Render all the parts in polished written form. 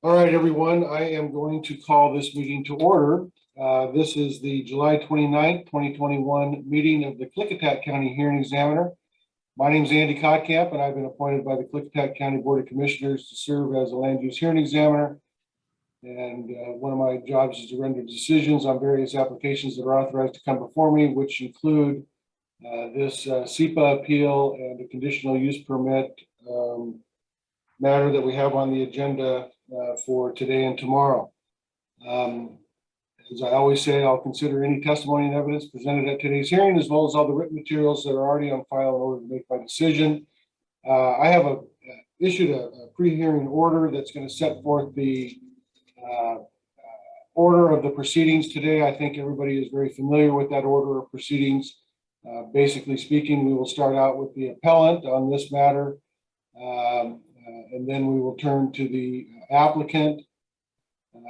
All right, everyone, I am going to call this meeting to order. This is the July 29th, 2021 meeting of the Klickitat County Hearing Examiner. My name is Andy Kotkamp, and I've been appointed by the Klickitat County Board of Commissioners to serve as a land use hearing examiner. And one of my jobs is to render decisions on various applications that are authorized to come before me, which include this SEPA appeal and a conditional use permit matter that we have on the agenda for today and tomorrow. As I always say, I'll consider any testimony and evidence presented at today's hearing, as well as all the written materials that are already on file in order to make my decision. I have issued a pre-hearing order that's going to set forth the order of the proceedings today. I think everybody is very familiar with that order of proceedings. Basically speaking, we will start out with the appellant on this matter, and then we will turn to the applicant,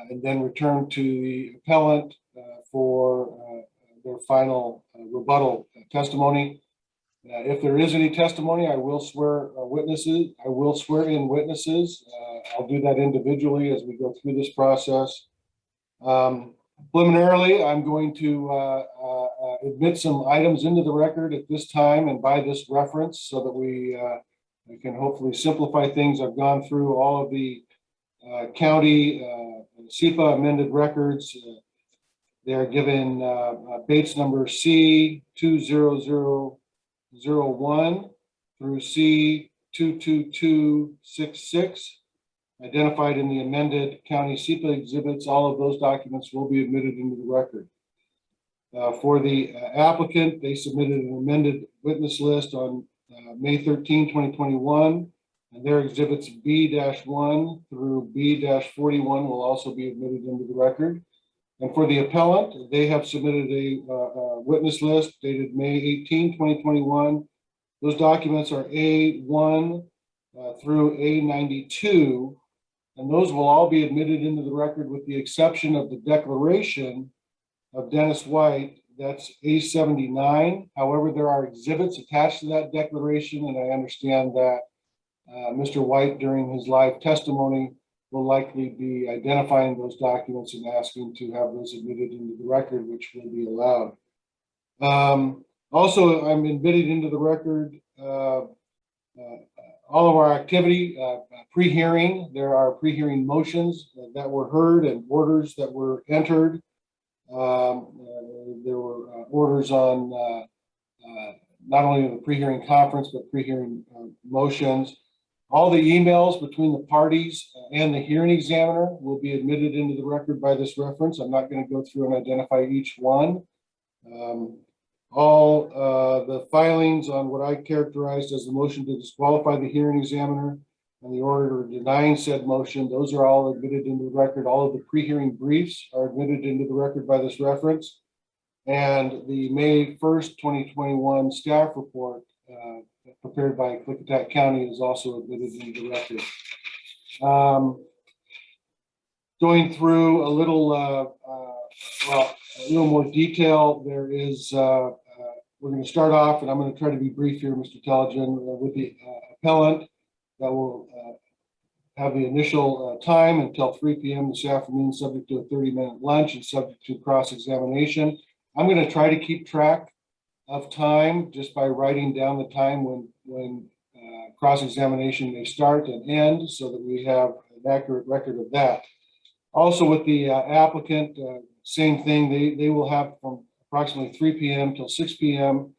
and then return to the appellant for their final rebuttal testimony. If there is any testimony, I will swear witnesses. I will swear in witnesses. I'll do that individually as we go through this process. Preliminarily, I'm going to admit some items into the record at this time and by this reference, so that we can hopefully simplify things. I've gone through all of the county SEPA amended records. They are given Bates number C20001 through C22266, identified in the amended county SEPA exhibits. All of those documents will be admitted into the record. For the applicant, they submitted an amended witness list on May 13, 2021, and their exhibits B-1 through B-41 will also be admitted into the record. And for the appellant, they have submitted a witness list dated May 18, 2021. Those documents are A1 through A92, and those will all be admitted into the record with the exception of the declaration of Dennis White. That's A79. However, there are exhibits attached to that declaration, and I understand that Mr. White, during his live testimony, will likely be identifying those documents and asking to have those admitted into the record, which will be allowed. Also, I'm admitting into the record all of our activity pre-hearing. There are pre-hearing motions that were heard and orders that were entered. There were orders on not only the pre-hearing conference, but pre-hearing motions. All the emails between the parties and the hearing examiner will be admitted into the record by this reference. I'm not going to go through and identify each one. All the filings on what I characterized as the motion to disqualify the hearing examiner and the order denying said motion, those are all admitted into the record. All of the pre-hearing briefs are admitted into the record by this reference. And the May 1st, 2021 staff report prepared by Klickitat County is also admitted into the record. Going through a little, a little more detail, there is, we're going to start off, and I'm going to try to be brief here, Mr. Telligen, with the appellant that will have the initial time until 3 p.m. this afternoon, subject to a 30-minute lunch and subject to cross-examination. I'm going to try to keep track of time just by writing down the time when cross-examination may start and end, so that we have an accurate record of that. Also with the applicant, same thing. They will have from approximately 3 p.m. till 6 p.m.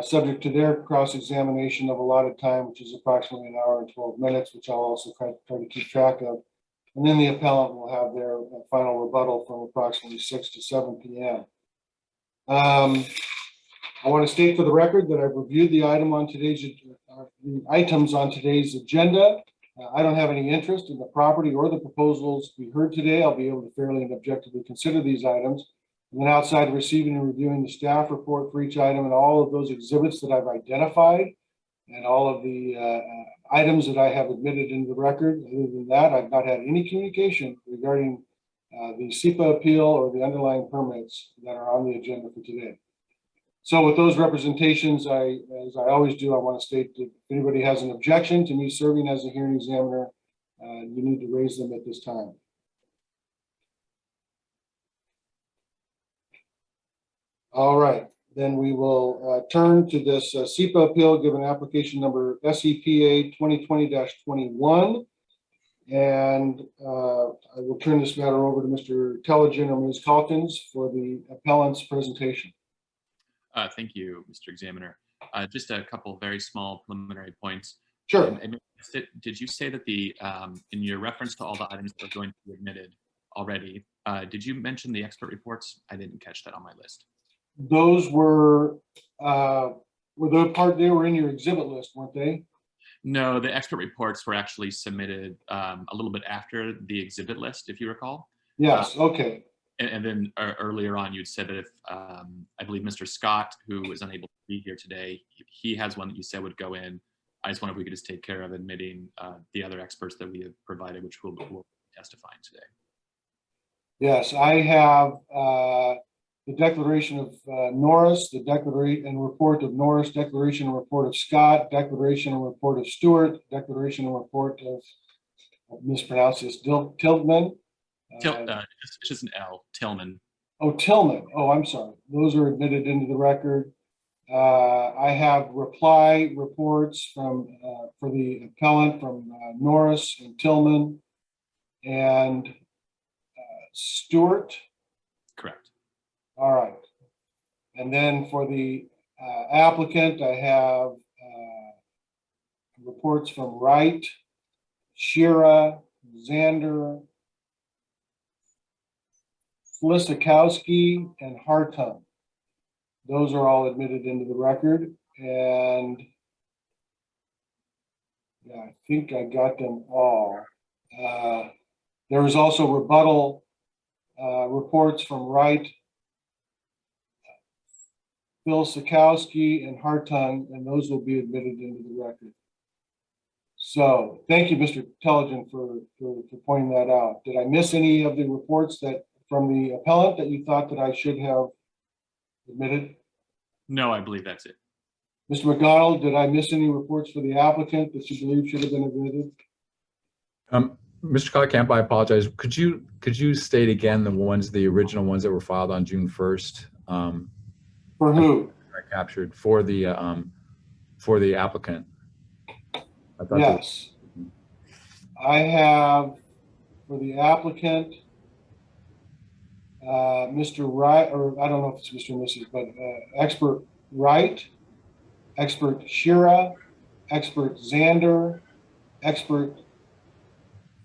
Subject to their cross-examination of allotted time, which is approximately an hour and 12 minutes, which I'll also try to keep track of. And then the appellant will have their final rebuttal from approximately 6 to 7 p.m. I want to state for the record that I've reviewed the items on today's agenda. I don't have any interest in the property or the proposals we heard today. I'll be able to fairly and objectively consider these items. And then outside of receiving and reviewing the staff report for each item and all of those exhibits that I've identified and all of the items that I have admitted into the record, other than that, I've not had any communication regarding the SEPA appeal or the underlying permits that are on the agenda for today. So with those representations, as I always do, I want to state that if anybody has an objection to me serving as a hearing examiner, you need to raise them at this time. All right, then we will turn to this SEPA appeal, given application number SEPA 2020-21. And I will turn this matter over to Mr. Telligent or Ms. Calkins for the appellant's presentation. Thank you, Mr. Examiner. Just a couple very small preliminary points. Sure. Did you say that in your reference to all the items that are going to be admitted already, did you mention the expert reports? I didn't catch that on my list. Those were they were in your exhibit list, weren't they? No, the expert reports were actually submitted a little bit after the exhibit list, if you recall. Yes, okay. And then earlier on, you'd said that if, I believe Mr. Scott, who was unable to be here today, he has one that you said would go in. I just wonder if we could just take care of admitting the other experts that we have provided, which will be testifying today. Yes, I have the declaration of Norris, the declaration and report of Norris, declaration and report of Scott, declaration and report of Stewart, declaration and report of mispronounced this, Tiltman. It's just an L, Tillman. Oh, Tillman. Oh, I'm sorry. Those are admitted into the record. I have reply reports from for the appellant from Norris and Tillman and Stewart. Correct. All right. And then for the applicant, I have reports from Wright, Shira, Zander, Flisakowski, and Hartung. Those are all admitted into the record. And yeah, I think I got them all. There was also rebuttal reports from Wright, Phil Sikowski, and Hartung, and those will be admitted into the record. So thank you, Mr. Telligent, for pointing that out. Did I miss any of the reports that from the appellant that you thought that I should have admitted? No, I believe that's it. Mr. McDonald, did I miss any reports for the applicant that you believe should have been admitted? Mr. Cotkamp, I apologize. Could you state again the original ones that were filed on June 1st? For who? I captured for the applicant. Yes, I have for the applicant, Mr. Wright, or I don't know if it's Mr. and Mrs., but expert Wright, expert Shira, expert Zander, expert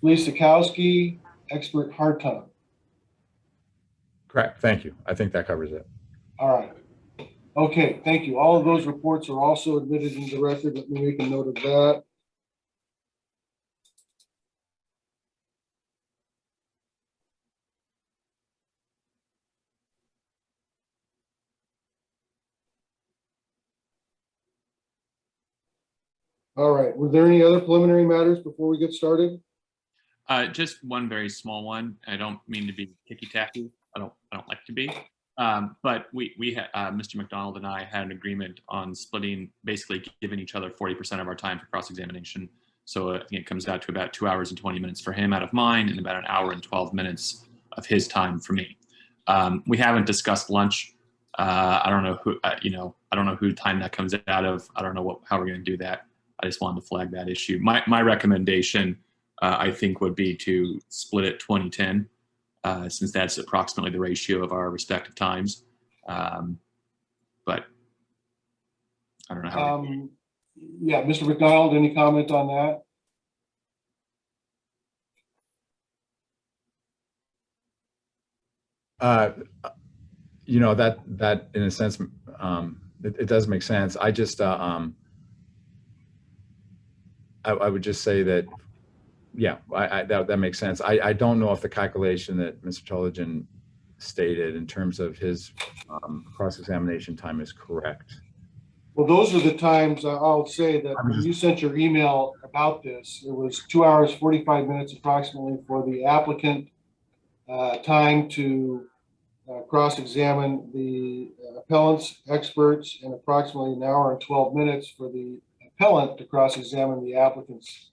Flisakowski, expert Hartung. Correct. Thank you. I think that covers it. All right. Okay. Thank you. All of those reports are also admitted into the record. Let me make a note of that. All right. Were there any other preliminary matters before we get started? Just one very small one. I don't mean to be ticky-tacky. I don't like to be. But we had Mr. McDonald and I had an agreement on splitting, basically giving each other 40% of our time for cross-examination. So I think it comes out to about 2 hours and 20 minutes for him out of mine, and about 1 hour and 12 minutes of his time for me. We haven't discussed lunch. I don't know who I don't know who time that comes out of. I don't know how we're going to do that. I just wanted to flag that issue. My recommendation, I think, would be to split it 20-10, since that's approximately the ratio of our respective times. But I don't know how. Yeah, Mr. McDonald, any comment on that? That in a sense, it does make sense. I just, I would just say that, yeah, that makes sense. I don't know if the calculation that Mr. Telligent stated in terms of his cross-examination time is correct. Well, those are the times I'll say that when you sent your email about this, it was 2 hours, 45 minutes approximately for the applicant, time to cross-examine the appellant's experts, and approximately 1 hour and 12 minutes for the appellant to cross-examine the applicant's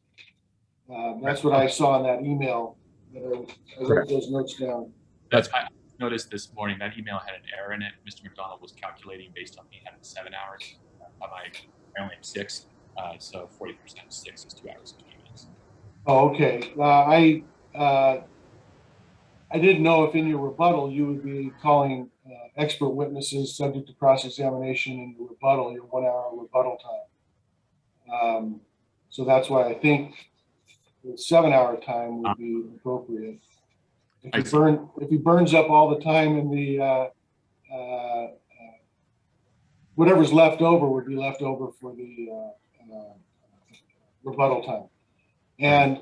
That's what I saw in that email. I wrote those notes down. I noticed this morning that email had an error in it. Mr. McDonald was calculating based on me having 7 hours. I only have 6. So 40% of 6 is 2 hours and 20 minutes. Oh, okay. I didn't know if in your rebuttal you would be calling expert witnesses subject to cross-examination in your rebuttal, your 1 hour rebuttal time. So that's why I think the 7 hour time would be appropriate. If he burns up all the time in the whatever's left over would be left over for the rebuttal time. And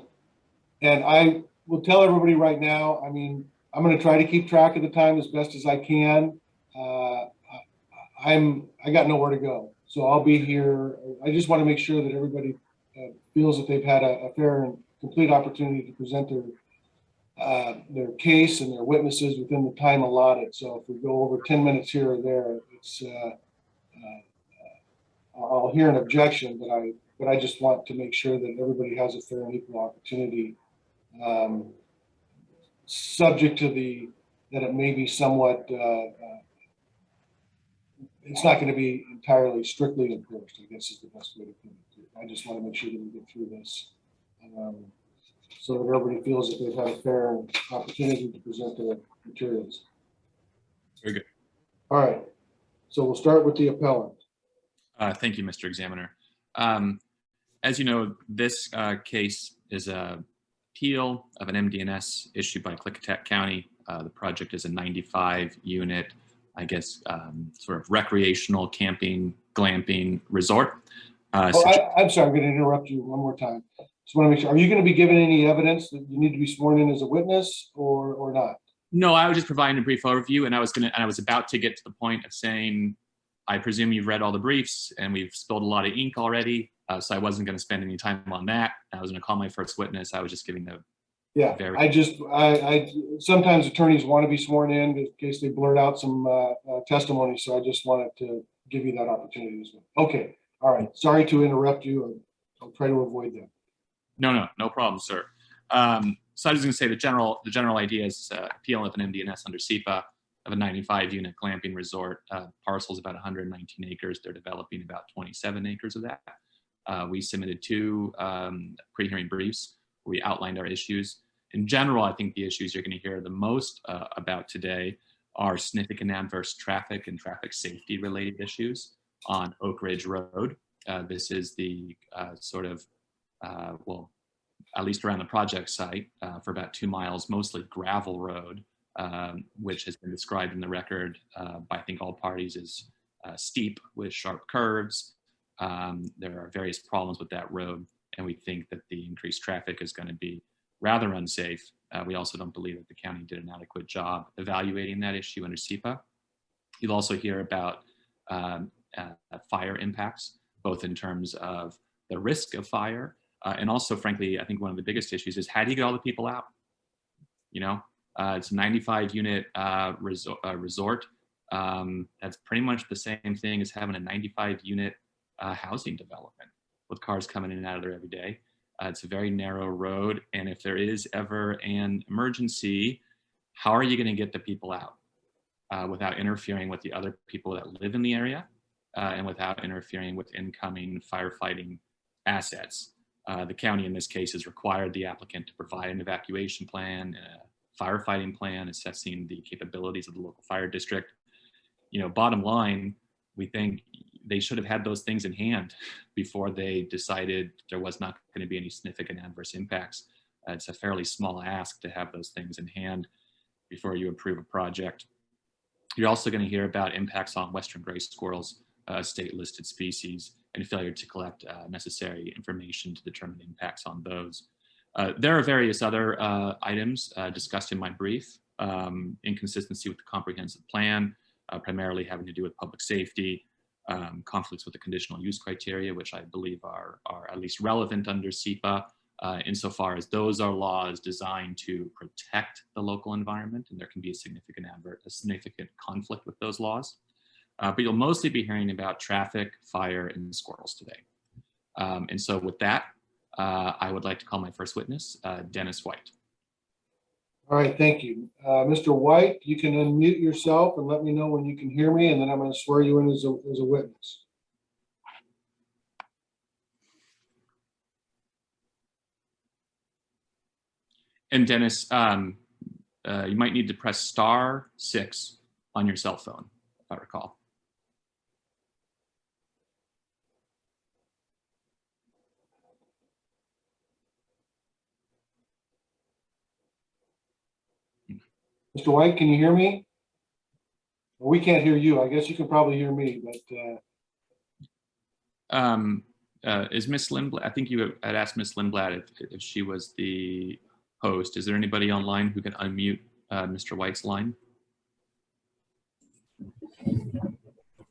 I will tell everybody right now, I mean, I'm going to try to keep track of the time as best as I can. I got nowhere to go, so I'll be here. I just want to make sure that everybody feels that they've had a fair and complete opportunity to present their case and their witnesses within the time allotted. So if we go over 10 minutes here or there, it's I'll hear an objection, but I just want to make sure that everybody has a fair and equal opportunity. Subject to that it may be somewhat, it's not going to be entirely strictly enforced, I guess is the best way to put it. I just want to make sure that we get through this so that everybody feels that they've had a fair opportunity to present their materials. Very good. All right. So we'll start with the appellant. Thank you, Mr. Examiner. As you know, this case is a appeal of an MDNS issued by Klickitat County. The project is a 95 unit, I guess, sort of recreational camping, glamping resort. I'm sorry, I'm going to interrupt you one more time. Just want to make sure, are you going to be given any evidence that you need to be sworn in as a witness or not? No, I was just providing a brief overview, and I was about to get to the point of saying, I presume you've read all the briefs and we've spilled a lot of ink already. So I wasn't going to spend any time on that. I was going to call my first witness. I was just giving the I sometimes attorneys want to be sworn in case they blurt out some testimony. So I just wanted to give you that opportunity as well. Okay. All right. Sorry to interrupt you. I'll try to avoid that. No problem, sir. So I was going to say the general idea is appeal of an MDNS under SEPA of a 95 unit glamping resort. Parcel's about 119 acres. They're developing about 27 acres of that. We submitted 2 pre-hearing briefs where we outlined our issues. In general, I think the issues you're going to hear the most about today are significant adverse traffic and traffic safety related issues on Oak Ridge Road. This is the sort of, well, at least around the project site, for about 2 miles, mostly gravel road, which has been described in the record by I think all parties as steep with sharp curves. There are various problems with that road, and we think that the increased traffic is going to be rather unsafe. We also don't believe that the county did an adequate job evaluating that issue under SEPA. You'll also hear about fire impacts, both in terms of the risk of fire, and also, frankly, I think one of the biggest issues is how do you get all the people out? You know, it's a 95 unit resort. That's pretty much the same thing as having a 95 unit housing development with cars coming in and out of there every day. It's a very narrow road, and if there is ever an emergency, how are you going to get the people out without interfering with the other people that live in the area and without interfering with incoming firefighting assets? The county in this case has required the applicant to provide an evacuation plan and a firefighting plan assessing the capabilities of the local fire district. You know, bottom line, we think they should have had those things in hand before they decided there was not going to be any significant adverse impacts. It's a fairly small ask to have those things in hand before you approve a project. You're also going to hear about impacts on western gray squirrels, state listed species, and failure to collect necessary information to determine impacts on those. There are various other items discussed in my brief, inconsistency with the comprehensive plan, primarily having to do with public safety, conflicts with the conditional use criteria, which I believe are at least relevant under SEPA, insofar as those are laws designed to protect the local environment, and there can be a significant conflict with those laws. But you'll mostly be hearing about traffic, fire, and squirrels today. And so with that, I would like to call my first witness, Dennis White. All right, thank you. Mr. White, you can unmute yourself and let me know when you can hear me, and then I'm going to swear you in as a witness. And Dennis, you might need to press *6 on your cell phone, if I recall. Mr. White, can you hear me? We can't hear you. I guess you can probably hear me, but Is Miss Lindblad, I think you had asked Miss Lindblad if she was the host. Is there anybody online who can unmute Mr. White's line?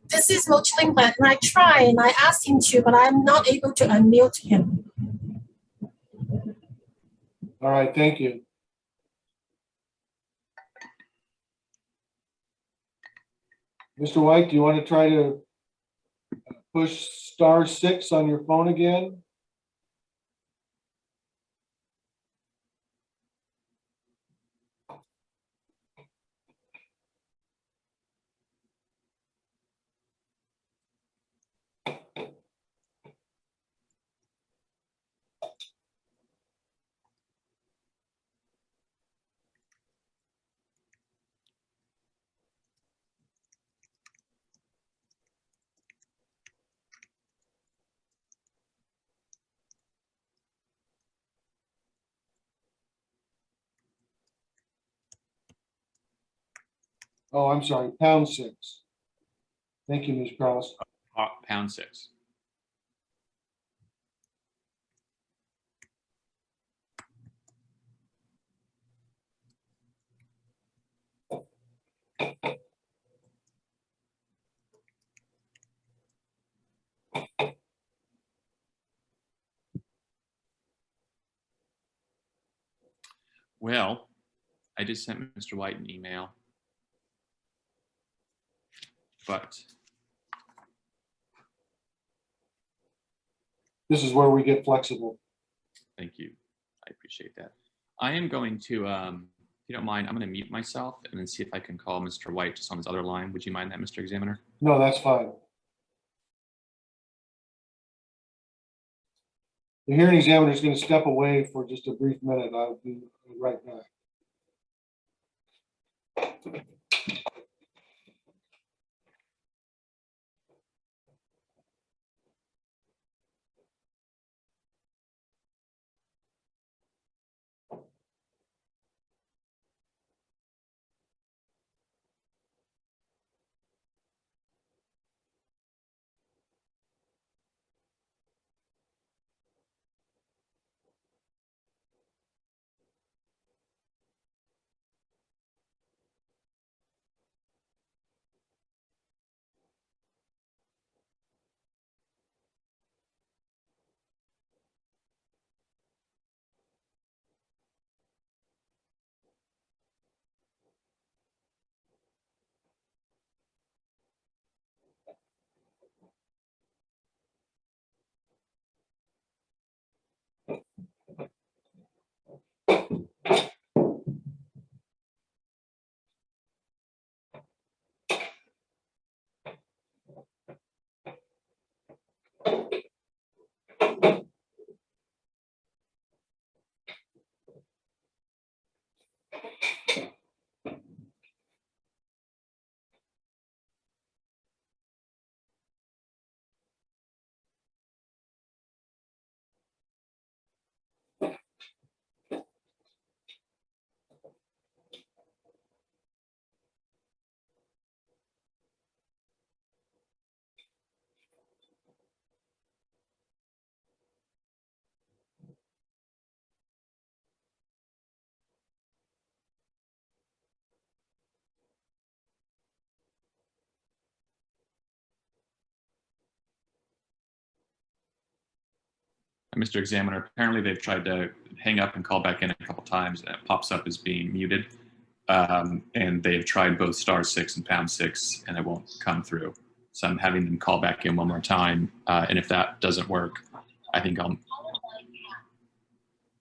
This is Moch Lindblad, and I tried and I asked him to, but I'm not able to unmute him. all right, thank you. Mr. White, do you want to try to push *6 on your phone again? Oh, I'm sorry, #6. Thank you, Ms. Cross. #6. Well, I just sent Mr. White an email, but This is where we get flexible. thank you. I appreciate that. I am going to, if you don't mind, I'm going to mute myself and then see if I can call Mr. White just on his other line. Would you mind that, Mr. Examiner? No, that's fine. The hearing examiner is going to step away for just a brief minute. I'll be right back. Mr. Examiner, apparently they've tried to hang up and call back in a couple times, and it pops up as being muted. And they've tried both *6 and #6, and it won't come through. So I'm having them call back in one more time. And if that doesn't work, I think I'll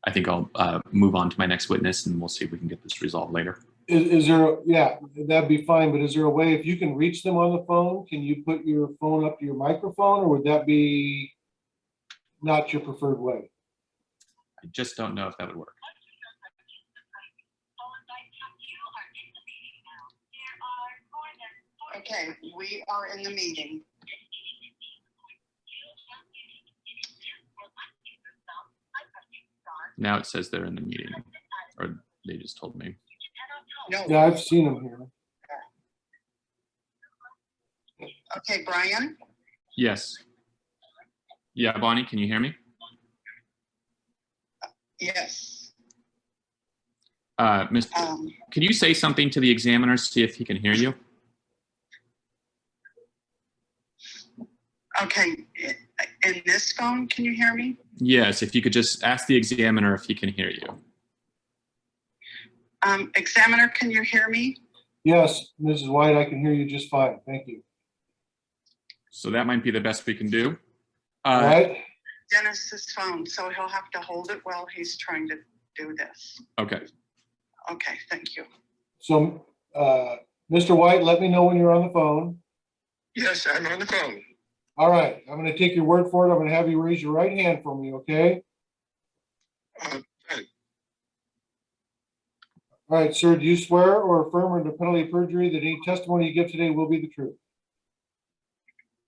I think I'll move on to my next witness, and we'll see if we can get this resolved later. Is there, yeah, that'd be fine, but is there a way, if you can reach them on the phone, can you put your phone up to your microphone, or would that be not your preferred way? I just don't know if that would work. Okay, we are in the meeting. Now it says they're in the meeting, or they just told me. No. Yeah, I've seen them here. Okay, Brian? Yes. Yeah, Bonnie, can you hear me? Yes. Mr. Can you say something to the examiner, see if he can hear you? Okay, in this phone, can you hear me? Yes, if you could just ask the examiner if he can hear you. Examiner, can you hear me? Yes, Mrs. White, I can hear you just fine. Thank you. So that might be the best we can do. All right. Dennis's phone, so he'll have to hold it while he's trying to do this. Okay. Okay, thank you. So, Mr. White, let me know when you're on the phone. Yes, I'm on the phone. All right, I'm going to take your word for it. I'm going to have you raise your right hand for me, okay? Good. All right, sir, do you swear or affirm under penalty of perjury that any testimony you give today will be the truth?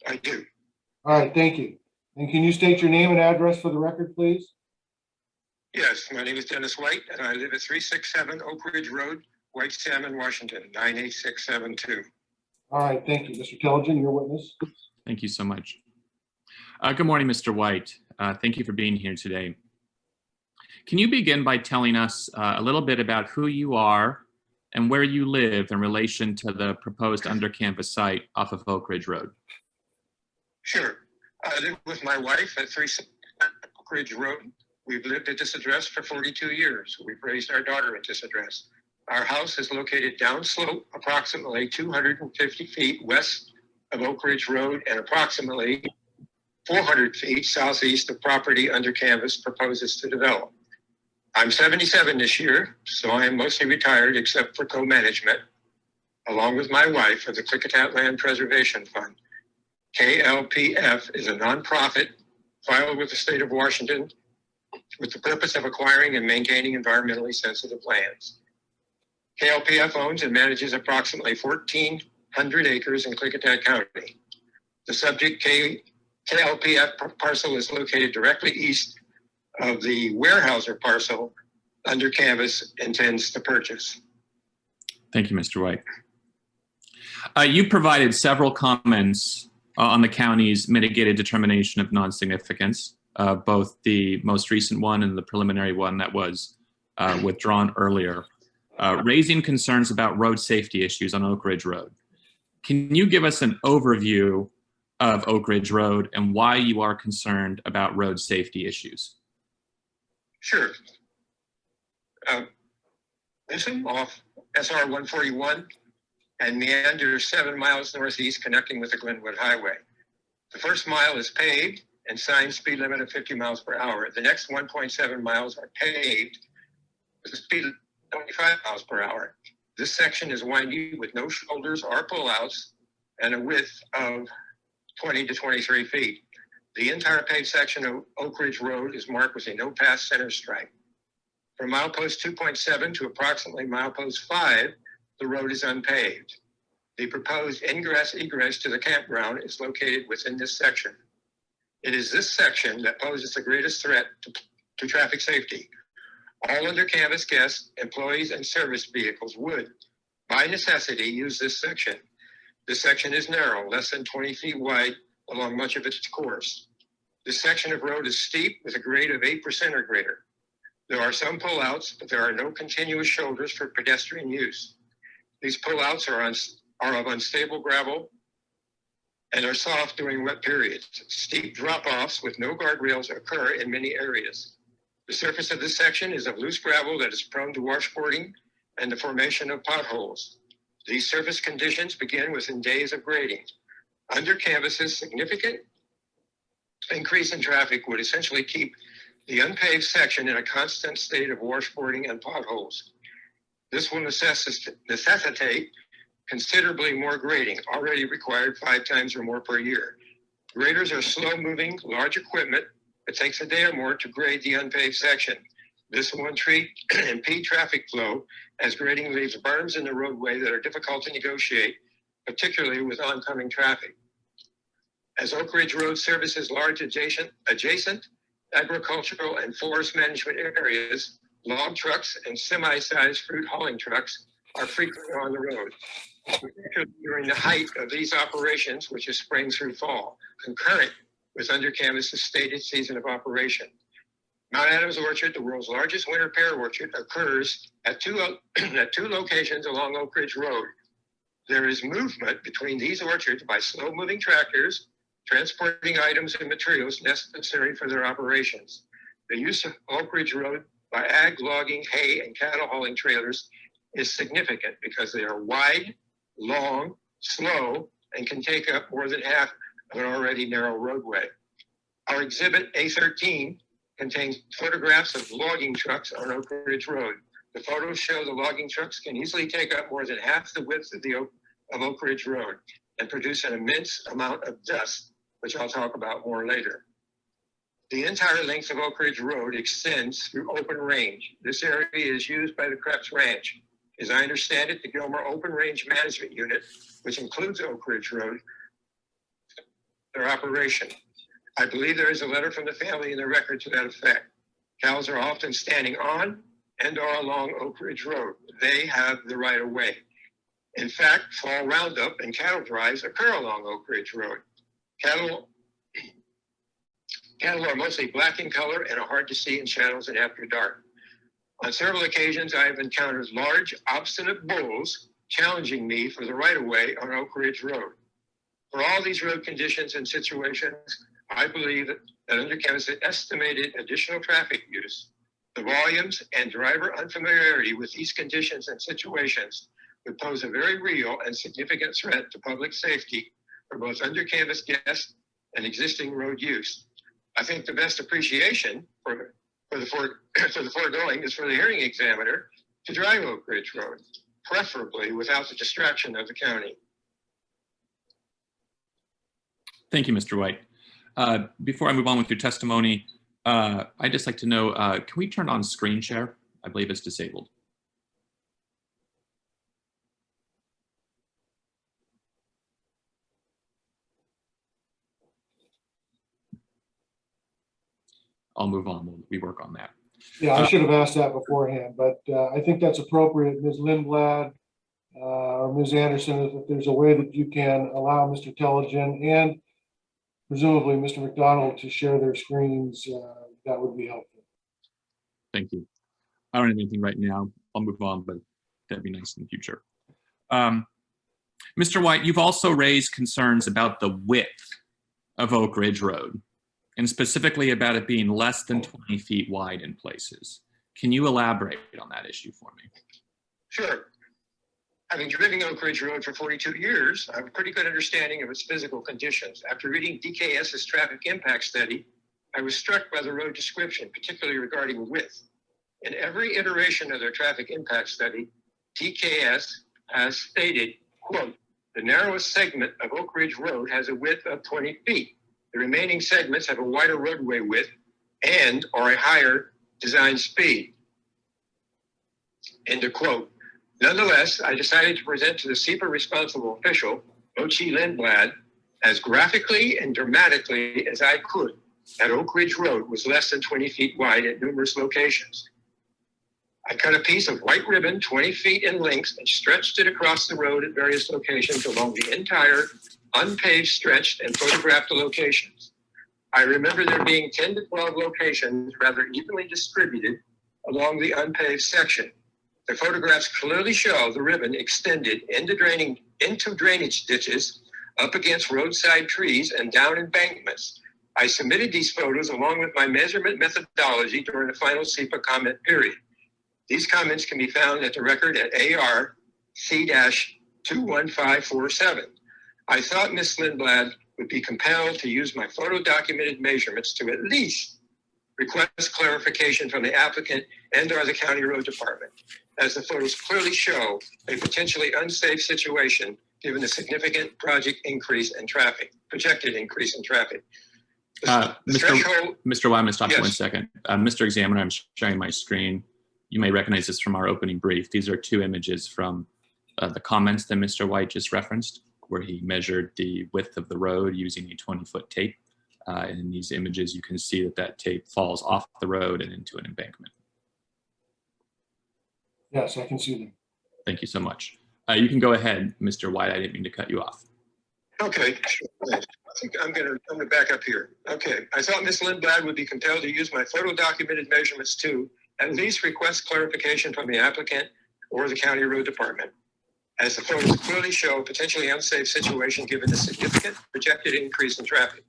I do. All right, thank you. And can you state your name and address for the record, please? Yes, my name is Dennis White, and I live at 367 Oak Ridge Road, White Salmon, Washington, 98672. All right, thank you. Mr. Telligin, your witness. Thank you so much. Good morning, Mr. White. Thank you for being here today. Can you begin by telling us a little bit about who you are and where you live in relation to the proposed under-campus site off of Oak Ridge Road? Sure. I live with my wife at 367 Oak Ridge Road. We've lived at this address for 42 years. We've raised our daughter at this address. Our house is located downslope approximately 250 feet west of Oak Ridge Road and approximately 400 feet southeast of property under canvas proposes to develop. I'm 77 this year, so I am mostly retired except for co-management, along with my wife of the Klickitat Land Preservation Fund. KLPF is a nonprofit filed with the state of Washington with the purpose of acquiring and maintaining environmentally sensitive lands. KLPF owns and manages approximately 1,400 acres in Klickitat County. The subject KLPF parcel is located directly east of the Weyerhaeuser parcel under canvas intends to purchase. Thank you, Mr. White. You provided several comments on the county's mitigated determination of non-significance, both the most recent one and the preliminary one that was withdrawn earlier, raising concerns about road safety issues on Oak Ridge Road. Can you give us an overview of Oak Ridge Road and why you are concerned about road safety issues? Sure. Listen, off SR 141 and meanders 7 miles northeast connecting with the Glenwood Highway. The first mile is paved and signed speed limit of 50 miles per hour. The next 1.7 miles are paved with a speed of 25 miles per hour. This section is windy with no shoulders or pullouts and a width of 20 to 23 feet. The entire paved section of Oak Ridge Road is marked with a no pass center stripe. From milepost 2.7 to approximately milepost 5, the road is unpaved. The proposed ingress-egress to the campground is located within this section. It is this section that poses the greatest threat to traffic safety. All under canvas guests, employees, and service vehicles would, by necessity, use this section. This section is narrow, less than 20 feet wide along much of its course. This section of road is steep with a grade of 8% or greater. There are some pullouts, but there are no continuous shoulders for pedestrian use. These pullouts are of unstable gravel and are soft during wet periods. Steep drop-offs with no guardrails occur in many areas. The surface of this section is of loose gravel that is prone to washboarding and the formation of potholes. These surface conditions begin within days of grading. Under canvases, significant increase in traffic would essentially keep the unpaved section in a constant state of washboarding and potholes. This will necessitate considerably more grading, already required 5 times or more per year. Graders are slow-moving, large equipment. It takes a day or more to grade the unpaved section. This will impede traffic flow as grading leaves berms in the roadway that are difficult to negotiate, particularly with oncoming traffic. As Oak Ridge Road services large adjacent agricultural and forest management areas, log trucks and semi-sized fruit hauling trucks are frequently on the road, particularly during the height of these operations, which is spring through fall, concurrent with Undercanvas's stated season of operation. Mount Adams Orchard, the world's largest winter pear orchard, occurs at two locations along Oak Ridge Road. There is movement between these orchards by slow-moving tractors, transporting items and materials necessary for their operations. The use of Oak Ridge Road by ag, logging, hay, and cattle hauling trailers is significant because they are wide, long, slow, and can take up more than half of an already narrow roadway. Our exhibit A13 contains photographs of logging trucks on Oak Ridge Road. The photos show the logging trucks can easily take up more than half the width of Oak Ridge Road and produce an immense amount of dust, which I'll talk about more later. The entire length of Oak Ridge Road extends through open range. This area is used by the Krebs Ranch. As I understand it, the Gilmer Open Range Management Unit, which includes Oak Ridge Road, their operation. I believe there is a letter from the family in the record to that effect. Cows are often standing on and or along Oak Ridge Road. They have the right of way. In fact, fall roundup and cattle drives occur along Oak Ridge Road. Cattle are mostly black in color and are hard to see in shadows and after dark. On several occasions, I have encountered large, obstinate bulls challenging me for the right of way on Oak Ridge Road. For all these road conditions and situations, I believe that Undercanvas estimated additional traffic use, the volumes and driver unfamiliarity with these conditions and situations would pose a very real and significant threat to public safety for both Undercanvas guests and existing road use. I think the best appreciation for the foregoing is for the hearing examiner to drive Oak Ridge Road, preferably without the distraction of the county. Thank you, Mr. White. Before I move on with your testimony, I'd just like to know, can we turn on screen share? I believe it's disabled. I'll move on. We work on that. Yeah, I should have asked that beforehand, but I think that's appropriate. Ms. Lindblad or Ms. Anderson, if there's a way that you can allow Mr. Telligen and presumably Mr. McDonald to share their screens, that would be helpful. Thank you. I don't have anything right now. I'll move on, but that'd be nice in the future. Mr. White, you've also raised concerns about the width of Oak Ridge Road, and specifically about it being less than 20 feet wide in places. Can you elaborate on that issue for me? Sure. Having driven Oak Ridge Road for 42 years, I have a pretty good understanding of its physical conditions. After reading DKS's traffic impact study, I was struck by the road description, particularly regarding width. In every iteration of their traffic impact study, DKS has stated, quote, the narrowest segment of Oak Ridge Road has a width of 20 feet. The remaining segments have a wider roadway width or a higher design speed. End of quote. Nonetheless, I decided to present to the SEPA responsible official, Mochi Lindblad, as graphically and dramatically as I could that Oak Ridge Road was less than 20 feet wide at numerous locations. I cut a piece of white ribbon 20 feet in length and stretched it across the road at various locations along the entire unpaved stretch and photographed the locations. I remember there being 10 to 12 locations rather evenly distributed along the unpaved section. The photographs clearly show the ribbon extended into drainage ditches, up against roadside trees and down embankments. I submitted these photos along with my measurement methodology during the final SEPA comment period. These comments can be found at the record at AR C-21547. I thought Ms. Lindblad would be compelled to use my photo documented measurements to at least request clarification from the applicant and/or the county road department, as the photos clearly show a potentially unsafe situation given the significant projected increase in traffic. The threshold. Mr. White, I'm going to stop you Yes. 1 second. Mr. Examiner, I'm sharing my screen. You may recognize this from our opening brief. These are two images from the comments that Mr. White just referenced, where he measured the width of the road using a 20-foot tape. In these images, you can see that that tape falls off the road and into an embankment. Yes, I can see them. Thank you so much. You can go ahead, Mr. White. I didn't mean to cut you off. Okay, I think I'm gonna back up here. Okay, I thought Ms. Lindblad would be compelled to use my photo documented measurements to at least request clarification from the applicant or the county road department, as the photos clearly show a potentially unsafe situation given the significant projected increase in traffic.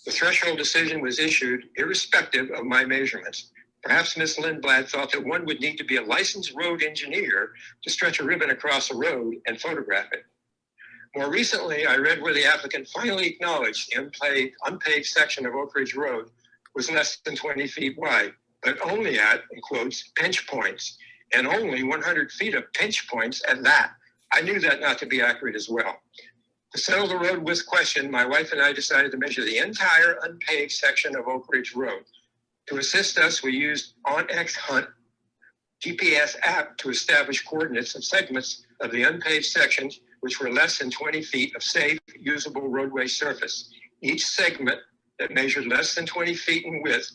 The threshold decision was issued irrespective of my measurements. Perhaps Ms. Lindblad thought that one would need to be a licensed road engineer to stretch a ribbon across a road and photograph it. More recently, I read where the applicant finally acknowledged the unpaved section of Oak Ridge Road was less than 20 feet wide, but only at, in quotes, pinch points, and only 100 feet of pinch points at that. I knew that not to be accurate as well. To settle the road width question, my wife and I decided to measure the entire unpaved section of Oak Ridge Road. To assist us, we used OnX Hunt GPS app to establish coordinates of segments of the unpaved sections which were less than 20 feet of safe, usable roadway surface. Each segment that measured less than 20 feet in width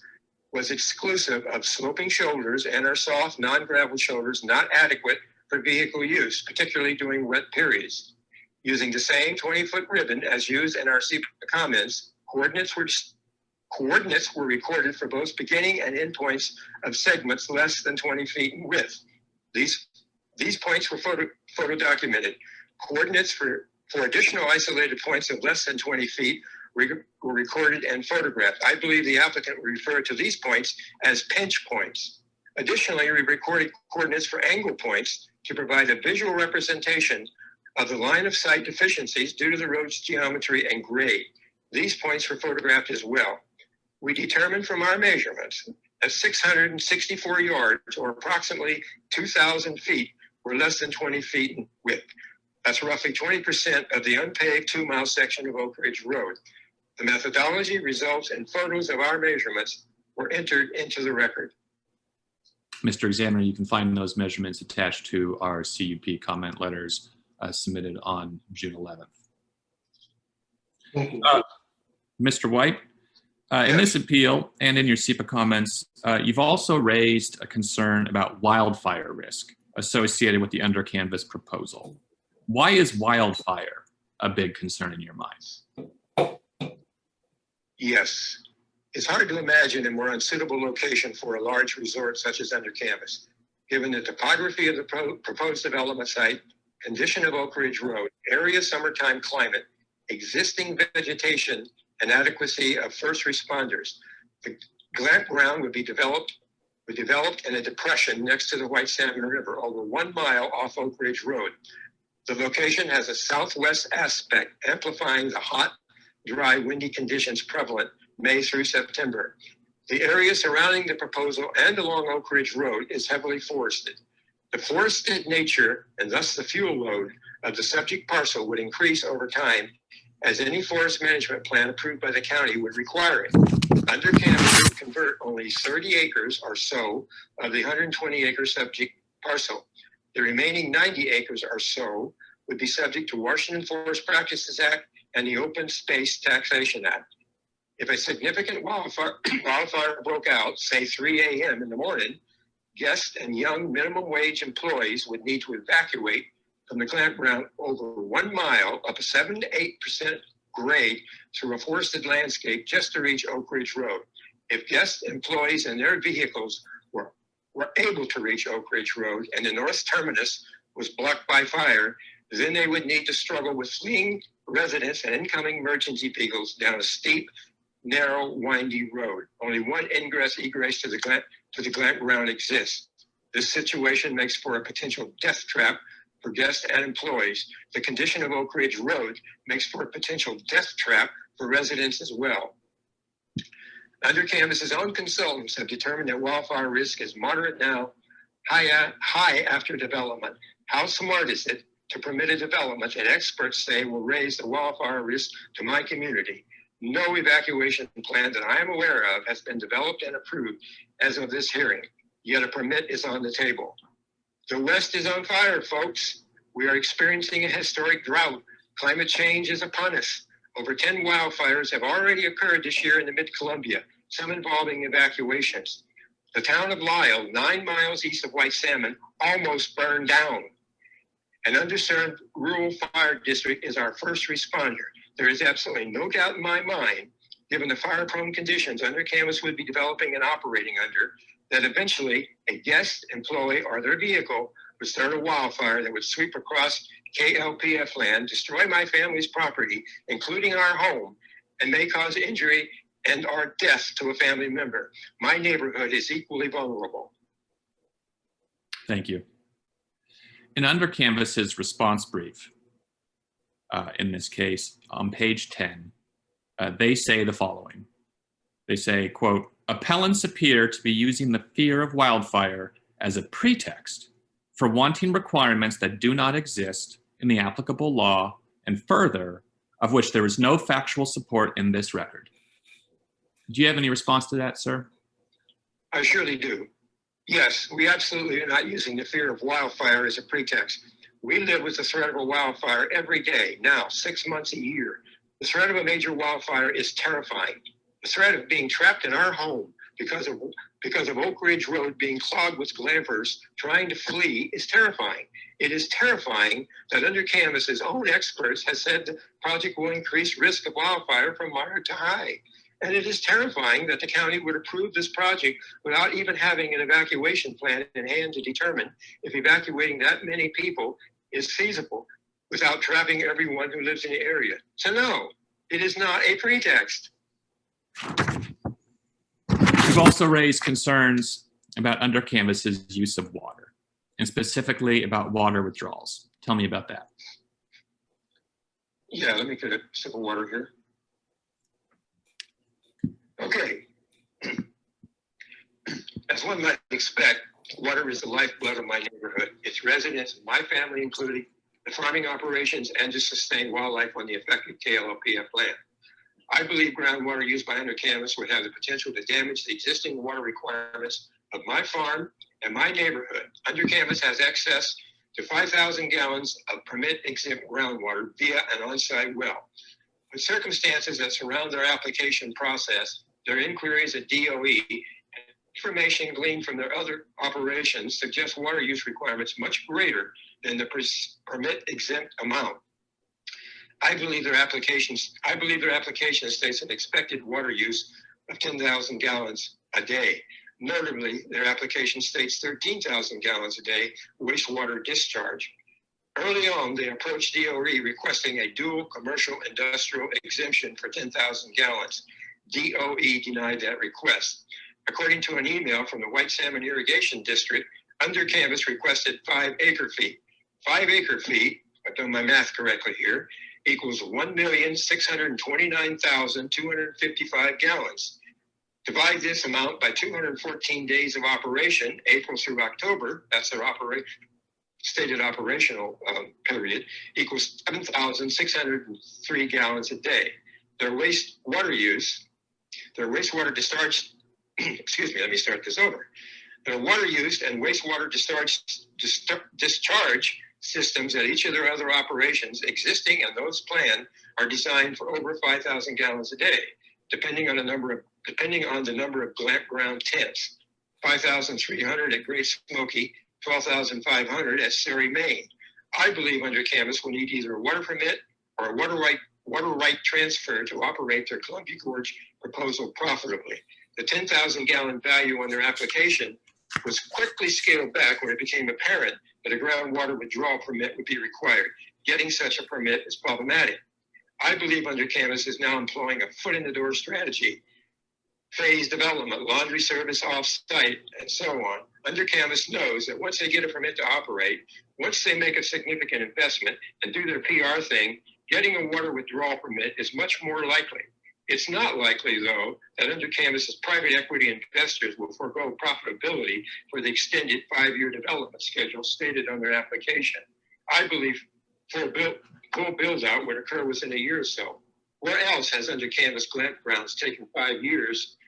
was exclusive of sloping shoulders and our soft, non-gravel shoulders not adequate for vehicle use, particularly during wet periods. Using the same 20-foot ribbon as used in our SEPA comments, coordinates were recorded for both beginning and end points of segments less than 20 feet in width. These points were photo documented. Coordinates for additional isolated points of less than 20 feet were recorded and photographed. I believe the applicant referred to these points as pinch points. Additionally, we recorded coordinates for angle points to provide a visual representation of the line of sight deficiencies due to the road's geometry and grade. These points were photographed as well. We determined from our measurements that 664 yards, or approximately 2,000 feet, were less than 20 feet in width. That's roughly 20% of the unpaved 2-mile section of Oak Ridge Road. The methodology, results, and photos of our measurements were entered into the record. Mr. Examiner, you can find those measurements attached to our CUP comment letters submitted on June 11th. Thank you. Mr. White, in this appeal and in your SEPA comments, you've also raised a concern about wildfire risk associated with the under canvas proposal. Why is wildfire a big concern in your mind? Yes, it's hard to imagine a more unsuitable location for a large resort such as under canvas, given the topography of the proposed development site, condition of Oak Ridge Road, area summertime climate, existing vegetation, and adequacy of first responders. The Glant ground would be developed in a depression next to the White Salmon River, over 1 mile off Oak Ridge Road. The location has a southwest aspect, amplifying the hot, dry, windy conditions prevalent May through September. The area surrounding the proposal and along Oak Ridge Road is heavily forested. The forested nature, and thus the fuel load of the subject parcel, would increase over time as any forest management plan approved by the county would require it. Under canvas would convert only 30 acres or so of the 120-acre subject parcel. The remaining 90 acres or so would be subject to Washington Forest Practices Act and the Open Space Taxation Act. If a significant wildfire broke out, say 3 a.m. in the morning, guests and young minimum wage employees would need to evacuate from the campground over 1 mile up a 7 to 8% grade through a forested landscape just to reach Oak Ridge Road. If guests, employees, and their vehicles were able to reach Oak Ridge Road and the north terminus was blocked by fire, then they would need to struggle with fleeing residents and incoming emergency vehicles down a steep, narrow, windy road. Only one ingress/egress to the Glant ground exists. This situation makes for a potential death trap for guests and employees. The condition of Oak Ridge Road makes for a potential death trap for residents as well. Under Canvas's own consultants have determined that wildfire risk is moderate now, high after development. How smart is it to permit a development that experts say will raise the wildfire risk to my community? No evacuation plan that I am aware of has been developed and approved as of this hearing, yet a permit is on the table. The West is on fire, folks. We are experiencing a historic drought. Climate change is upon us. Over 10 wildfires have already occurred this year in the mid-Columbia, some involving evacuations. The town of Lyle, 9 miles east of White Salmon, almost burned down. An underserved rural fire district is our first responder. There is absolutely no doubt in my mind, given the fire-prone conditions Under Canvas would be developing and operating under, that eventually a guest, employee, or their vehicle would start a wildfire that would sweep across KLPF land, destroy my family's property, including our home, and may cause injury and or death to a family member. My neighborhood is equally vulnerable. Thank you. In Under Canvas's response brief, in this case, on page 10, they say the following. They say, quote, appellants appear to be using the fear of wildfire as a pretext for wanting requirements that do not exist in the applicable law, and further, of which there is no factual support in this record. Do you have any response to that, sir? I surely do. Yes, we absolutely are not using the fear of wildfire as a pretext. We live with the threat of a wildfire every day, now 6 months a year. The threat of a major wildfire is terrifying. The threat of being trapped in our home because of Oak Ridge Road being clogged with glampers trying to flee is terrifying. It is terrifying that Under Canvas's own experts has said the project will increase risk of wildfire from moderate to high. And it is terrifying that the county would approve this project without even having an evacuation plan in hand to determine if evacuating that many people is feasible without trapping everyone who lives in the area. So no, it is not a pretext. You've also raised concerns about Under Canvas's use of water, and specifically about water withdrawals. Tell me about that. Yeah, let me get a sip of water here. Okay. As one might expect, water is the lifeblood of my neighborhood. Its residents, my family included, the farming operations, and to sustain wildlife on the affected KLPF land. I believe groundwater used by Under Canvas would have the potential to damage the existing water requirements of my farm and my neighborhood. Under Canvas has access to 5,000 gallons of permit-exempt groundwater via an on-site well. The circumstances that surround their application process, their inquiries at DOE, information gleaned from their other operations suggest water use requirements much greater than the permit-exempt amount. I believe their application states an expected water use of 10,000 gallons a day. Notably, their application states 13,000 gallons a day wastewater discharge. Early on, they approached DOE requesting a dual commercial industrial exemption for 10,000 gallons. DOE denied that request. According to an email from the White Salmon Irrigation District, Under Canvas requested 5 acre-feet. 5 acre-feet, if I've done my math correctly here, equals 1,629,255 gallons. Divide this amount by 214 days of operation, April through October, that's their stated operational period, equals 7,603 gallons a day. Their wastewater discharge, excuse me, let me start this over. Their water use and wastewater discharge systems at each of their other operations, existing and those planned, are designed for over 5,000 gallons a day, depending on the number of glamp ground tents. 5,300 at Great Smoky, 12,500 at Surrey, Maine. I believe Under Canvas will need either a water permit or a water right transfer to operate their Columbia Gorge proposal profitably. The 10,000 gallon value on their application was quickly scaled back when it became apparent that a groundwater withdrawal permit would be required. Getting such a permit is problematic. I believe Under Canvas is now employing a foot in the door strategy, phase development, laundry service off-site, and so on. Under Canvas knows that once they get a permit to operate, once they make a significant investment and do their PR thing, getting a water withdrawal permit is much more likely. It's not likely, though, that under Canvas's private equity investors will forego profitability for the extended 5-year development schedule stated on their application. I believe full build-out would occur within a year or so. Where else has under Canvas grounds taken 5 years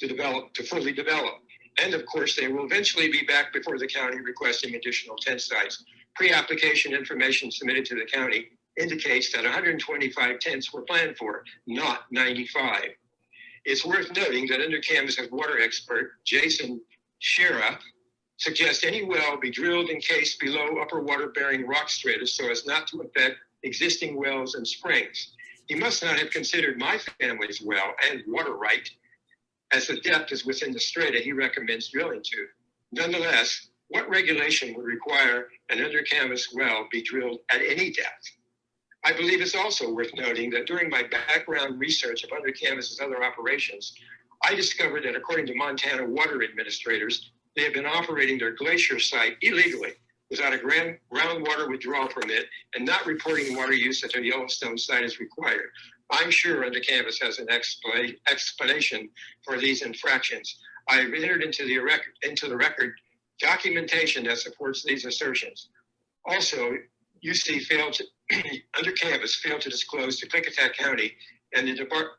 to fully develop? And of course, they will eventually be back before the county requesting additional tent sites. Pre-application information submitted to the county indicates that 125 tents were planned for, not 95. It's worth noting that under Canvas's water expert, Jason Shera, suggests any well be drilled and cased below upper water-bearing rock strata so as not to affect existing wells and springs. He must not have considered my family's well and water right, as the depth is within the strata he recommends drilling to. Nonetheless, what regulation would require an under Canvas well be drilled at any depth? I believe it's also worth noting that during my background research of under Canvas's other operations, I discovered that according to Montana water administrators, they have been operating their glacier site illegally without a groundwater withdrawal permit and not reporting water use at their Yellowstone site as required. I'm sure under Canvas has an explanation for these infractions. I have entered into the record documentation that supports these assertions. Also, UC under Canvas failed to disclose to Klickitat County and the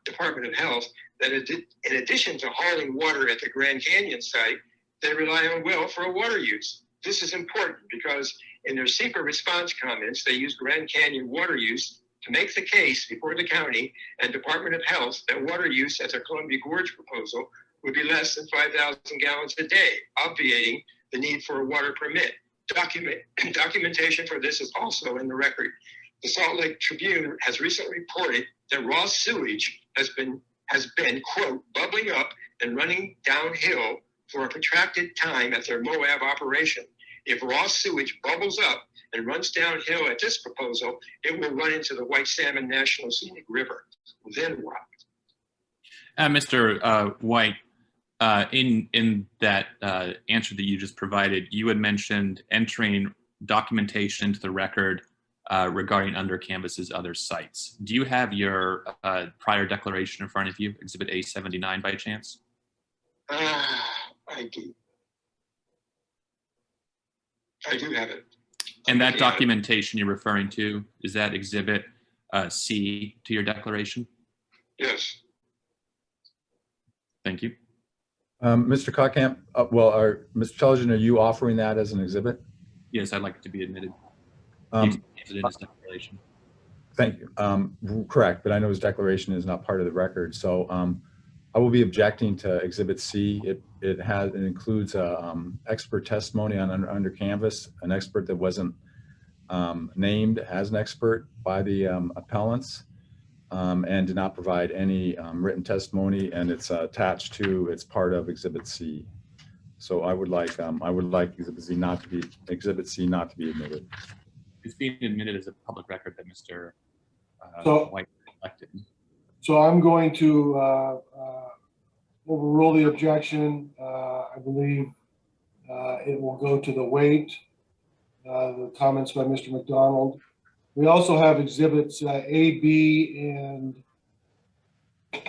Department of Health that in addition to hauling water at the Grand Canyon site, they rely on well for water use. This is important because in their SEPA response comments, they use Grand Canyon water use to make the case before the county and Department of Health that water use at their Columbia Gorge proposal would be less than 5,000 gallons a day, obviating the need for a water permit. Documentation for this is also in the record. The Salt Lake Tribune has recently reported that raw sewage has been, quote, bubbling up and running downhill for a protracted time at their Moab operation. If raw sewage bubbles up and runs downhill at this proposal, it will run into the White Salmon National Scenic River. Then what? Mr. White, in that answer that you just provided, you had mentioned entering documentation into the record regarding under Canvas's other sites. Do you have your prior declaration in front of you, Exhibit A79 by chance? I do have it. And that documentation you're referring to, is that Exhibit C to your declaration? Yes. Thank you. Mr. Cockamp, Mr. Telegen, are you offering that as an exhibit? Yes, I'd like it to be admitted. Um, In his declaration. Thank you. Correct, but I know his declaration is not part of the record, so I will be objecting to Exhibit C. It includes expert testimony on under Canvas, an expert that wasn't named as an expert by the appellants, and did not provide any written testimony, and it's attached to, it's part of Exhibit C. So I would like Exhibit C not to be admitted. It's being admitted as a public record that Mr. White elected. So I'm going to overrule the objection. I believe it will go to the weight. The comments by Mr. McDonald. We also have exhibits A, B, and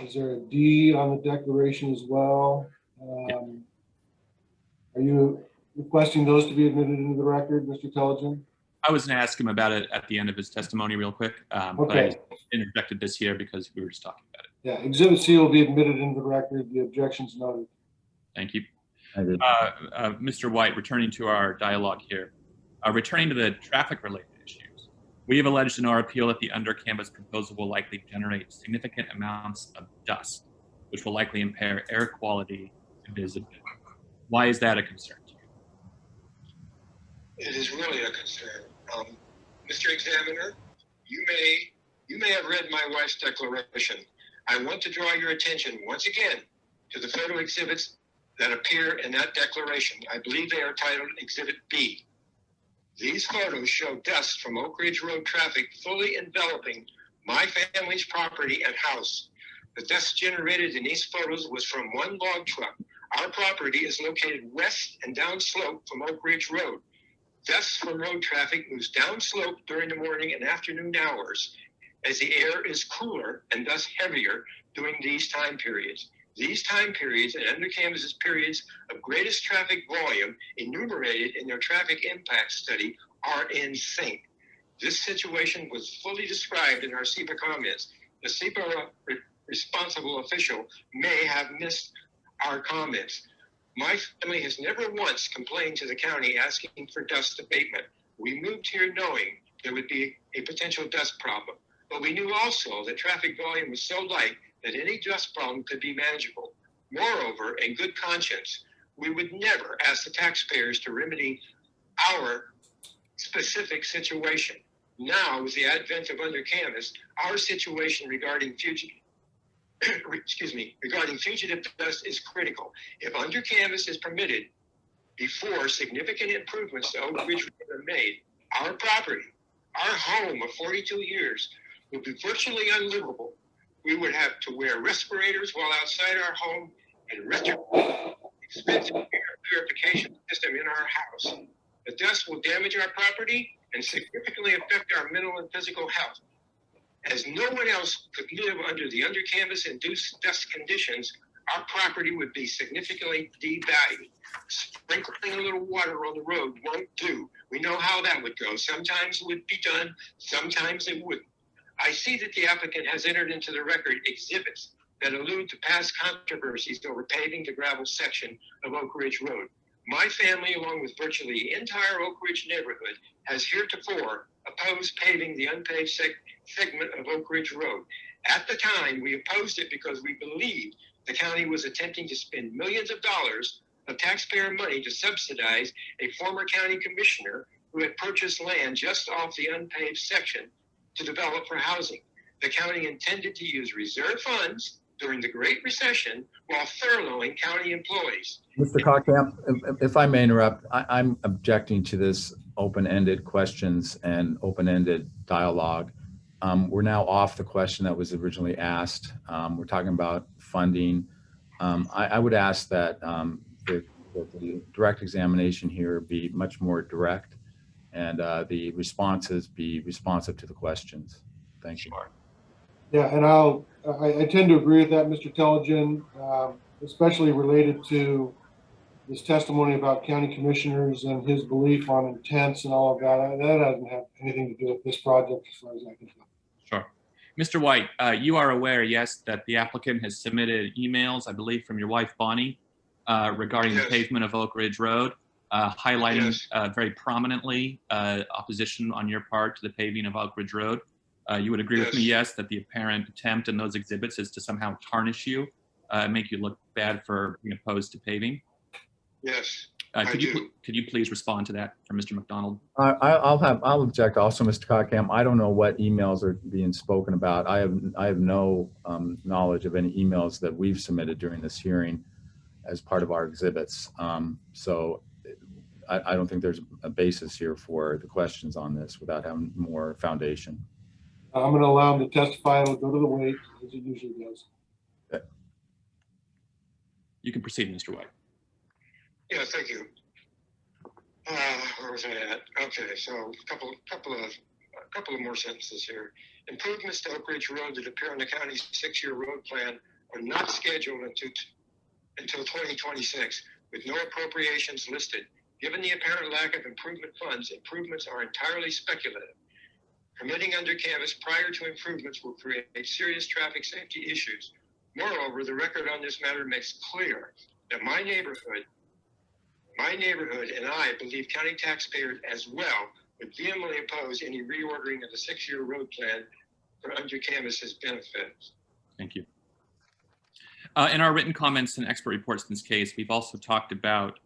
is there a D on the declaration as well? Are you requesting those to be admitted into the record, Mr. Telegen? I was going to ask him about it at the end of his testimony real quick, but I interjected this here because we were just talking about it. Yeah, Exhibit C will be admitted into the record. The objection's noted. Thank you. Mr. White, returning to our dialogue here, returning to the traffic-related issues, we have alleged in our appeal that the under Canvas proposal will likely generate significant amounts of dust, which will likely impair air quality and visibility. Why is that a concern to you? It is really a concern. Mr. Examiner, you may have read my wife's declaration. I want to draw your attention once again to the photo exhibits that appear in that declaration. I believe they are titled Exhibit B. These photos show dust from Oak Ridge Road traffic fully enveloping my family's property and house. The dust generated in these photos was from one log truck. Our property is located west and downslope from Oak Ridge Road. Dust from road traffic moves downslope during the morning and afternoon hours as the air is cooler and thus heavier during these time periods. These time periods and under-canvas periods of greatest traffic volume enumerated in their traffic impact study are in sync. This situation was fully described in our SEPA comments. The SEPA responsible official may have missed our comments. My family has never once complained to the county asking for dust abatement. We moved here knowing there would be a potential dust problem, but we knew also that traffic volume was so light that any dust problem could be manageable. Moreover, in good conscience, we would never ask the taxpayers to remedy our specific situation. Now, with the advent of under-canvas, our situation regarding fugitive dust is critical. If under-canvas is permitted before significant improvements to Oak Ridge Road are made, our property, our home of 42 years, will be virtually unlivable. We would have to wear respirators while outside our home and expensive air purification system in our house. The dust will damage our property and significantly affect our mental and physical health. As no one else could live under the under-canvas induced dust conditions, our property would be significantly devalued. Sprinkling a little water on the road won't do. We know how that would go. Sometimes it would be done, sometimes it wouldn't. I see that the applicant has entered into the record exhibits that allude to past controversies over paving the gravel section of Oak Ridge Road. My family, along with virtually the entire Oak Ridge neighborhood, has heretofore opposed paving the unpaved segment of Oak Ridge Road. At the time, we opposed it because we believed the county was attempting to spend millions of dollars of taxpayer money to subsidize a former county commissioner who had purchased land just off the unpaved section to develop for housing. The county intended to use reserve funds during the Great Recession while furloughing county employees. Mr. Cockamp, if I may interrupt, I'm objecting to this open-ended questions and open-ended dialogue. We're now off the question that was originally asked. We're talking about funding. I would ask that the direct examination here be much more direct and the responses be responsive to the questions. Thank you. Yeah, and I tend to agree with that, Mr. Telligen, especially related to this testimony about county commissioners and his belief on intents and all of that. That doesn't have anything to do with this project as far as I can tell. Sure. Mr. White, you are aware, yes, that the applicant has submitted emails, I believe, from your wife, Bonnie, regarding the pavement of Oak Ridge Road, highlighting very prominently opposition on your part to the paving of Oak Ridge Road. You would agree with me, yes, that the apparent attempt in those exhibits is to somehow tarnish you, make you look bad for being opposed to paving? Yes. Could you please respond to that from Mr. McDonald? I'll object also, Mr. Cockham. I don't know what emails are being spoken about. I have no knowledge of any emails that we've submitted during this hearing as part of our exhibits. So I don't think there's a basis here for the questions on this without having more foundation. I'm going to allow him to testify. It'll go to the weight as it usually does. Okay. You can proceed, Mr. White. Yeah, thank you. Where was I at? Okay, so a couple of more sentences here. Improvements to Oak Ridge Road that appear on the county's 6-year road plan are not scheduled until 2026, with no appropriations listed. Given the apparent lack of improvement funds, improvements are entirely speculative. Permitting under canvas prior to improvements will create serious traffic safety issues. Moreover, the record on this matter makes clear that my neighborhood and I believe county taxpayers as well would vehemently oppose any reordering of the 6-year road plan for under canvas's benefits. Thank you. In our written comments and expert reports in this case, we've also talked about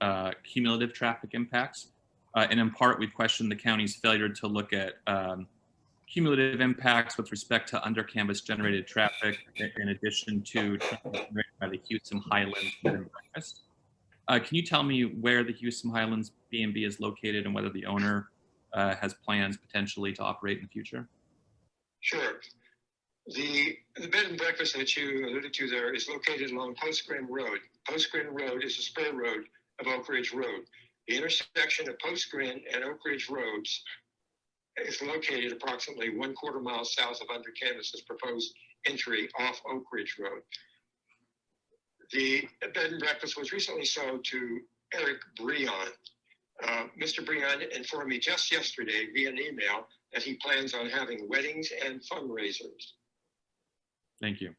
cumulative traffic impacts. And in part, we've questioned the county's failure to look at cumulative impacts with respect to under canvas generated traffic, in addition to traffic generated by the Houston Highlands bed and breakfast. Can you tell me where the Houston Highlands B&B is located and whether the owner has plans potentially to operate in the future? Sure. The bed and breakfast that you alluded to there is located along Postgren Road. Postgren Road is a spur road of Oak Ridge Road. The intersection of Postgren and Oak Ridge Roads is located approximately 1/4 mile south of Under Canvas's proposed entry off Oak Ridge Road. The bed and breakfast was recently sold to Eric Breon. Mr. Breon informed me just yesterday via an email that he plans on having weddings and fundraisers. Thank you.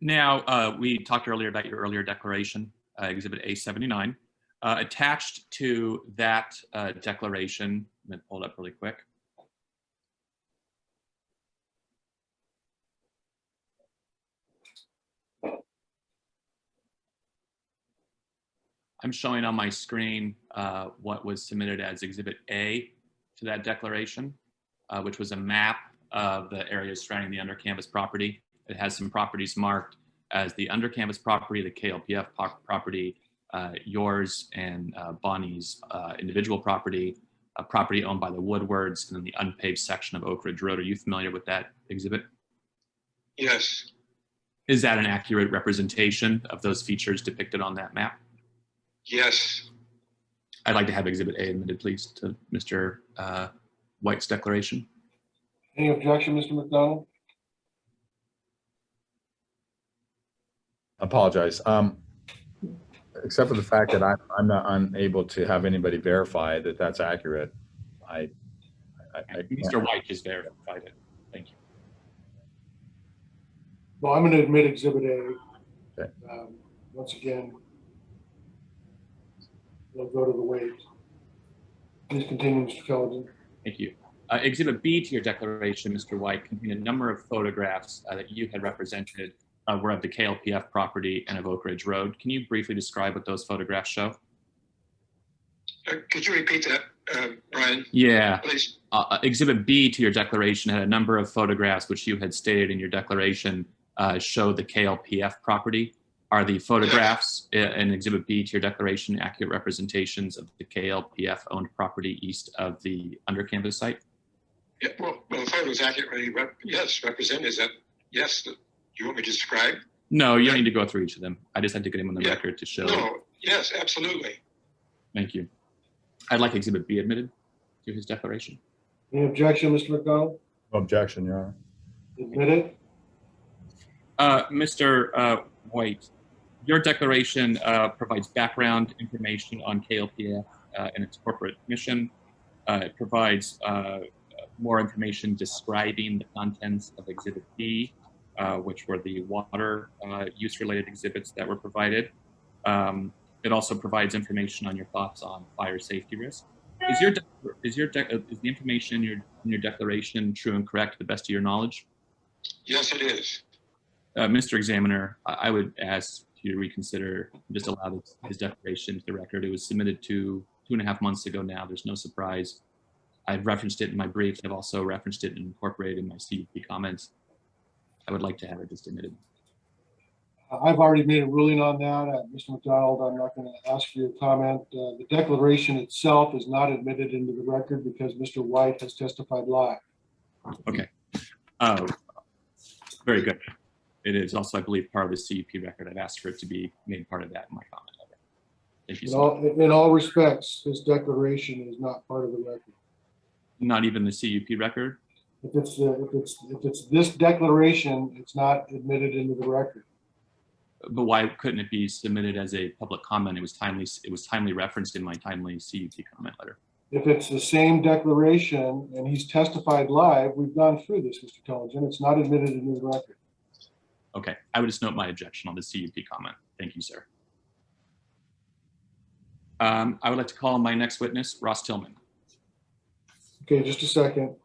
Now, we talked earlier about your earlier declaration, Exhibit A79. Attached to that declaration, let me pull it up really quick. I'm showing on my screen what was submitted as Exhibit A to that declaration, which was a map of the areas surrounding the under canvas property. It has some properties marked as the under canvas property, the KLPF property, yours and Bonnie's individual property, a property owned by the Woodwards, and then the unpaved section of Oak Ridge Road. Are you familiar with that exhibit? Yes. Is that an accurate representation of those features depicted on that map? Yes. I'd like to have Exhibit A admitted, please, to Mr. White's declaration. Any objection, Mr. McDonald? Apologize. Except for the fact that I'm not unable to have anybody verify that that's accurate. I Mr. White just verified it. Thank you. Well, I'm going to admit Exhibit A. Okay. Once again, we'll go to the weight. Please continue, Mr. Culligan. Thank you. Exhibit B to your declaration, Mr. White, contained a number of photographs that you had represented were of the KLPF property and of Oak Ridge Road. Can you briefly describe what those photographs show? Could you repeat that, Brian? Yeah. Please. Exhibit B to your declaration had a number of photographs which you had stated in your declaration show the KLPF property. Are the photographs in Exhibit B to your declaration accurate representations of the KLPF owned property east of the under canvas site? Yeah, well, the photos accurately, represent. Is that, yes, do you want me to describe? No, you don't need to go through each of them. I just had to get them on the Yeah. record to show. No, yes, absolutely. Thank you. I'd like Exhibit B admitted to his declaration. Any objection, Mr. McDonald? No objection, Your Honor. Admit it. Mr. White, your declaration provides background information on KLPF and its corporate mission. It provides more information describing the contents of Exhibit B, which were the water use-related exhibits that were provided. It also provides information on your thoughts on fire safety risk. Is the information in your declaration true and correct to the best of your knowledge? Yes, it is. Mr. Examiner, I would ask you to reconsider, just allow his declaration to the record. It was submitted 2.5 months ago now. There's no surprise. I've referenced it in my briefs. I've also referenced it and incorporated in my CUP comments. I would like to have it just admitted. I've already made a ruling on that. Mr. McDonald, I'm not going to ask for your comment. The declaration itself is not admitted into the record because Mr. White has testified live. Okay. Very good. It is also, I believe, part of the CUP record. I've asked for it to be made part of that in my comment letter. Thank you so much. In all respects, this declaration is not part of the record. Not even the CUP record? If it's this declaration, it's not admitted into the record. But why couldn't it be submitted as a public comment? It was timely referenced in my timely CUP comment letter. If it's the same declaration and he's testified live, we've gone through this, Mr. Culligan. It's not admitted into the record. Okay, I would just note my objection on the CUP comment. Thank you, sir. I would like to call my next witness, Ross Tillman. Okay, just a second.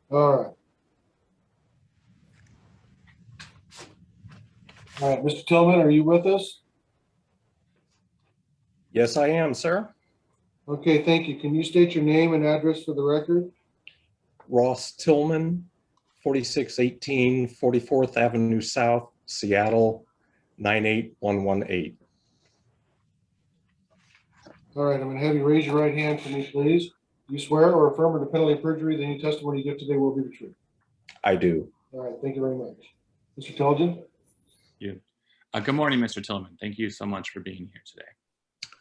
All right. All right, Mr. Tillman, are you with us? Yes, I am, sir. Okay, thank you. Can you state your name and address for the record? Ross Tillman, 4618 44th Avenue South, Seattle, 98118. All right, I'm going to have you raise your right hand for me, please. You swear or affirm under penalty of perjury that any testimony you give today will be the truth. I do. All right, thank you very much. Mr. Tilden? Good morning, Mr. Tillman. Thank you so much for being here today.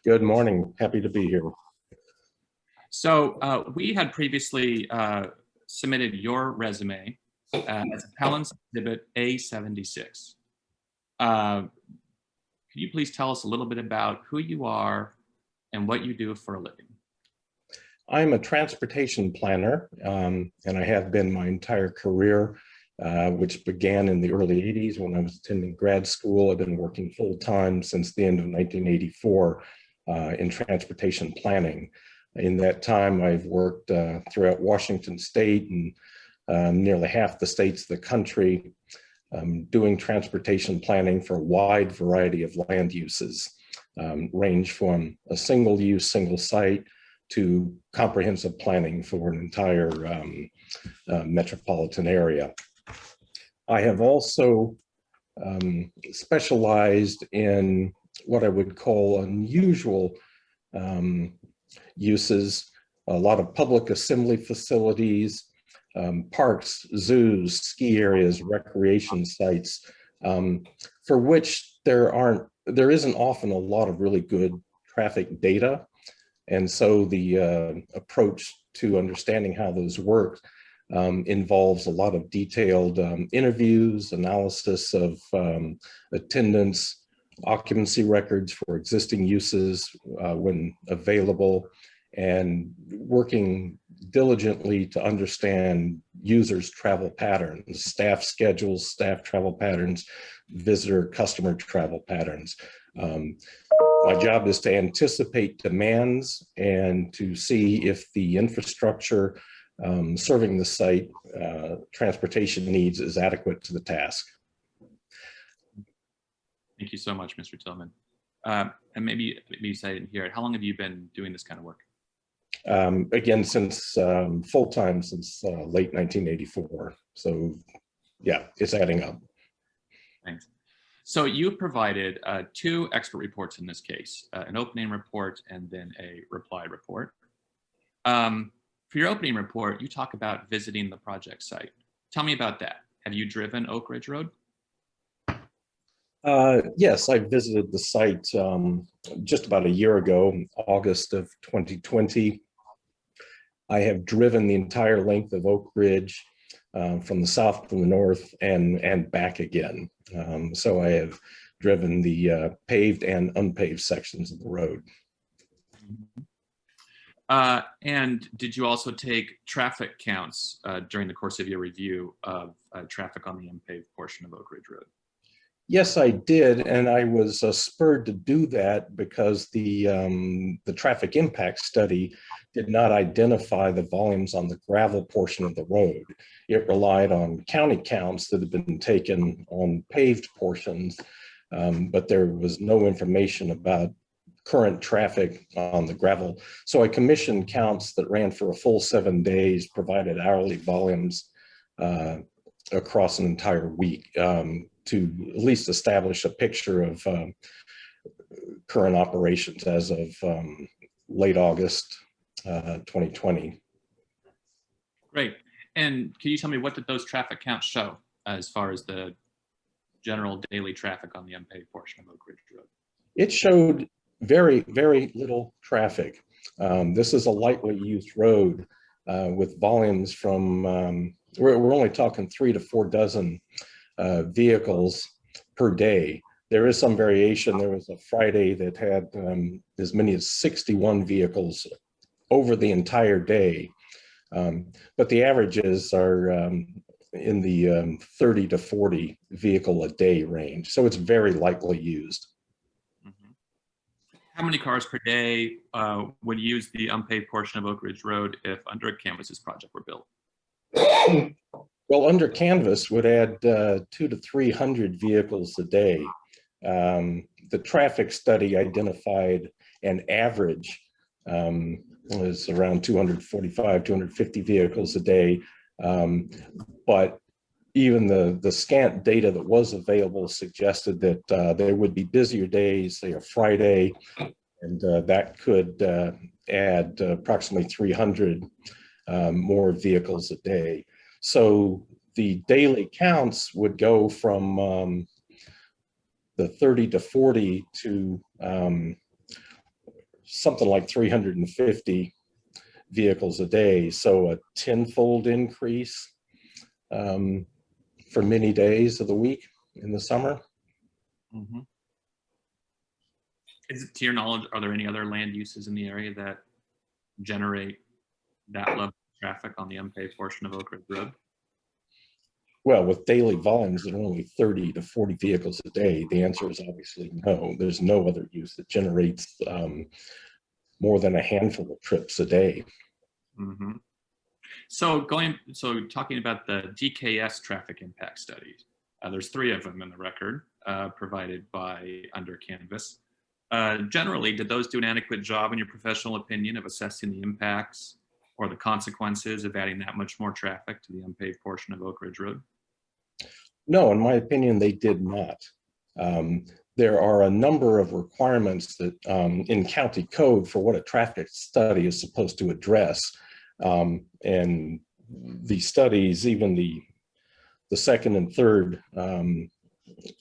Good morning. Happy to be here. So we had previously submitted your resume as appellant's exhibit A76. Could you please tell us a little bit about who you are and what you do for a living? I'm a transportation planner, and I have been my entire career, which began in the early 80s when I was attending grad school. I've been working full-time since the end of 1984 in transportation planning. In that time, I've worked throughout Washington State and nearly half the states of the country, doing transportation planning for a wide variety of land uses, range from a single use, single site to comprehensive planning for an entire metropolitan area. I have also specialized in what I would call unusual uses, a lot of public assembly facilities, parks, zoos, ski areas, recreation sites, for which there isn't often a lot of really good traffic data. And so the approach to understanding how those work involves a lot of detailed interviews, analysis of attendance, occupancy records for existing uses when available, and working diligently to understand users' travel patterns, staff schedules, staff travel patterns, visitor, customer travel patterns. My job is to anticipate demands and to see if the infrastructure serving the site transportation needs is adequate to the task. Thank you so much, Mr. Tillman. And maybe you say it here, how long have you been doing this kind of work? Again, since full-time since late 1984. So yeah, it's adding up. Thanks. So you provided two expert reports in this case, an opening report and then a reply report. For your opening report, you talk about visiting the project site. Tell me about that. Have you driven Oak Ridge Road? Yes, I visited the site just about a year ago, August of 2020. I have driven the entire length of Oak Ridge from the south to the north and back again. So I have driven the paved and unpaved sections of the road. And did you also take traffic counts during the course of your review of traffic on the unpaved portion of Oak Ridge Road? Yes, I did, and I was spurred to do that because the traffic impact study did not identify the volumes on the gravel portion of the road. It relied on county counts that had been taken on paved portions, but there was no information about current traffic on the gravel. So I commissioned counts that ran for a full 7 days, provided hourly volumes across an entire week to at least establish a picture of current operations as of late August 2020. Great. And can you tell me, what did those traffic counts show as far as the general daily traffic on the unpaved portion of Oak Ridge Road? It showed very, very little traffic. This is a lightly used road with volumes from, we're only talking 3 to 4 dozen vehicles per day. There is some variation. There was a Friday that had as many as 61 vehicles over the entire day. But the averages are in the 30 to 40 vehicle a day range. So it's very lightly used. How many cars per day would use the unpaved portion of Oak Ridge Road if under a Canvas's project were built? Well, under canvas would add 200 to 300 vehicles a day. The traffic study identified an average was around 245, 250 vehicles a day. But even the scant data that was available suggested that there would be busier days, say a Friday And that could add approximately 300 more vehicles a day. So the daily counts would go from the 30 to 40 to something like 350 vehicles a day. So a tenfold increase for many days of the week in the summer. Mm-hmm. Is it, to your knowledge, are there any other land uses in the area that generate that level of traffic on the unpaved portion of Oak Ridge Road? Well, with daily volumes that are only 30 to 40 vehicles a day, the answer is obviously no. There's no other use that generates more than a handful of trips a day. Mm-hmm. So talking about the DKS traffic impact studies, there's 3 of them in the record provided by Under Canvas. Generally, did those do an adequate job, in your professional opinion, of assessing the impacts or the consequences of adding that much more traffic to the unpaved portion of Oak Ridge Road? No, in my opinion, they did not. There are a number of requirements that in county code for what a traffic study is supposed to address. And the studies, even the second and third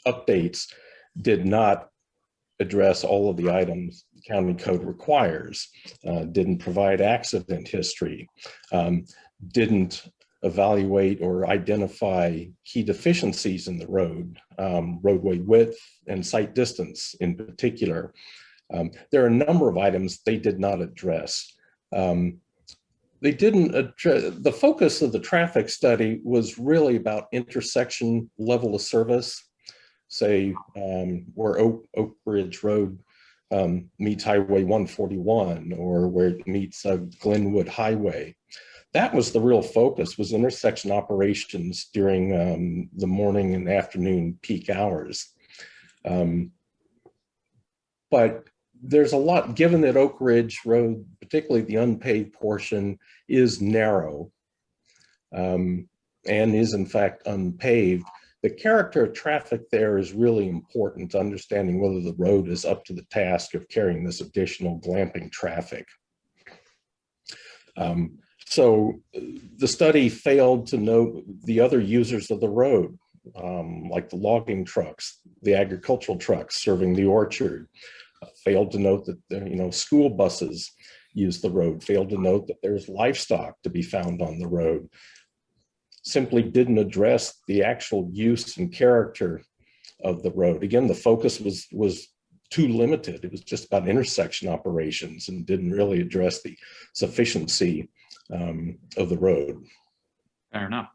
updates, did not address all of the items the county code requires, didn't provide accident history, didn't evaluate or identify key deficiencies in the road, roadway width and sight distance in particular. There are a number of items they did not address. They didn't address, the focus of the traffic study was really about intersection level of service, say where Oak Ridge Road meets Highway 141 or where it meets Glenwood Highway. That was the real focus, was intersection operations during the morning and afternoon peak hours. But there's a lot, given that Oak Ridge Road, particularly the unpaved portion, is narrow and is in fact unpaved, the character of traffic there is really important to understanding whether the road is up to the task of carrying this additional glamping traffic. So the study failed to note the other users of the road, like the logging trucks, the agricultural trucks serving the orchard, failed to note that school buses use the road, failed to note that there's livestock to be found on the road, simply didn't address the actual use and character of the road. Again, the focus was too limited. It was just about intersection operations and didn't really address the sufficiency of the road. Fair enough.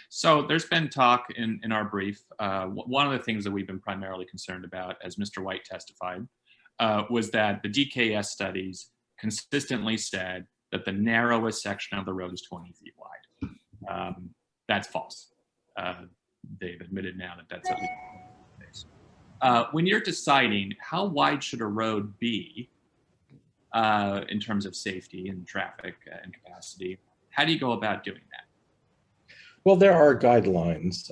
So there's been talk in our brief. One of the things that we've been primarily concerned about, as Mr. White testified, was that the DKS studies consistently said that the narrowest section of the road is 20 feet wide. That's false. They've admitted now that that's at least the case. When you're deciding how wide should a road be in terms of safety and traffic and capacity, how do you go about doing that? Well, there are guidelines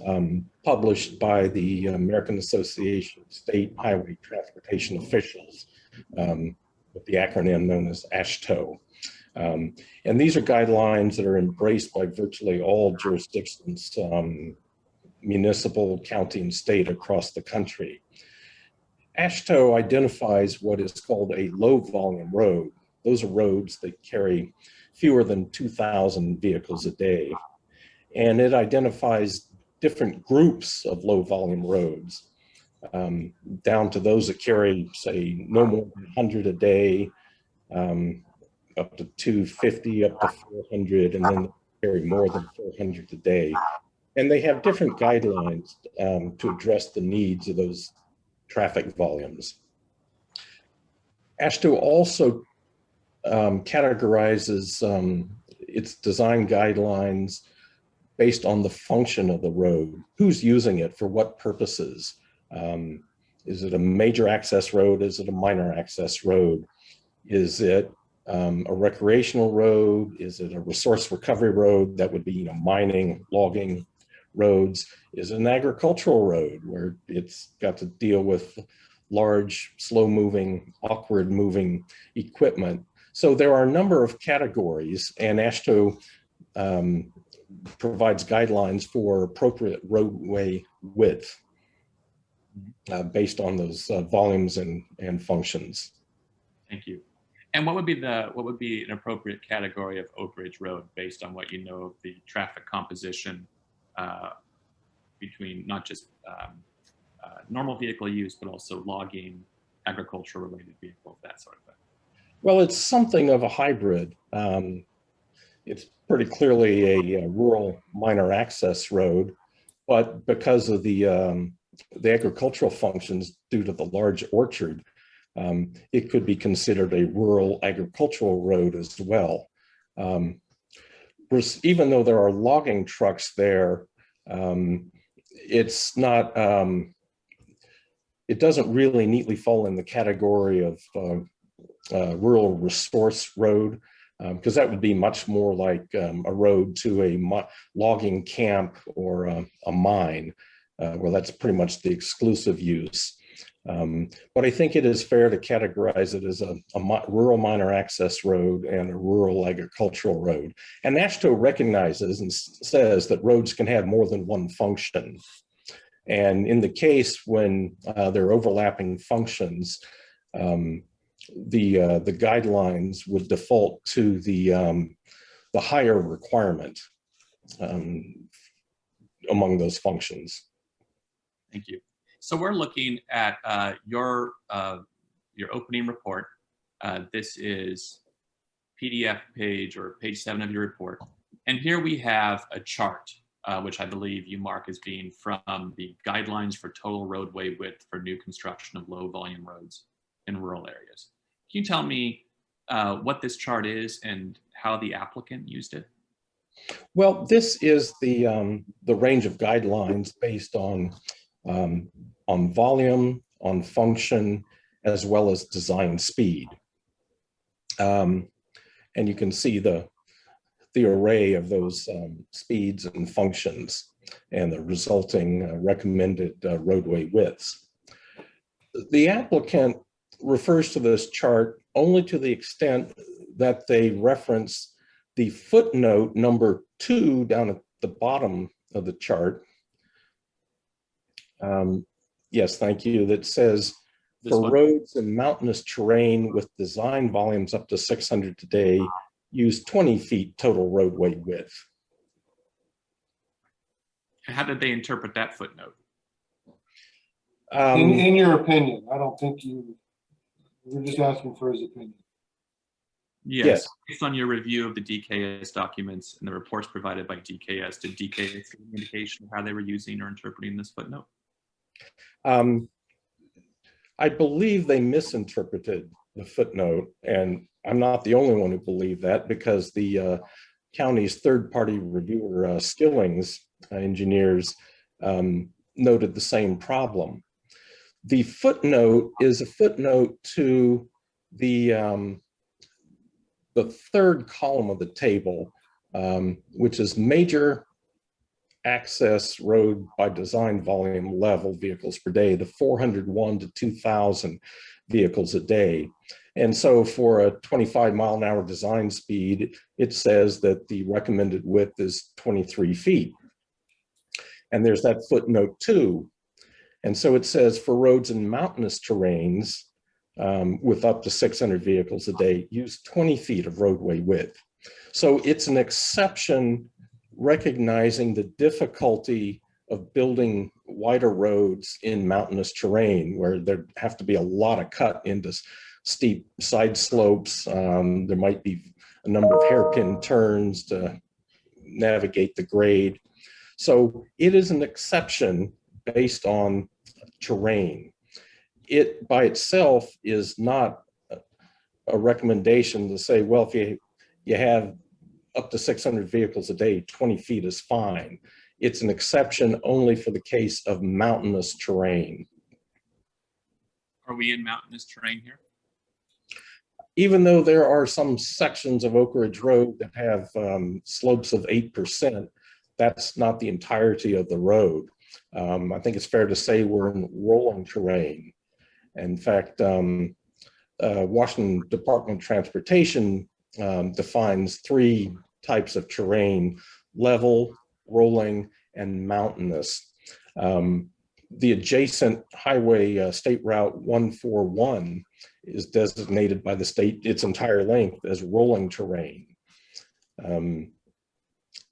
published by the American Association of State Highway Transportation Officials, with the acronym known as AASHTO. And these are guidelines that are embraced by virtually all jurisdictions, municipal, county, and state across the country. AASHTO identifies what is called a low volume road. Those are roads that carry fewer than 2,000 vehicles a day. And it identifies different groups of low volume roads, down to those that carry, say, no more than 100 a day, up to 250, up to 400, and then carry more than 400 a day. And they have different guidelines to address the needs of those traffic volumes. AASHTO also categorizes its design guidelines based on the function of the road, who's using it for what purposes. Is it a major access road? Is it a minor access road? Is it a recreational road? Is it a resource recovery road? That would be mining, logging roads. Is it an agricultural road where it's got to deal with large, slow-moving, awkward-moving equipment. So there are a number of categories, and AASHTO provides guidelines for appropriate roadway width based on those volumes and functions. Thank you. And what would be an appropriate category of overage road based on what you know of the traffic composition between not just normal vehicle use, but also logging, agriculture related vehicles, that sort of thing? Well, it's something of a hybrid. It's pretty clearly a rural minor access road, but because of the agricultural functions due to the large orchard, it could be considered a rural agricultural road as well. Even though there are logging trucks there, it's not, it doesn't really neatly fall in the category of rural resource road, because that would be much more like a road to a logging camp or a mine, where that's pretty much the exclusive use. But I think it is fair to categorize it as a rural minor access road and a rural agricultural road. And AASHTO recognizes and says that roads can have more than one function. And in the case when there are overlapping functions, the guidelines would default to the higher requirement among those functions. Thank you. So we're looking at your opening report. This is PDF page or page 7 of your report. And here we have a chart, which I believe you mark as being from the guidelines for total roadway width for new construction of low volume roads in rural areas. Can you tell me what this chart is and how the applicant used it? Well, this is the range of guidelines based on volume, on function, as well as design speed. And you can see the array of those speeds and functions and the resulting recommended roadway widths. The applicant refers to this chart only to the extent that they reference the footnote number 2 down at the bottom of the chart. Yes, thank you. That says, for roads and mountainous terrain with design volumes up to 600 today, use 20 feet total roadway width. How did they interpret that footnote? In your opinion, I don't think we're just asking for his opinion. Yes. Based on your review of the DKS documents and the reports provided by DKS, did DKS give an indication of how they were using or interpreting this footnote? I believe they misinterpreted the footnote, and I'm not the only one who believed that, because the county's third-party reviewer, Skilling's engineers, noted the same problem. The footnote is a footnote to the third column of the table, which is major access road by design volume level vehicles per day, the 401 to 2,000 vehicles a day. And so for a 25-mile-an-hour design speed, it says that the recommended width is 23 feet. And there's that footnote 2. And so it says for roads and mountainous terrains with up to 600 vehicles a day, use 20 feet of roadway width. So it's an exception recognizing the difficulty of building wider roads in mountainous terrain where there have to be a lot of cut into steep side slopes. There might be a number of hairpin turns to navigate the grade. So it is an exception based on terrain. It by itself is not a recommendation to say, well, if you have up to 600 vehicles a day, 20 feet is fine. It's an exception only for the case of mountainous terrain. Are we in mountainous terrain here? Even though there are some sections of Oak Ridge Road that have slopes of 8%, that's not the entirety of the road. I think it's fair to say we're in rolling terrain. In fact, Washington Department of Transportation defines 3 types of terrain: level, rolling, and mountainous. The adjacent highway, State Route 141, is designated by the state its entire length as rolling terrain.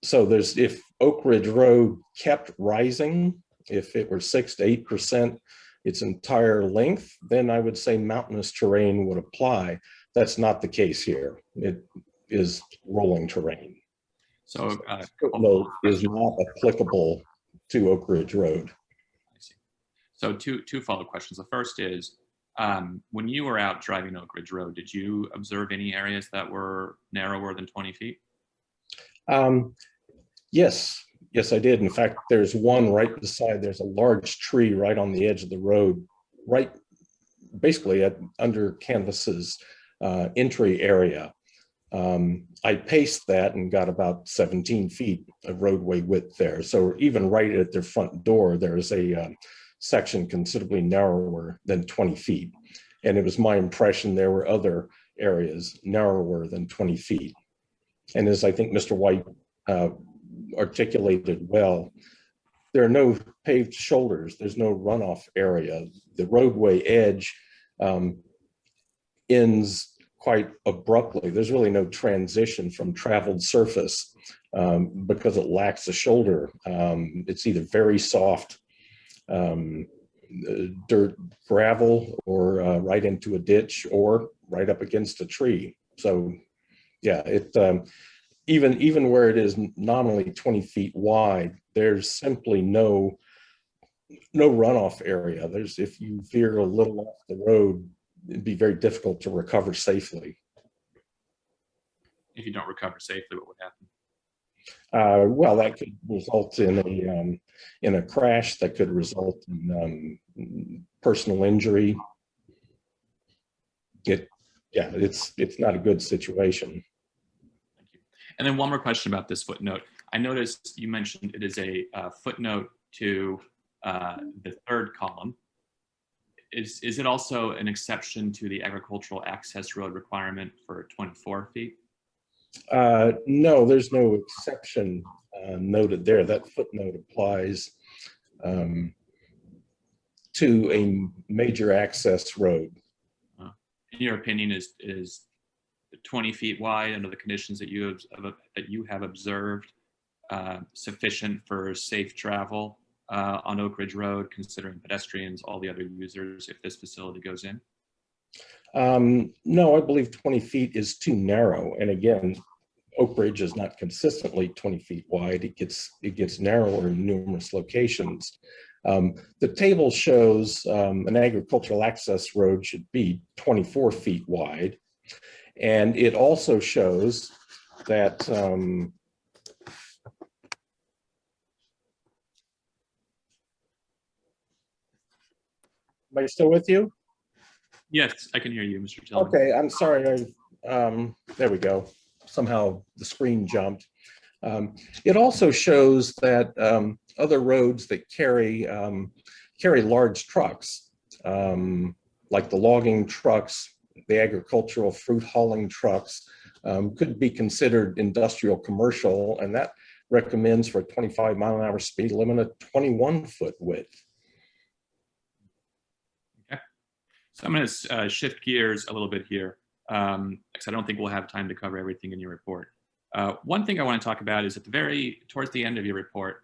So if Oak Ridge Road kept rising, if it were 6 to 8% its entire length, then I would say mountainous terrain would apply. That's not the case here. It is rolling terrain. So Footnote is not applicable to Oak Ridge Road. I see. So two follow-up questions. The first is, when you were out driving Oak Ridge Road, did you observe any areas that were narrower than 20 feet? Yes, I did. In fact, there's one right beside, there's a large tree right on the edge of the road, right basically under Canvas's entry area. I paced that and got about 17 feet of roadway width there. So even right at their front door, there is a section considerably narrower than 20 feet. And it was my impression there were other areas narrower than 20 feet. And as I think Mr. White articulated well, there are no paved shoulders. There's no runoff area. The roadway edge ends quite abruptly. There's really no transition from traveled surface because it lacks a shoulder. It's either very soft dirt, gravel, or right into a ditch, or right up against a tree. So yeah, it even where it is nominally 20 feet wide, there's simply no runoff area. If you veer a little off the road, it'd be very difficult to recover safely. If you don't recover safely, what would happen? Well, that could result in a crash. That could result in personal injury. It's not a good situation. Thank you. And then one more question about this footnote. I noticed you mentioned it is a footnote to the 3rd column. Is it also an exception to the agricultural access road requirement for 24 feet? No, there's no exception noted there. That footnote applies to a major access road. In your opinion, is 20 feet wide under the conditions that you have observed sufficient for safe travel on Oak Ridge Road, considering pedestrians, all the other users, if this facility goes in? No, I believe 20 feet is too narrow. And again, Oak Ridge is not consistently 20 feet wide. It gets narrower in numerous locations. The table shows an agricultural access road should be 24 feet wide. And it also shows that am I still with you? Yes, I can hear you, Mr. Tillman. Okay, I'm sorry. There we go. Somehow the screen jumped. It also shows that other roads that carry large trucks, like the logging trucks, the agricultural fruit hauling trucks, could be considered industrial commercial, and that recommends for a 25-mile-an-hour speed limit a 21-foot width. So I'm going to shift gears a little bit here, because I don't think we'll have time to cover everything in your report. One thing I want to talk about is towards the end of your report,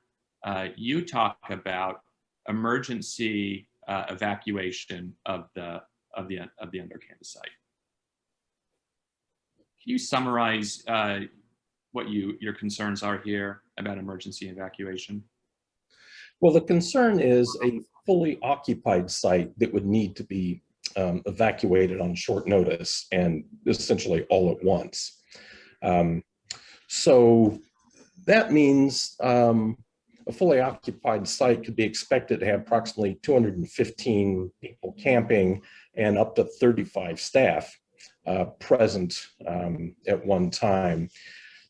you talk about emergency evacuation of the Under-Canvas site. Can you summarize what your concerns are here about emergency evacuation? Well, the concern is a fully occupied site that would need to be evacuated on short notice and essentially all at once. So that means a fully occupied site could be expected to have approximately 215 people camping and up to 35 staff present at one time.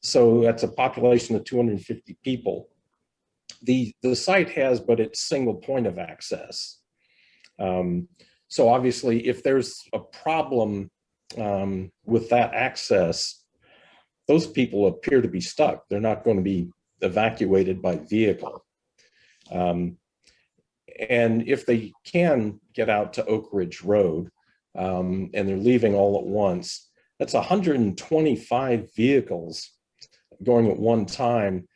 So that's a population of 250 people. The site has but its single point of access. So obviously, if there's a problem with that access, those people appear to be stuck. They're not going to be evacuated by vehicle. And if they can get out to Oak Ridge Road and they're leaving all at once, that's 125 vehicles going at one time.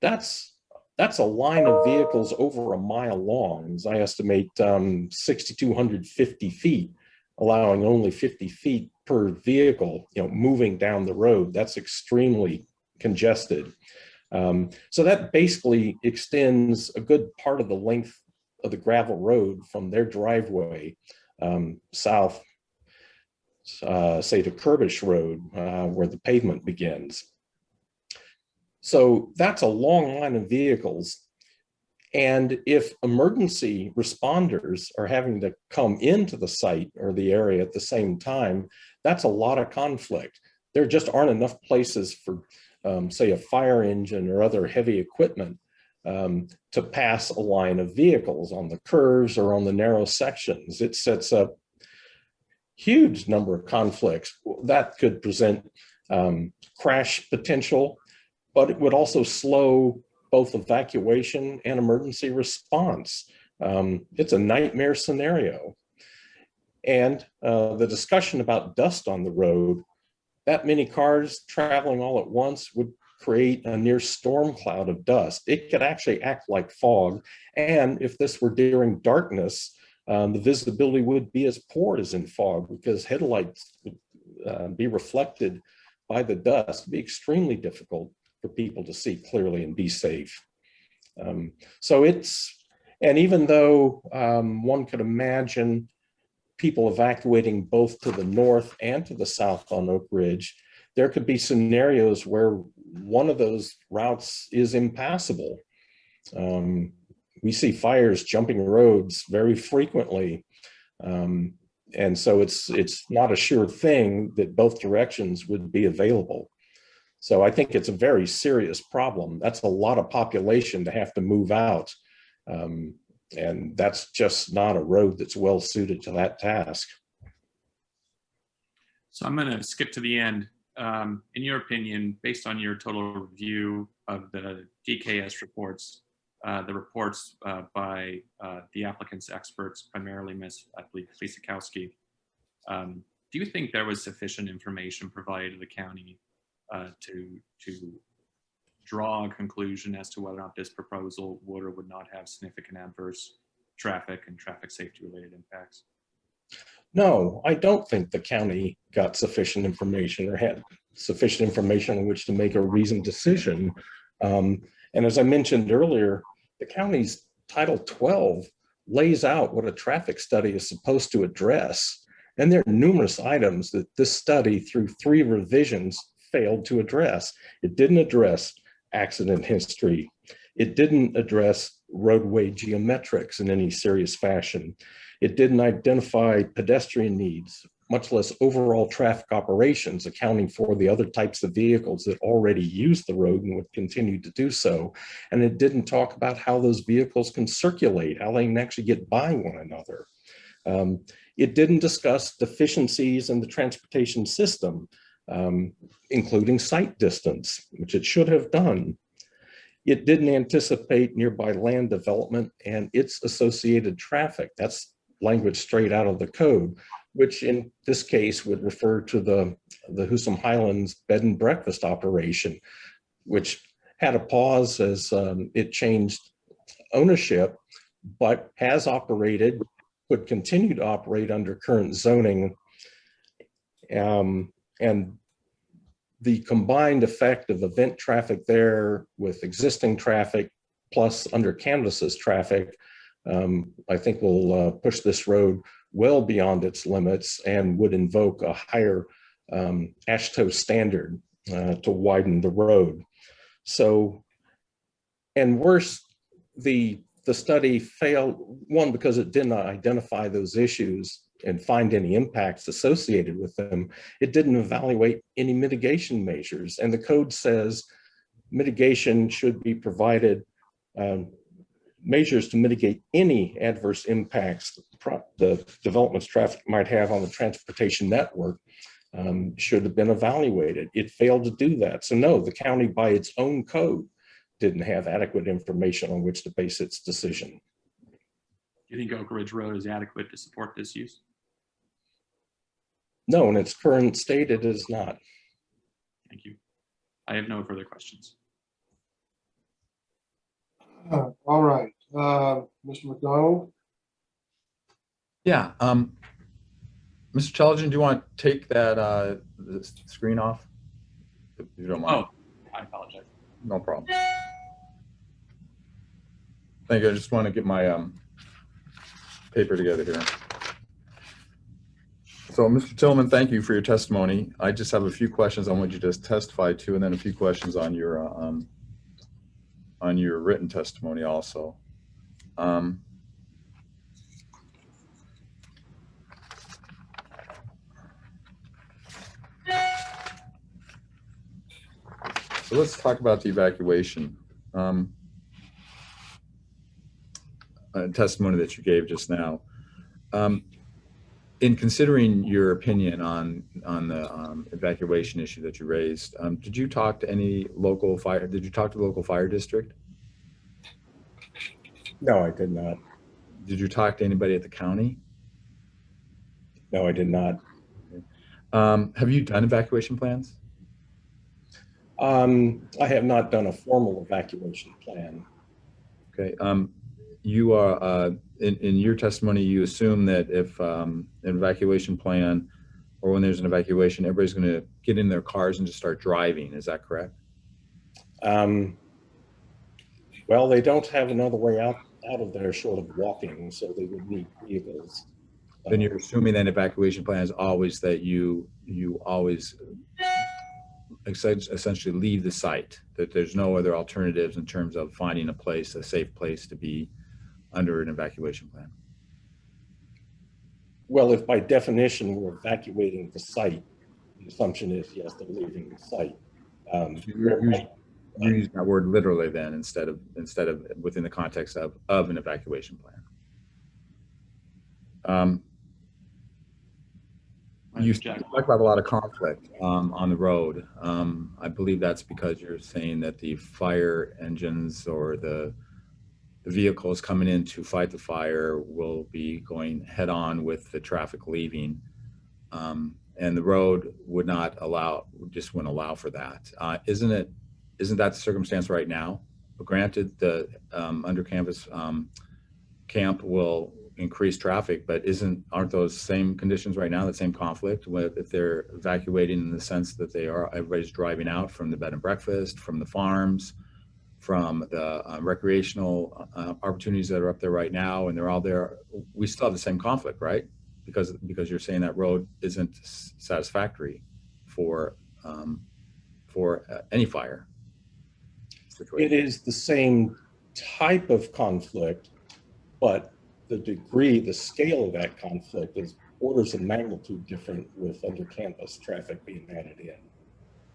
That's a line of vehicles over a mile long, as I estimate 6,250 feet, allowing only 50 feet per vehicle, moving down the road. That's extremely congested. So that basically extends a good part of the length of the gravel road from their driveway south, say to Kirbish Road, where the pavement begins. So that's a long line of vehicles. And if emergency responders are having to come into the site or the area at the same time, that's a lot of conflict. There just aren't enough places for, say, a fire engine or other heavy equipment to pass a line of vehicles on the curves or on the narrow sections. It sets up huge number of conflicts that could present crash potential, but it would also slow both evacuation and emergency response. It's a nightmare scenario. And the discussion about dust on the road, that many cars traveling all at once would create a near storm cloud of dust. It could actually act like fog. And if this were during darkness, the visibility would be as poor as in fog, because headlights would be reflected by the dust. It'd be extremely difficult for people to see clearly and be safe. So and even though one could imagine people evacuating both to the north and to the south on Oak Ridge, there could be scenarios where one of those routes is impassable. We see fires jumping roads very frequently. And so it's not a sure thing that both directions would be available. So I think it's a very serious problem. That's a lot of population to have to move out. And that's just not a road that's well suited to that task. So I'm going to skip to the end. In your opinion, based on your total review of the DKS reports, the reports by the applicant's experts, primarily Ms. I believe Klickitat, do you think there was sufficient information provided to the county to draw a conclusion as to whether or not this proposal would or would not have significant adverse traffic and traffic safety related impacts? No, I don't think the county got sufficient information or had sufficient information on which to make a reasoned decision. And as I mentioned earlier, the county's Title 12 lays out what a traffic study is supposed to address. And there are numerous items that this study, through 3 revisions, failed to address. It didn't address accident history. It didn't address roadway geometrics in any serious fashion. It didn't identify pedestrian needs, much less overall traffic operations, accounting for the other types of vehicles that already use the road and would continue to do so. And it didn't talk about how those vehicles can circulate, how they can actually get by one another. It didn't discuss deficiencies in the transportation system, including sight distance, which it should have done. It didn't anticipate nearby land development and its associated traffic. That's language straight out of the code, which in this case would refer to the Husum Highlands bed and breakfast operation, which had a pause as it changed ownership, but has operated, could continue to operate under current zoning. And the combined effect of event traffic there with existing traffic plus under Canvas's traffic, I think will push this road well beyond its limits and would invoke a higher AASHTO standard to widen the road. So, and worse, the study failed, one, because it did not identify those issues and find any impacts associated with them. It didn't evaluate any mitigation measures. And the code says mitigation should be provided, measures to mitigate any adverse impacts the developments traffic might have on the transportation network should have been evaluated. It failed to do that. So no, the county by its own code didn't have adequate information on which to base its decision. Do you think Oak Ridge Road is adequate to support this use? No, in its current state, it is not. Thank you. I have no further questions. All right, Mr. McDonald? Yeah. Mr. Chaljan, do you want to take that the screen off? If you don't mind. Oh, I apologize. No problem. Thank you. I just want to get my paper together here. So, Mr. Tillman, thank you for your testimony. I just have a few questions I want you to testify to, and then a few questions on your written testimony also. So let's talk about the evacuation testimony that you gave just now. In considering your opinion on the evacuation issue that you raised, did you talk to any local fire? Did you talk to the local fire district? No, I did not. Did you talk to anybody at the county? No, I did not. Have you done evacuation plans? I have not done a formal evacuation plan. Okay. You are in your testimony, you assume that if an evacuation plan or when there's an evacuation, everybody's going to get in their cars and just start driving. Is that correct? Well, they don't have another way out of there short of walking, so they would need vehicles. Then you're assuming that evacuation plan is always that you always essentially leave the site, that there's no other alternatives in terms of finding a safe place to be under an evacuation plan. Well, if by definition we're evacuating the site, the assumption is yes, they're leaving the site. You're using that word literally then instead of within the context of an evacuation plan. You talk about a lot of conflict on the road. I believe that's because you're saying that the fire engines or the vehicles coming in to fight the fire will be going head on with the traffic leaving, and the road would not allow, just wouldn't allow for that. Isn't that the circumstance right now? Granted, the under canvas camp will increase traffic, but aren't those same conditions right now, the same conflict with if they're evacuating in the sense that everybody's driving out from the bed and breakfast, from the farms, from the recreational opportunities that are up there right now, and they're all there. We still have the same conflict, right? Because you're saying that road isn't satisfactory for any fire situation. It is the same type of conflict, but the degree, the scale of that conflict is orders of magnitude different with under canvas traffic being added in.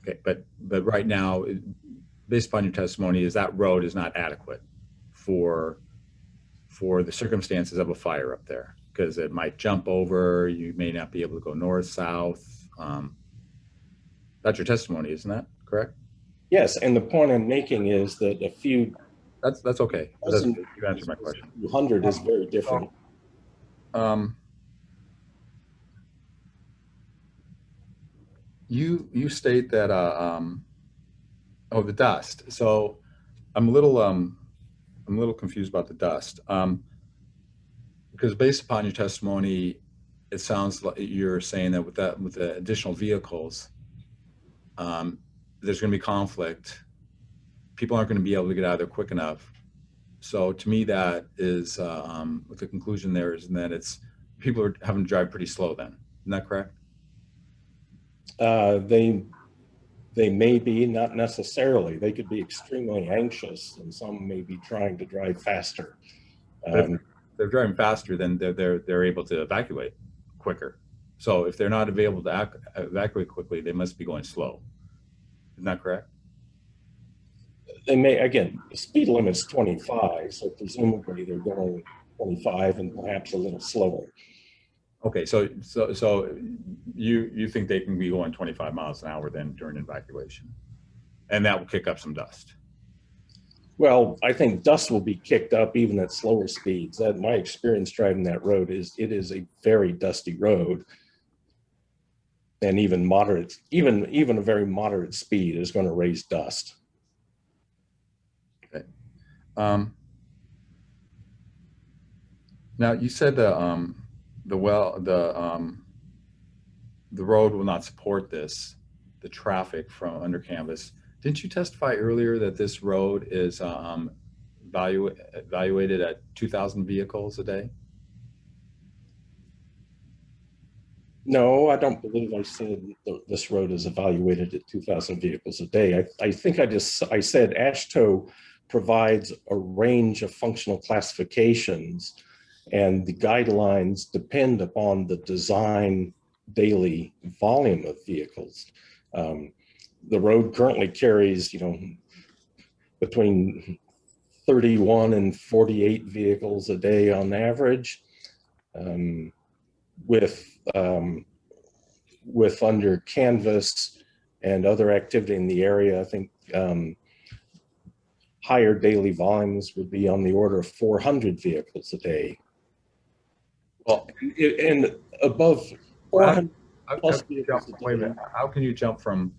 Okay, but right now, based upon your testimony, is that road is not adequate for the circumstances of a fire up there, because it might jump over, you may not be able to go north, south. That's your testimony, isn't that correct? Yes, and the point I'm making is that a few that's okay. You answered my question. 200 is very different. You state that the dust. So I'm a little confused about the dust, because based upon your testimony, it sounds like you're saying that with the additional vehicles, there's going to be conflict. People aren't going to be able to get out of there quick enough. So to me, that is what the conclusion there is, and that people are having to drive pretty slow. Then, isn't that correct? They may be, not necessarily. They could be extremely anxious, and some may be trying to drive faster. If they're driving faster, then they're able to evacuate quicker. So if they're not able to evacuate quickly, they must be going slow. Isn't that correct? They may, again, the speed limit's 25, so presumably they're going 25 and perhaps a little slower. Okay, so you think they can be going 25 miles an hour then during evacuation, and that will kick up some dust? Well, I think dust will be kicked up even at slower speeds. That my experience driving that road is it is a very dusty road, and even moderate, even a very moderate speed is going to raise dust. Okay. Now you said the road will not support this, the traffic from under canvas. Didn't you testify earlier that this road is evaluated at 2,000 vehicles a day? No, I don't believe I said this road is evaluated at 2,000 vehicles a day. I think I said AASHTO provides a range of functional classifications, and the guidelines depend upon the design daily volume of vehicles. The road currently carries, between 31 and 48 vehicles a day on average. With under canvas and other activity in the area, I think higher daily volumes would be on the order of 400 vehicles a day. Well, and above 400 plus vehicles a day. Wait a minute. How can you jump from,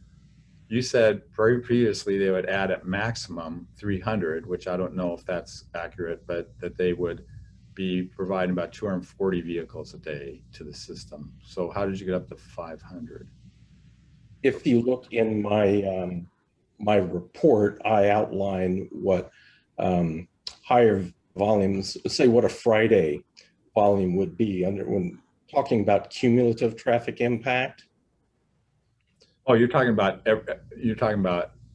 you said very previously they would add at maximum 300, which I don't know if that's accurate, but that they would be providing about 240 vehicles a day to the system. So how did you get up to 500? If you look in my my report, I outline what higher volumes, say what a Friday volume would be when talking about cumulative traffic impact. Oh, you're talking about,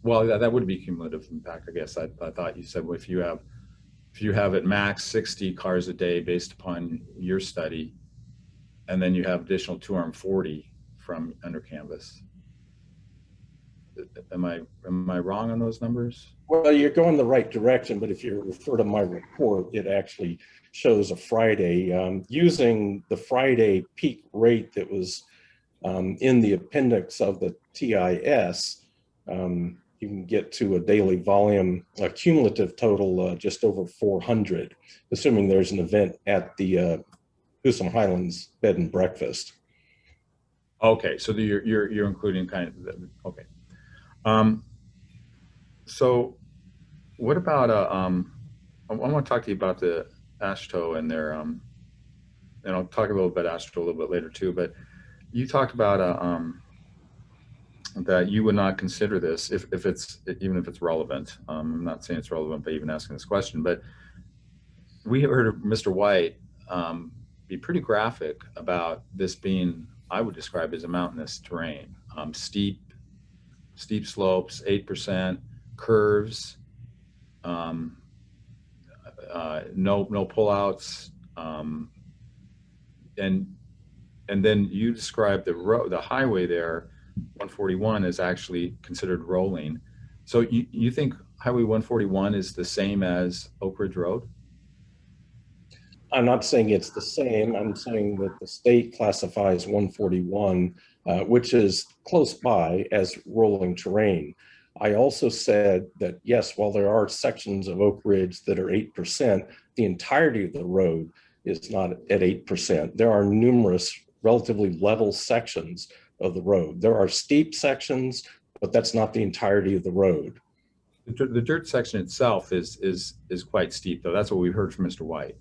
well, that would be cumulative impact, I guess. I thought you said, well, if you have at max 60 cars a day based upon your study, and then you have additional 240 from under canvas. Am I wrong on those numbers? Well, you're going the right direction, but if you refer to my report, it actually shows a Friday using the Friday peak rate that was in the appendix of the TIS. You can get to a daily volume, a cumulative total just over 400, assuming there's an event at the Housam Highlands Bed and Breakfast. Okay, so you're including kind of okay. So what about I want to talk to you about the AASHTO and their and I'll talk a little bit AASHTO a little bit later too, but you talked about that you would not consider this if it's, even if it's relevant. I'm not saying it's relevant by even asking this question, but we heard of Mr. White be pretty graphic about this being, I would describe as a mountainous terrain, steep slopes, 8%, curves, no pullouts, and then you described the highway there, 141, is actually considered rolling. So you think Highway 141 is the same as Oak Ridge Road? I'm not saying it's the same. I'm saying that the state classifies 141, which is close by, as rolling terrain. I also said that, yes, while there are sections of Oak Ridge that are 8%, the entirety of the road is not at 8%. There are numerous relatively level sections of the road. There are steep sections, but that's not the entirety of the road. The dirt section itself is quite steep, though. That's what we heard from Mr. White.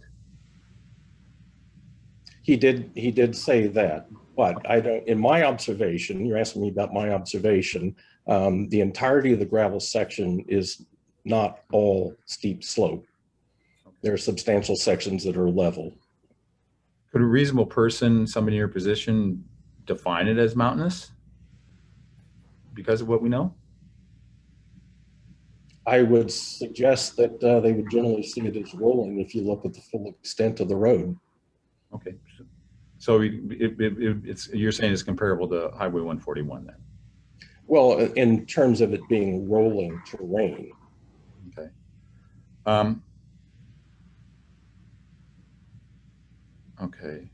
He did say that, but I don't, in my observation, you're asking me about my observation, the entirety of the gravel section is not all steep slope. There are substantial sections that are level. Could a reasonable person, somebody in your position, define it as mountainous because of what we know? I would suggest that they would generally see it as rolling if you look at the full extent of the road. Okay, so you're saying it's comparable to Highway 141 then? Well, in terms of it being rolling terrain. Okay. Okay.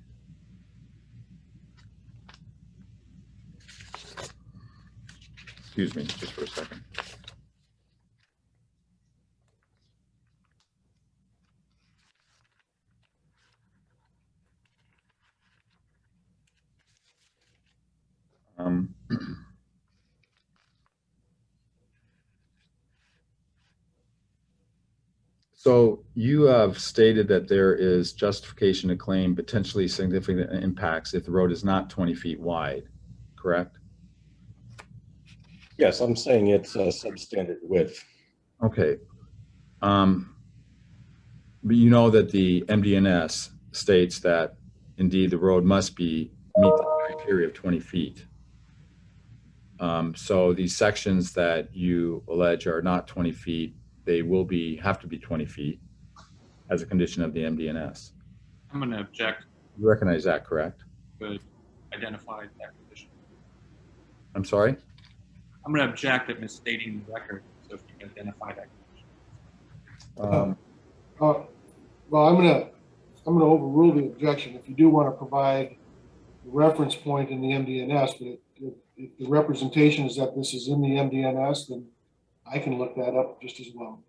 Excuse me, just for a second. So you have stated that there is justification to claim potentially significant impacts if the road is not 20 feet wide, correct? Yes, I'm saying it's a substandard width. Okay. But you know that the MDNS states that indeed the road must meet the criteria of 20 feet. So these sections that you allege are not 20 feet, they will have to be 20 feet as a condition of the MDNS. I'm going to object. You recognize that, correct? Good. Identify that condition. I'm sorry? I'm going to object at misstating the record. So if you can identify that condition. Well, I'm gonna overrule the objection. If you do want to provide the reference point in the MDNS, but if the representation is that this is in the MDNS, then I can look that up just as well.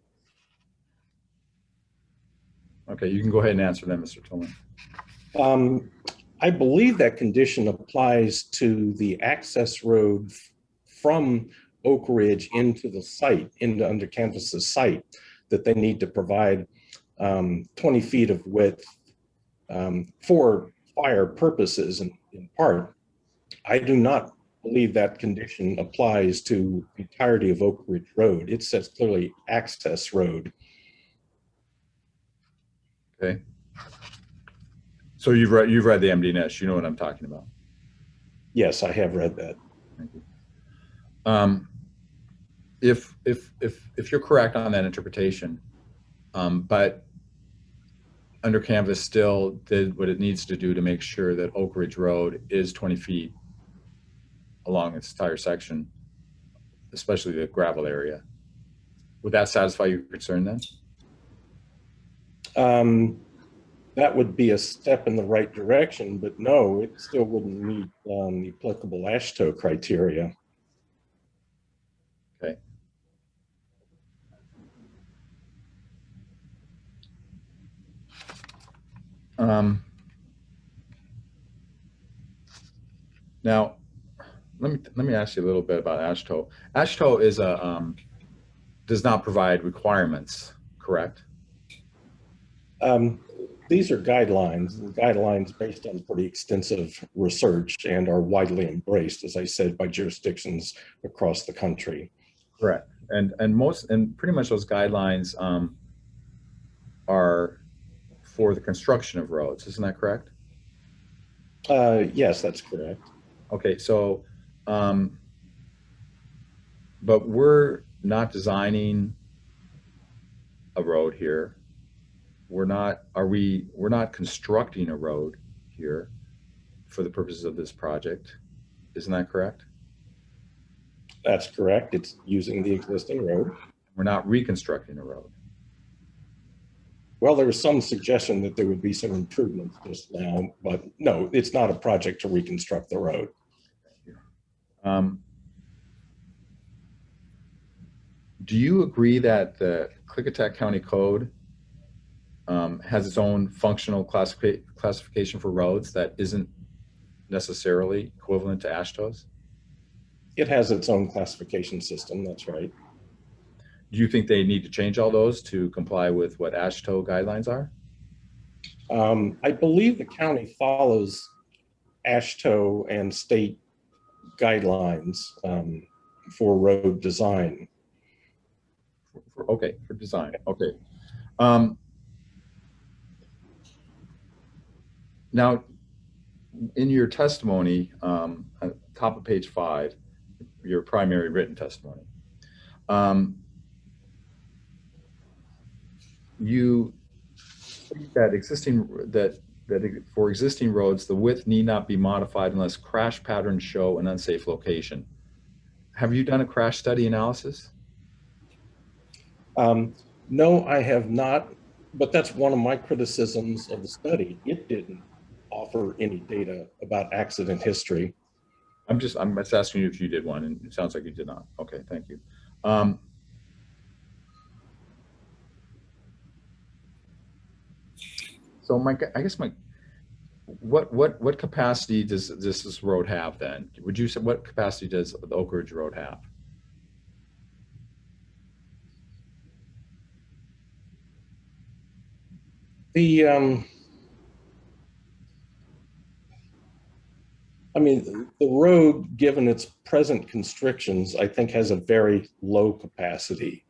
Okay, you can go ahead and answer that, Mr. Tillman. I believe that condition applies to the access road from Oak Ridge into the site, into under campus's site, that they need to provide 20 feet of width for fire purposes in part. I do not believe that condition applies to the entirety of Oak Ridge Road. It says clearly access road. Okay. So you've read the MDNS, you know what I'm talking about. Yes, I have read that. Thank you. If you're correct on that interpretation, but under Canvas still did what it needs to do to make sure that Oak Ridge Road is 20 feet along its entire section, especially the gravel area, would that satisfy your concern then? That would be a step in the right direction, but no, it still wouldn't meet the applicable AASHTO criteria. Okay. Now, let me ask you a little bit about AASHTO. AASHTO is does not provide requirements, correct? These are guidelines based on pretty extensive research and are widely embraced, as I said, by jurisdictions across the country. Correct. And pretty much those guidelines are for the construction of roads, isn't that correct? Yes, that's correct. Okay, so but we're not designing a road here. We're not constructing a road here for the purposes of this project. Isn't that correct? That's correct. It's using the existing road. We're not reconstructing a road. Well, there was some suggestion that there would be some improvements just now, but no, it's not a project to reconstruct the road. Do you agree that the Klickitat County Code has its own functional classification for roads that isn't necessarily equivalent to AASHTO's? It has its own classification system, that's right. Do you think they need to change all those to comply with what AASHTO guidelines are? I believe the county follows AASHTO and state guidelines for road design. For design, okay. Now, in your testimony, at top of page 5, your primary written testimony, you think that for existing roads, the width need not be modified unless crash patterns show an unsafe location. Have you done a crash study analysis? No, I have not, but that's one of my criticisms of the study. It didn't offer any data about accident history. I'm just asking you if you did one, and it sounds like you did not. Okay, thank you. So I guess what capacity does this road have then? Would you say, what capacity does the Oak Ridge Road have? I mean, the road, given its present constrictions, I think has a very low capacity.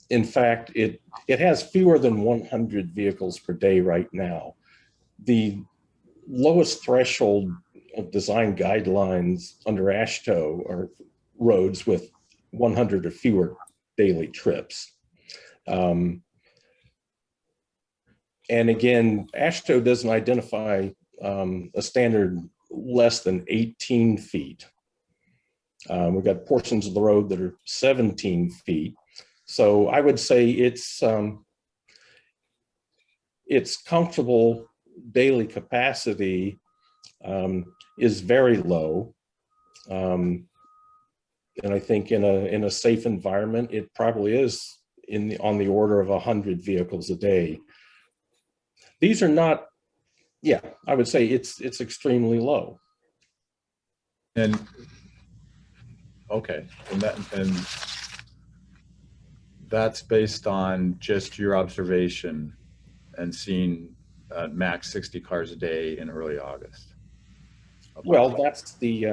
In fact, it has fewer than 100 vehicles per day right now. The lowest threshold of design guidelines under AASHTO are roads with 100 or fewer daily trips. And again, AASHTO doesn't identify a standard less than 18 feet. We've got portions of the road that are 17 feet. So I would say its comfortable daily capacity is very low. And I think in a safe environment, it probably is on the order of 100 vehicles a day. These are not, yeah, I would say it's extremely low. And okay, and that's based on just your observation and seeing max 60 cars a day in early August. Well, that's the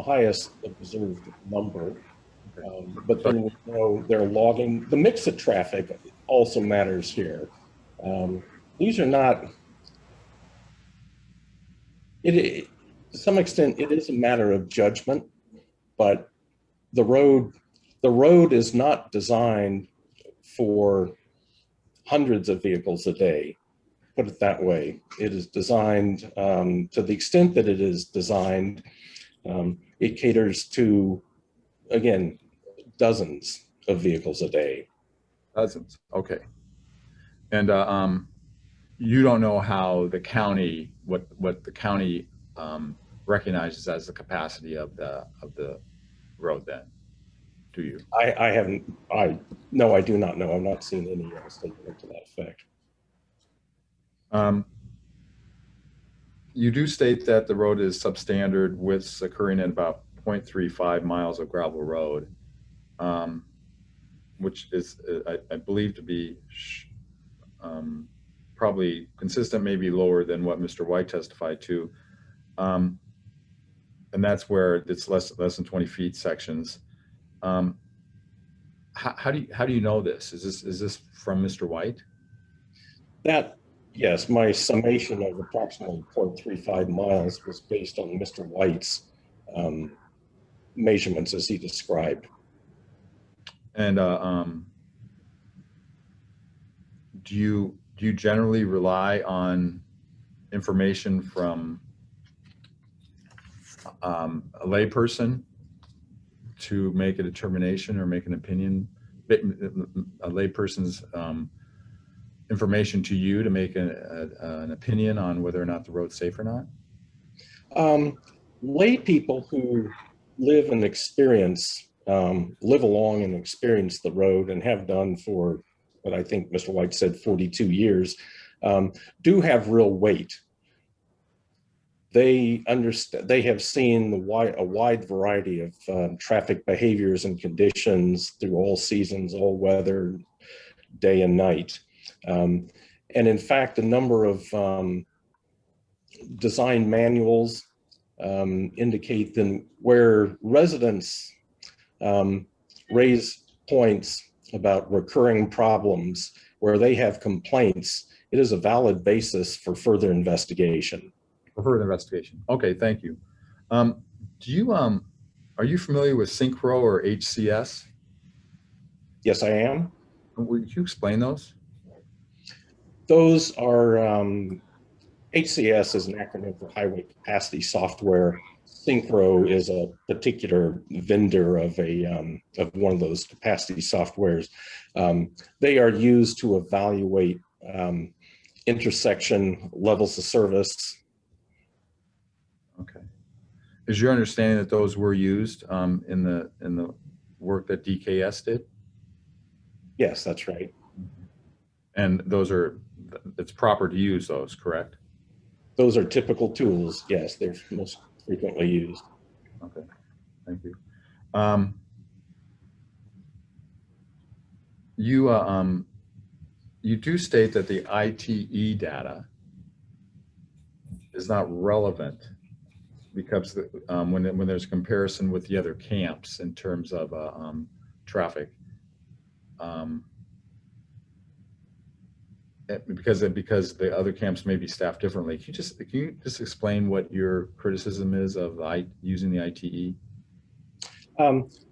highest observed number. But then we know they're logging. The mix of traffic also matters here. These are not, to some extent, it is a matter of judgment, but the road is not designed for hundreds of vehicles a day, put it that way. It is designed, to the extent that it is designed, it caters to, again, dozens of vehicles a day. Dozens, okay. And you don't know how the county, what the county recognizes as the capacity of the road then, do you? No, I do not know. I've not seen any statement to that effect. You do state that the road is substandard, widths occurring at about 0.35 miles of gravel road, which is, I believe, to be probably consistent, maybe lower than what Mr. White testified to. And that's where it's less than 20 feet sections. How do you know this? Is this from Mr. White? Yes, my summation of approximately 0.35 miles was based on Mr. White's measurements as he described. And do you generally rely on information from a layperson to make a determination or make an opinion, a layperson's information to you to make an opinion on whether or not the road's safe or not? Lay people who live and experience, live along and experience the road and have done for what I think Mr. White said 42 years, do have real weight. They understand, they have seen a wide variety of traffic behaviors and conditions through all seasons, all weather, day and night. And in fact, a number of design manuals indicate that where residents raise points about recurring problems, where they have complaints, it is a valid basis for further investigation. For further investigation. Okay, thank you. Are you familiar with Synchro or HCS? Yes, I am. Would you explain those? Those are, HCS is an acronym for Highway Capacity Software. Synchro is a particular vendor of one of those capacity softwares. They are used to evaluate intersection levels of service. Okay. Is your understanding that those were used in the work that DKS did? Yes, that's right. And those are, it's proper to use those, correct? Those are typical tools. Yes, they're most frequently used. Okay, thank you. You do state that the ITE data is not relevant because when there's comparison with the other camps in terms of traffic, because the other camps may be staffed differently. Can you just explain what your criticism is of using the ITE?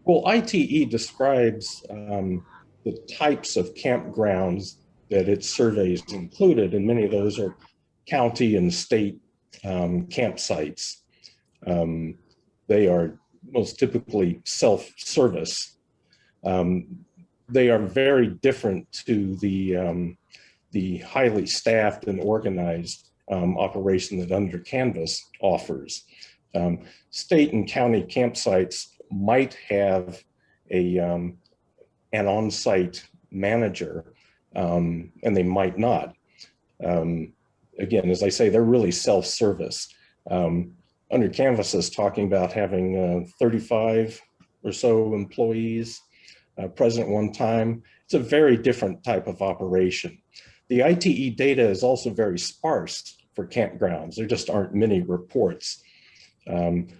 Well, ITE describes the types of campgrounds that its surveys included, and many of those are county and state campsites. They are most typically self-service. They are very different to the highly staffed and organized operation that Under Canvas offers. State and county campsites might have an on-site manager, and they might not. Again, as I say, they're really self-service. Under Canvas is talking about having 35 or so employees present at one time. It's a very different type of operation. The ITE data is also very sparse for campgrounds. There just aren't many reports.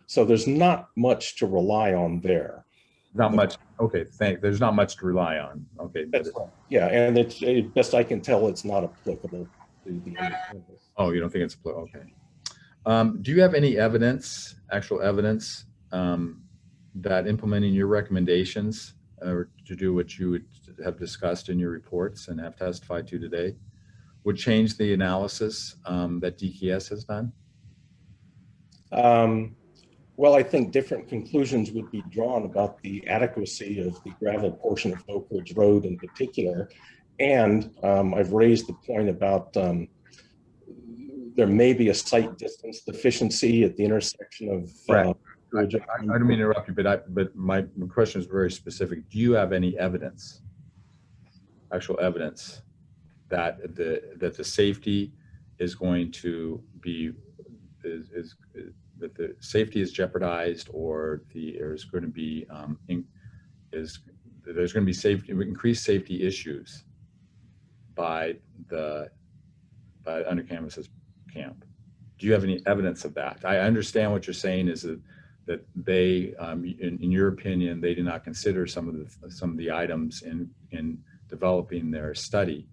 So there's not much to rely on there. Not much. Okay, there's not much to rely on. Okay. That's right. Yeah, and it's best I can tell, it's not applicable to the Under Canvas. Oh, you don't think it's okay. Do you have any evidence, actual evidence, that implementing your recommendations to do what you would have discussed in your reports and have testified to today would change the analysis that DKS has done? Well, I think different conclusions would be drawn about the adequacy of the gravel portion of Oak Ridge Road in particular. And I've raised the point about there may be a site distance deficiency at the intersection of right. I don't mean to interrupt you, but my question is very specific. Do you have any evidence, actual evidence, that the safety is going to be that the safety is jeopardized, or there's going to be increased safety issues by Under Canvas's camp? Do you have any evidence of that? I understand what you're saying is that they, in your opinion, they did not consider some of the items in developing their study,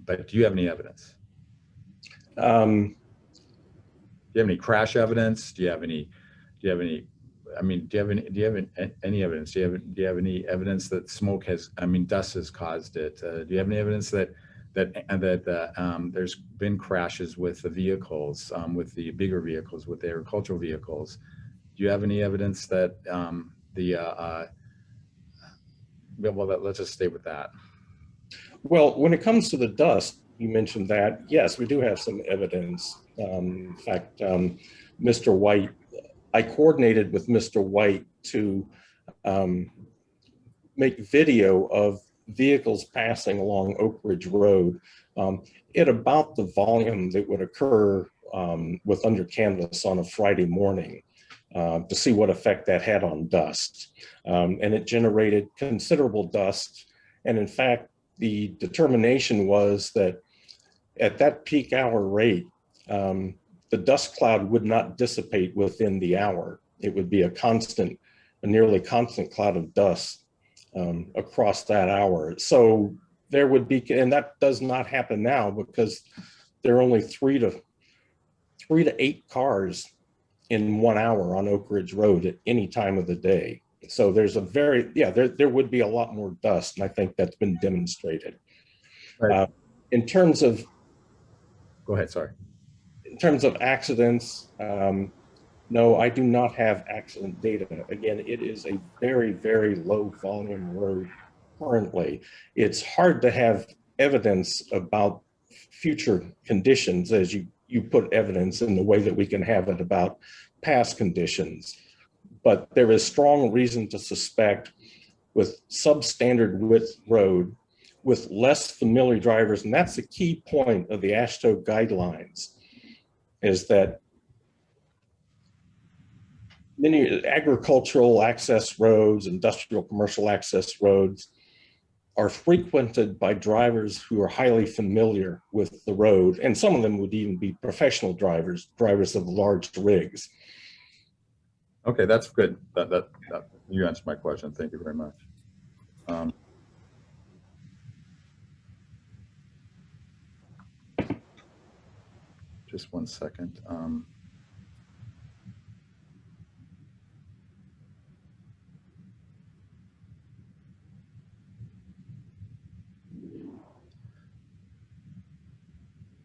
but do you have any evidence? Do you have any crash evidence? Do you have any evidence? Do you have any evidence that dust has caused it? Do you have any evidence that there's been crashes with the vehicles, with the bigger vehicles, with the agricultural vehicles? Do you have any evidence that let's just stay with that. Well, when it comes to the dust, you mentioned that. Yes, we do have some evidence. In fact, Mr. White, I coordinated with Mr. White to make video of vehicles passing along Oak Ridge Road at about the volume that would occur with Under Canvas on a Friday morning to see what effect that had on dust. And it generated considerable dust. And in fact, the determination was that at that peak hour rate, the dust cloud would not dissipate within the hour. It would be a nearly constant cloud of dust across that hour. So there would be, and that does not happen now because there are only 3 to 8 cars in 1 hour on Oak Ridge Road at any time of the day. So there's there would be a lot more dust, and I think that's been demonstrated. Right. In terms of, go ahead, sorry. In terms of accidents, no, I do not have accident data. Again, it is a very, very low volume road currently. It's hard to have evidence about future conditions as you put evidence in the way that we can have it about past conditions. But there is strong reason to suspect with substandard width road with less familiar drivers, and that's the key point of the AASHTO guidelines, is that many agricultural access roads, industrial commercial access roads are frequented by drivers who are highly familiar with the road, and some of them would even be professional drivers of large rigs. Okay, that's good. That you answered my question. Thank you very much. Just one second.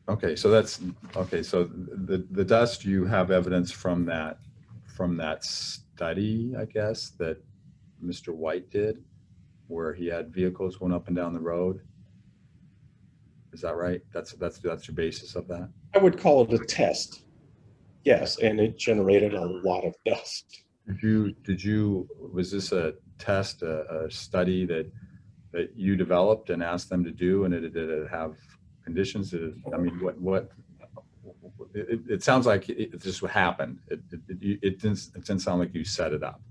Okay, so that's okay. So the dust, you have evidence from that study, I guess, that Mr. White did, where he had vehicles going up and down the road. Is that right? That's your basis of that? I would call it a test. Yes, and it generated a lot of dust. Was this a test, a study that you developed and asked them to do, and did it have conditions? I mean, what? It sounds like it just happened. It didn't sound like you set it up.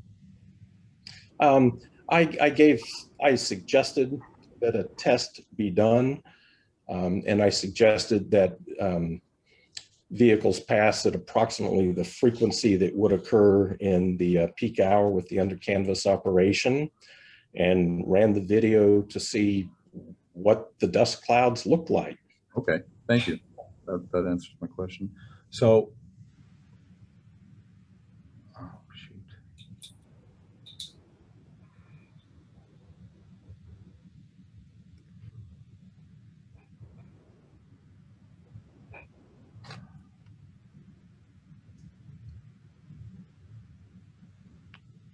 I suggested that a test be done, and I suggested that vehicles pass at approximately the frequency that would occur in the peak hour with the under canvas operation, and ran the video to see what the dust clouds looked like. Okay, thank you. That answers my question. So, oh shoot.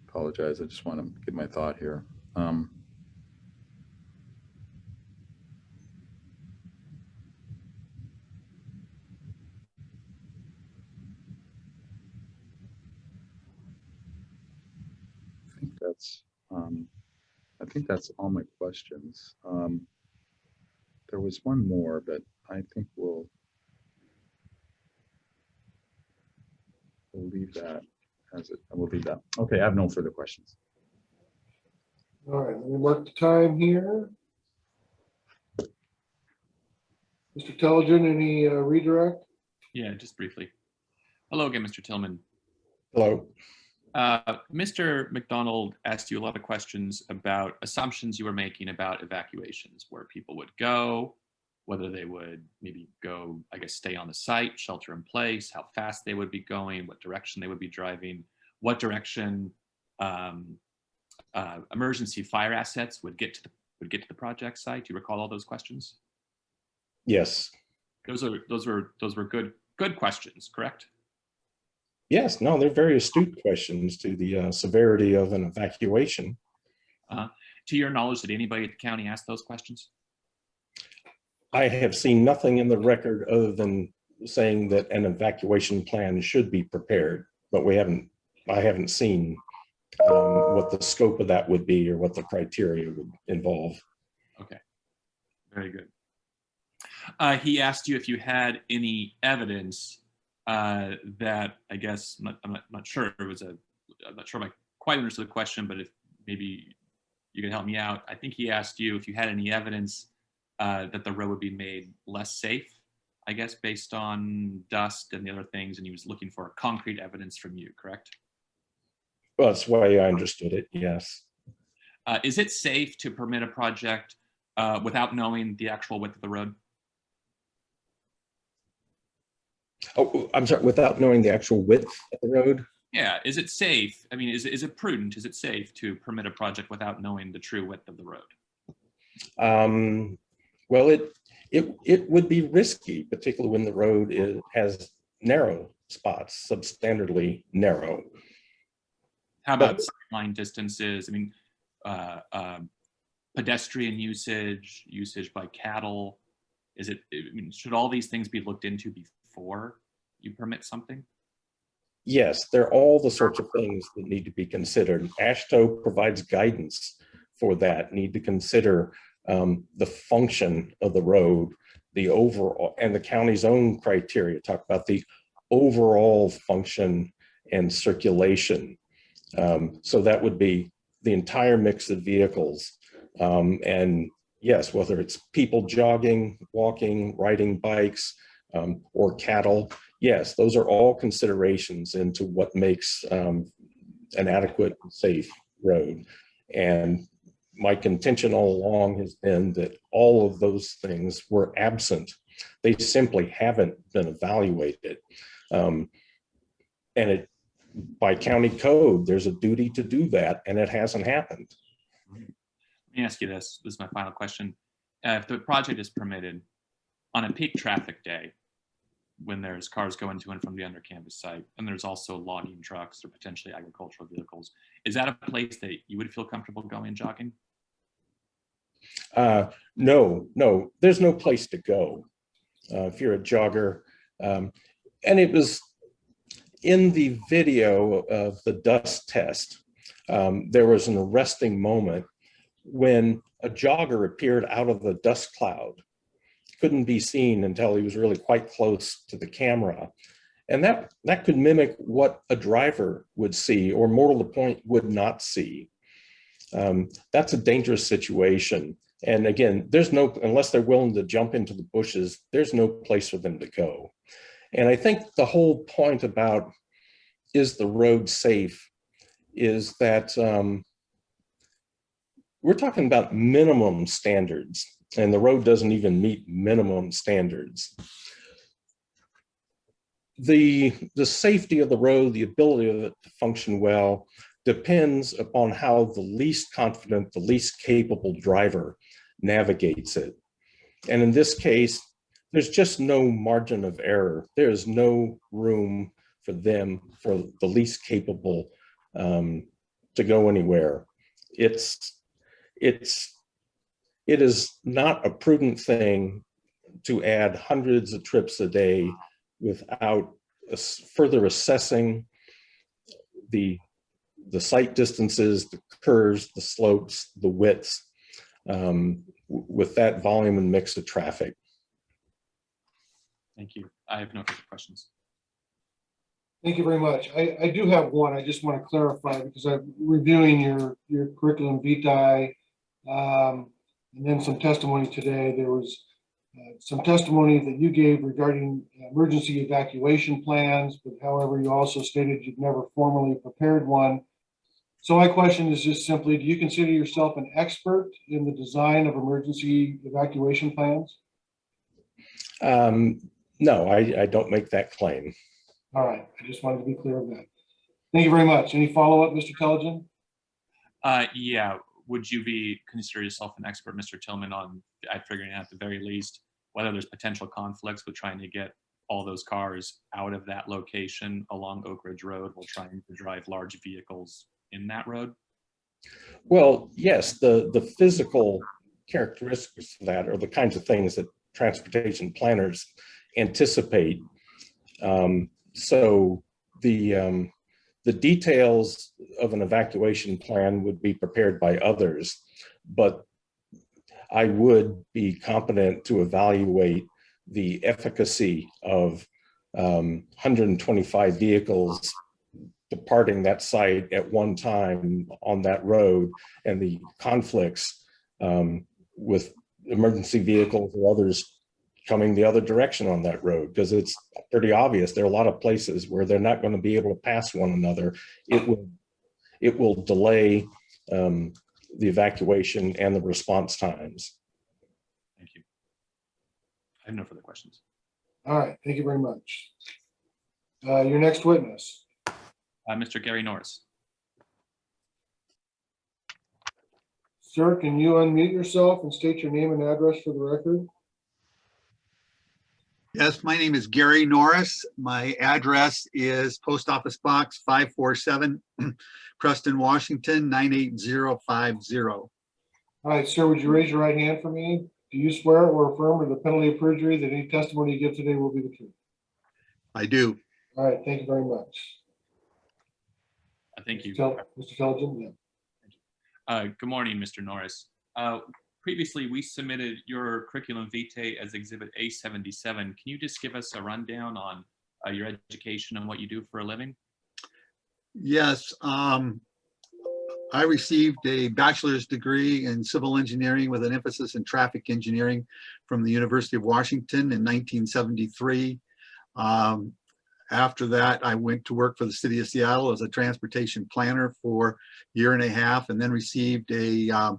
Apologize, I just want to get my thought here. I think that's all my questions. There was one more, but I think we'll leave that as it. We'll leave that. Okay, I have no further questions. All right, let me mark the time here. Mr. Telligent, any redirect? Yeah, just briefly. Hello again, Mr. Tillman. Hello. Mr. McDonald asked you a lot of questions about assumptions you were making about evacuations, where people would go, whether they would maybe go, I guess, stay on the site, shelter in place, how fast they would be going, what direction they would be driving, what direction emergency fire assets would get to the project site. Do you recall all those questions? Yes. Those were good questions, correct? Yes, no, they're very astute questions to the severity of an evacuation. To your knowledge, did anybody at the county ask those questions? I have seen nothing in the record other than saying that an evacuation plan should be prepared, but I haven't seen what the scope of that would be or what the criteria would involve. Okay, very good. He asked you if you had any evidence that, I guess, I'm not sure it was I'm not sure if I quite understood the question, but if maybe you can help me out. I think he asked you if you had any evidence that the road would be made less safe, I guess, based on dust and the other things, and he was looking for concrete evidence from you, correct? Well, that's the way I understood it, yes. Is it safe to permit a project without knowing the actual width of the road? Oh, I'm sorry, without knowing the actual width of the road? Yeah, is it safe? I mean, is it prudent? Is it safe to permit a project without knowing the true width of the road? Well, it would be risky, particularly when the road has narrow spots, substandardly narrow. How about sightline distances? I mean, pedestrian usage by cattle, Is it, I mean, should all these things be looked into before you permit something? Yes, they're all the sorts of things that need to be considered. AASHTO provides guidance for that. Need to consider the function of the road, the overall, and the county's own criteria. Talk about the overall function and circulation. So that would be the entire mix of vehicles. And yes, whether it's people jogging, walking, riding bikes, or cattle, yes, those are all considerations into what makes an adequate and safe road. And my contention all along has been that all of those things were absent. They simply haven't been evaluated. And by county code, there's a duty to do that, and it hasn't happened. Let me ask you this. This is my final question. If the project is permitted on a peak traffic day, when there's cars going to and from the under campus site, and there's also logging trucks or potentially agricultural vehicles, is that a place that you would feel comfortable going and jogging? No, there's no place to go if you're a jogger. And it was in the video of the dust test, there was an arresting moment when a jogger appeared out of the dust cloud. Couldn't be seen until he was really quite close to the camera. And that could mimic what a driver would see, or more to the point, would not see. That's a dangerous situation. And again, unless they're willing to jump into the bushes, there's no place for them to go. And I think the whole point about, is the road safe, is that we're talking about minimum standards, and the road doesn't even meet minimum standards. The safety of the road, the ability of it to function well, depends upon how the least confident, the least capable driver navigates it. And in this case, there's just no margin of error. There is no room for them, for the least capable, to go anywhere. It is not a prudent thing to add hundreds of trips a day without further assessing the site distances, the curves, the slopes, the widths, with that volume and mix of traffic. Thank you. I have no further questions. Thank you very much. I do have one. I just want to clarify, because I'm reviewing your curriculum vitae, and then some testimony today. There was some testimony that you gave regarding emergency evacuation plans, but however, you also stated you've never formally prepared one. So my question is just simply, do you consider yourself an expert in the design of emergency evacuation plans? No, I don't make that claim. All right, I just wanted to be clear of that. Thank you very much. Any follow-up, Mr. Telligen? Yeah, would you consider yourself an expert, Mr. Tillman, on figuring out at the very least whether there's potential conflicts with trying to get all those cars out of that location along Oak Ridge Road while trying to drive large vehicles in that road? Well, yes, the physical characteristics of that are the kinds of things that transportation planners anticipate. So the details of an evacuation plan would be prepared by others, but I would be competent to evaluate the efficacy of 125 vehicles departing that site at one time on that road, and the conflicts with emergency vehicles or others coming the other direction on that road, because it's pretty obvious there are a lot of places where they're not going to be able to pass one another. It will delay the evacuation and the response times. Thank you. I have no further questions. All right, thank you very much. Your next witness. Mr. Gary Norris. Sir, can you unmute yourself and state your name and address for the record? Yes, my name is Gary Norris. My address is Post Office Box 547, Preston, Washington, 98050. All right, sir, would you raise your right hand for me? Do you swear or affirm under the penalty of perjury that any testimony you give today will be the truth? I do. All right, thank you very much. Thank you. Mr. Felgen, yeah. Good morning, Mr. Norris. Previously, we submitted your curriculum vitae as Exhibit A77. Can you just give us a rundown on your education and what you do for a living? Yes, I received a bachelor's degree in civil engineering with an emphasis in traffic engineering from the University of Washington in 1973. After that, I went to work for the city of Seattle as a transportation planner for a year and a half, and then received a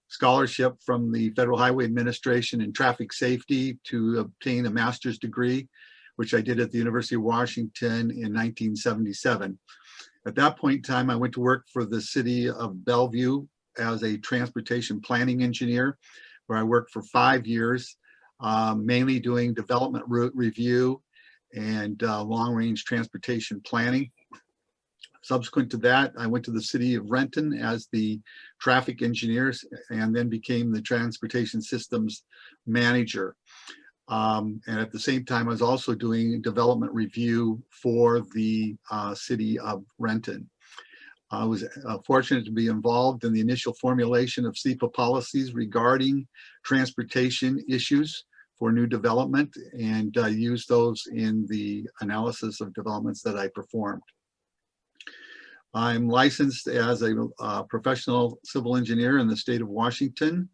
scholarship from the Federal Highway Administration in traffic safety to obtain a master's degree, which I did at the University of Washington in 1977. At that point in time, I went to work for the city of Bellevue as a transportation planning engineer, where I worked for 5 years, mainly doing development route review and long-range transportation planning. Subsequent to that, I went to the city of Renton as the traffic engineer and then became the transportation systems manager. And at the same time, I was also doing development review for the city of Renton. I was fortunate to be involved in the initial formulation of SEPA policies regarding transportation issues for new development, and used those in the analysis of developments that I performed. I'm licensed as a professional civil engineer in the state of Washington,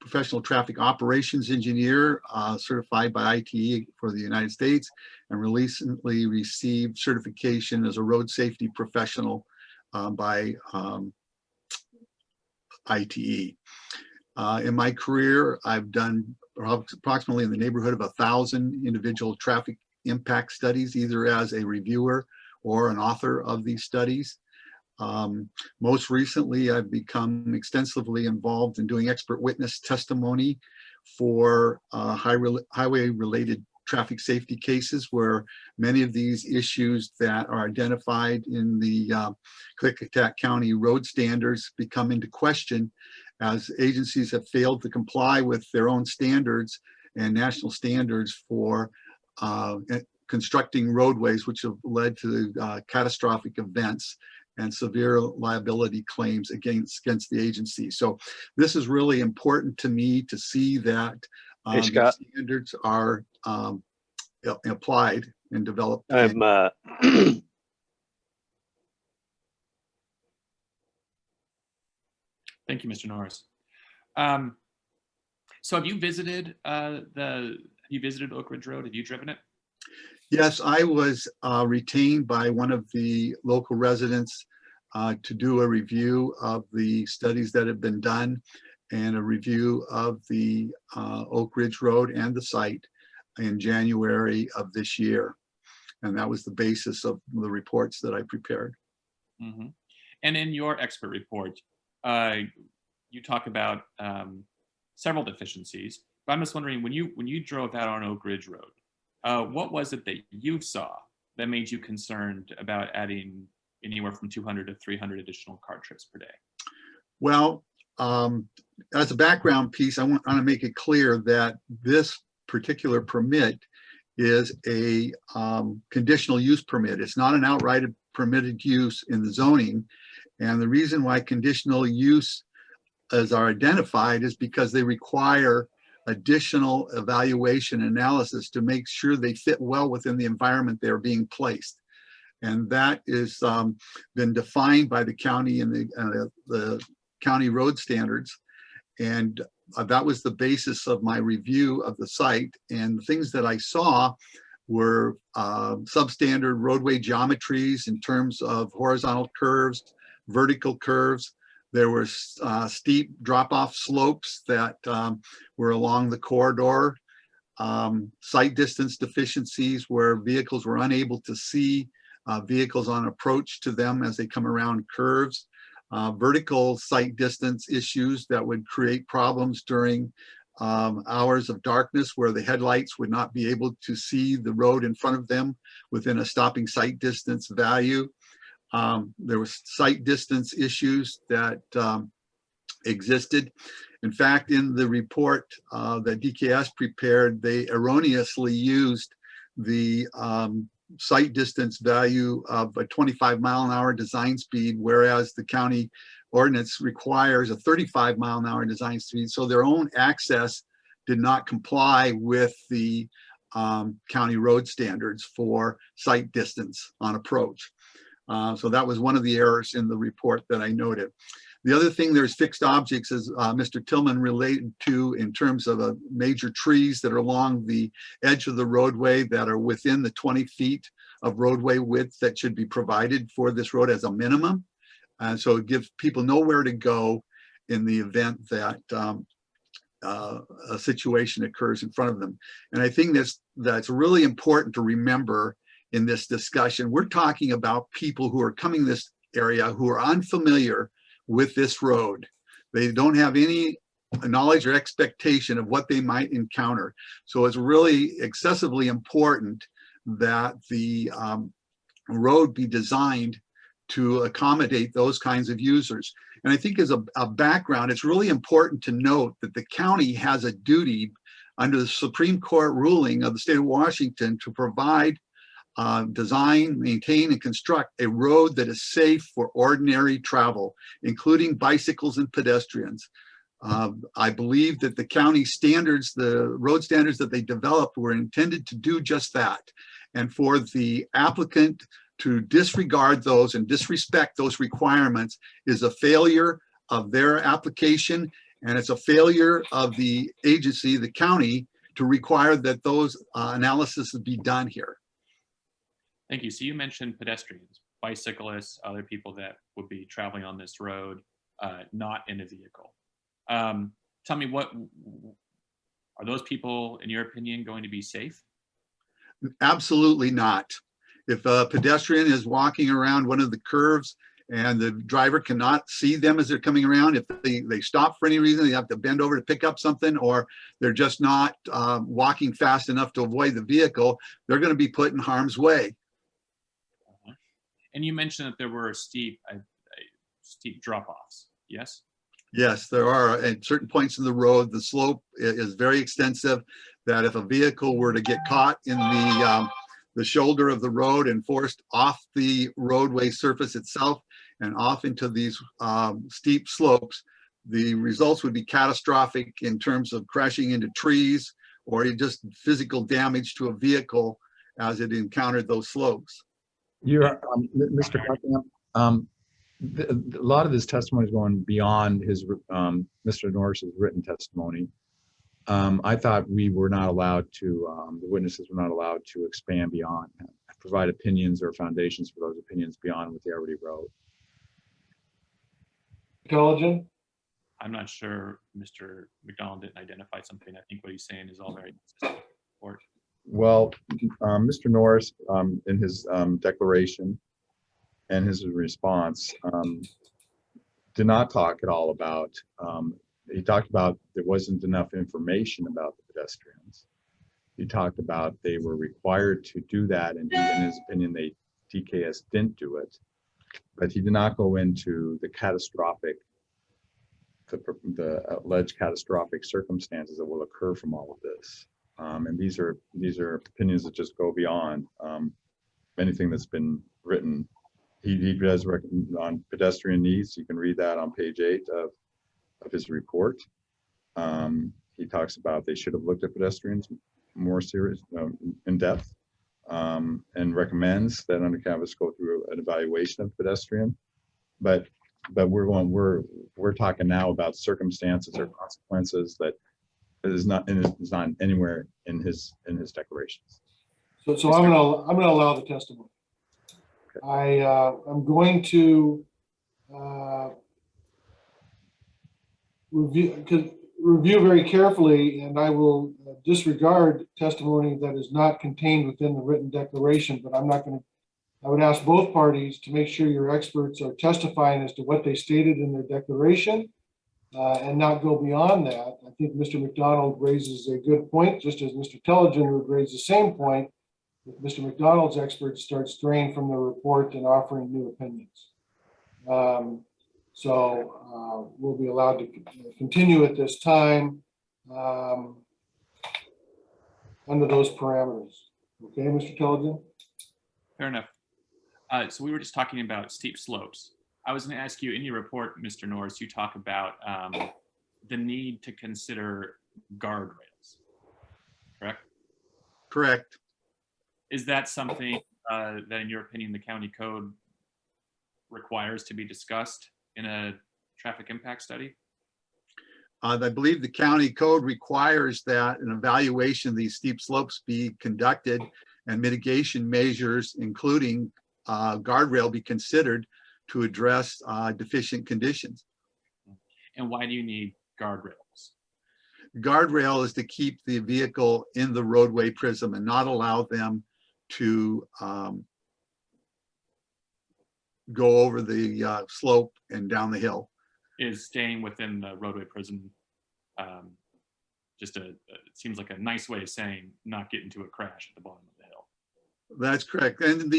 professional traffic operations engineer certified by ITE for the United States, and recently received certification as a road safety professional by ITE. In my career, I've done approximately in the neighborhood of 1,000 individual traffic impact studies, either as a reviewer or an author of these studies. Most recently, I've become extensively involved in doing expert witness testimony for highway-related traffic safety cases, where many of these issues that are identified in the Klickitat County road standards become into question as agencies have failed to comply with their own standards and national standards for constructing roadways, which have led to catastrophic events and severe liability claims against the agency. So this is really important to me to see that Hey, Scott. the standards are applied and developed. I'm Thank you, Mr. Norris. So have you visited Oak Ridge Road? Have you driven it? Yes, I was retained by one of the local residents to do a review of the studies that have been done and a review of the Oak Ridge Road and the site in January of this year. And that was the basis of the reports that I prepared. Mm-hmm. And in your expert report, you talk about several deficiencies. But I'm just wondering, when you drove out on Oak Ridge Road, what was it that you saw that made you concerned about adding anywhere from 200 to 300 additional car trips per day? Well, as a background piece, I want to make it clear that this particular permit is a conditional use permit. It's not an outright permitted use in the zoning. And the reason why conditional use as are identified is because they require additional evaluation analysis to make sure they fit well within the environment they're being placed. And that is been defined by the county and the county road standards. And that was the basis of my review of the site. And the things that I saw were substandard roadway geometries in terms of horizontal curves, vertical curves. There were steep drop-off slopes that were along the corridor, sight distance deficiencies where vehicles were unable to see vehicles on approach to them as they come around curves, vertical sight distance issues that would create problems during hours of darkness where the headlights would not be able to see the road in front of them within a stopping sight distance value. There was sight distance issues that existed. In fact, in the report that DKS prepared, they erroneously used the sight distance value of a 25-mile-an-hour design speed, whereas the county ordinance requires a 35-mile-an-hour design speed. So their own access did not comply with the county road standards for sight distance on approach. So that was one of the errors in the report that I noted. The other thing, there's fixed objects, as Mr. Tillman related to, in terms of major trees that are along the edge of the roadway that are within the 20 feet of roadway width that should be provided for this road as a minimum. And so it gives people nowhere to go in the event that a situation occurs in front of them. And I think that's really important to remember in this discussion. We're talking about people who are coming this area who are unfamiliar with this road. They don't have any knowledge or expectation of what they might encounter. So it's really excessively important that the road be designed to accommodate those kinds of users. And I think as a background, it's really important to note that the county has a duty under the Supreme Court ruling of the state of Washington to provide, design, maintain, and construct a road that is safe for ordinary travel, including bicycles and pedestrians. I believe that the county standards, the road standards that they developed, were intended to do just that. And for the applicant to disregard those and disrespect those requirements is a failure of their application, and it's a failure of the agency, the county, to require that those analyses be done here. Thank you. So you mentioned pedestrians, bicyclists, other people that would be traveling on this road, not in a vehicle. Tell me, what are those people, in your opinion, going to be safe? Absolutely not. If a pedestrian is walking around one of the curves and the driver cannot see them as they're coming around, if they stop for any reason, they have to bend over to pick up something, or they're just not walking fast enough to avoid the vehicle, they're going to be put in harm's way. And you mentioned that there were steep drop-offs, yes? Yes, there are. At certain points in the road, the slope is very extensive, that if a vehicle were to get caught in the shoulder of the road and forced off the roadway surface itself and off into these steep slopes, the results would be catastrophic in terms of crashing into trees or just physical damage to a vehicle as it encountered those slopes. You're, Mr. Buckingham, a lot of this testimony is going beyond his, Mr. Norris's written testimony. I thought we were not allowed to, the witnesses were not allowed to expand beyond, provide opinions or foundations for those opinions beyond what they already wrote. Intelligent? I'm not sure Mr. McDonald didn't identify something. I think what he's saying is all very consistent. Well, Mr. Norris, in his declaration and his response, did not talk at all about, he talked about there wasn't enough information about the pedestrians. He talked about they were required to do that, and in his opinion, DKS didn't do it. But he did not go into the catastrophic, the alleged catastrophic circumstances that will occur from all of this. And these are opinions that just go beyond anything that's been written. He does recommend on pedestrian needs. You can read that on page 8 of his report. He talks about they should have looked at pedestrians more serious, in depth, and recommends that under canvas go through an evaluation of pedestrian. But we're talking now about circumstances or consequences that is not anywhere in his declarations. So I'm gonna allow the testimony. Okay. I'm going to review very carefully, and I will disregard testimony that is not contained within the written declaration, but I'm not going to, I would ask both parties to make sure your experts are testifying as to what they stated in their declaration and not go beyond that. I think Mr. McDonald raises a good point, just as Mr. Telligin would raise the same point if Mr. McDonald's experts start straying from the report and offering new opinions. So we'll be allowed to continue at this time under those parameters. Okay, Mr. Tilligan? Fair enough. So we were just talking about steep slopes. I was going to ask you, in your report, Mr. Norris, you talk about the need to consider guardrails, correct? Correct. Is that something that, in your opinion, the county code requires to be discussed in a traffic impact study? I believe the county code requires that an evaluation of these steep slopes be conducted and mitigation measures, including guardrail, be considered to address deficient conditions. And why do you need guardrails? Guardrail is to keep the vehicle in the roadway prism and not allow them to go over the slope and down the hill. Is staying within the roadway prism just it seems like a nice way of saying not get into a crash at the bottom of the hill? That's correct. And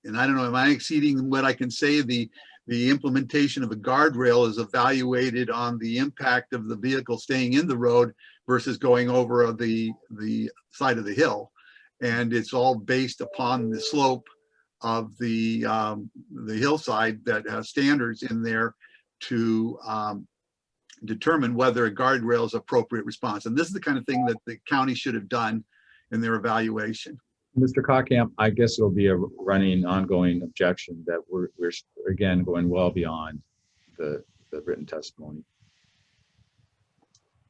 and I don't know, am I exceeding what I can say? The implementation of a guardrail is evaluated on the impact of the vehicle staying in the road versus going over the side of the hill. And it's all based upon the slope of the hillside that has standards in there to determine whether a guardrail is appropriate response. And this is the kind of thing that the county should have done in their evaluation. Mr. Cockamp, I guess it'll be a running, ongoing objection that we're again going well beyond the written testimony.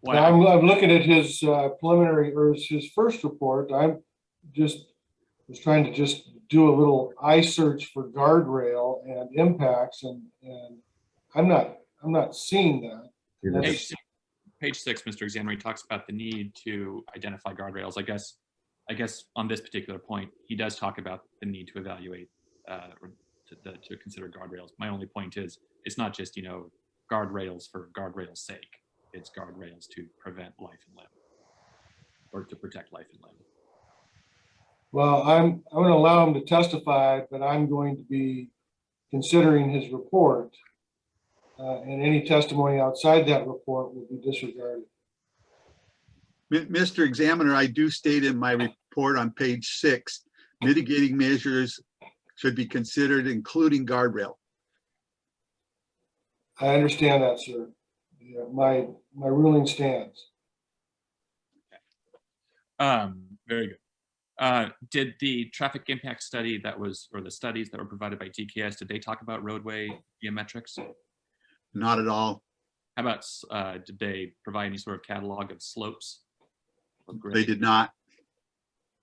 Now, I'm looking at his preliminary, or his first report. I'm just was trying to just do a little eye search for guardrail and impacts, and I'm not seeing that. Page 6, Mr. Examiner, he talks about the need to identify guardrails. I guess on this particular point, he does talk about the need to evaluate or to consider guardrails. My only point is, it's not just, guardrails for guardrails' sake. It's guardrails to prevent life and limb, or to protect life and limb. Well, I'm going to allow him to testify, but I'm going to be considering his report, and any testimony outside that report will be disregarded. Mr. Examiner, I do state in my report on page 6, mitigating measures should be considered, including guardrail. I understand that, sir. Yeah, my ruling stands. Very good. Did the traffic impact study or the studies that were provided by DKS, did they talk about roadway geometrics? Not at all. How about, did they provide any sort of catalog of slopes? They did not.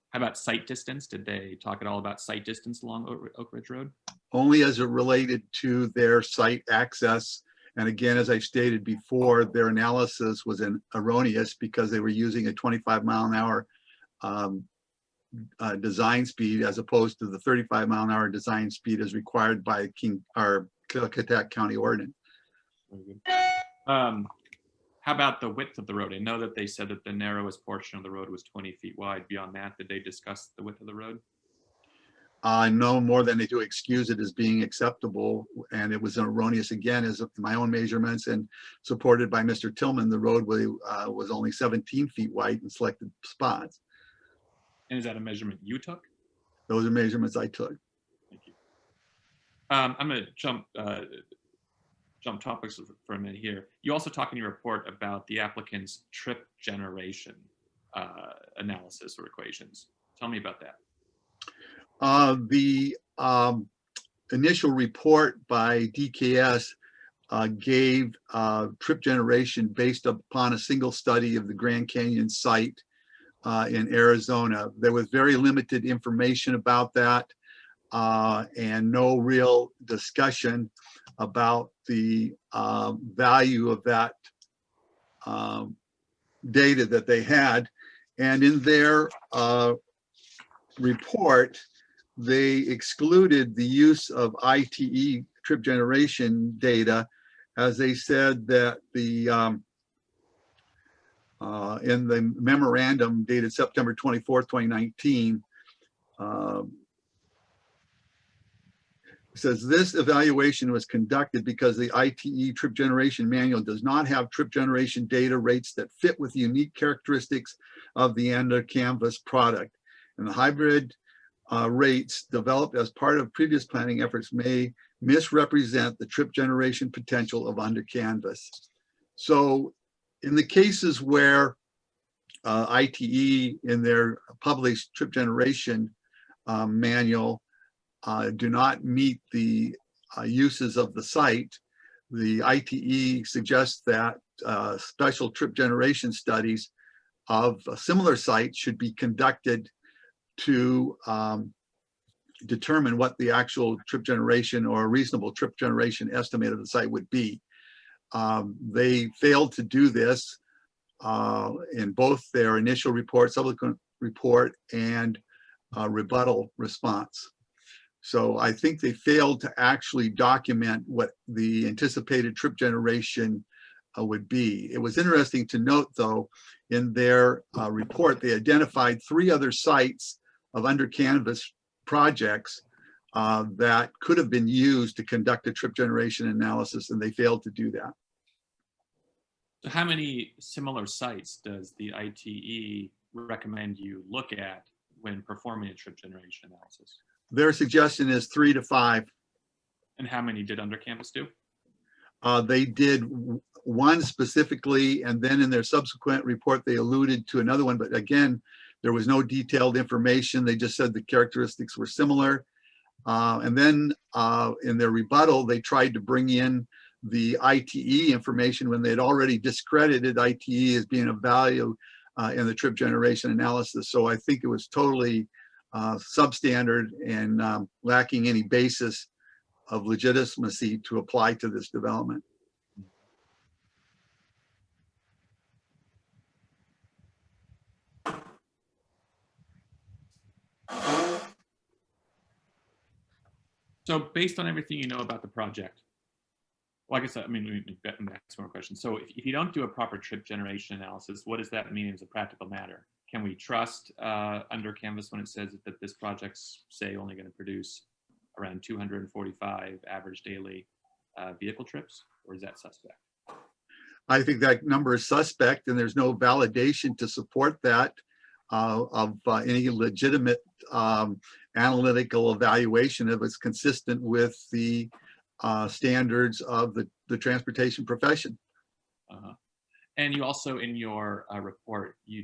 How about site distance? Did they talk at all about site distance along Oak Ridge Road? Only as it related to their site access. And again, as I stated before, their analysis was erroneous because they were using a 25-mile-an-hour design speed as opposed to the 35-mile-an-hour design speed as required by Klickitat County ordinance. Very good. How about the width of the road? I know that they said that the narrowest portion of the road was 20 feet wide. Beyond that, did they discuss the width of the road? No more than they do excuse it as being acceptable. And it was erroneous again, as my own measurements and supported by Mr. Tillman. The roadway was only 17 feet wide in selected spots. And is that a measurement you took? Those are measurements I took. Thank you. I'm going to jump topics for a minute here. You also talk in your report about the applicant's trip generation analysis or equations. Tell me about that. The initial report by DKS gave trip generation based upon a single study of the Grand Canyon site in Arizona. There was very limited information about that and no real discussion about the value of that data that they had. And in their report, they excluded the use of ITE trip generation data, as they said that the in the memorandum dated September 24th, 2019, It says this evaluation was conducted because the ITE trip generation manual does not have trip generation data rates that fit with the unique characteristics of the under canvas product. And the hybrid rates developed as part of previous planning efforts may misrepresent the trip generation potential of under canvas. So in the cases where ITE in their published trip generation manual do not meet the uses of the site, the ITE suggests that special trip generation studies of a similar site should be conducted to determine what the actual trip generation or a reasonable trip generation estimate of the site would be. They failed to do this in both their initial report, subsequent report, and rebuttal response. So I think they failed to actually document what the anticipated trip generation would be. It was interesting to note, though, in their report, they identified 3 other sites of under canvas projects that could have been used to conduct a trip generation analysis, and they failed to do that. So how many similar sites does the ITE recommend you look at when performing a trip generation analysis? Their suggestion is 3 to 5. And how many did under canvas do? They did one specifically, and then in their subsequent report, they alluded to another one. But again, there was no detailed information. They just said the characteristics were similar. And then in their rebuttal, they tried to bring in the ITE information when they'd already discredited ITE as being of value in the trip generation analysis. So I think it was totally substandard and lacking any basis of legitimacy to apply to this development. So based on everything you know about the project, well, I guess, I mean, we can ask more questions. So if you don't do a proper trip generation analysis, what does that mean as a practical matter? Can we trust under canvas when it says that this project's, say, only going to produce around 245 average daily vehicle trips, or is that suspect? I think that number is suspect, and there's no validation to support that of any legitimate analytical evaluation if it's consistent with the standards of the transportation profession. And you also, in your report, you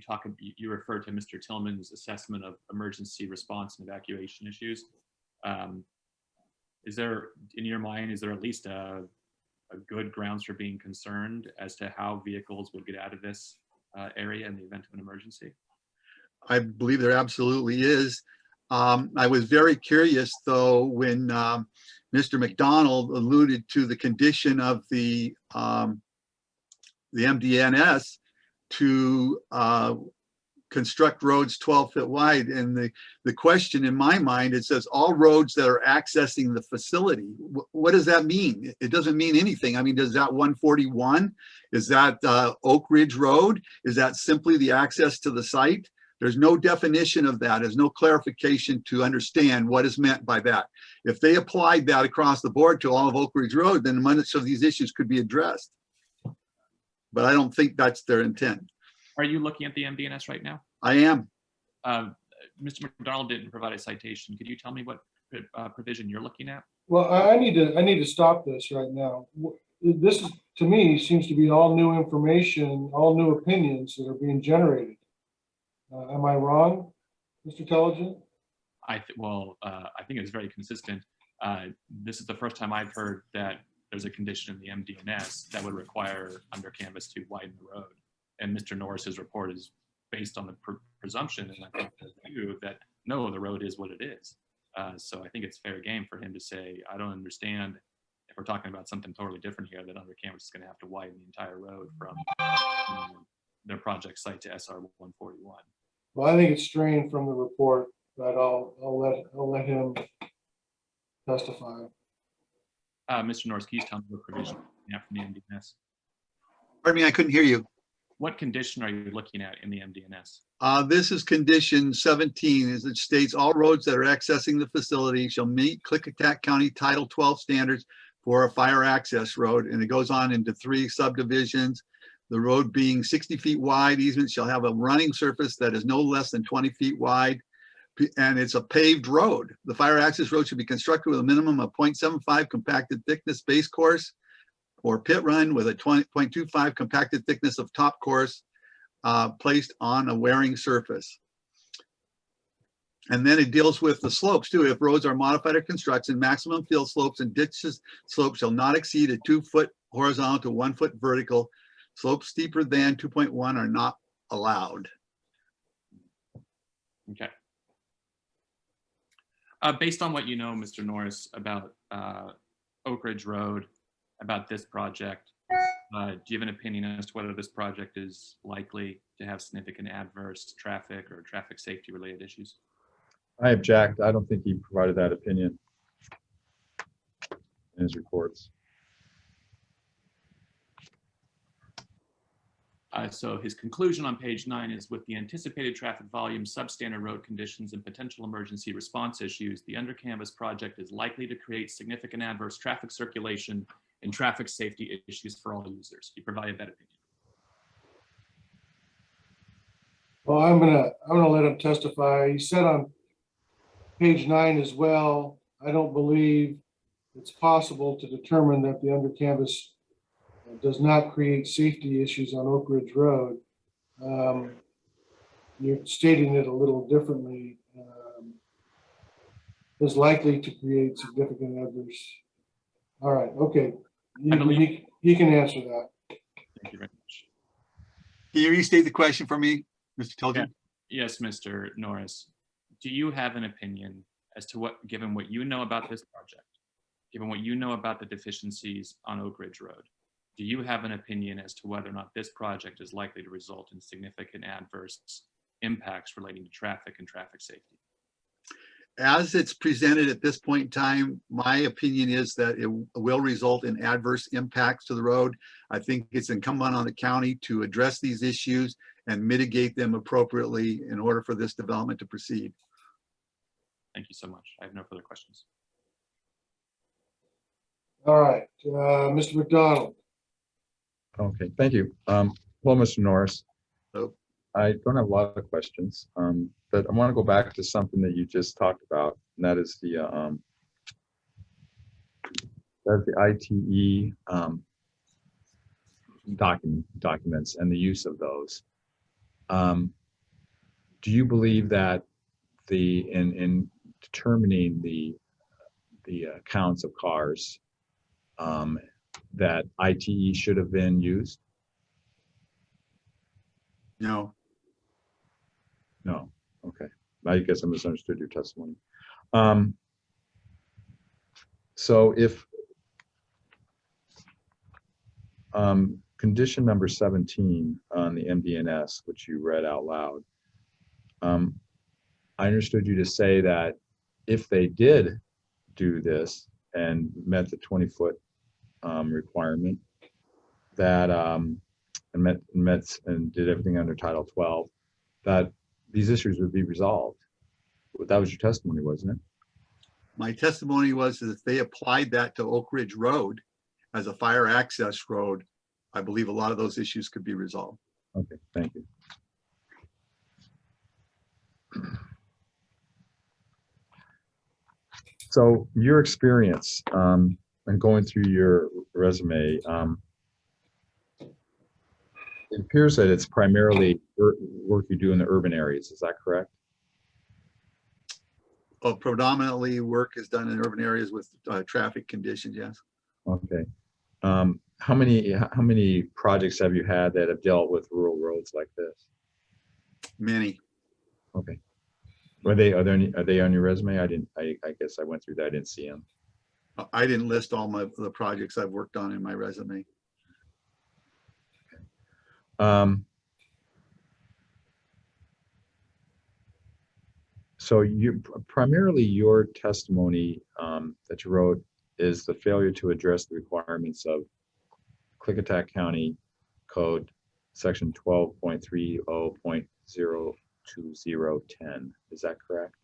refer to Mr. Tillman's assessment of emergency response and evacuation issues. Is there, in your mind, is there at least a good grounds for being concerned as to how vehicles would get out of this area in the event of an emergency? I believe there absolutely is. I was very curious, though, when Mr. McDonald alluded to the condition of the MDNS to construct roads 12 feet wide. And the question in my mind, it says all roads that are accessing the facility. What does that mean? It doesn't mean anything. I mean, does that 141? Is that Oak Ridge Road? Is that simply the access to the site? There's no definition of that. There's no clarification to understand what is meant by that. If they applied that across the board to all of Oak Ridge Road, then much of these issues could be addressed. But I don't think that's their intent. Are you looking at the MDNS right now? I am. Mr. McDonald didn't provide a citation. Could you tell me what provision you're looking at? Well, I need to stop this right now. This is, to me, seems to be all new information, all new opinions that are being generated. Am I wrong, Mr. Intelligent? I think it's very consistent. This is the first time I've heard that there's a condition in the MDNS that would require under canvas to widen the road. And Mr. Norris's report is based on the presumption, and I think the view that no, the road is what it is. So I think it's fair game for him to say, I don't understand if we're talking about something totally different here, that under canvas is going to have to widen the entire road from their project site to SR 141. Well, I think it's strained from the report, but I'll let him testify. Mr. Norris, can you tell me what provision you have from the MDNS? Pardon me, I couldn't hear you. what condition are you looking at in the MDNS? This is condition 17, as it states, all roads that are accessing the facility shall meet Klickitat County Title 12 standards for a fire access road. And it goes on into 3 subdivisions. The road being 60 feet wide, easement shall have a running surface that is no less than 20 feet wide. And it's a paved road. The fire access road should be constructed with a minimum of 0.75 compacted thickness base course or pit run with a 0.25 compacted thickness of top course placed on a wearing surface. And then it deals with the slopes too. If roads are modified or construction, maximum field slopes and ditches slopes shall not exceed a 2-foot horizontal to 1-foot vertical. Slopes steeper than 2.1 are not allowed. Okay. Based on what you know, Mr. Norris, about Oak Ridge Road, about this project, do you have an opinion as to whether this project is likely to have significant adverse traffic or traffic safety related issues? I object. I don't think he provided that opinion in his reports. So his conclusion on page 9 is, with the anticipated traffic volume, substandard road conditions, and potential emergency response issues, the under canvas project is likely to create significant adverse traffic circulation and traffic safety issues for all users. He provided that opinion. Well, I'm gonna let him testify. He said on page 9 as well, I don't believe it's possible to determine that the under canvas does not create safety issues on Oak Ridge Road. You're stating it a little differently. Is likely to create significant adverse. All right, okay. He can answer that. Thank you very much. Can you restate the question for me, Mr. Tilden? Yes, Mr. Norris. Do you have an opinion as to what, given what you know about this project, given what you know about the deficiencies on Oak Ridge Road, do you have an opinion as to whether or not this project is likely to result in significant adverse impacts relating to traffic and traffic safety? As it's presented at this point in time, my opinion is that it will result in adverse impacts to the road. I think it's incumbent on the county to address these issues and mitigate them appropriately in order for this development to proceed. Thank you so much. I have no further questions. All right, Mr. McDonald. Okay, thank you. Well, Mr. Norris, Hello. I don't have a lot of questions, but I want to go back to something that you just talked about, and that is the ITE documents and the use of those. Do you believe that in determining the counts of cars, that ITE should have been used? No. No. Okay. I guess I misunderstood your testimony. So if condition number 17 on the MDNS, which you read out loud, I understood you to say that if they did do this and met the 20-foot requirement, that and did everything under Title 12, that these issues would be resolved. That was your testimony, wasn't it? My testimony was that if they applied that to Oak Ridge Road as a fire access road, I believe a lot of those issues could be resolved. Okay, thank you. So your experience and going through your resume, it appears that it's primarily work you do in the urban areas. Is that correct? Well, predominantly work is done in urban areas with traffic conditions, yes. Okay. How many projects have you had that have dealt with rural roads like this? Many. Okay. Are they on your resume? I guess I went through that. I didn't see them. I didn't list all the projects I've worked on in my resume. So primarily your testimony that you wrote is the failure to address the requirements of Klickitat County Code section 12.30.02010. Is that correct?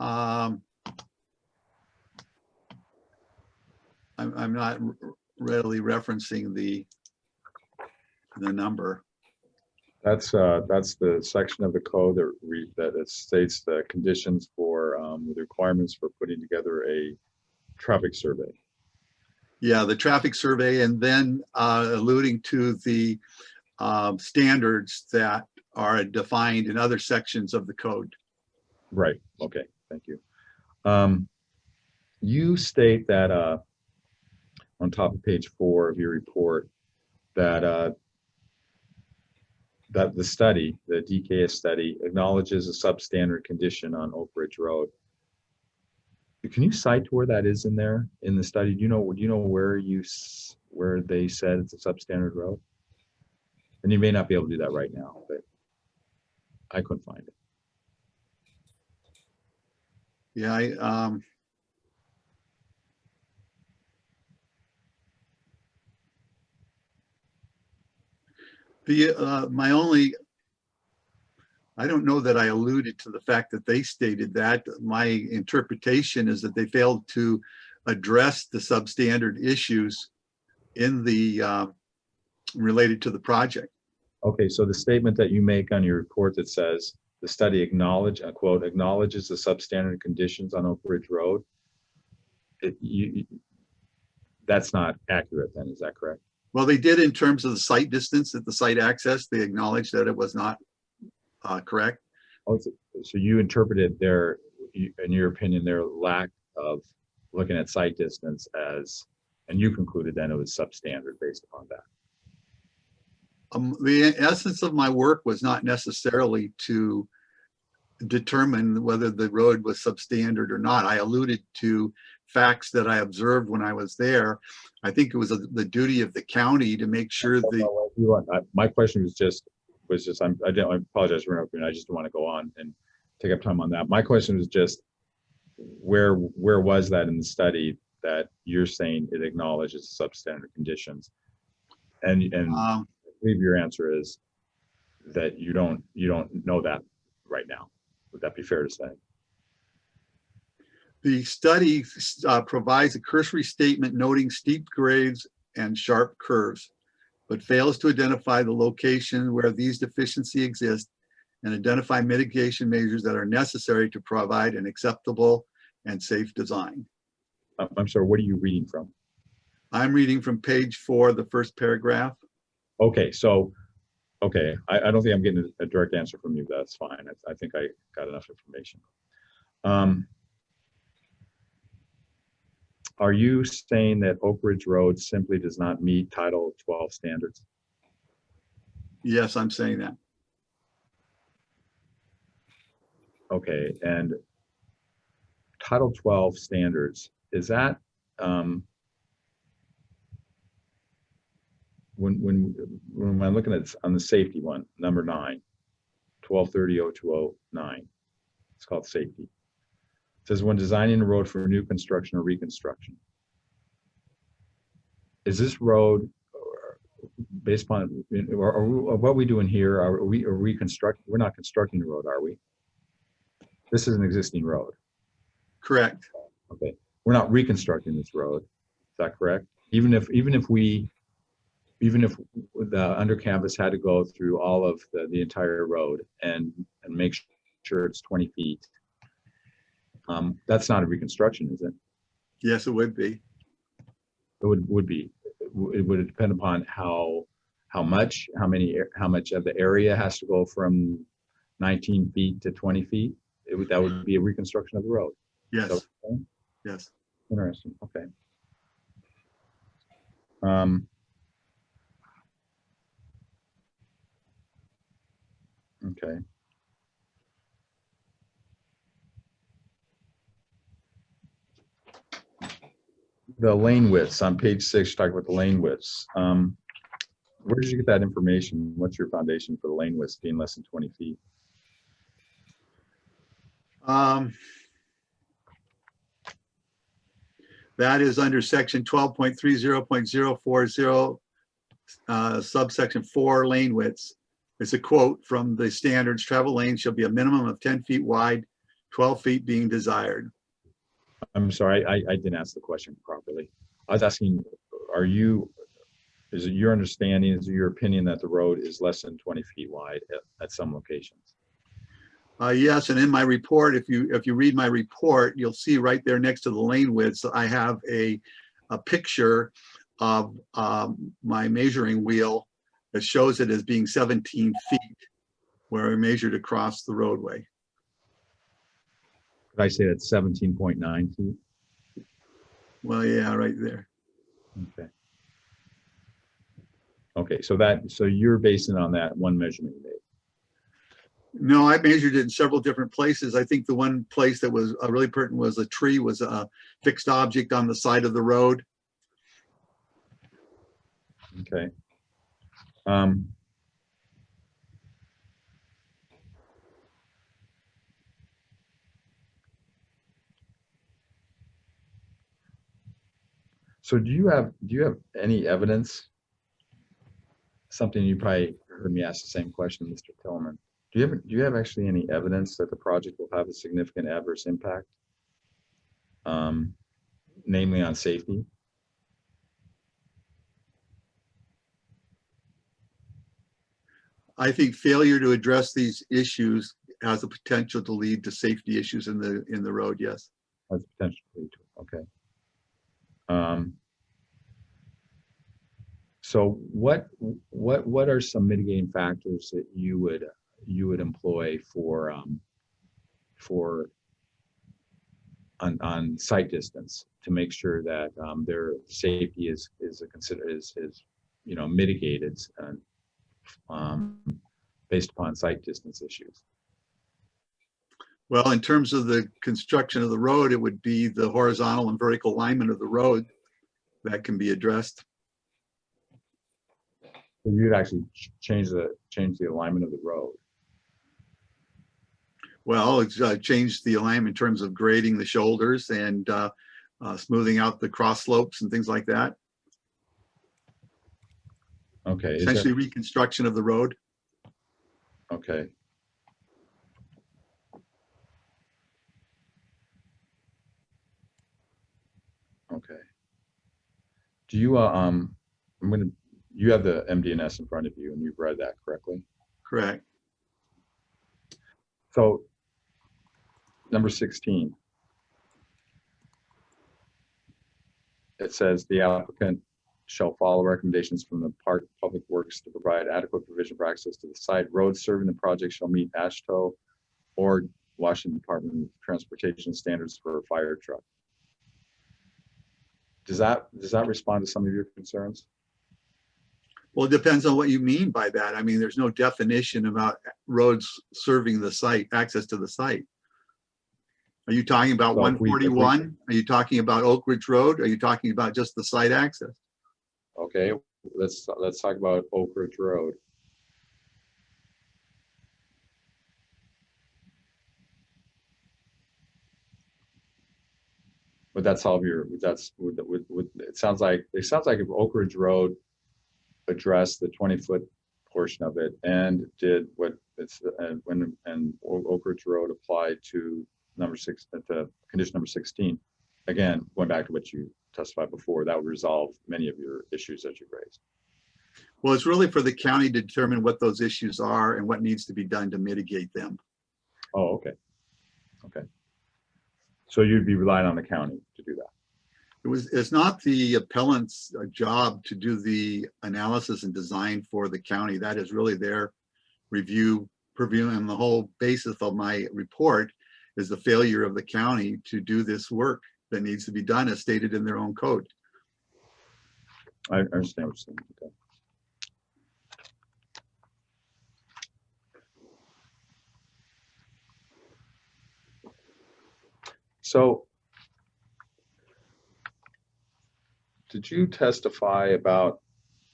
I'm not readily referencing the number. That's the section of the code that it states the conditions for the requirements for putting together a traffic survey. Yeah, the traffic survey, and then alluding to the standards that are defined in other sections of the code. Right. Okay. Thank you. You state that on top of page 4 of your report that that the study, the DKS study, acknowledges a substandard condition on Oak Ridge Road. Can you cite where that is in there in the study? Do you know where they said it's a substandard road? And you may not be able to do that right now, but I couldn't find it. Yeah, I don't know that I alluded to the fact that they stated that. My interpretation is that they failed to address the substandard issues in the related to the project. Okay, so the statement that you make on your report that says the study acknowledges the substandard conditions on Oak Ridge Road, that's not accurate then, is that correct? Well, they did in terms of the site distance at the site access. They acknowledged that it was not correct. Oh, so you interpreted in your opinion, their lack of looking at site distance as, and you concluded then it was substandard based upon that. The essence of my work was not necessarily to determine whether the road was substandard or not. I alluded to facts that I observed when I was there. I think it was the duty of the county to make sure my question was just I apologize for interrupting. I just don't want to go on and take up time on that. My question was just where was that in the study that you're saying it acknowledges substandard conditions, and I believe your answer is that you don't know that right now. Would that be fair to say? The study provides a cursory statement noting steep grades and sharp curves, but fails to identify the location where these deficiencies exist and identify mitigation measures that are necessary to provide an acceptable and safe design. I'm sorry, what are you reading from? I'm reading from page 4, the first paragraph. Okay, so, okay, I don't think I'm getting a direct answer from you. That's fine. I think I got enough information. Are you saying that Oak Ridge Road simply does not meet Title 12 standards? Yes, I'm saying that. Okay, and Title 12 standards, is that when I'm looking at on the safety one, number 9, 1230.0209, it's called safety. It says when designing a road for new construction or reconstruction. Is this road based upon, or what are we doing here? Are we constructing? We're not constructing the road, are we? This is an existing road. Correct. Okay, we're not reconstructing this road. Is that correct? Even if the under canvas had to go through all of the entire road and make sure it's 20 feet, that's not a reconstruction, is it? Yes, it would be. It would be. It would depend upon how much of the area has to go from 19 feet to 20 feet. That would be a reconstruction of the road. Yes. So, Yes. interesting. Okay. Okay. The lane widths on page 6, you talk about the lane widths. Where did you get that information? What's your foundation for the lane widths being less than 20 feet? That is under section 12.30.040 subsection 4 lane widths. It's a quote from the standards: travel lanes shall be a minimum of 10 feet wide, 12 feet being desired. I'm sorry, I didn't ask the question properly. I was asking, is it your understanding, is it your opinion that the road is less than 20 feet wide at some locations? Yes, and in my report, if you read my report, you'll see right there next to the lane widths, I have a picture of my measuring wheel that shows it as being 17 feet where I measured across the roadway. Could I say that's 17.9 feet? Well, yeah, right there. Okay. Okay, so you're basing it on that one measurement you made. No, I measured it in several different places. I think the one place that was really pertinent was a tree, was a fixed object on the side of the road. Okay. So do you have any evidence? Something you probably heard me ask the same question, Mr. Tillman. Do you have actually any evidence that the project will have a significant adverse impact, namely on safety? I think failure to address these issues has the potential to lead to safety issues in the road. Yes. Has potential to lead to, okay. So what are some mitigating factors that you would employ for on site distance to make sure that their safety is mitigated based upon site distance issues? Well, in terms of the construction of the road, it would be the horizontal and vertical alignment of the road that can be addressed. So you'd actually change the alignment of the road. Well, it's changed the alignment in terms of grading the shoulders and smoothing out the cross slopes and things like that. Okay. Essentially reconstruction of the road. Okay. Okay. Do you you have the MD&S in front of you and you've read that correctly? Correct. So number 16, it says the applicant shall follow recommendations from the Park Public Works to provide adequate provision for access to the site. Roads serving the project shall meet AASHTO or Washington Department of Transportation standards for a fire truck. Does that respond to some of your concerns? Well, it depends on what you mean by that. I mean, there's no definition about roads serving the site, access to the site. Are you talking about So 141? Are you talking about Oak Ridge Road? Are you talking about just the site access? Okay, let's talk about Oak Ridge Road. Would that solve your? It sounds like if Oak Ridge Road addressed the 20-foot portion of it and did what it's and Oak Ridge Road applied to condition number 16. Again, going back to what you testified before, that would resolve many of your issues that you raised. Well, it's really for the county to determine what those issues are and what needs to be done to mitigate them. Oh, okay. Okay. So you'd be relying on the county to do that. It's not the appellant's job to do the analysis and design for the county. That is really their review, and the whole basis of my report is the failure of the county to do this work that needs to be done as stated in their own code. I understand what you're saying. Okay. So, did you testify about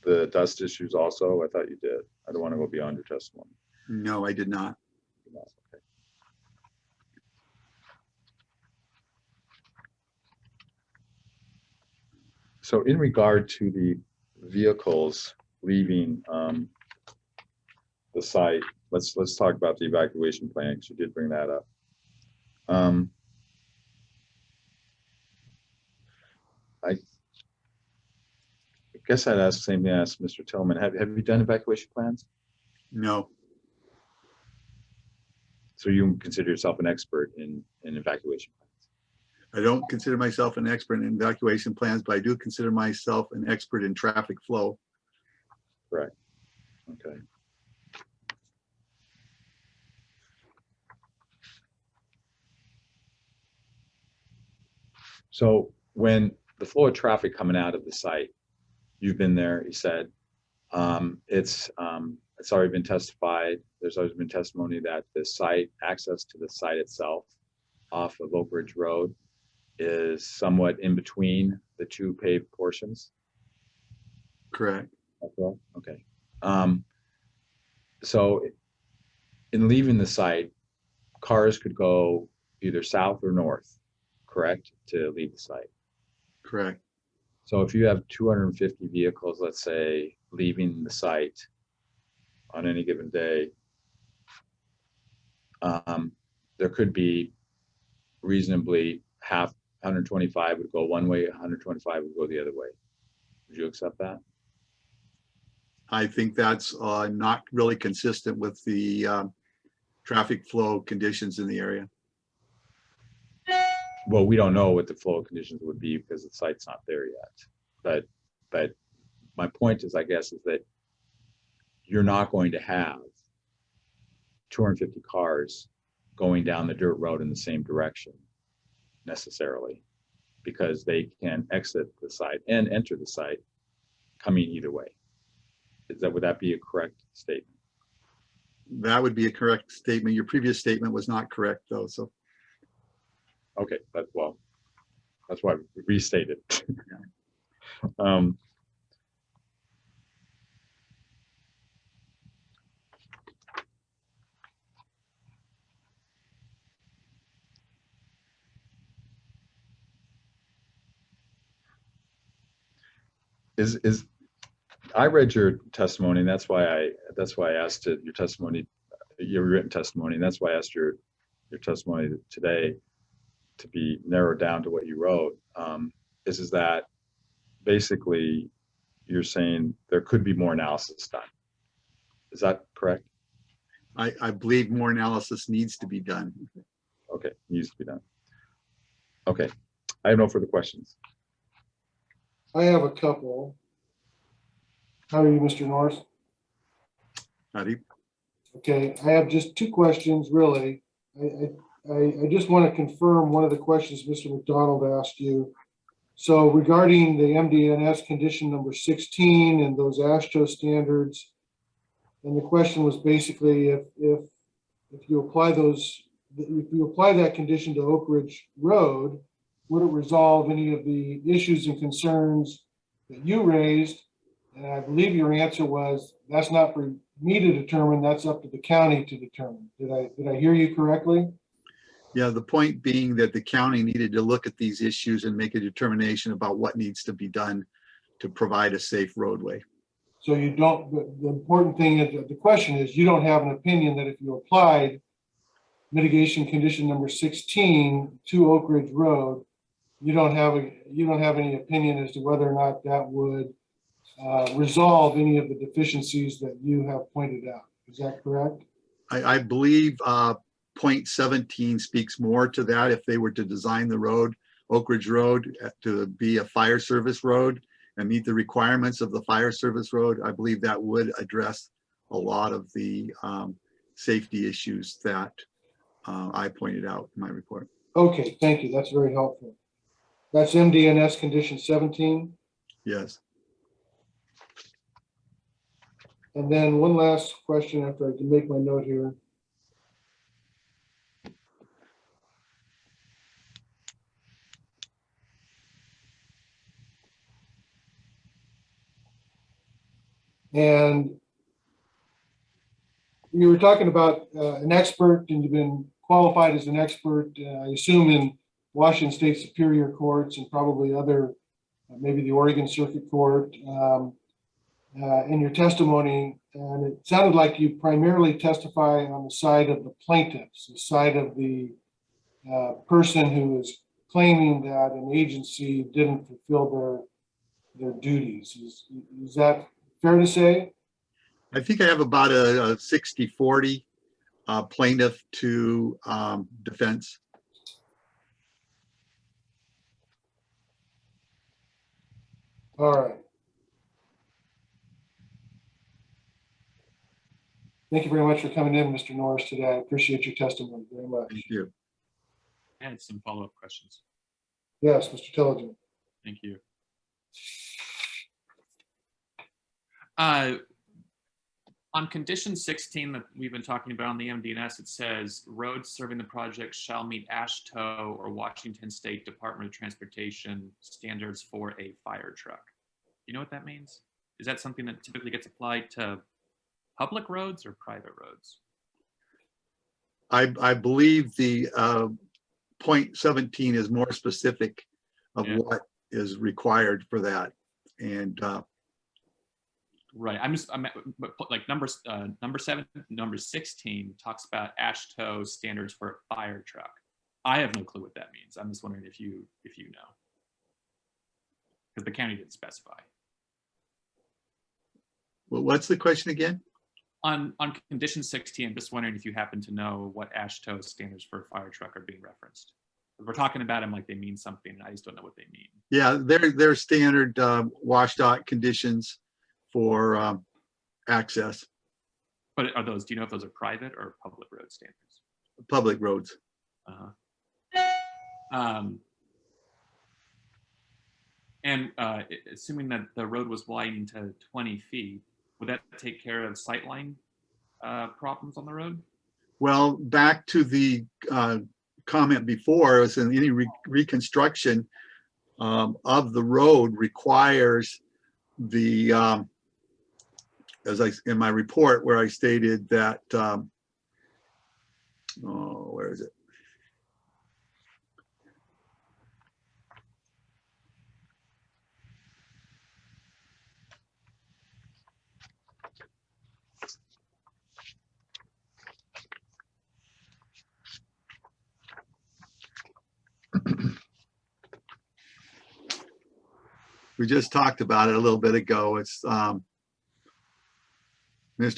the dust issues also? I thought you did. I don't want to go beyond your testimony. No, I did not. Okay. So in regard to the vehicles leaving the site, let's talk about the evacuation plan, because you did bring that up. I guess I'd ask the same thing I asked Mr. Tillman. Have you done evacuation plans? No, So you consider yourself an expert in evacuation plans? I don't consider myself an expert in evacuation plans, but I do consider myself an expert in traffic flow. Correct. Okay. So when the flow of traffic coming out of the site, you've been there, you said, it's already been testified. There's always been testimony that the site, access to the site itself off of Oak Ridge Road is somewhat in between the two paved portions. Correct. Okay. So in leaving the site, cars could go either south or north, correct, to leave the site. Correct. So if you have 250 vehicles, let's say, leaving the site on any given day, there could be reasonably 125 would go one way, 125 would go the other way. Would you accept that? I think that's not really consistent with the traffic flow conditions in the area. Well, we don't know what the flow conditions would be because the site's not there yet. But my point is, I guess, is that you're not going to have 250 cars going down the dirt road in the same direction necessarily, because they can exit the site and enter the site coming either way. Would that be a correct statement? That would be a correct statement. Your previous statement was not correct, though. So, okay, that's why we restated. I read your testimony, and that's why I asked it, your written testimony, and that's why I asked your testimony today to be narrowed down to what you wrote. Is that basically you're saying there could be more analysis done? Is that correct? I believe more analysis needs to be done. Okay, needs to be done. Okay, I have no further questions. I have a couple. How are you, Mr. Norris? Howdy. Okay, I have just two questions, really. I just want to confirm one of the questions Mr. McDonald asked you. So regarding the MDNS condition number 16 and those AASHTO standards, and the question was basically if you apply that condition to Oak Ridge Road, would it resolve any of the issues and concerns that you raised? And I believe your answer was, that's not for me to determine, that's up to the county to determine. Did I hear you correctly? Yeah, the point being that the county needed to look at these issues and make a determination about what needs to be done to provide a safe roadway. So you don't, the important thing is, the question is, you don't have an opinion that if you applied mitigation condition number 16 to Oak Ridge Road, you don't have any opinion as to whether or not that would resolve any of the deficiencies that you have pointed out. Is that correct? I believe point 17 speaks more to that. If they were to design the road, Oak Ridge Road, to be a fire service road and meet the requirements of the fire service road, I believe that would address a lot of the safety issues that I pointed out in my report. Okay, thank you. That's very helpful. That's MDNS condition 17. Yes. And then one last question after I can make my note here. And you were talking about an expert, and you've been qualified as an expert, I assume, in Washington State Superior Courts and probably other, maybe the Oregon Circuit Court. in your testimony, and it sounded like you primarily testify on the side of the plaintiffs, the side of the person who is claiming that an agency didn't fulfill their duties. Is that fair to say? I think I have about a 60-40 plaintiff to defense. All right. Thank you very much for coming in, Mr. Norris, today. I appreciate your testimony very much. Thank you. I had some follow-up questions. Yes, Mr. Tilligen. Thank you. On condition 16 that we've been talking about on the MD&S, it says roads serving the project shall meet AASHTO or Washington State Department of Transportation standards for a fire truck. You know what that means? Is that something that typically gets applied to public roads or private roads? I believe the point 17 is more specific of what is required for that. And right, I'm like number 16 talks about AASHTO standards for a fire truck. I have no clue what that means. I'm just wondering if you know, because the county didn't specify. well, what's the question again? On condition 16, I'm just wondering if you happen to know what AASHTO standards for a fire truck are being referenced. If we're talking about them like they mean something, I just don't know what they mean. Yeah, they're standard WashDOT conditions for access, But are those, do you know if those are private or public road standards? public roads. And assuming that the road was widened to 20 feet, would that take care of sightline problems on the road? Well, back to the comment before, is in any reconstruction of the road requires the, as I, in my report where I stated that, oh, where is it? We just talked about it a little bit ago. It's Mr.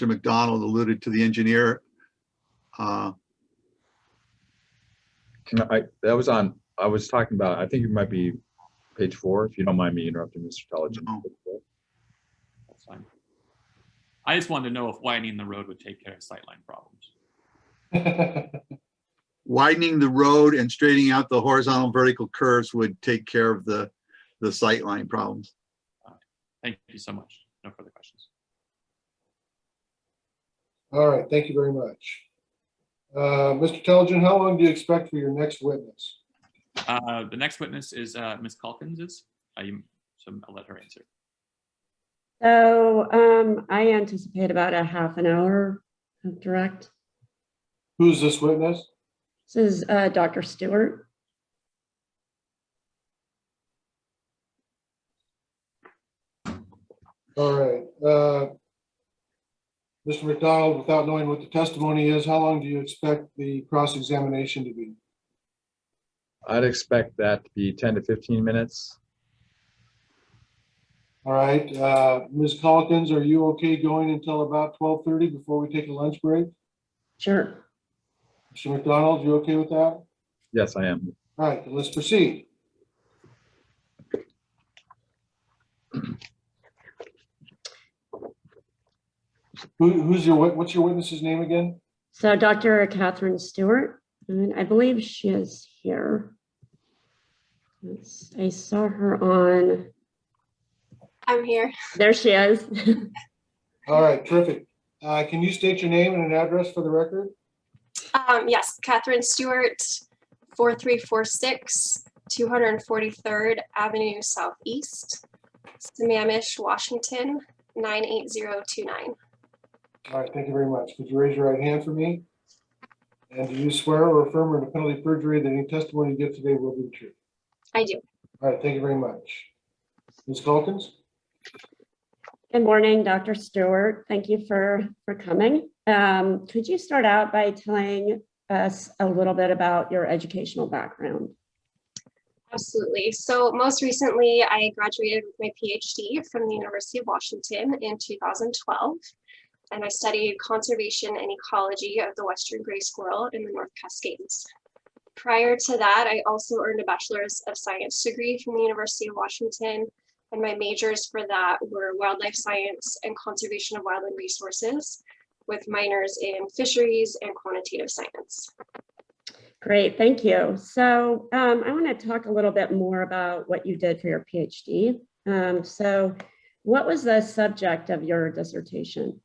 McDonald alluded to the engineer. No, that was on, I was talking about, I think it might be page 4, if you don't mind me interrupting, Mr. Telligent. No. That's fine. I just wanted to know if widening the road would take care of sightline problems. Widening the road and straightening out the horizontal vertical curves would take care of the sightline problems. Thank you so much. No further questions. All right, thank you very much. Mr. Telligent, how long do you expect for your next witness? The next witness is Ms. Calkins. So I'll let her answer. So I anticipate about a half an hour of direct. Who's this witness? This is Dr. Stewart. All right. Mr. McDonald, without knowing what the testimony is, how long do you expect the cross-examination to be? I'd expect that to be 10 to 15 minutes. All right. Ms. Calkins, are you okay going until about 12:30 before we take a lunch break? Sure. Mr. McDonald, you okay with that? Yes, I am. All right, then let's proceed. What's your witness's name again? So Dr. Catherine Stewart, and I believe she is here. I saw her on. I'm here. There she is. All right, terrific. Can you state your name and an address for the record? Yes, Catherine Stewart, 4346 243rd Avenue Southeast, Sammamish, Washington, 98029. All right, thank you very much. Could you raise your right hand for me? And do you swear or affirm under penalty of perjury that any testimony you give today will be true? I do. All right, thank you very much. Ms. Calkins? Good morning, Dr. Stewart. Thank you for coming. Could you start out by telling us a little bit about your educational background? Absolutely. So most recently, I graduated with my PhD from the University of Washington in 2012, and I studied conservation and ecology of the western gray squirrel in the North Cascades. Prior to that, I also earned a Bachelor's of Science degree from the University of Washington, and my majors for that were wildlife science and conservation of wildland resources, with minors in fisheries and quantitative science. Great, thank you. So I want to talk a little bit more about what you did for your PhD. So what was the subject of your dissertation?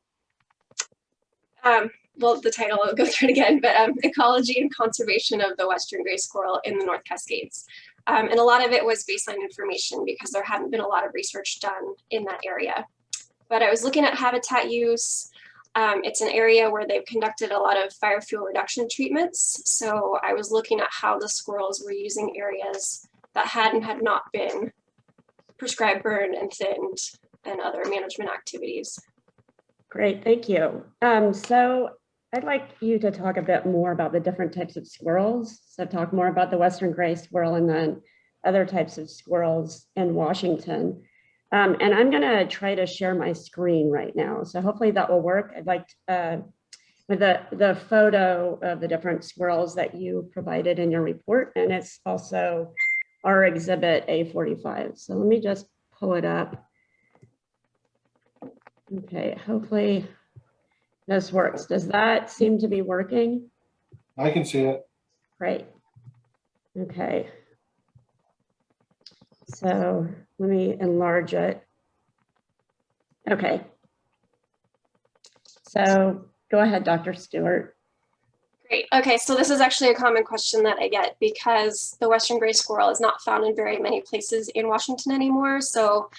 Well, the title, I'll go through it again, but ecology and conservation of the western gray squirrel in the North Cascades. And a lot of it was baseline information because there hadn't been a lot of research done in that area. But I was looking at habitat use. It's an area where they've conducted a lot of fire fuel reduction treatments. So I was looking at how the squirrels were using areas that had and had not been prescribed burned and thinned and other management activities. Great, thank you. So I'd like you to talk a bit more about the different types of squirrels. So talk more about the western gray squirrel and then other types of squirrels in Washington. And I'm going to try to share my screen right now. So hopefully that will work. I'd like with the photo of the different squirrels that you provided in your report. And it's also our exhibit A45. So let me just pull it up. Okay, hopefully this works. Does that seem to be working? I can see it. Great. Okay. So let me enlarge it. Okay. So go ahead, Dr. Stewart. Great. Okay, so this is actually a common question that I get because the western gray squirrel is not found in very many places in Washington anymore. So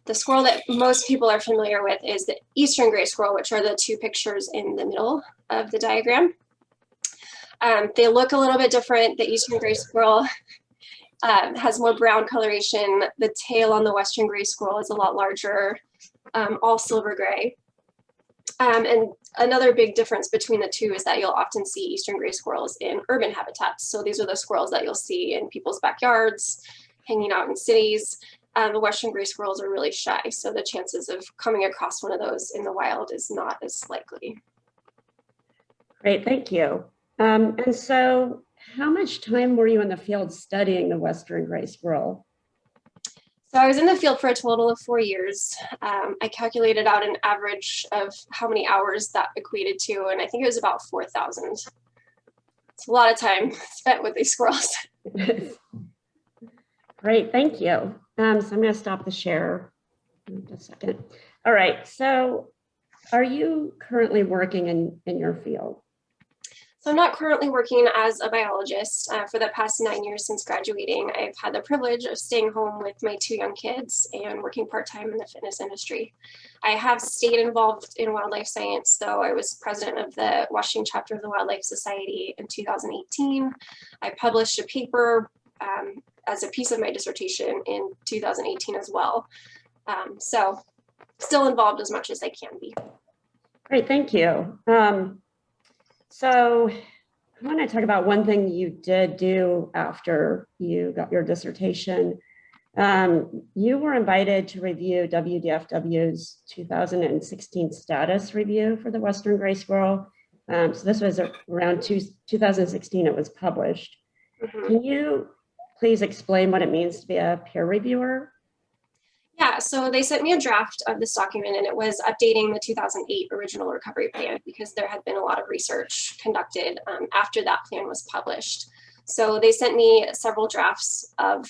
the squirrel that most people are familiar with is the eastern gray squirrel, which are the two pictures in the middle of the diagram. They look a little bit different. The eastern gray squirrel has more brown coloration. The tail on the western gray squirrel is a lot larger, all silver gray. And another big difference between the two is that you'll often see eastern gray squirrels in urban habitats. So these are the squirrels that you'll see in people's backyards, hanging out in cities. The western gray squirrels are really shy, so the chances of coming across one of those in the wild is not as likely. Great, thank you. And so how much time were you in the field studying the western gray squirrel? So I was in the field for a total of 4 years. I calculated out an average of how many hours that equated to, and I think it was about 4,000. It's a lot of time spent with these squirrels. Great, thank you. So I'm going to stop the share in just a second. All right, so are you currently working in your field? So I'm not currently working as a biologist. For the past 9 years since graduating, I've had the privilege of staying home with my 2 young kids and working part-time in the fitness industry. I have stayed involved in wildlife science, though. I was president of the Washington chapter of the Wildlife Society in 2018. I published a paper as a piece of my dissertation in 2018 as well. So still involved as much as I can be. Great, thank you. So I want to talk about one thing you did do after you got your dissertation. You were invited to review WDFW's 2016 status review for the western gray squirrel. So this was around 2016 it was published. Mm-hmm. Can you please explain what it means to be a peer reviewer? Yeah, so they sent me a draft of this document, and it was updating the 2008 original recovery plan because there had been a lot of research conducted after that plan was published. So they sent me several drafts of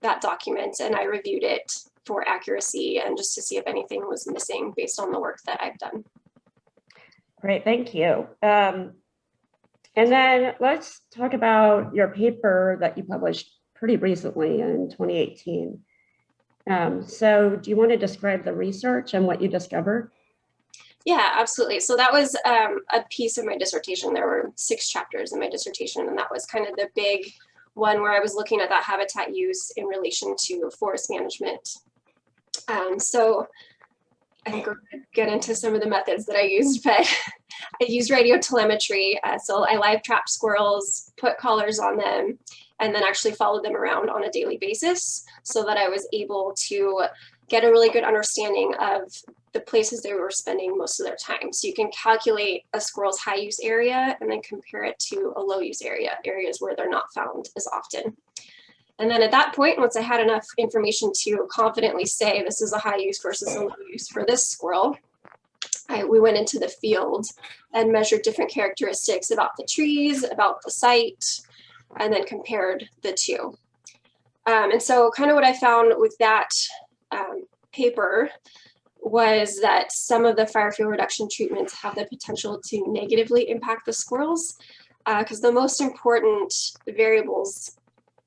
that document, and I reviewed it for accuracy and just to see if anything was missing based on the work that I've done. Great, thank you. And then let's talk about your paper that you published pretty recently in 2018. So do you want to describe the research and what you discovered? Yeah, absolutely. So that was a piece of my dissertation. There were 6 chapters in my dissertation, and that was kind of the big one where I was looking at that habitat use in relation to forest management. So I think we're going to get into some of the methods that I used, but I used radio telemetry. So I live trapped squirrels, put collars on them, and then actually followed them around on a daily basis so that I was able to get a really good understanding of the places they were spending most of their time. So you can calculate a squirrel's high use area and then compare it to a low use area, areas where they're not found as often. And then at that point, once I had enough information to confidently say this is a high use versus a low use for this squirrel, we went into the field and measured different characteristics about the trees, about the site, and then compared the two. And so kind of what I found with that paper was that some of the fire fuel reduction treatments have the potential to negatively impact the squirrels, because the most important variables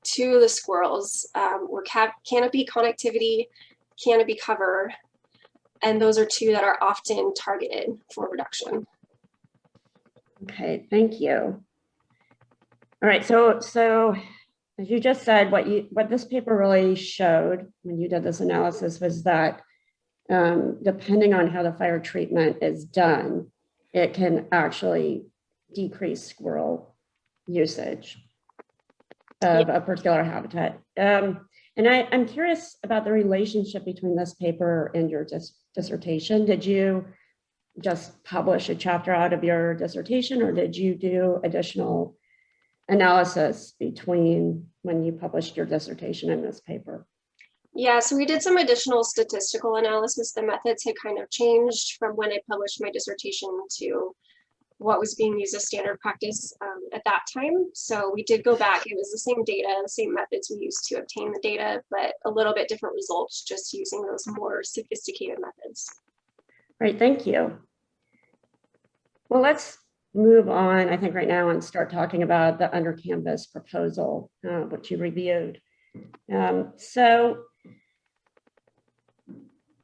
to the squirrels were canopy connectivity, canopy cover, and those are two that are often targeted for reduction. Okay, thank you. All right, so as you just said, what this paper really showed when you did this analysis was that depending on how the fire treatment is done, it can actually decrease squirrel usage of a particular habitat. And I'm curious about the relationship between this paper and your dissertation. Did you just publish a chapter out of your dissertation, or did you do additional analysis between when you published your dissertation and this paper? Yeah, so we did some additional statistical analysis. The methods had kind of changed from when I published my dissertation to what was being used as standard practice at that time. So we did go back. It was the same data, the same methods we used to obtain the data, but a little bit different results just using those more sophisticated methods. Great, thank you. Well, let's move on, I think, right now and start talking about the under canvas proposal, which you reviewed. So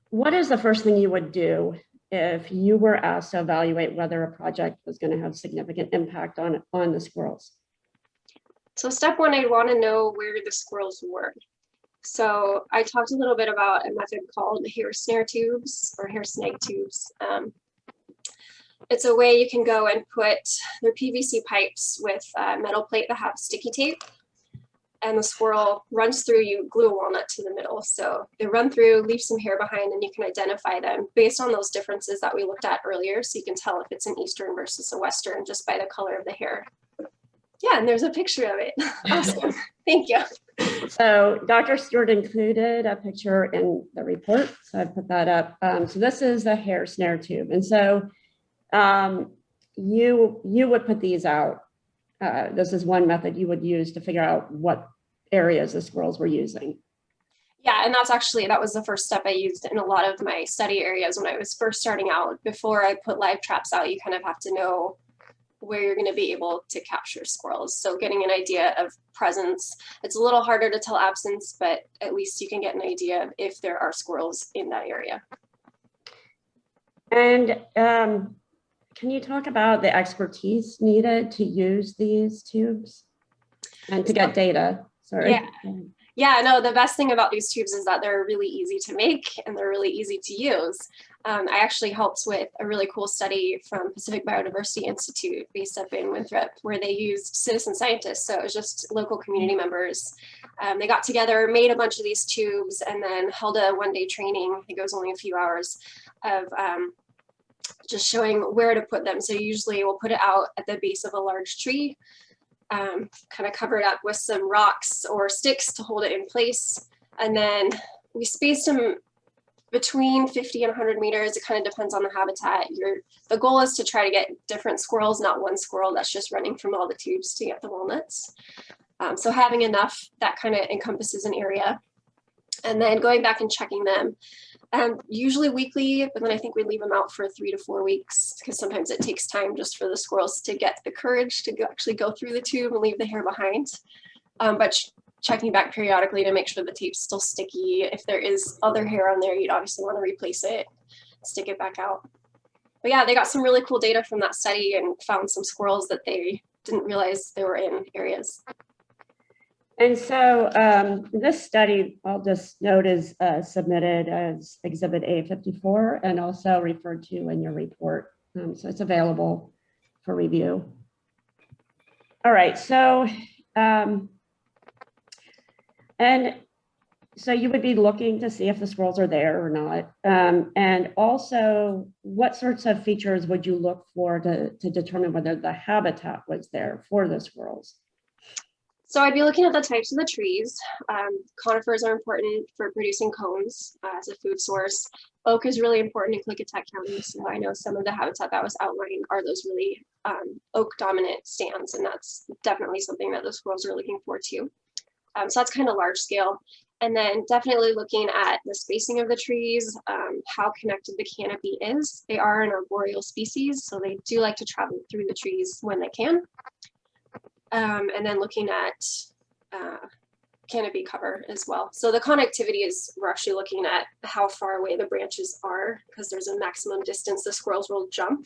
what is the first thing you would do if you were asked to evaluate whether a project was going to have significant impact on the squirrels? So step one, I'd want to know where the squirrels were. So I talked a little bit about a method called hair snare tubes or hair snag tubes. It's a way you can go and put their PVC pipes with a metal plate that have sticky tape, and the squirrel runs through, you glue a walnut to the middle. So they run through, leave some hair behind, and you can identify them based on those differences that we looked at earlier. So you can tell if it's an Eastern versus a Western just by the color of the hair. Yeah, and there's a picture of it. Awesome, thank you. So Dr. Stewart included a picture in the report, so I put that up. So this is a hair snare tube. And so you would put these out. This is one method you would use to figure out what areas the squirrels were using. Yeah, and that was the first step I used in a lot of my study areas when I was first starting out. Before I put live traps out, you kind of have to know where you're going to be able to capture squirrels. So getting an idea of presence, it's a little harder to tell absence, but at least you can get an idea of if there are squirrels in that area. And can you talk about the expertise needed to use these tubes and to get data? Sorry. Yeah, no, the best thing about these tubes is that they're really easy to make and they're really easy to use. I actually helped with a really cool study from Pacific Biodiversity Institute based up in Winthrop, where they used citizen scientists. So it was just local community members. They got together, made a bunch of these tubes, and then held a one-day training. I think it was only a few hours of just showing where to put them. So usually we'll put it out at the base of a large tree, kind of covered up with some rocks or sticks to hold it in place. And then we spaced them between 50 and 100 meters. It kind of depends on the habitat. The goal is to try to get different squirrels, not one squirrel that's just running from all the tubes to get the walnuts. So having enough, that kind of encompasses an area. And then going back and checking them. Usually weekly, but then I think we leave them out for 3 to 4 weeks because sometimes it takes time just for the squirrels to get the courage to actually go through the tube and leave the hair behind. But checking back periodically to make sure the tape's still sticky. If there is other hair on there, you'd obviously want to replace it, stick it back out. But yeah, they got some really cool data from that study and found some squirrels that they didn't realize they were in areas. And so this study, I'll just note, is submitted as Exhibit A54 and also referred to in your report. So it's available for review. All right, so and so you would be looking to see if the squirrels are there or not. And also, what sorts of features would you look for to determine whether the habitat was there for the squirrels? So I'd be looking at the types of the trees. Conifers are important for producing cones as a food source. Oak is really important in Klickitat County. So I know some of the habitat that was outlined are those really oak dominant stands, and that's definitely something that the squirrels are looking for too. So that's kind of large scale. And then definitely looking at the spacing of the trees, how connected the canopy is. They are an arboreal species, so they do like to travel through the trees when they can. And then looking at canopy cover as well. So the connectivity is, we're actually looking at how far away the branches are, because there's a maximum distance the squirrels will jump.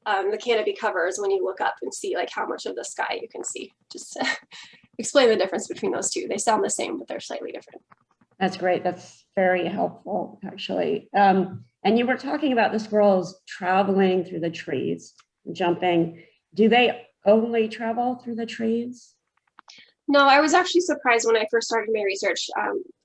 The canopy cover is when you look up and see like how much of the sky you can see. Just to explain the difference between those two. They sound the same, but they're slightly different. That's great. That's very helpful, actually. And you were talking about the squirrels traveling through the trees, jumping. Do they only travel through the trees? No, I was actually surprised when I first started my research.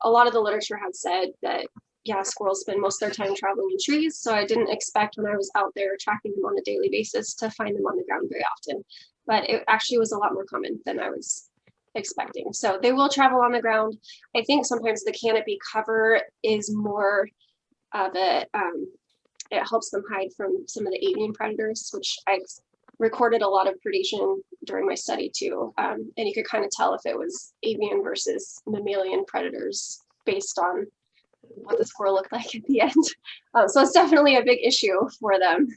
A lot of the literature had said that, yeah, squirrels spend most of their time traveling in trees. So I didn't expect when I was out there tracking them on a daily basis to find them on the ground very often. But it actually was a lot more common than I was expecting. So they will travel on the ground. I think sometimes the canopy cover is more of a, it helps them hide from some of the avian predators, which I recorded a lot of predation during my study too. And you could kind of tell if it was avian versus mammalian predators based on what the squirrel looked like at the end. So it's definitely a big issue for them.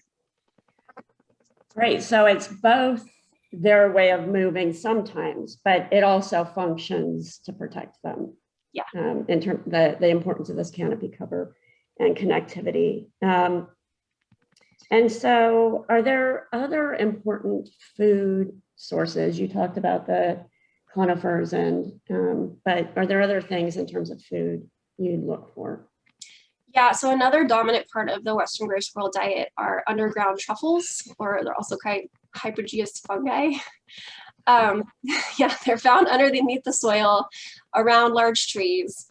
Great. So it's both their way of moving sometimes, but it also functions to protect them. Yeah. In terms the importance of this canopy cover and connectivity. And so are there other important food sources? You talked about the conifers, but are there other things in terms of food you'd look for? Yeah, so another dominant part of the Western gray squirrel diet are underground truffles, or they're also called hypogeous fungi. Yeah, they're found underneath the soil around large trees.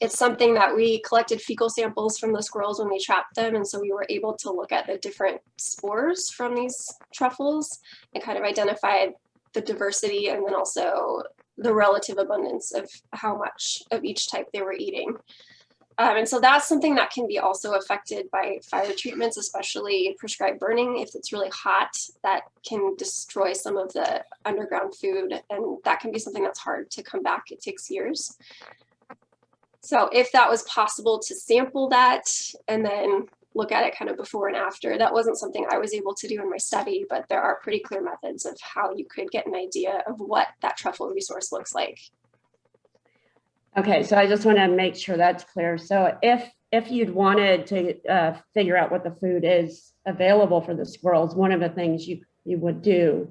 It's something that we collected fecal samples from the squirrels when we trapped them, and so we were able to look at the different spores from these truffles and kind of identify the diversity and then also the relative abundance of how much of each type they were eating. And so that's something that can be also affected by fire treatments, especially prescribed burning. If it's really hot, that can destroy some of the underground food, and that can be something that's hard to come back. It takes years. So if that was possible to sample that and then look at it kind of before and after, that wasn't something I was able to do in my study, but there are pretty clear methods of how you could get an idea of what that truffle resource looks like. Okay, so I just want to make sure that's clear. So if you'd wanted to figure out what the food is available for the squirrels, one of the things you would do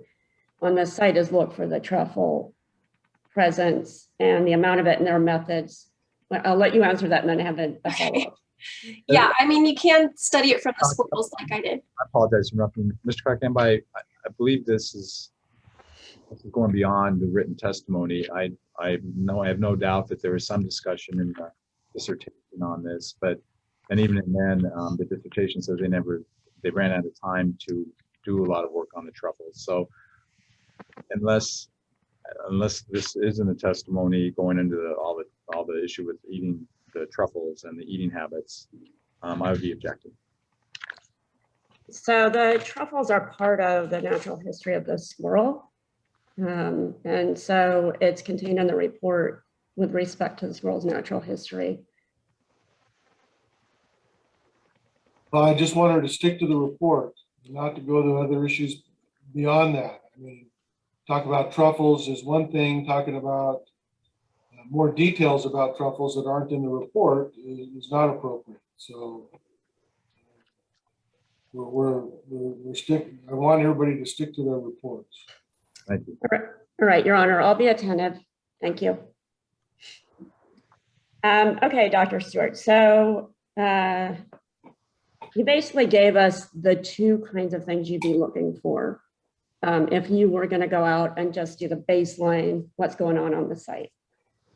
on the site is look for the truffle presence and the amount of it and their methods. I'll let you answer that and then have a follow-up. Yeah, I mean, you can study it from the squirrels like I did. I apologize for interrupting. Mr. Krakenby, I believe this is going beyond the written testimony. I have no doubt that there was some discussion in the dissertation on this, and even then, the dissertation says they ran out of time to do a lot of work on the truffles. So unless this isn't a testimony going into all the issue with eating the truffles and the eating habits, I would be objecting. So the truffles are part of the natural history of the squirrel. And so it's contained in the report with respect to the squirrel's natural history. Well, I just wanted to stick to the report, not to go to other issues beyond that. I mean, talk about truffles is one thing, talking about more details about truffles that aren't in the report is not appropriate. So I want everybody to stick to their reports. Thank you. All right, Your Honor, I'll be attentive. Thank you. Okay, Dr. Stewart. So you basically gave us the two kinds of things you'd be looking for if you were going to go out and just do the baseline, what's going on the site.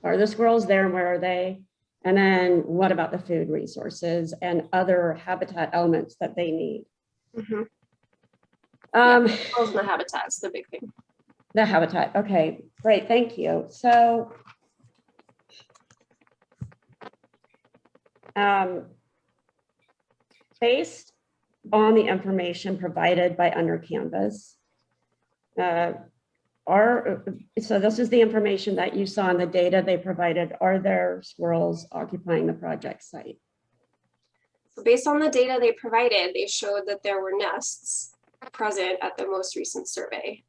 Are the squirrels there and where are they? And then what about the food resources and other habitat elements that they need? Mm-hmm. The habitat's the big thing. The habitat. Okay, great. Thank you. So based on the information provided by Under Canvas, so this is the information that you saw in the data they provided. Are there squirrels occupying the project site? So based on the data they provided, they showed that there were nests present at the most recent survey.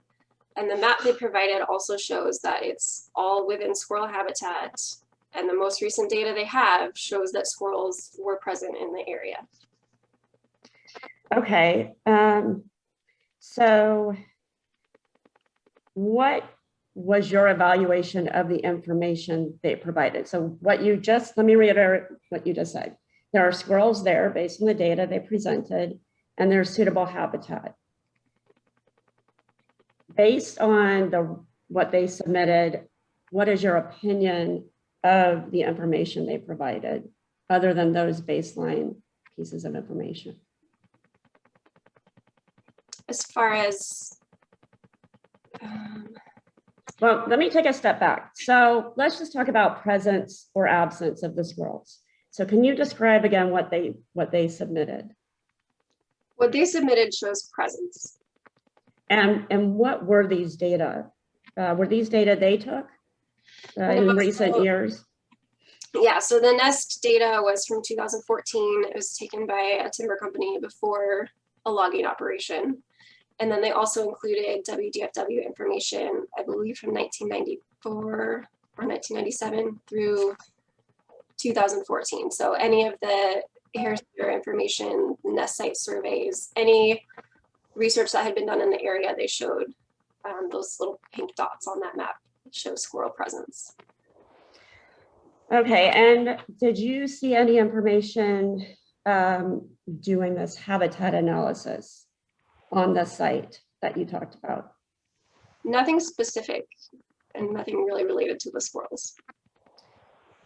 And the map they provided also shows that it's all within squirrel habitat. And the most recent data they have shows that squirrels were present in the area. Okay, so what was your evaluation of the information they provided? So what you just, let me reiterate what you just said. There are squirrels there based on the data they presented, and there's suitable habitat. Based on what they submitted, what is your opinion of the information they provided, other than those baseline pieces of information? As far as well, let me take a step back. So let's just talk about presence or absence of the squirrels. So can you describe again what they submitted? What they submitted shows presence. And what were these data? Were these data they took in recent years? Yeah, so the nest data was from 2014. It was taken by a timber company before a logging operation. And then they also included WDFW information, I believe from 1994 or 1997 through 2014. So any of the hair information, nest site surveys, any research that had been done in the area, they showed those little pink dots on that map show squirrel presence. Okay, and did you see any information doing this habitat analysis on the site that you talked about? Nothing specific and nothing really related to the squirrels.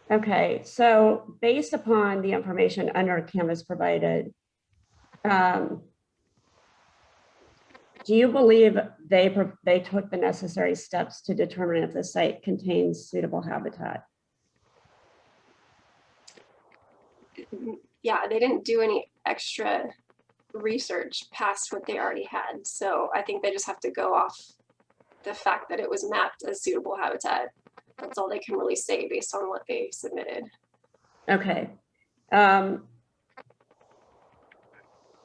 Okay, so based upon the information Under Canvas provided, do you believe they took the necessary steps to determine if the site contains suitable habitat? Yeah, they didn't do any extra research past what they already had. So I think they just have to go off the fact that it was mapped as suitable habitat. That's all they can really say based on what they submitted. Okay.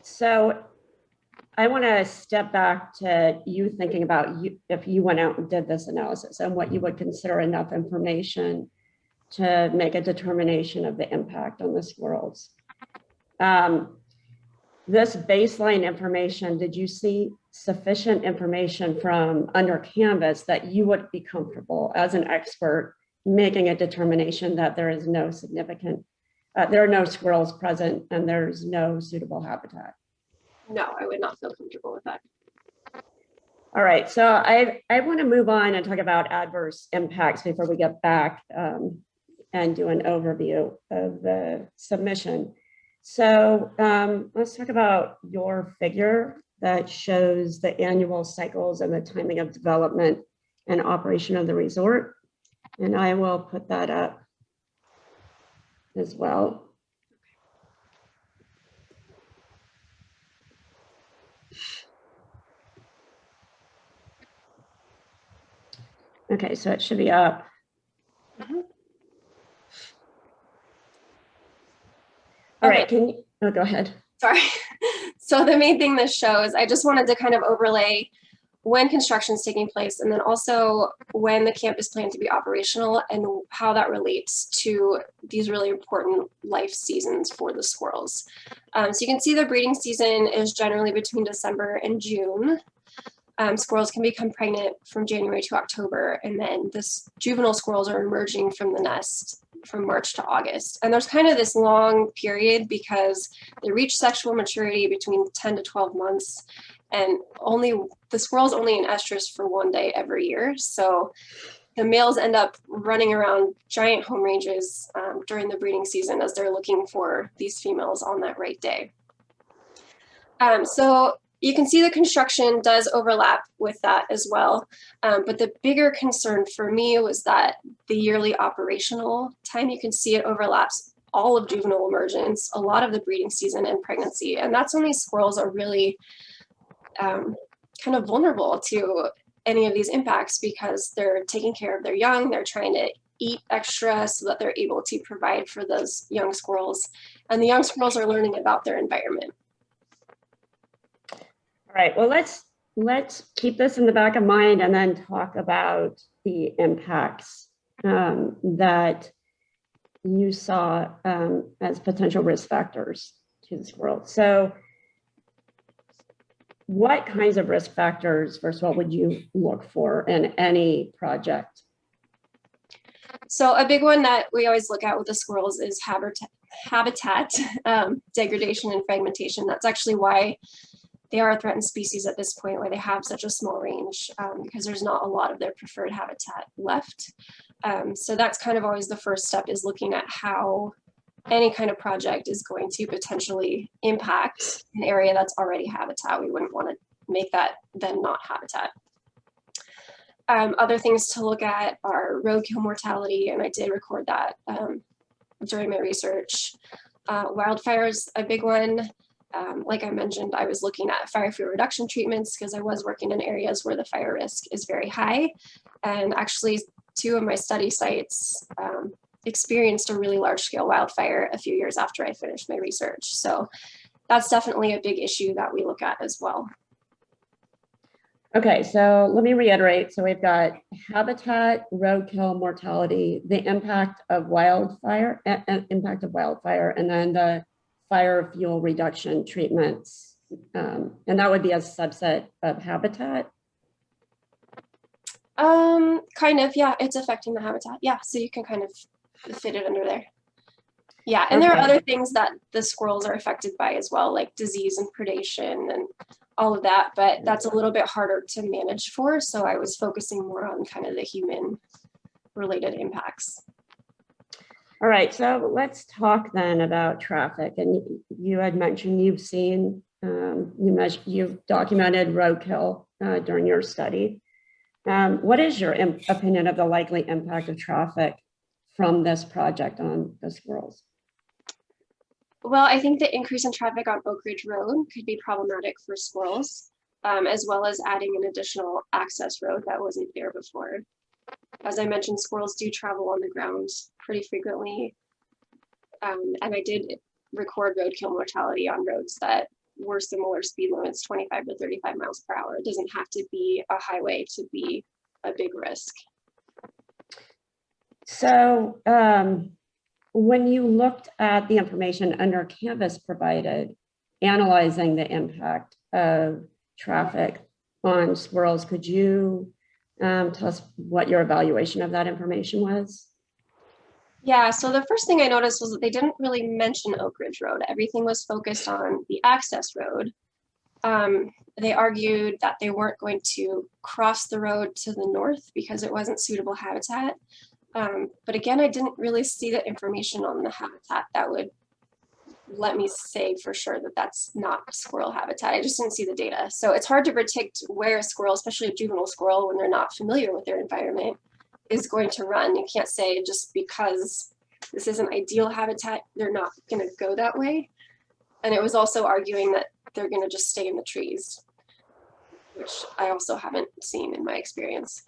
So I want to step back to you thinking about if you went out and did this analysis and what you would consider enough information to make a determination of the impact on the squirrels. This baseline information, did you see sufficient information from Under Canvas that you would be comfortable as an expert making a determination that there is no significant, there are no squirrels present and there's no suitable habitat? No, I would not feel comfortable with that. All right, so I want to move on and talk about adverse impacts before we get back and do an overview of the submission. So let's talk about your figure that shows the annual cycles and the timing of development and operation of the resort. And I will put that up as well. Okay, so it should be up. Mm-hmm. All right, can you, oh, go ahead. Sorry. So the main thing this shows, I just wanted to kind of overlay when construction is taking place and then also when the camp is planned to be operational and how that relates to these really important life seasons for the squirrels. So you can see the breeding season is generally between December and June. Squirrels can become pregnant from January to October, and then juvenile squirrels are emerging from the nest from March to August. And there's kind of this long period because they reach sexual maturity between 10 to 12 months, and the squirrel's only in estrus for 1 day every year. So the males end up running around giant home ranges during the breeding season as they're looking for these females on that right day. So you can see the construction does overlap with that as well. But the bigger concern for me was that the yearly operational time, you can see it overlaps all of juvenile emergence, a lot of the breeding season and pregnancy. And that's when these squirrels are really kind of vulnerable to any of these impacts because they're taking care of their young, they're trying to eat extra so that they're able to provide for those young squirrels. And the young squirrels are learning about their environment. All right, well, let's keep this in the back of mind and then talk about the impacts that you saw as potential risk factors to the squirrels. So what kinds of risk factors, first of all, would you look for in any project? So a big one that we always look at with the squirrels is habitat degradation and fragmentation. That's actually why they are a threatened species at this point, where they have such a small range because there's not a lot of their preferred habitat left. So that's kind of always the first step, is looking at how any kind of project is going to potentially impact an area that's already habitat. We wouldn't want to make that then not habitat. Other things to look at are roadkill mortality, and I did record that during my research. Wildfire is a big one. Like I mentioned, I was looking at fire fuel reduction treatments because I was working in areas where the fire risk is very high. And actually 2 of my study sites experienced a really large scale wildfire a few years after I finished my research. So that's definitely a big issue that we look at as well. Okay, so let me reiterate. So we've got habitat, roadkill mortality, the impact of wildfire, and then the fire fuel reduction treatments. And that would be a subset of habitat? Kind of, yeah, it's affecting the habitat. Yeah, so you can kind of fit it under there. Yeah, and there are other things that the squirrels are affected by as well, like disease and predation and all of that, but that's a little bit harder to manage for. So I was focusing more on kind of the human related impacts. All right, so let's talk then about traffic. And you had mentioned you've seen, you've documented roadkill during your study. What is your opinion of the likely impact of traffic from this project on the squirrels? Well, I think the increase in traffic on Oak Ridge Road could be problematic for squirrels, as well as adding an additional access road that wasn't there before. As I mentioned, squirrels do travel on the ground pretty frequently. And I did record roadkill mortality on roads that were similar speed limits, 25 to 35 miles per hour. It doesn't have to be a highway to be a big risk. So when you looked at the information under Canvas provided, analyzing the impact of traffic on squirrels, could you tell us what your evaluation of that information was? Yeah, so the first thing I noticed was that they didn't really mention Oak Ridge Road. Everything was focused on the access road. They argued that they weren't going to cross the road to the north because it wasn't suitable habitat. But again, I didn't really see the information on the habitat that would let me say for sure that that's not squirrel habitat. I just didn't see the data. So it's hard to predict where a squirrel, especially a juvenile squirrel, when they're not familiar with their environment, is going to run. You can't say just because this isn't ideal habitat, they're not going to go that way. And it was also arguing that they're going to just stay in the trees, which I also haven't seen in my experience.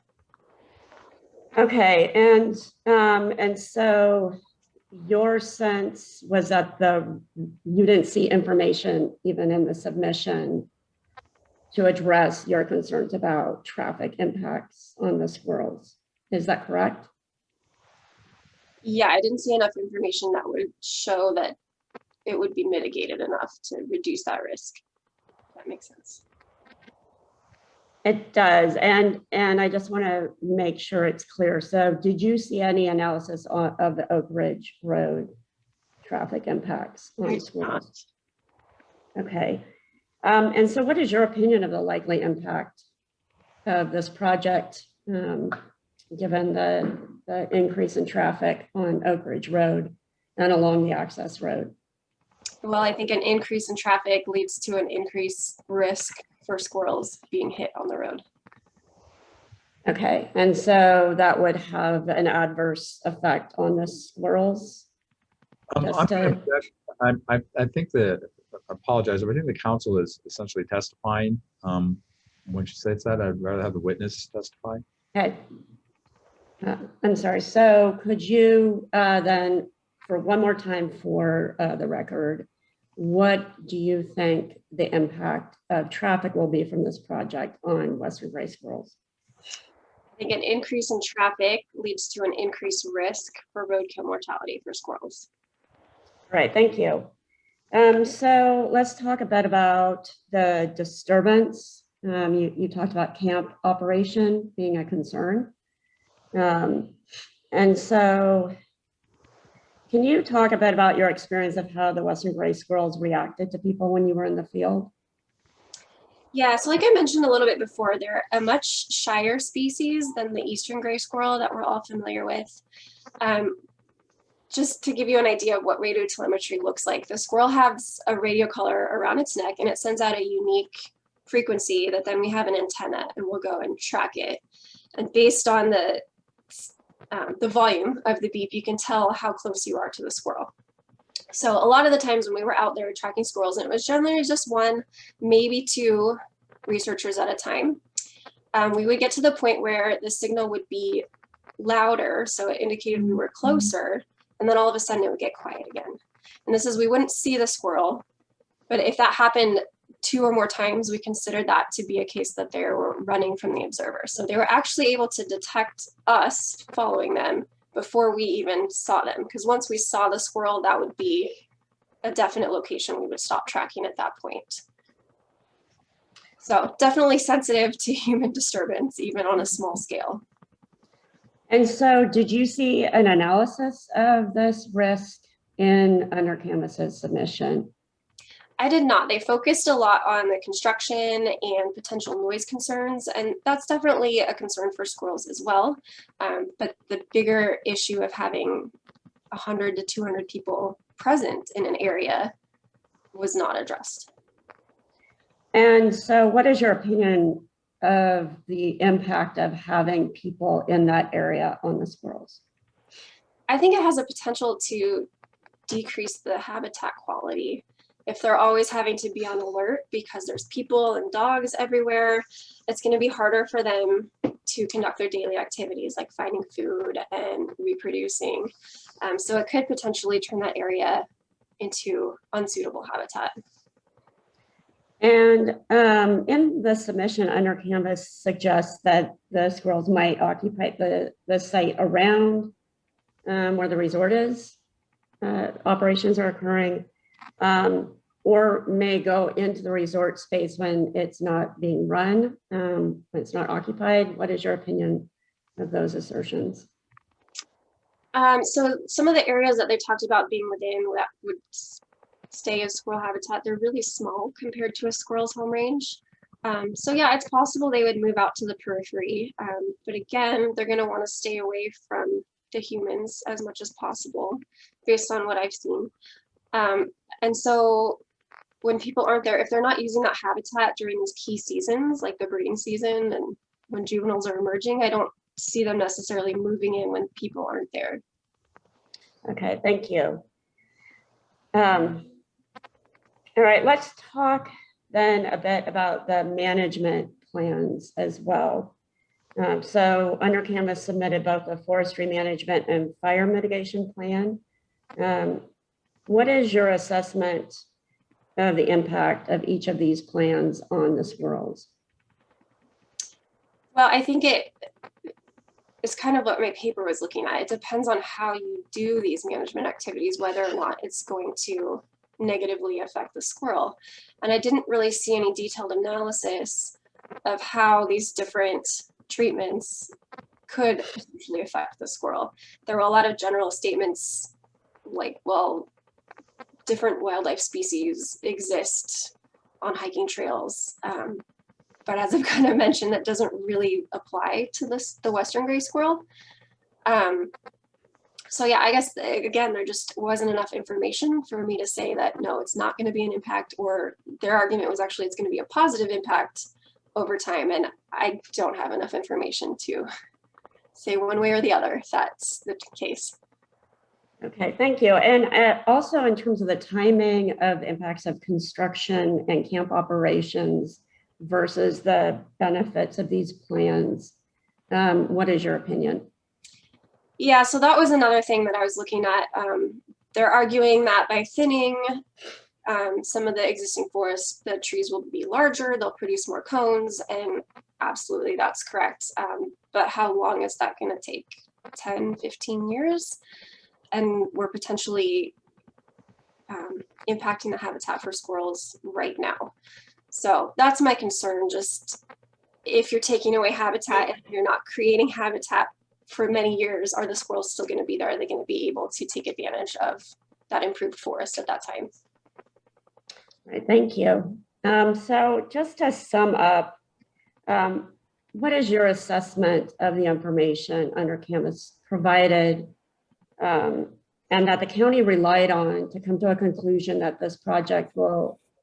Okay, and so your sense was that you didn't see information even in the submission to address your concerns about traffic impacts on the squirrels. Is that correct? Yeah, I didn't see enough information that would show that it would be mitigated enough to reduce that risk. If that makes sense. It does, and I just want to make sure it's clear. So did you see any analysis of the Oak Ridge Road traffic impacts I on did schools? not. Okay. And so what is your opinion of the likely impact of this project, given the increase in traffic on Oak Ridge Road and along the access road? Well, I think an increase in traffic leads to an increased risk for squirrels being hit on the road. Okay, and so that would have an adverse effect on the squirrels? I think I apologize, but I think the council is essentially testifying. When she says that, I'd rather have the witness testify. Okay. I'm sorry. So could you then, for one more time for the record, what do you think the impact of traffic will be from this project on Western gray squirrels? I think an increase in traffic leads to an increased risk for roadkill mortality for squirrels. All right, thank you. So let's talk a bit about the disturbance. You talked about camp operation being a concern. And so can you talk a bit about your experience of how the Western gray squirrels reacted to people when you were in the field? Yeah, so like I mentioned a little bit before, they're a much shyer species than the eastern gray squirrel that we're all familiar with. Just to give you an idea of what radio telemetry looks like, the squirrel has a radio collar around its neck and it sends out a unique frequency that then we have an antenna and we'll go and track it. And based on the volume of the beep, you can tell how close you are to the squirrel. So a lot of the times when we were out there tracking squirrels, and it was generally just one, maybe two researchers at a time, we would get to the point where the signal would be louder, so it indicated we were closer, and then all of a sudden it would get quiet again. And this is, we wouldn't see the squirrel, but if that happened 2 or more times, we considered that to be a case that they were running from the observer. So they were actually able to detect us following them before we even saw them. Because once we saw the squirrel, that would be a definite location we would stop tracking at that point. So definitely sensitive to human disturbance, even on a small scale. And so did you see an analysis of this risk in Under Canvas's submission? I did not. They focused a lot on the construction and potential noise concerns, and that's definitely a concern for squirrels as well. But the bigger issue of having 100 to 200 people present in an area was not addressed. And so what is your opinion of the impact of having people in that area on the squirrels? I think it has a potential to decrease the habitat quality. If they're always having to be on alert because there's people and dogs everywhere, it's going to be harder for them to conduct their daily activities like finding food and reproducing. So it could potentially turn that area into unsuitable habitat. And in the submission, Under Canvas suggests that the squirrels might occupy the site around where the resort is, operations are occurring, or may go into the resort space when it's not being run, when it's not occupied. What is your opinion of those assertions? So some of the areas that they talked about being within that would stay as squirrel habitat, they're really small compared to a squirrel's home range. So yeah, it's possible they would move out to the periphery, but again, they're going to want to stay away from the humans as much as possible based on what I've seen. And so when people aren't there, if they're not using that habitat during these key seasons, like the breeding season and when juveniles are emerging, I don't see them necessarily moving in when people aren't there. Okay, thank you. All right, let's talk then a bit about the management plans as well. So Under Canvas submitted both a forestry management and fire mitigation plan. What is your assessment of the impact of each of these plans on the squirrels? Well, I think it's kind of what my paper was looking at. It depends on how you do these management activities, whether or not it's going to negatively affect the squirrel. And I didn't really see any detailed analysis of how these different treatments could potentially affect the squirrel. There were a lot of general statements like, well, different wildlife species exist on hiking trails. But as I've kind of mentioned, that doesn't really apply to the western gray squirrel. So yeah, I guess again, there just wasn't enough information for me to say that no, it's not going to be an impact, or their argument was actually it's going to be a positive impact over time. And I don't have enough information to say one way or the other if that's the case. Okay, thank you. And also in terms of the timing of impacts of construction and camp operations versus the benefits of these plans, what is your opinion? Yeah, so that was another thing that I was looking at. They're arguing that by thinning some of the existing forests, the trees will be larger, they'll produce more cones, and absolutely that's correct. But how long is that going to take? 10, 15 years? And we're potentially impacting the habitat for squirrels right now. So that's my concern. Just if you're taking away habitat and you're not creating habitat for many years, are the squirrels still going to be there? Are they going to be able to take advantage of that improved forest at that time? All right, thank you. So just to sum up, what is your assessment of the information under Canvas provided and that the county relied on to come to a conclusion that this project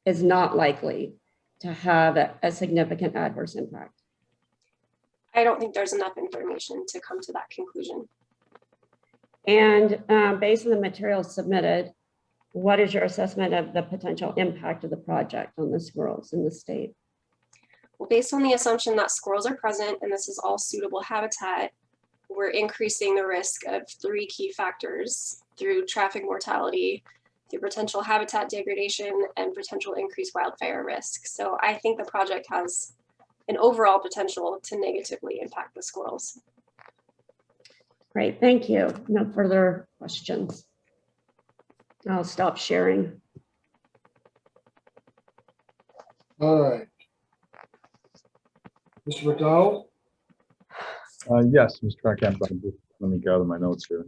is not likely to have a significant adverse impact? I don't think there's enough information to come to that conclusion. And based on the materials submitted, what is your assessment of the potential impact of the project on the squirrels in the state? Well, based on the assumption that squirrels are present and this is all suitable habitat, we're increasing the risk of 3 key factors through traffic mortality, through potential habitat degradation, and potential increased wildfire risk. So I think the project has an overall potential to negatively impact the squirrels. Great, thank you. No further questions. I'll stop sharing. All right. Mr. McDonald? Yes, Mr. Frankamp, let me gather my notes here.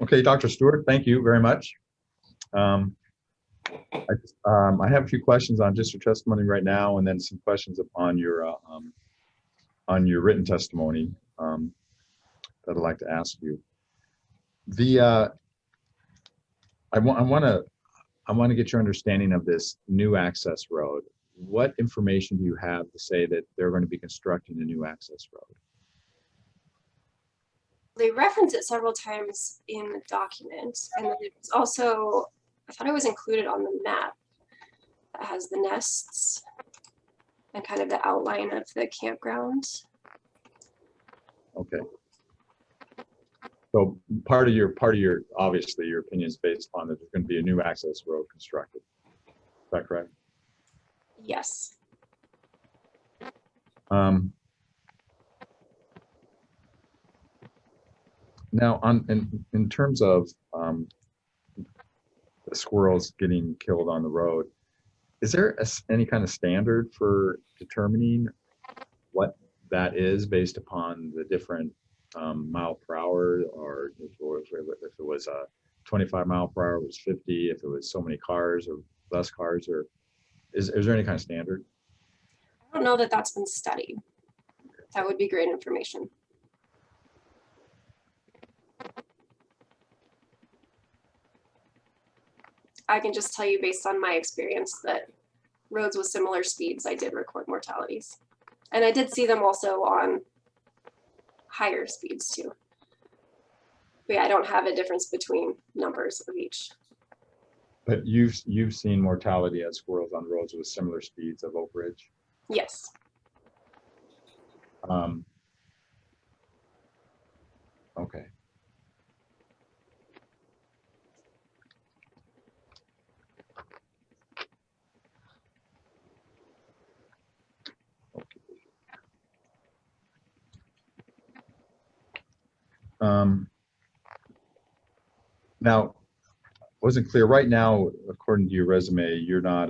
Okay, Dr. Stewart, thank you very much. I have a few questions on just your testimony right now, and then some questions on your written testimony that I'd like to ask you. I want to get your understanding of this new access road. What information do you have to say that they're going to be constructing a new access road? They reference it several times in the document, and then it's also, I thought it was included on the map that has the nests and kind of the outline of the campground. Okay. So part of your obviously your opinion is based on that there's going to be a new access road constructed. Is that correct? Yes. Now, in terms of the squirrels getting killed on the road, is there any kind of standard for determining what that is based upon the different mile per hour, or if it was a 25 mile per hour, it was 50, if it was so many cars or less cars, or is there any kind of standard? I don't know that that's been studied. That would be great information. I can just tell you based on my experience that roads with similar speeds, I did record mortalities. And I did see them also on higher speeds too. But yeah, I don't have a difference between numbers of each. But you've seen mortality at squirrels on roads with similar speeds of Oak Ridge? Yes. Okay. Now, wasn't clear right now, according to your resume, you're not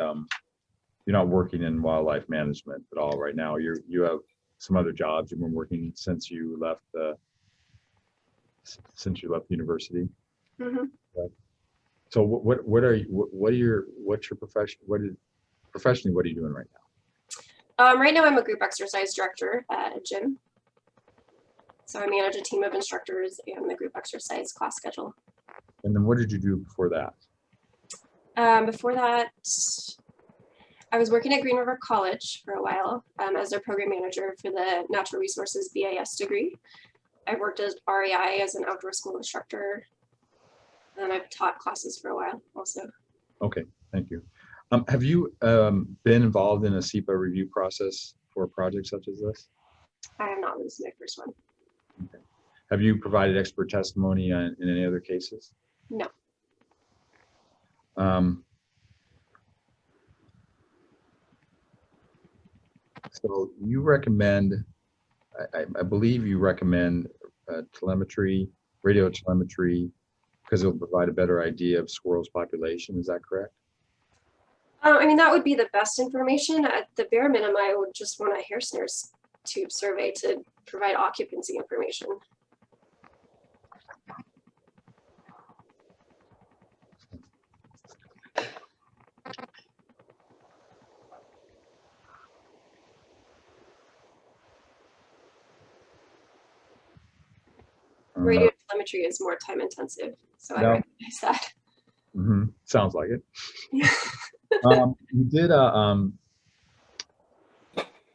working in wildlife management at all right now. You have some other jobs you've been working since you left university. Mhm. Right. So what's your profession? Professionally, what are you doing right now? Right now I'm a group exercise director at a gym. So I manage a team of instructors and the group exercise class schedule. And then what did you do before that? Before that, I was working at Green River College for a while as their program manager for the Natural Resources BAS degree. I worked as REI as an outdoor school instructor, and I've taught classes for a while also. Okay, thank you. Have you been involved in a SEPA review process for a project such as this? I have not. This is my first one. Okay. Have you provided expert testimony in any other cases? No. So you recommend, I believe you recommend telemetry, radio telemetry, because it'll provide a better idea of squirrels population. Is that correct? I mean, that would be the best information. At the bare minimum, I would just want a hair snares tube survey to provide occupancy information. Radio telemetry is more time intensive, so I recognize that. Sounds like it. You did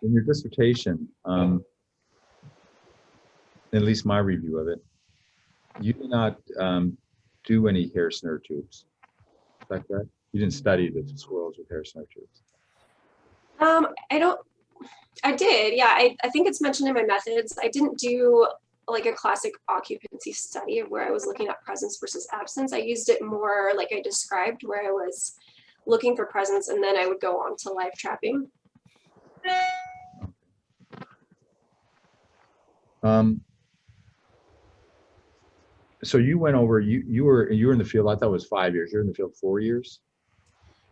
in your dissertation, at least my review of it, you did not do any hair snare tubes. Is that correct? You didn't study the squirrels with hair snare tubes. I did, yeah. I think it's mentioned in my methods. I didn't do like a classic occupancy study of where I was looking at presence versus absence. I used it more like I described, where I was looking for presence and then I would go on to live trapping. So you went over, you were in the field, I thought it was 5 years. You're in the field 4 years?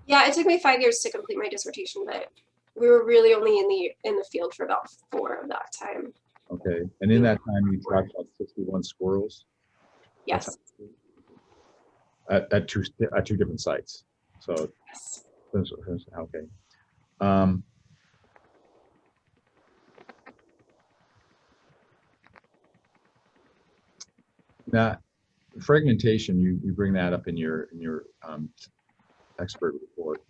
Yeah, it took me 5 years to complete my dissertation, but we were really only in the field for about 4 of that time. Okay, and in that time you tracked about 61 squirrels? Yes. At two different sites. So yes. Okay. Now, fragmentation, you bring that up in your expert report.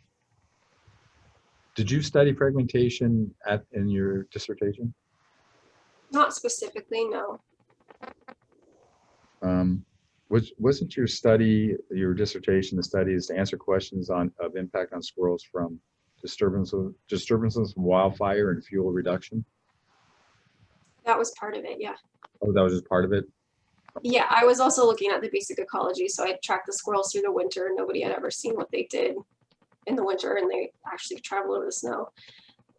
Did you study fragmentation in your dissertation? Not specifically, no. Wasn't your dissertation, the study is to answer questions of impact on squirrels from disturbances from wildfire and fuel reduction? That was part of it, yeah. Oh, that was just part of it? Yeah, I was also looking at the basic ecology. So I tracked the squirrels through the winter. Nobody had ever seen what they did in the winter, and they actually travel over the snow.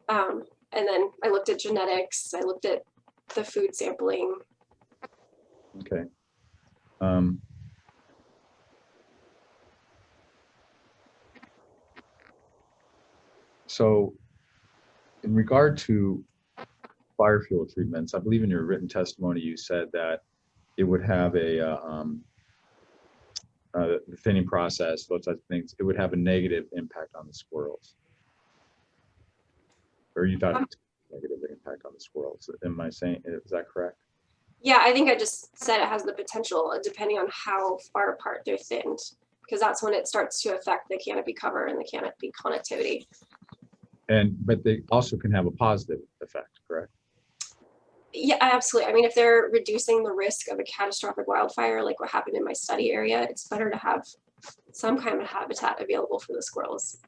And then I looked at genetics. I looked at the food sampling. Okay. So in regard to fire fuel treatments, I believe in your written testimony, you said that it would have the thinning process, those types of things, it would have a negative impact on the squirrels. Or you thought it was a negative impact on the squirrels. Am I saying, is that correct? Yeah, I think I just said it has the potential, depending on how far apart they're thinned, because that's when it starts to affect the canopy cover and the canopy connectivity. But they also can have a positive effect, correct? Yeah, absolutely. I mean, if they're reducing the risk of a catastrophic wildfire, like what happened in my study area, it's better to have some kind of habitat available for the squirrels.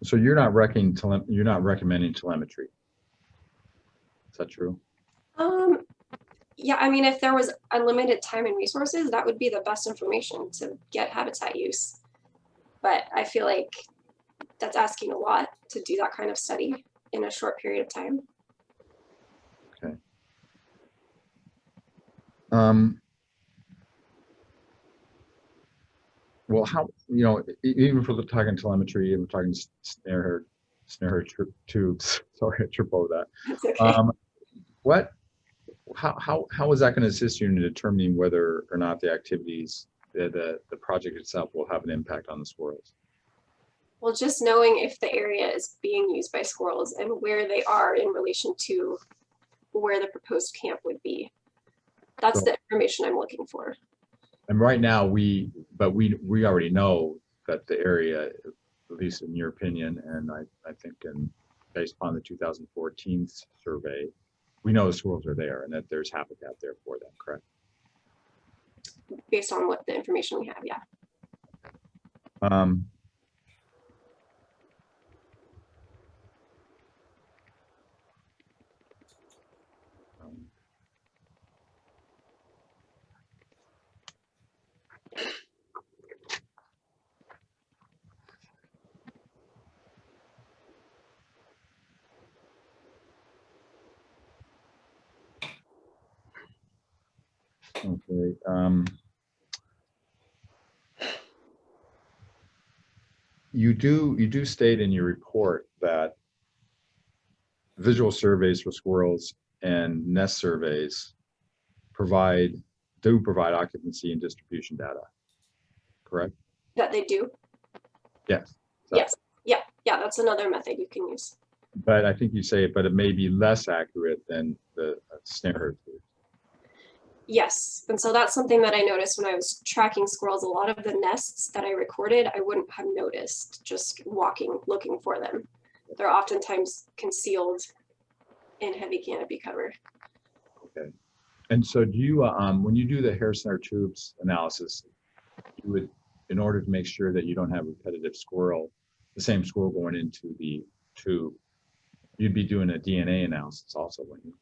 So you're not recommending telemetry. Is that true? Yeah, I mean, if there was unlimited time and resources, that would be the best information to get habitat use. But I feel like that's asking a lot to do that kind of study in a short period of time. Okay. Well, how, even for the talking telemetry and we're talking snare tubes, sorry, I trip over that. That's okay. How is that going to assist you in determining whether or not the activities, the project itself will have an impact on the squirrels? Well, just knowing if the area is being used by squirrels and where they are in relation to where the proposed camp would be. That's the information I'm looking for. And right now we already know that the area, at least in your opinion, and I think based upon the 2014 survey, we know the squirrels are there and that there's habitat there for them, correct? Based on what the information we have, yeah. Okay. You do state in your report that visual surveys for squirrels and nest surveys do provide occupancy and distribution data, correct? That they do? Yes. Yes. Yeah. Yeah. That's another method you can use. But I think you say, but it may be less accurate than the snare herd tubes. Yes. And so that's something that I noticed when I was tracking squirrels. A lot of the nests that I recorded, I wouldn't have noticed just walking, looking for them. They're oftentimes concealed in heavy canopy cover. Okay. And so do you, when you do the hair snare tubes analysis, you would, in order to make sure that you don't have repetitive squirrel, the same squirrel going into the tube, you'd be doing a DNA analysis also, wouldn't you?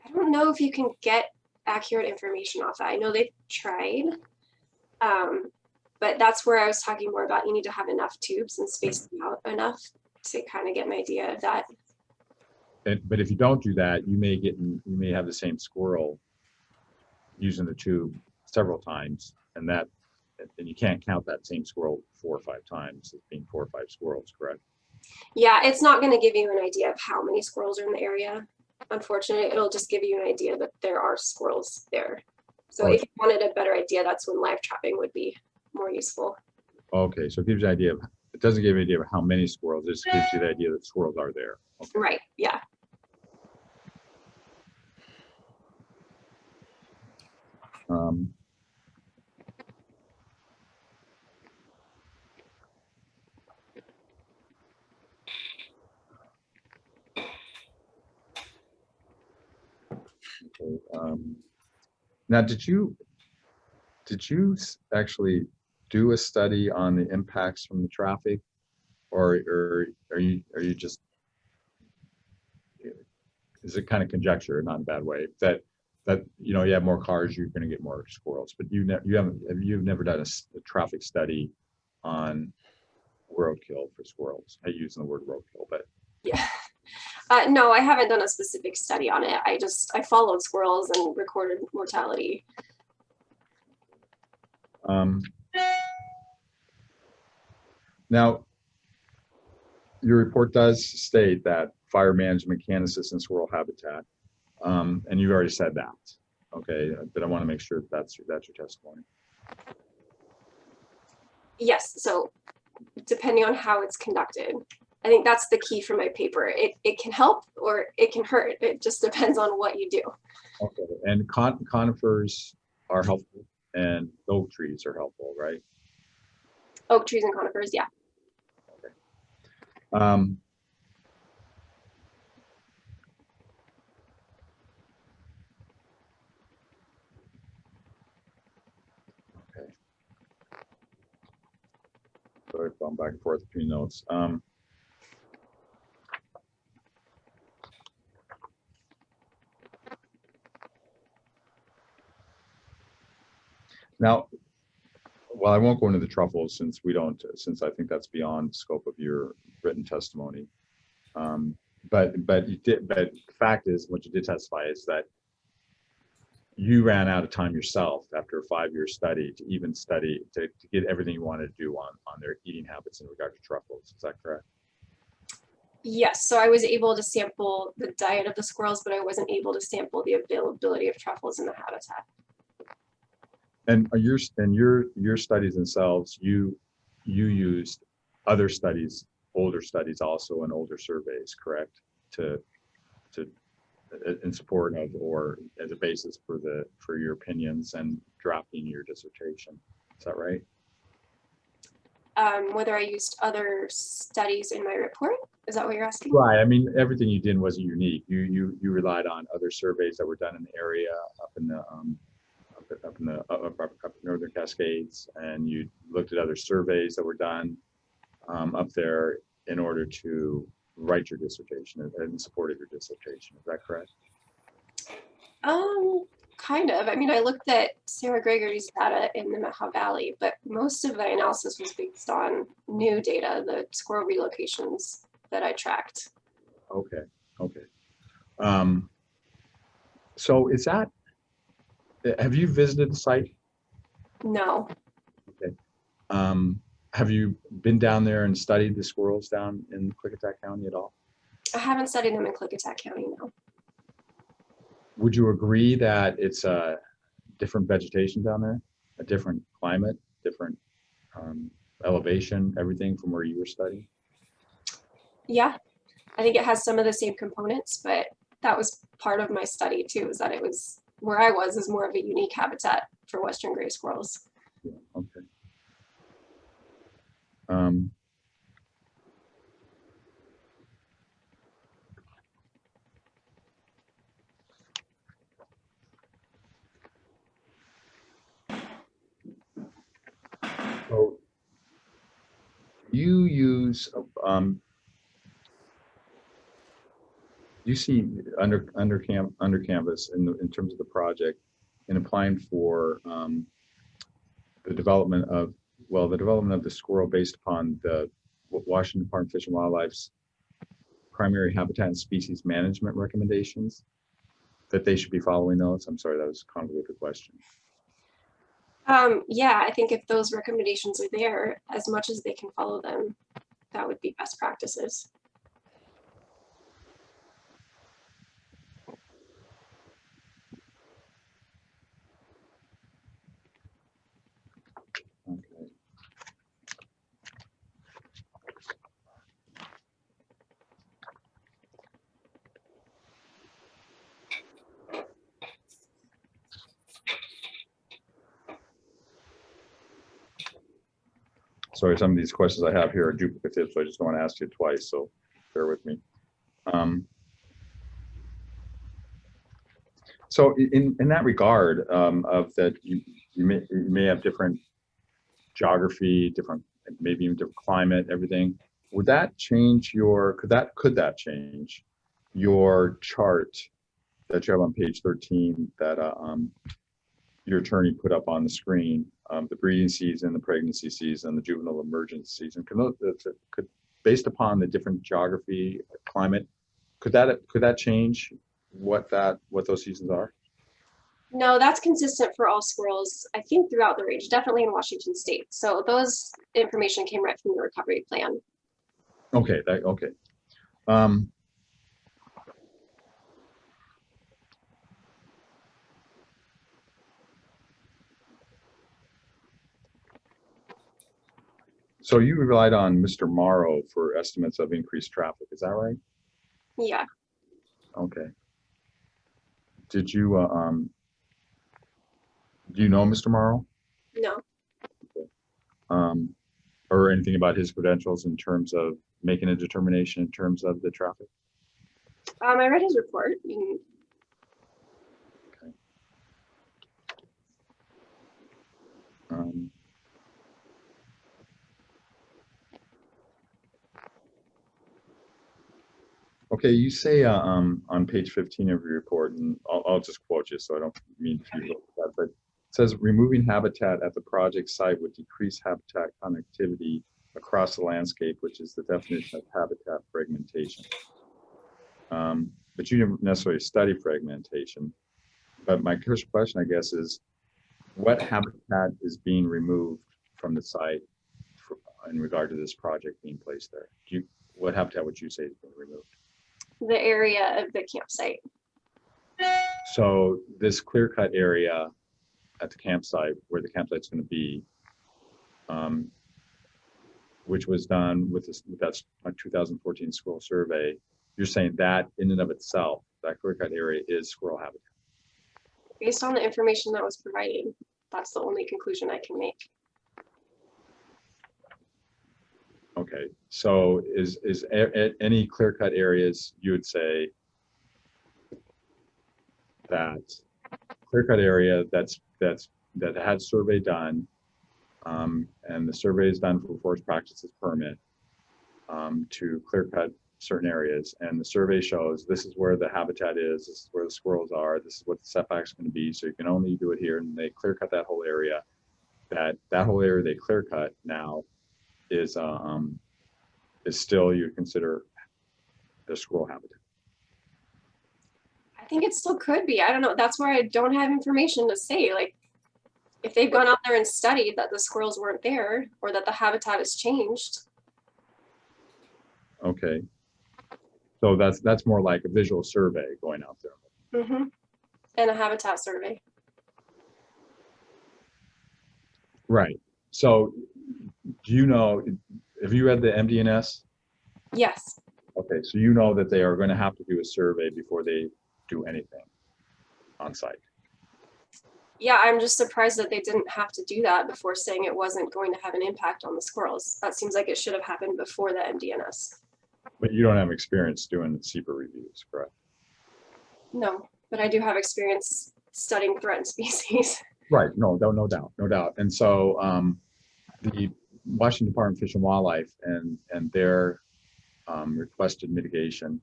I don't know if you can get accurate information off that. I know they've tried, but that's where I was talking more about. You need to have enough tubes and space them out enough to kind of get an idea of that. But if you don't do that, you may have the same squirrel using the tube several times, and you can't count that same squirrel 4 or 5 times as being 4 or 5 squirrels, correct? Yeah, it's not going to give you an idea of how many squirrels are in the area. Unfortunately, it'll just give you an idea that there are squirrels there. So if you wanted a better idea, that's when live trapping would be more useful. Okay, so it gives you an idea of, it doesn't give you an idea of how many squirrels, it just gives you the idea that squirrels are there. Okay. Right, yeah. Okay, now, did you actually do a study on the impacts from the traffic, or are you just, is it kind of conjecture, not in a bad way, that you have more cars, you're going to get more squirrels, but you've never done a traffic study on roadkill for squirrels? I use the word roadkill, but yeah. No, I haven't done a specific study on it. I followed squirrels and recorded mortality. Now, your report does state that fire management can assist in squirrel habitat, and you've already said that. Okay, but I want to make sure that's your testimony. Yes, so depending on how it's conducted, I think that's the key for my paper. It can help or it can hurt. It just depends on what you do. Okay, and conifers are helpful and oak trees are helpful, right? Oak trees and conifers, yeah. Okay. Okay. Sorry, going back and forth between notes. Now, well, I won't go into the truffles since I think that's beyond the scope of your written testimony. But the fact is, what you did testify is that you ran out of time yourself after a 5-year study to even study, to get everything you wanted to do on their eating habits in regard to truffles. Is that correct? Yes, so I was able to sample the diet of the squirrels, but I wasn't able to sample the availability of truffles in the habitat. And your studies themselves, you used other studies, older studies also, and older surveys, correct? To in support of, or as a basis for your opinions and drafting your dissertation. Is that right? Whether I used other studies in my report, is that what you're asking? Right. I mean, everything you did wasn't unique. You relied on other surveys that were done in the area up in Northern Cascades, and you looked at other surveys that were done up there in order to write your dissertation in support of your dissertation. Is that correct? Kind of. I mean, I looked at Sarah Gregory's data in the Meha Valley, but most of the analysis was based on new data, the squirrel relocations that I tracked. Okay. Okay. So is that, have you visited the site? No, Okay. Have you been down there and studied the squirrels down in Klickitat County at all? I haven't studied them in Klickitat County, no. Would you agree that it's a different vegetation down there, a different climate, different elevation, everything from where you were studying? Yeah, I think it has some of the same components, but that was part of my study too, is that it was where I was is more of a unique habitat for Western gray squirrels. Yeah, okay. So you use you see under canvas in terms of the project in applying for the development of the squirrel based upon the Washington Department of Fish and Wildlife's primary habitat and species management recommendations, that they should be following those. I'm sorry, that was a convoluted question. Yeah, I think if those recommendations are there, as much as they can follow them, that would be best practices. Okay. Sorry, some of these questions I have here are duplicative, so I just don't want to ask you twice, so bear with me. So in that regard, of that you may have different geography, maybe even different climate, everything. Would that change could that change your chart that you have on page 13 that your attorney put up on the screen, the breeding season, the pregnancy season, the juvenile emergence season? Could based upon the different geography, climate, could that change what those seasons are? No, that's consistent for all squirrels, I think throughout the range, definitely in Washington State. So those information came right from the recovery plan. Okay, okay. So you relied on Mr. Morrow for estimates of increased traffic, is that right? Yeah. Okay. Did you, do you know Mr. Morrow? No. Or anything about his credentials in terms of making a determination in terms of the traffic? I read his report. Okay. Okay, you say on page 15 of your report, and I'll just quote you, so I don't mean to be that, but it says removing habitat at the project site would decrease habitat connectivity across the landscape, which is the definition of habitat fragmentation. But you didn't necessarily study fragmentation. But my first question, I guess, is what habitat is being removed from the site in regard to this project being placed there? What habitat would you say is being removed? The area of the campsite. So this clear-cut area at the campsite, where the campsite's going to be, which was done with that 2014 squirrel survey, you're saying that in and of itself, that clear-cut area is squirrel habitat? Based on the information that was provided, that's the only conclusion I can make. Okay, so is any clear-cut areas you would say that clear-cut area that had survey done, and the survey is done for forest practices permit to clear-cut certain areas, and the survey shows this is where the habitat is, this is where the squirrels are, this is what the setback's going to be, so you can only do it here, and they clear-cut that whole area. That whole area they clear-cut now is still, you consider the squirrel habitat? I think it still could be. I don't know. That's where I don't have information to say. Like, if they've gone out there and studied that the squirrels weren't there or that the habitat has changed. Okay. So that's more like a visual survey going out there. Mm-hmm. And a habitat survey. Right. So do you know, have you read the MDNS? Yes. Okay, so you know that they are going to have to do a survey before they do anything on site. Yeah, I'm just surprised that they didn't have to do that before saying it wasn't going to have an impact on the squirrels. That seems like it should have happened before the MDNS. But you don't have experience doing SEPA reviews, correct? No, but I do have experience studying threatened species. Right, no doubt, no doubt. And so the Washington Department of Fish and Wildlife and their requested mitigation,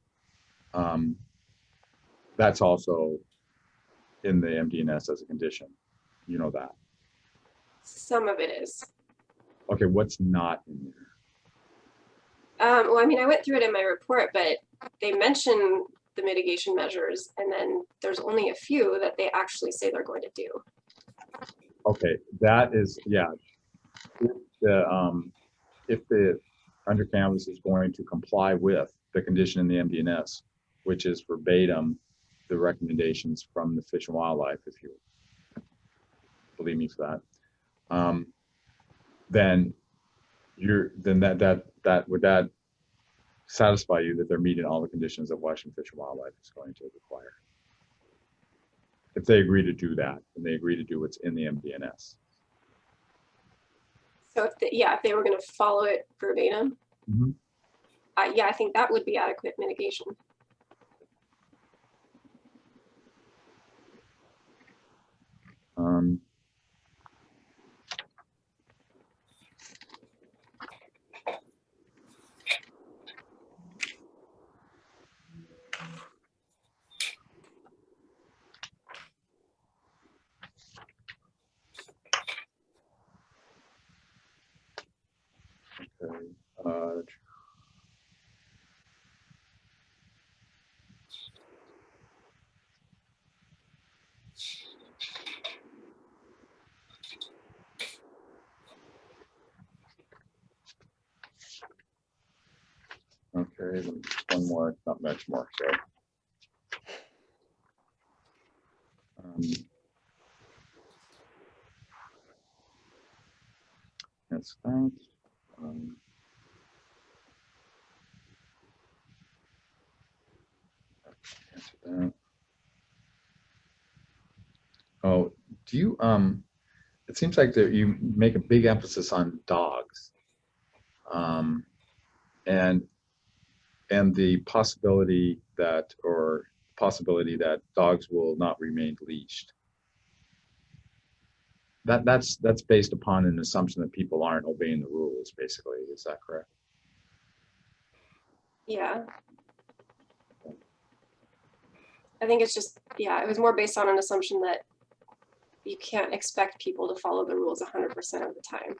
that's also in the MDNS as a condition. You know that. Some of it is. Okay, what's not in there? Well, I mean, I went through it in my report, but they mention the mitigation measures, and then there's only a few that they actually say they're going to do. Okay, that is, yeah. If the under canvas is going to comply with the condition in the MDNS, which is verbatim the recommendations from the Fish and Wildlife, if you believe me for that, then would that satisfy you that they're meeting all the conditions that Washington Fish and Wildlife is going to require? If they agree to do that, and they agree to do what's in the MDNS. So if they were going to follow it verbatim, yeah, I think that would be adequate mitigation. Okay, one more, not much more. So, that's that. Answer that. Oh, do you? It seems like that you make a big emphasis on dogs, and the possibility that dogs will not remain leashed. That's based upon an assumption that people aren't obeying the rules, basically. Is that correct? Yeah. I think it's just, yeah, it was more based on an assumption that you can't expect people to follow the rules 100% of the time.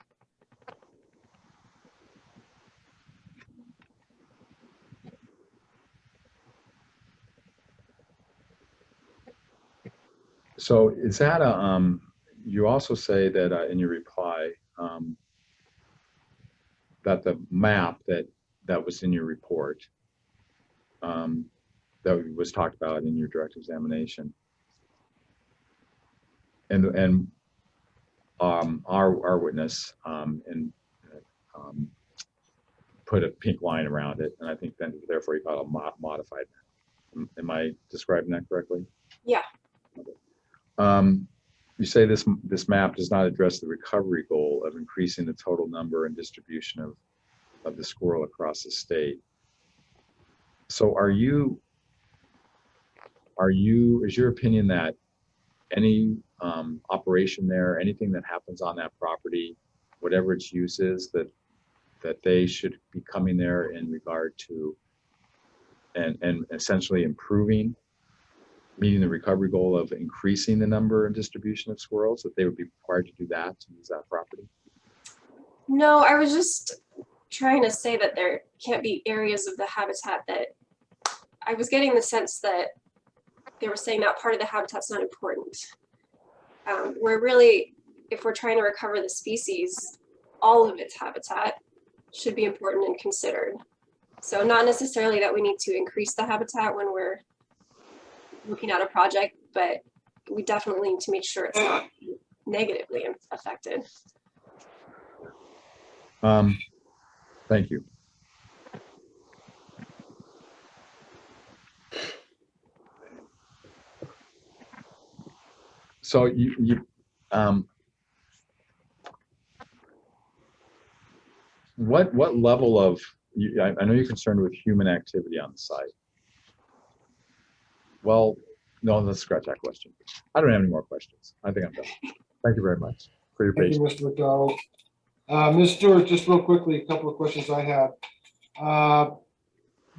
So is that a, you also say that in your reply, that the map that was in your report, that was talked about in your direct examination, and our witness put a pink line around it, and I think then therefore he got a modified map. Am I describing that correctly? Yeah. You say this map does not address the recovery goal of increasing the total number and distribution of the squirrel across the state. So is your opinion that any operation there, anything that happens on that property, whatever its use is, that they should be coming there in regard to and essentially improving, meeting the recovery goal of increasing the number and distribution of squirrels, that they would be required to do that, to use that property? No, I was just trying to say that there can't be areas of the habitat that, I was getting the sense that they were saying that part of the habitat's not important. Where really, if we're trying to recover the species, all of its habitat should be important and considered. So not necessarily that we need to increase the habitat when we're looking at a project, but we definitely need to make sure it's not negatively affected. Thank you. So what level of, I know you're concerned with human activity on the site. Well, no, let's scratch that question. I don't have any more questions. I think I'm done. Thank you very much for your Thank you, patience. Mr. McDonald. Ms. Stewart, just real quickly, a couple of questions I had.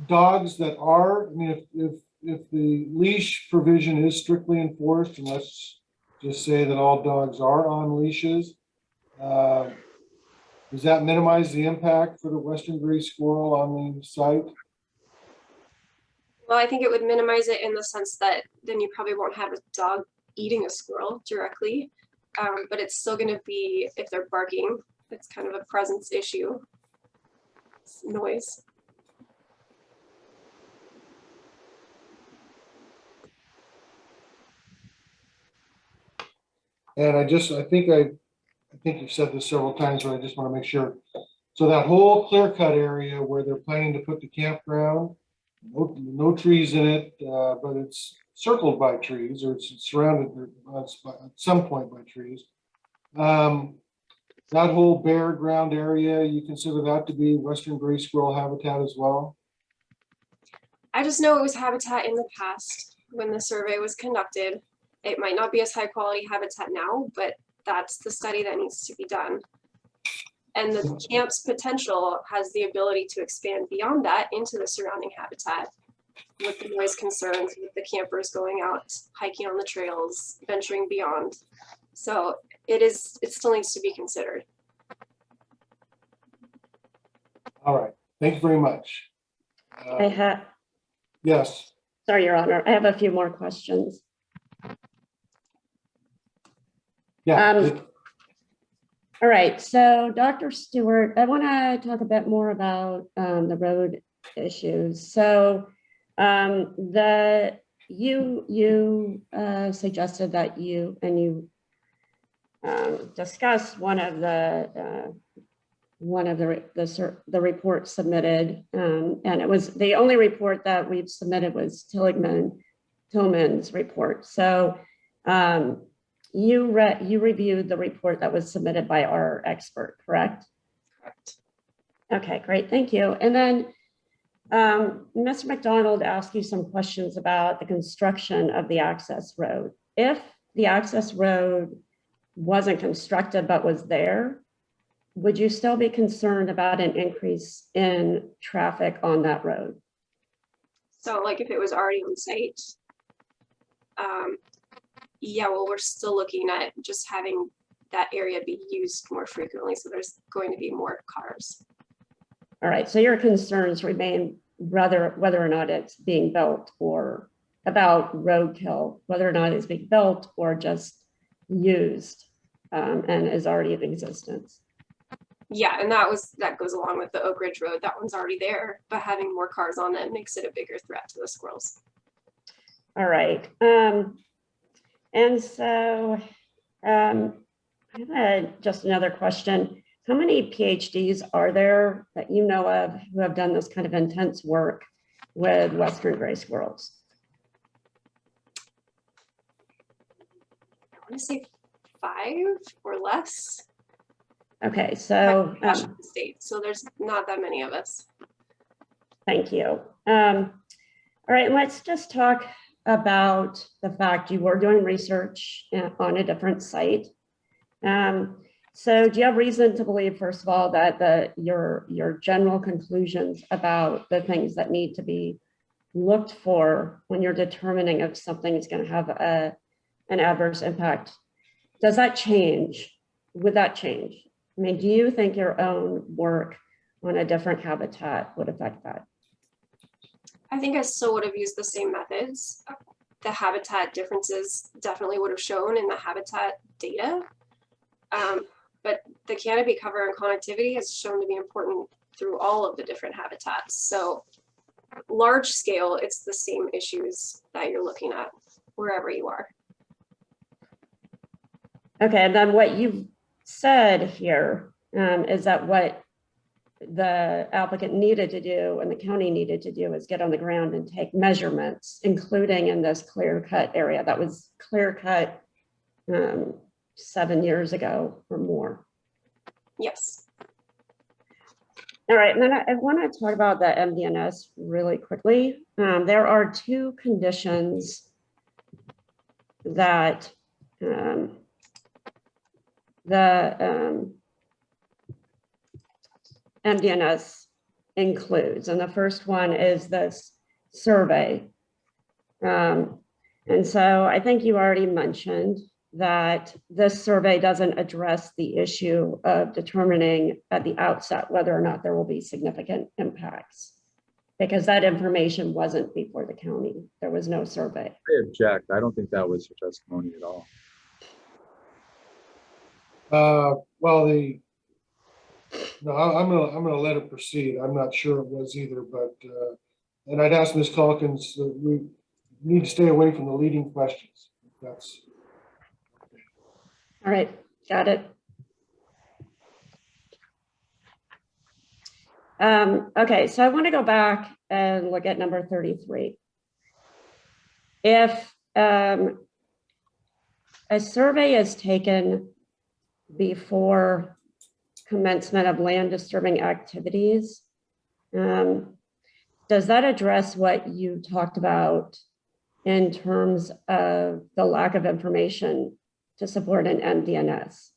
Dogs that are, I mean, if the leash provision is strictly enforced, and let's just say that all dogs are on leashes, does that minimize the impact for the western gray squirrel on the site? Well, I think it would minimize it in the sense that then you probably won't have a dog eating a squirrel directly, but it's still going to be, if they're barking, it's kind of a presence issue. It's noise. And I think you've said this several times, but I just want to make sure. So that whole clear cut area where they're planning to put the campground, no trees in it, but it's circled by trees, or it's surrounded at some point by trees. That whole bare ground area, you consider that to be western gray squirrel habitat as well? I just know it was habitat in the past when the survey was conducted. It might not be as high quality habitat now, but that's the study that needs to be done. And the camp's potential has the ability to expand beyond that into the surrounding habitat with the noise concerns, with the campers going out, hiking on the trails, venturing beyond. So it still needs to be considered. All right, thank you very much. Yes. Sorry, Your Honor, I have a few more questions. Yeah. All right, so Dr. Stewart, I want to talk a bit more about the road issues. So you suggested that you discussed one of the reports submitted, and it was the only report that we've submitted was Tillman's report. So you reviewed the report that was submitted by our expert, correct? Correct. Okay, great, thank you. And then Mr. McDonald asked you some questions about the construction of the access road. If the access road wasn't constructed but was there, would you still be concerned about an increase in traffic on that road? So like if it was already on site, Yeah, well, we're still looking at just having that area be used more frequently. So there's going to be more cars. All right, so your concerns remain whether or not it's being built, or about roadkill, whether or not it's being built or just used and is already in existence. Yeah, and that goes along with the Oak Ridge Road. That one's already there, but having more cars on it makes it a bigger threat to the squirrels. All right. And so I have just another question. How many PhDs are there that you know of who have done this kind of intense work with Western gray squirrels? I want to say 5 or less. Okay, so Washington State, so there's not that many of us. thank you. All right, let's just talk about the fact you were doing research on a different site. So do you have reason to believe, first of all, that your general conclusions about the things that need to be looked for when you're determining if something is going to have an adverse impact, does that change? Would that change? I mean, do you think your own work on a different habitat would affect that? I think I still would have used the same methods. The habitat differences definitely would have shown in the habitat data. But the canopy cover and connectivity has shown to be important through all of the different habitats. So large scale, it's the same issues that you're looking at wherever you are. Okay, and then what you've said here is that what the applicant needed to do and the county needed to do is get on the ground and take measurements, including in this clear cut area that was clear cut 7 years ago or more. Yes. All right, and then I want to talk about the MDNS really quickly. There are 2 conditions that the MDNS includes, and the first one is this survey. And so I think you already mentioned that this survey doesn't address the issue of determining at the outset whether or not there will be significant impacts, because that information wasn't before the county. There was no survey. I object. I don't think that was your testimony at all. Well, no, I'm gonna let it proceed. I'm not sure it was either, but and I'd ask Ms. Calkins, we need to stay away from the leading questions. That's all right. Got it. Okay, so I want to go back and look at number 33. If a survey is taken before commencement of land disturbing activities, does that address what you talked about in terms of the lack of information to support an MDNS?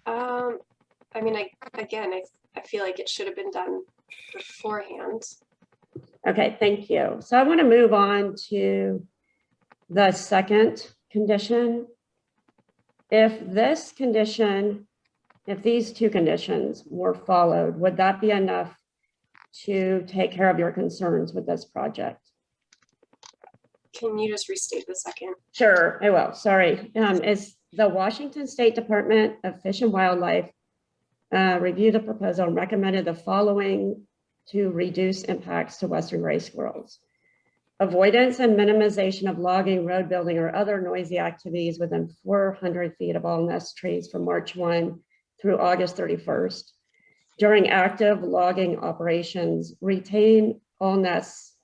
I mean, I feel like it should have been done beforehand. Okay, thank you. So I want to move on to the second condition. If these 2 conditions were followed, would that be enough to take care of your concerns with this project? Can you just restate the second? Sure, I will. Sorry. Is the Washington State Department of Fish and Wildlife reviewed the proposal and recommended the following to reduce impacts to western gray squirrels: avoidance and minimization of logging, road building, or other noisy activities within 400 feet of all nest trees from March 1 through August 31st. During active logging operations, retain all nest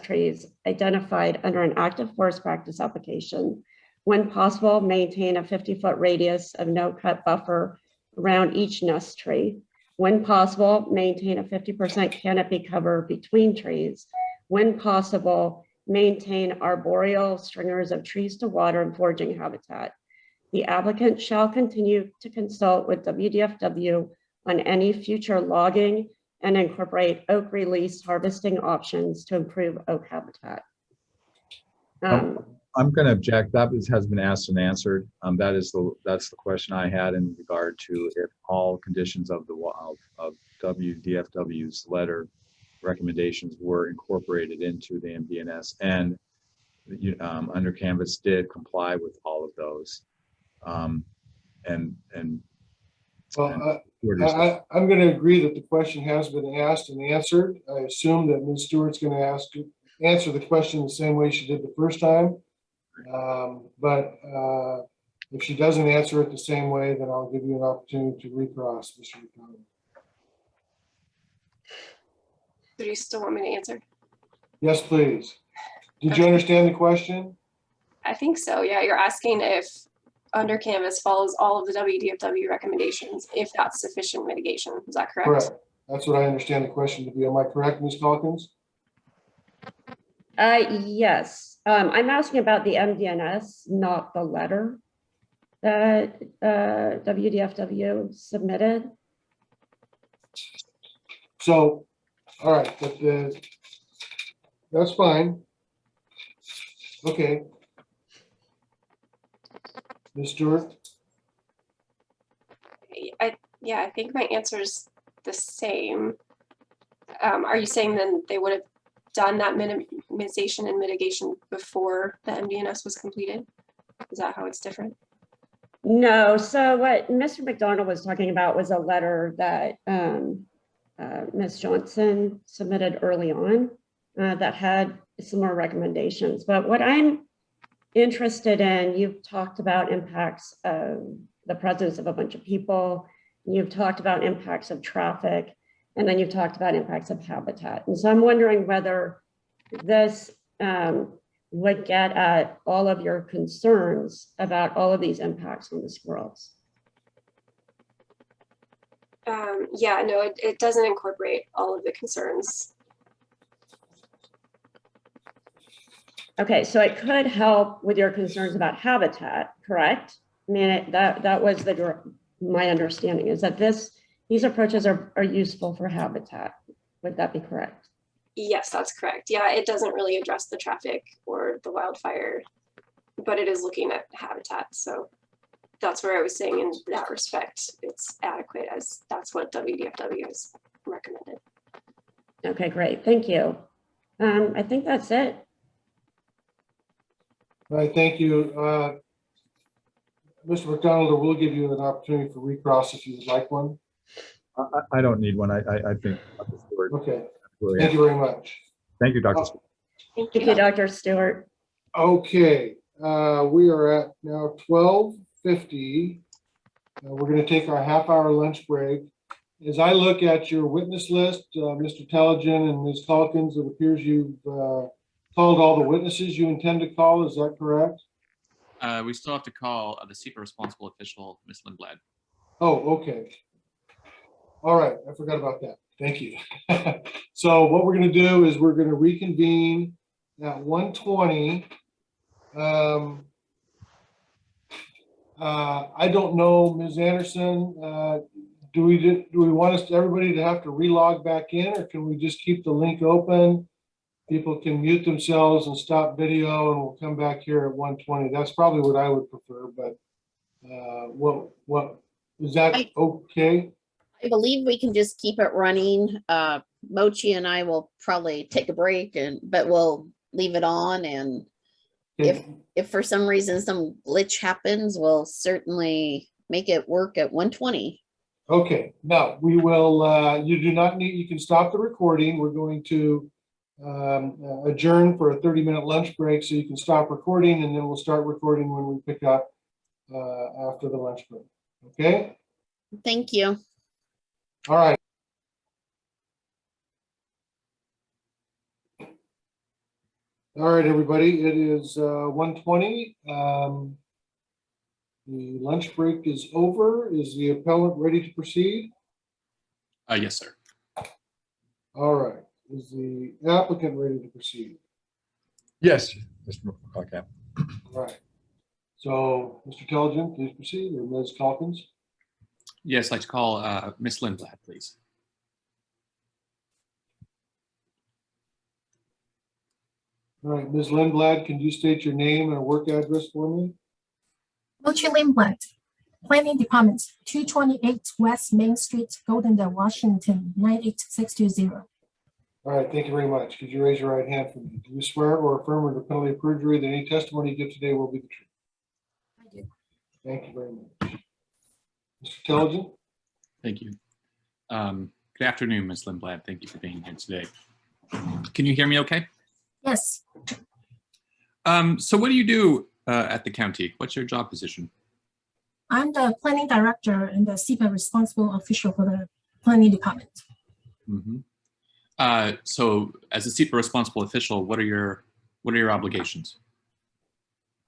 trees identified under an active forest practice application. When possible, maintain a 50-foot radius of no-cut buffer around each nest tree. When possible, maintain a 50% canopy cover between trees. When possible, maintain arboreal stringers of trees to water and foraging habitat. The applicant shall continue to consult with WDFW on any future logging and incorporate oak release harvesting options to improve oak habitat. I'm going to object. That has been asked and answered. That's the question I had in regard to if all conditions of WDFW's letter recommendations were incorporated into the MDNS, and Under Canvas did comply with all of those. Well, I'm going to agree that the question has been asked and answered. I assume that Ms. Stewart's going to answer the question the same way she did the first time. But if she doesn't answer it the same way, then I'll give you an opportunity to recross, Mr. McDonald. Do you still want me to answer? Yes, please. Did you understand the question? I think so. Yeah, you're asking if Under Canvas follows all of the WDFW recommendations, if that's sufficient mitigation. Is that correct? Correct. That's what I understand the question to be. Am I correct, Ms. Calkins? Yes. I'm asking about the MDNS, not the letter that WDFW submitted. So, all right, but that's fine. Okay. Ms. Stewart? Yeah, I think my answer is the same. Are you saying then they would have done that minimization and mitigation before the MDNS was completed? Is that how it's different? No. So what Mr. McDonald was talking about was a letter that Ms. Johnson submitted early on that had some more recommendations. But what I'm interested in, you've talked about impacts of the presence of a bunch of people, you've talked about impacts of traffic, and then you've talked about impacts of habitat. And so I'm wondering whether this would get at all of your concerns about all of these impacts on the squirrels. Yeah, no, it doesn't incorporate all of the concerns. Okay, so it could help with your concerns about habitat, correct? I mean, that was my understanding is that these approaches are useful for habitat. Would that be correct? Yes, that's correct. Yeah, it doesn't really address the traffic or the wildfire, but it is looking at habitat. So that's where I was saying in that respect, it's adequate, as that's what WDFW has recommended. Okay, great. Thank you. I think that's it. All right, thank you. Mr. McDonald, we'll give you an opportunity for recross if you would like one. I don't need one. I think. Okay. Thank you very much. Thank you, Dr. Stewart. Thank you, Dr. Stewart. Okay, we are at now 12:50. We're going to take our half-hour lunch break. As I look at your witness list, Mr. Telligin and Ms. Calkins, it appears you've called all the witnesses you intend to call. Is that correct? We still have to call the SEPA responsible official, Ms. Lindblad. Oh, okay. All right, I forgot about that. Thank you. So what we're going to do is we're going to reconvene at 1:20. I don't know, Ms. Anderson, do we want everybody to have to relog back in, or can we just keep the link open? People can mute themselves and stop video, and we'll come back here at 1:20. That's probably what I would prefer, but what is that okay? I believe we can just keep it running. Mochi and I will probably take a break, but we'll leave it on. And if for some reason some glitch happens, we'll certainly make it work at 1:20. Okay, no, we will. You do not need. You can stop the recording. We're going to adjourn for a 30-minute lunch break, so you can stop recording, and then we'll start recording when we pick up after the lunch break. Okay. Thank you. All right. All right, everybody, it is 1:20. The lunch break is over. Is the appellant ready to proceed? Yes, sir. All right. Is the applicant ready to proceed? Yes, Mr. McCall. All right. So, Mr. Telligin, please proceed, or Ms. Calkins? Yes, I'd like to call Ms. Lindblad, please. All right, Ms. Lindblad, can you state your name and work address for me? Mochi Lindblad, Planning Department, 228 West Main Street, Goldendale, Washington, 98620. All right, thank you very much. Could you raise your right hand for me? Do you swear or affirm under penalty of perjury that any testimony you give today will be the truth? I do. Thank you very much. Mr. Intelligent? Thank you. Good afternoon, Ms. Lindblad. Thank you for being here today. Can you hear me okay? Yes, So what do you do at the county? What's your job position? I'm the planning director and the SEPA responsible official for the planning department. Mm-hmm. So as a SEPA responsible official, what are your obligations?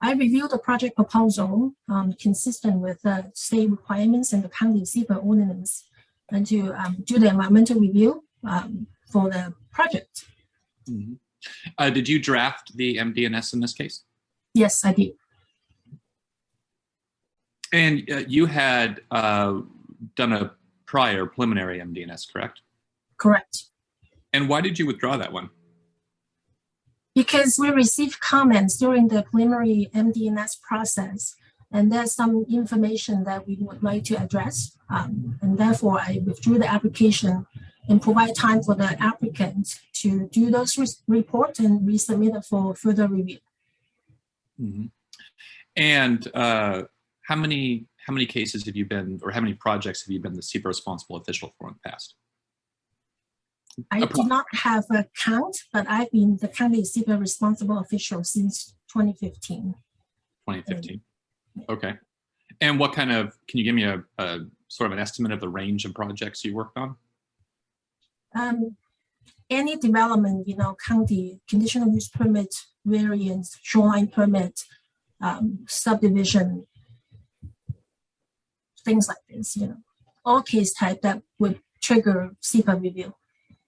I review the project proposal consistent with the state requirements and the county SEPA ordinance, and to do the environmental review for the project. Mm-hmm. Did you draft the MD&S in this case? Yes, I did. And you had done a prior preliminary MD&S, correct? Correct. And why did you withdraw that one? Because we received comments during the preliminary MD&S process, and there's some information that we would like to address. And therefore, I withdrew the application and provide time for the applicant to do those reports and resubmit it for further review. Mm-hmm. And how many cases have you been, or how many projects have you been the SEPA responsible official for in the past? I do not have a count, but I've been the county SEPA responsible official since 2015. 2015. Okay. And what kind of, can you give me a sort of an estimate of the range of projects you worked on? Any development, county conditional use permit, variance, shoreline permit, subdivision, things like this, all case type that would trigger SEPA review.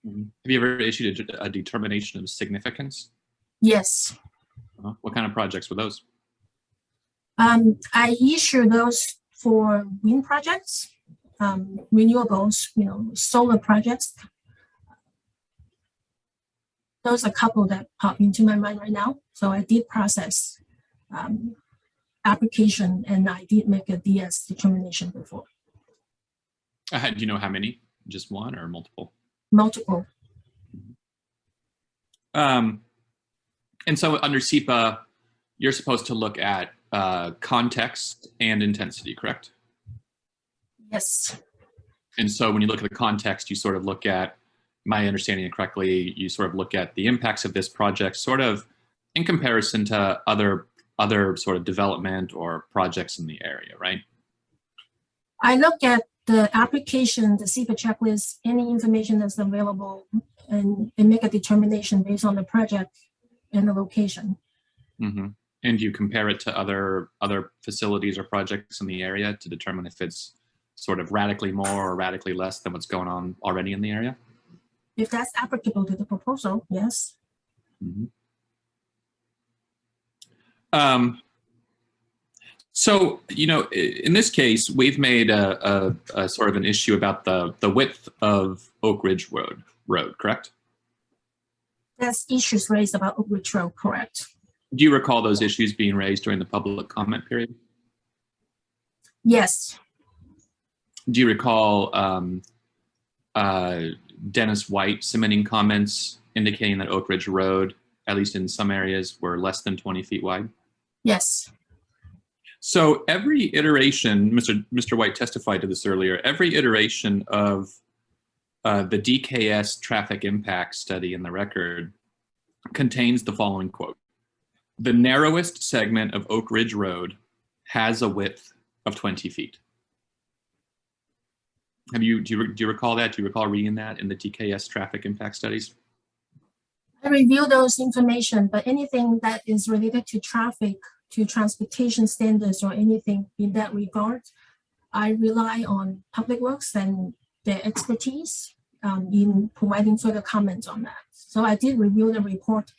Mm-hmm. Have you ever issued a determination of significance? Yes. What kind of projects were those? I issue those for wind projects, renewables, solar projects. Those are a couple that pop into my mind right now. So I did process application, and I did make a DS determination before. Do you know how many? Just one or multiple? Multiple. And so under SEPA, you're supposed to look at context and intensity, correct? Yes. And so when you look at the context, you sort of look at, my understanding it correctly, you sort of look at the impacts of this project sort of in comparison to other sort of development or projects in the area, right? I look at the application, the SEPA checklist, any information that's available, and make a determination based on the project and the location. Mm-hmm. And do you compare it to other facilities or projects in the area to determine if it's sort of radically more or radically less than what's going on already in the area? If that's applicable to the proposal, yes. Mm-hmm. So, in this case, we've made a sort of an issue about the width of Oak Ridge Road, correct? There's issues raised about Oak Ridge Road, correct? Do you recall those issues being raised during the public comment period? Yes. Do you recall Dennis White submitting comments indicating that Oak Ridge Road, at least in some areas, were less than 20 feet wide? Yes. So every iteration, Mr. White testified to this earlier, every iteration of the DKS traffic impact study in the record contains the following quote: "The narrowest segment of Oak Ridge Road has a width of 20 feet." Do you recall that? Do you recall reading that in the DKS traffic impact studies? I review those information, but anything that is related to traffic, to transportation standards, or anything in that regard, I rely on Public Works and their expertise in providing further comments on that. So I did review the report.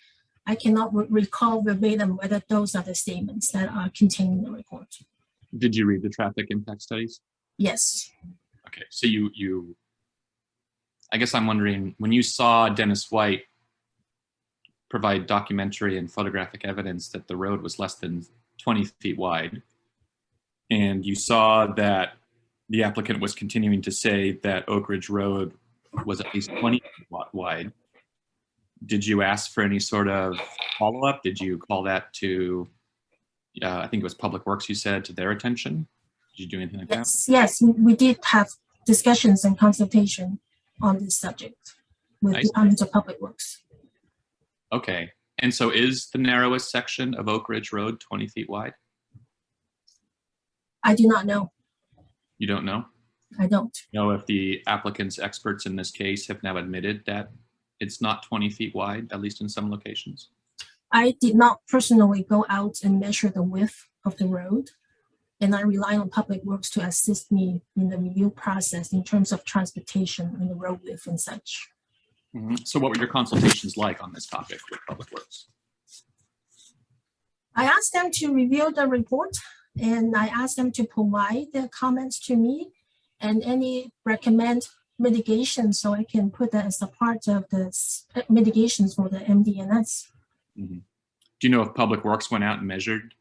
I cannot recall verbatim whether those are the statements that are contained in the report. Did you read the traffic impact studies? Yes. Okay, so I guess I'm wondering, when you saw Dennis White provide documentary and photographic evidence that the road was less than 20 feet wide, and you saw that the applicant was continuing to say that Oak Ridge Road was at least 20 feet wide, did you ask for any sort of follow-up? Did you call that to, I think it was Public Works, you said, to their attention? Did you do anything like that? Yes, we did have discussions and consultation on this subject with I see. Department of Public Works. Okay, and so is the narrowest section of Oak Ridge Road 20 feet wide? I do not know. You don't know? I don't. Know if the applicant's experts in this case have now admitted that it's not 20 feet wide, at least in some locations? I did not personally go out and measure the width of the road, and I rely on Public Works to assist me in the review process in terms of transportation and the road width and such. So what were your consultations like on this topic with Public Works? I asked them to review the report, and I asked them to provide their comments to me and any recommend mitigation, so I can put that as a part of the mitigations for the MDNS. Do you know if Public Works went out and measured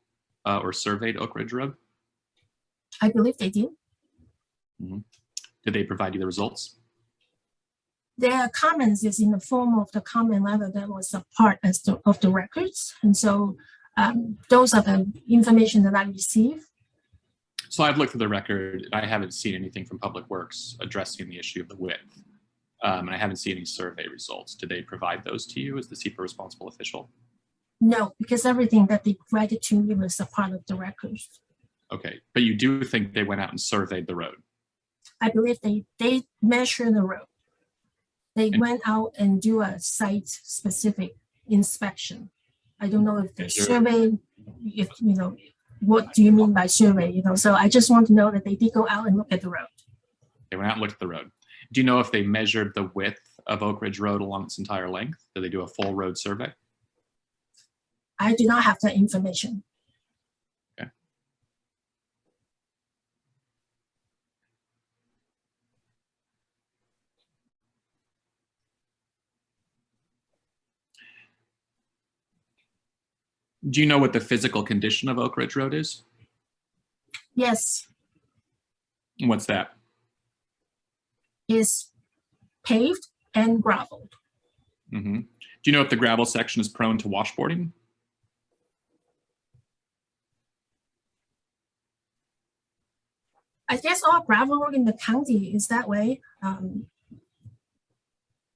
or surveyed Oak Ridge Road? I believe they did. Did they provide you the results? Their comments is in the form of the comment letter that was a part of the records. And so those are the information that I received. So I've looked at the record. I haven't seen anything from Public Works addressing the issue of the width. And I haven't seen any survey results. Did they provide those to you as the SEPA responsible official? No, because everything that they provided to me was a part of the records. Okay, but you do think they went out and surveyed the road? I believe they measured the road. They went out and do a site-specific inspection. I don't know if the survey, if you know, what do you mean by survey? You know, so I just want to know that they did go out and look at the road. They went out and looked at the road. Do you know if they measured the width of Oak Ridge Road along its entire length? Did they do a full road survey? I do not have that information. Okay. Do you know what the physical condition of Oak Ridge Road is? Yes, What's that? it's paved and graveled. Do you know if the gravel section is prone to washboarding? I guess all gravel road in the county is that way.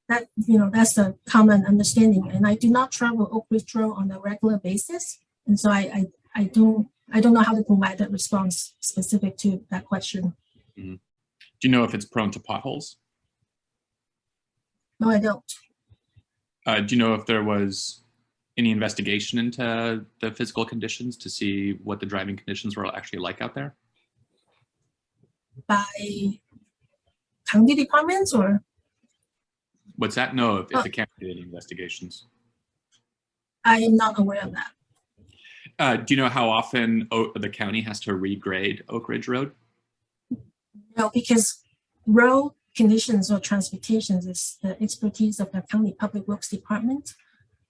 That, you know, that's the common understanding. And I do not travel Oak Ridge Road on a regular basis. And so I don't know how to provide that response specific to that question. Do you know if it's prone to potholes? No, I don't. Do you know if there was any investigation into the physical conditions to see what the driving conditions were actually like out there? By county departments or? What's that? No, if the county did any investigations. I am not aware of that. Do you know how often the county has to regrade Oak Ridge Road? No, because road conditions or transportations is the expertise of the county public works department.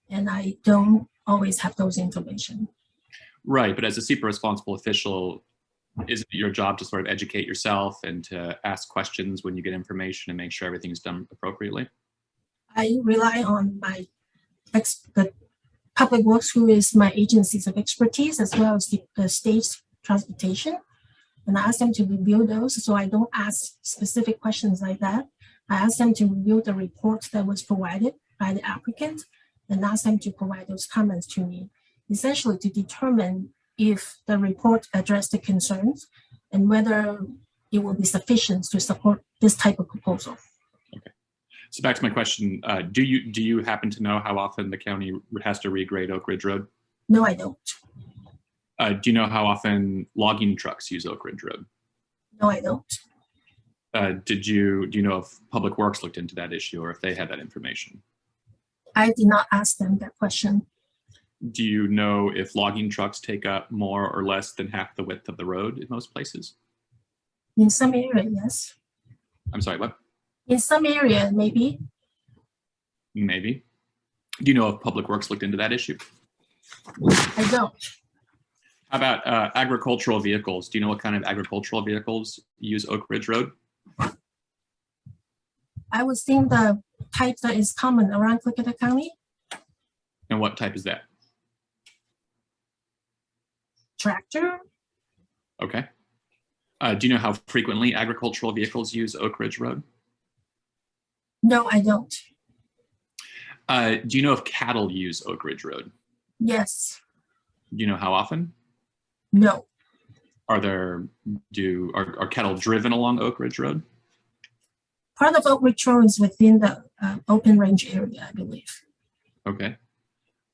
And I don't always have those information. Right, but as a SEPA responsible official, is it your job to sort of educate yourself and to ask questions when you get information and make sure everything's done appropriately? I rely on the public works, who is my agencies of expertise, as well as the state's transportation. And I ask them to review those, so I don't ask specific questions like that. I ask them to review the report that was provided by the applicant and ask them to provide those comments to me, essentially to determine if the report addressed the concerns and whether it will be sufficient to support this type of proposal. Okay. So back to my question, do you happen to know how often the county has to regrade Oak Ridge Road? No, I don't. Do you know how often logging trucks use Oak Ridge Road? No, I don't. Do you know if Public Works looked into that issue or if they had that information? I did not ask them that question. Do you know if logging trucks take up more or less than half the width of the road in most places? In some area, yes. I'm sorry, what? In some area, maybe. Maybe. Do you know if Public Works looked into that issue? I don't. How about agricultural vehicles? Do you know what kind of agricultural vehicles use Oak Ridge Road? I would think the type that is common around Klickitat County, And what type is that? tractor. Okay. Do you know how frequently agricultural vehicles use Oak Ridge Road? No, I don't. Do you know if cattle use Oak Ridge Road? Yes. Do you know how often? No. Are cattle driven along Oak Ridge Road? Part of Oak Ridge Road is within the open range area, I believe. Okay.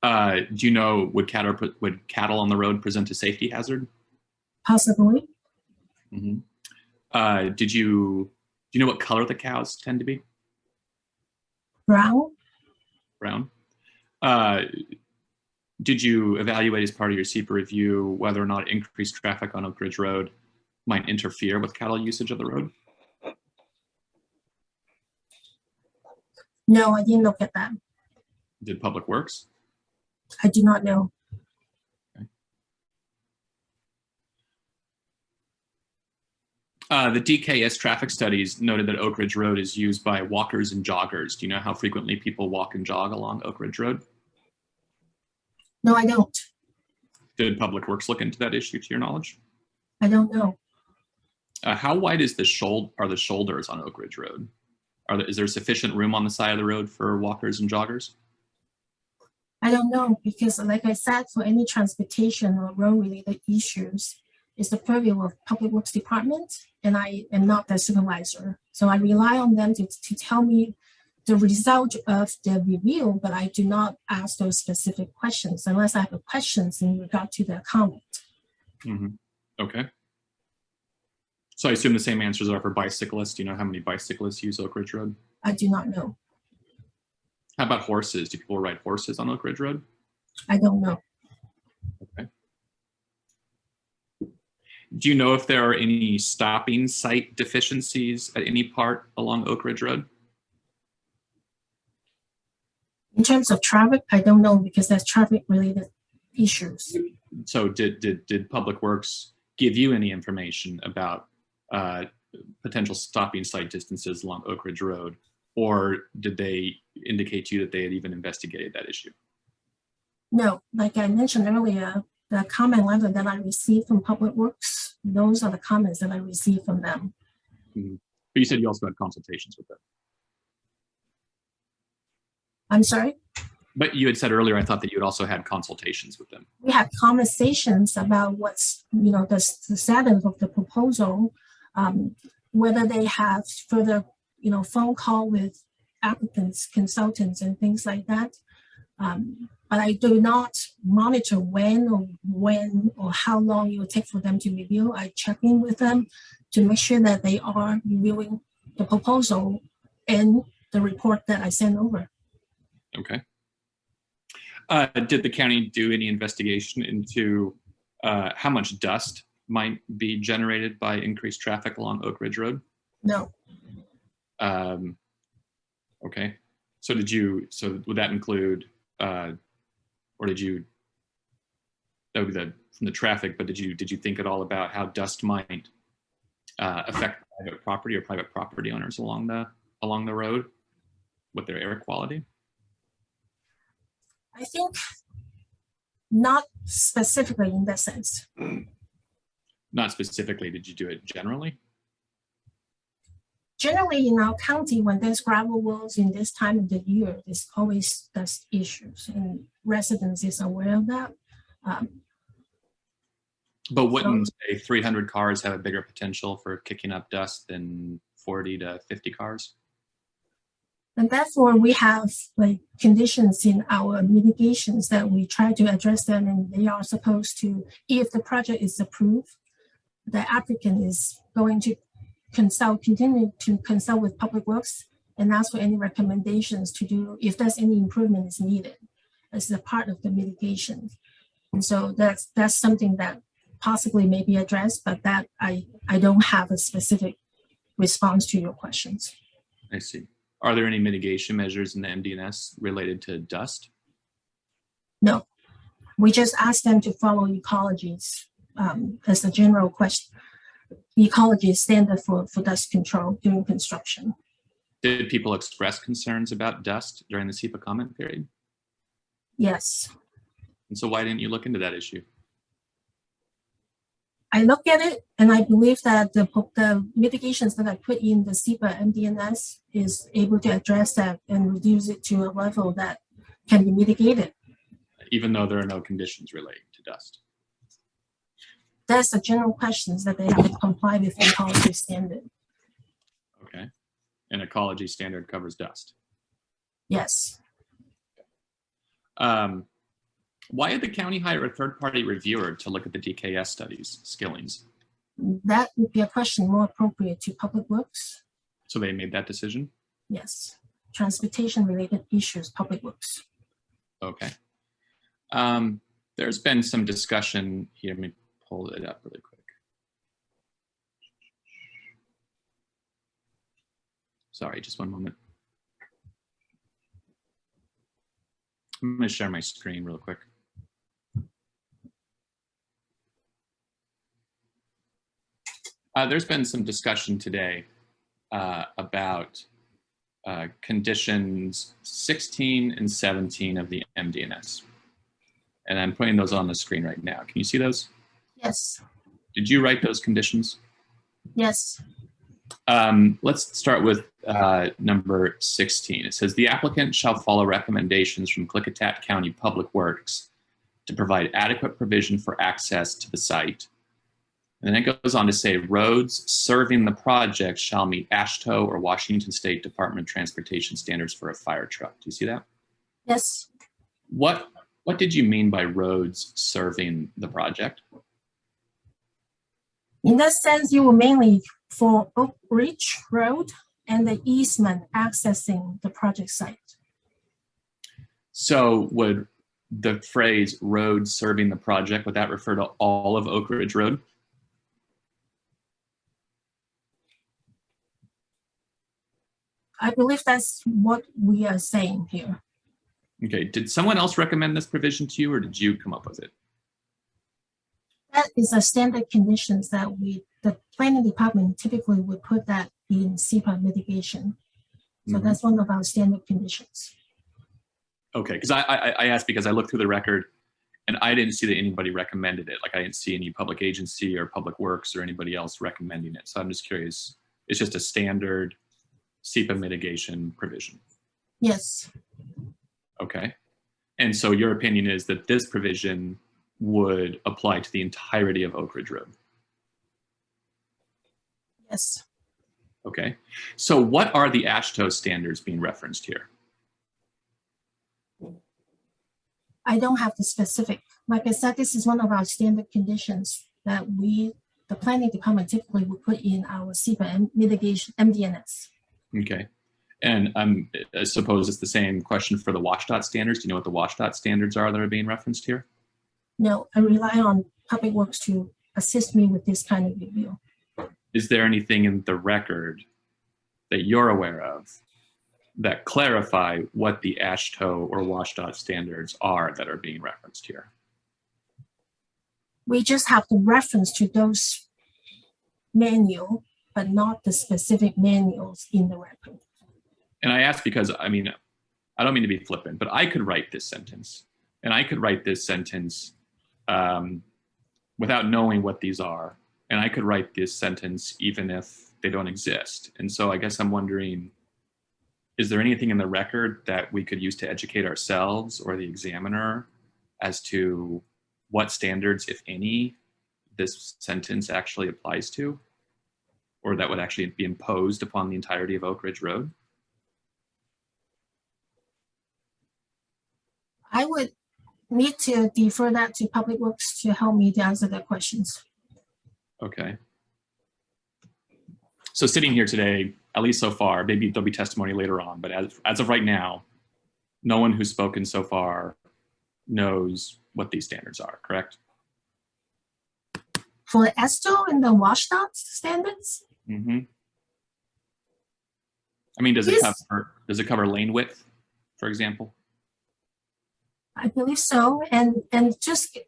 Do you know, would cattle on the road present a safety hazard? Possibly. Mm-hmm. Do you know what color the cows tend to be? Brown. Brown. Did you evaluate as part of your SEPA review whether or not increased traffic on Oak Ridge Road might interfere with cattle usage of the road? No, I didn't look at that. Did Public Works? I do not know. The DKS traffic studies noted that Oak Ridge Road is used by walkers and joggers. Do you know how frequently people walk and jog along Oak Ridge Road? No, I don't. Did Public Works look into that issue to your knowledge? I don't know. How wide is the shoulders on Oak Ridge Road? Is there sufficient room on the side of the road for walkers and joggers? I don't know because, like I said, for any transportation or road-related issues, it's the purview of Public Works Department, and I am not the supervisor. So I rely on them to tell me the result of the review, but I do not ask those specific questions unless I have questions in regard to the comment. Mm-hmm. Okay. So I assume the same answers are for bicyclists. Do you know how many bicyclists use Oak Ridge Road? I do not know. How about horses? Do people ride horses on Oak Ridge Road? I don't know. Okay. Do you know if there are any stopping site deficiencies at any part along Oak Ridge Road? In terms of traffic, I don't know because that's traffic-related issues. So did Public Works give you any information about potential stopping site distances along Oak Ridge Road, or did they indicate to you that they had even investigated that issue? No, like I mentioned earlier, the comment letter that I received from Public Works, those are the comments that I received from them. Mm-hmm. But you said you also had consultations with them. I'm sorry? But you had said earlier, I thought that you had also had consultations with them. We had conversations about what's, the status of the proposal, whether they have further, phone call with applicants, consultants, and things like that. But I do not monitor when or how long it will take for them to review. I check in with them to make sure that they are reviewing the proposal and the report that I sent over. Okay. Did the county do any investigation into how much dust might be generated by increased traffic along Oak Ridge Road? No. Okay. So would that include, or did you, that would be from the traffic, but did you think at all about how dust might affect private property or private property owners along the road with their air quality? I think not specifically in that sense. Not specifically, did you do it generally? Generally, in our county, when there's gravel roads in this time of the year, there's always dust issues, and residents is aware of that. But wouldn't, say, 300 cars have a bigger potential for kicking up dust than 40 to 50 cars? And therefore, we have conditions in our mitigations that we try to address them, and they are supposed to, if the project is approved, the applicant is going to continue to consult with Public Works and ask for any recommendations to do if there's any improvement is needed as a part of the mitigation. And so that's something that possibly may be addressed, but that I don't have a specific response to your questions. I see. Are there any mitigation measures in the MDNS related to dust? No, we just ask them to follow ecologies as a general question. Ecology is standard for dust control during construction. Did people express concerns about dust during the SEPA comment period? Yes, And so why didn't you look into that issue? I look at it and I believe that the mitigations that I put in the SEPA MDNS is able to address that and reduce it to a level that can be mitigated. Even though there are no conditions relating to dust. That's the general questions that they have to comply with the ecology standard. Okay. An ecology standard covers dust. Yes. Why did the county hire a third-party reviewer to look at the DKS studies, Skillings? That would be a question more appropriate to Public Works. So they made that decision? Yes. Transportation related issues, Public Works. Okay. There's been some discussion here. Let me pull it up really quick. Sorry, just one moment. I'm going to share my screen real quick. There's been some discussion today about conditions 16 and 17 of the MDNS. And I'm putting those on the screen right now. Can you see those? Yes. Did you write those conditions? Yes. Let's start with number 16. It says the applicant shall follow recommendations from Klickitat County Public Works to provide adequate provision for access to the site. And then it goes on to say roads serving the project shall meet AASHTO or Washington State Department of Transportation standards for a fire truck. Do you see that? Yes. What did you mean by roads serving the project? In that sense, you were mainly for Oak Ridge Road and the easement accessing the project site. So would the phrase roads serving the project, would that refer to all of Oak Ridge Road? I believe that's what we are saying here. Okay, did someone else recommend this provision to you or did you come up with it? That is a standard conditions that the planning department typically would put that in SEPA mitigation. So that's one of our standard conditions. Okay, because I asked because I looked through the record and I didn't see that anybody recommended it. Like I didn't see any public agency or public works or anybody else recommending it. So I'm just curious, it's just a standard SEPA mitigation provision. Yes. Okay. And so your opinion is that this provision would apply to the entirety of Oak Ridge Road? Yes. Okay. So what are the AASHTO standards being referenced here? I don't have the specific. Like I said, this is one of our standard conditions that the planning department typically would put in our SEPA mitigation MDNS. Okay. And I suppose it's the same question for the WSDOT standards. Do you know what the WSDOT standards are that are being referenced here? No, I rely on Public Works to assist me with this kind of review. Is there anything in the record that you're aware of that clarify what the AASHTO or WSDOT standards are that are being referenced here? We just have the reference to those manual, but not the specific manuals in the record. And I ask because, I mean, I don't mean to be flippant, but I could write this sentence and I could write this sentence without knowing what these are. And I could write this sentence even if they don't exist. And so I guess I'm wondering, is there anything in the record that we could use to educate ourselves or the examiner as to what standards, if any, this sentence actually applies to, or that would actually be imposed upon the entirety of Oak Ridge Road? I would need to defer that to Public Works to help me to answer the questions. Okay. So sitting here today, at least so far, maybe there'll be testimony later on, but as of right now, no one who's spoken so far knows what these standards are, correct? For the AASHTO and the WSDOT standards? Mm-hmm. I mean, does it Yes. cover lane width, for example? I believe so. And just,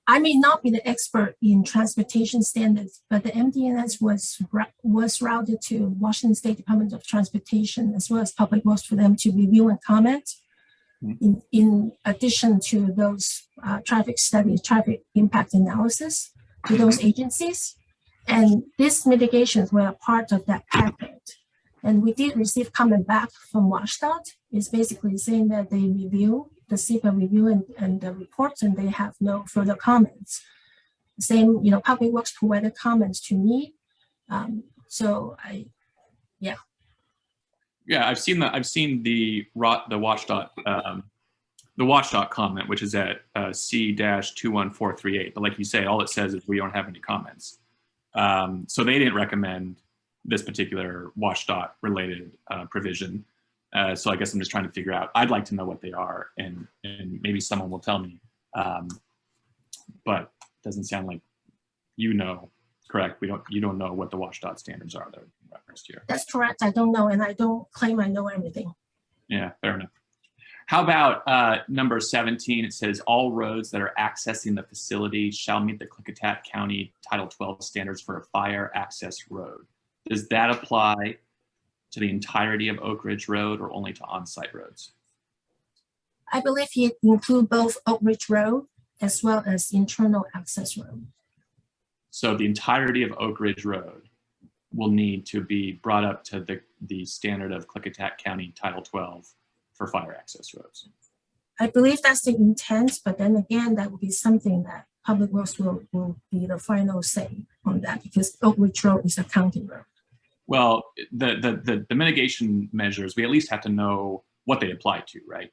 I may not be the expert in transportation standards, but the MDNS was routed to Washington State Department of Transportation as well as Public Works for them to review and comment. In addition to those traffic studies, traffic impact analysis to those agencies. And these mitigations were a part of that packet. And we did receive comment back from WashDOT. It's basically saying that they review the SEPA review and the reports, and they have no further comments. Same, Public Works provided comments to me. Yeah, I've seen the WashDOT comment, which is at C-21438. But like you say, all it says is we don't have any comments. So they didn't recommend this particular WashDOT related provision. So I guess I'm just trying to figure out, I'd like to know what they are, and maybe someone will tell me. But it doesn't sound like correct? You don't know what the WashDOT standards are that are referenced here. That's correct. I don't know, and I don't claim I know everything. Yeah, fair enough. How about number 17? It says all roads that are accessing the facility shall meet the Klickitat County Title 12 standards for a fire access road. Does that apply to the entirety of Oak Ridge Road or only to on-site roads? I believe it includes both Oak Ridge Road as well as internal access road. So the entirety of Oak Ridge Road will need to be brought up to the standard of Klickitat County Title 12 for fire access roads. I believe that's the intent, but then again, that would be something that Public Works will be the final say on that, because Oak Ridge Road is a county road. Well, the mitigation measures, we at least have to know what they apply to, right?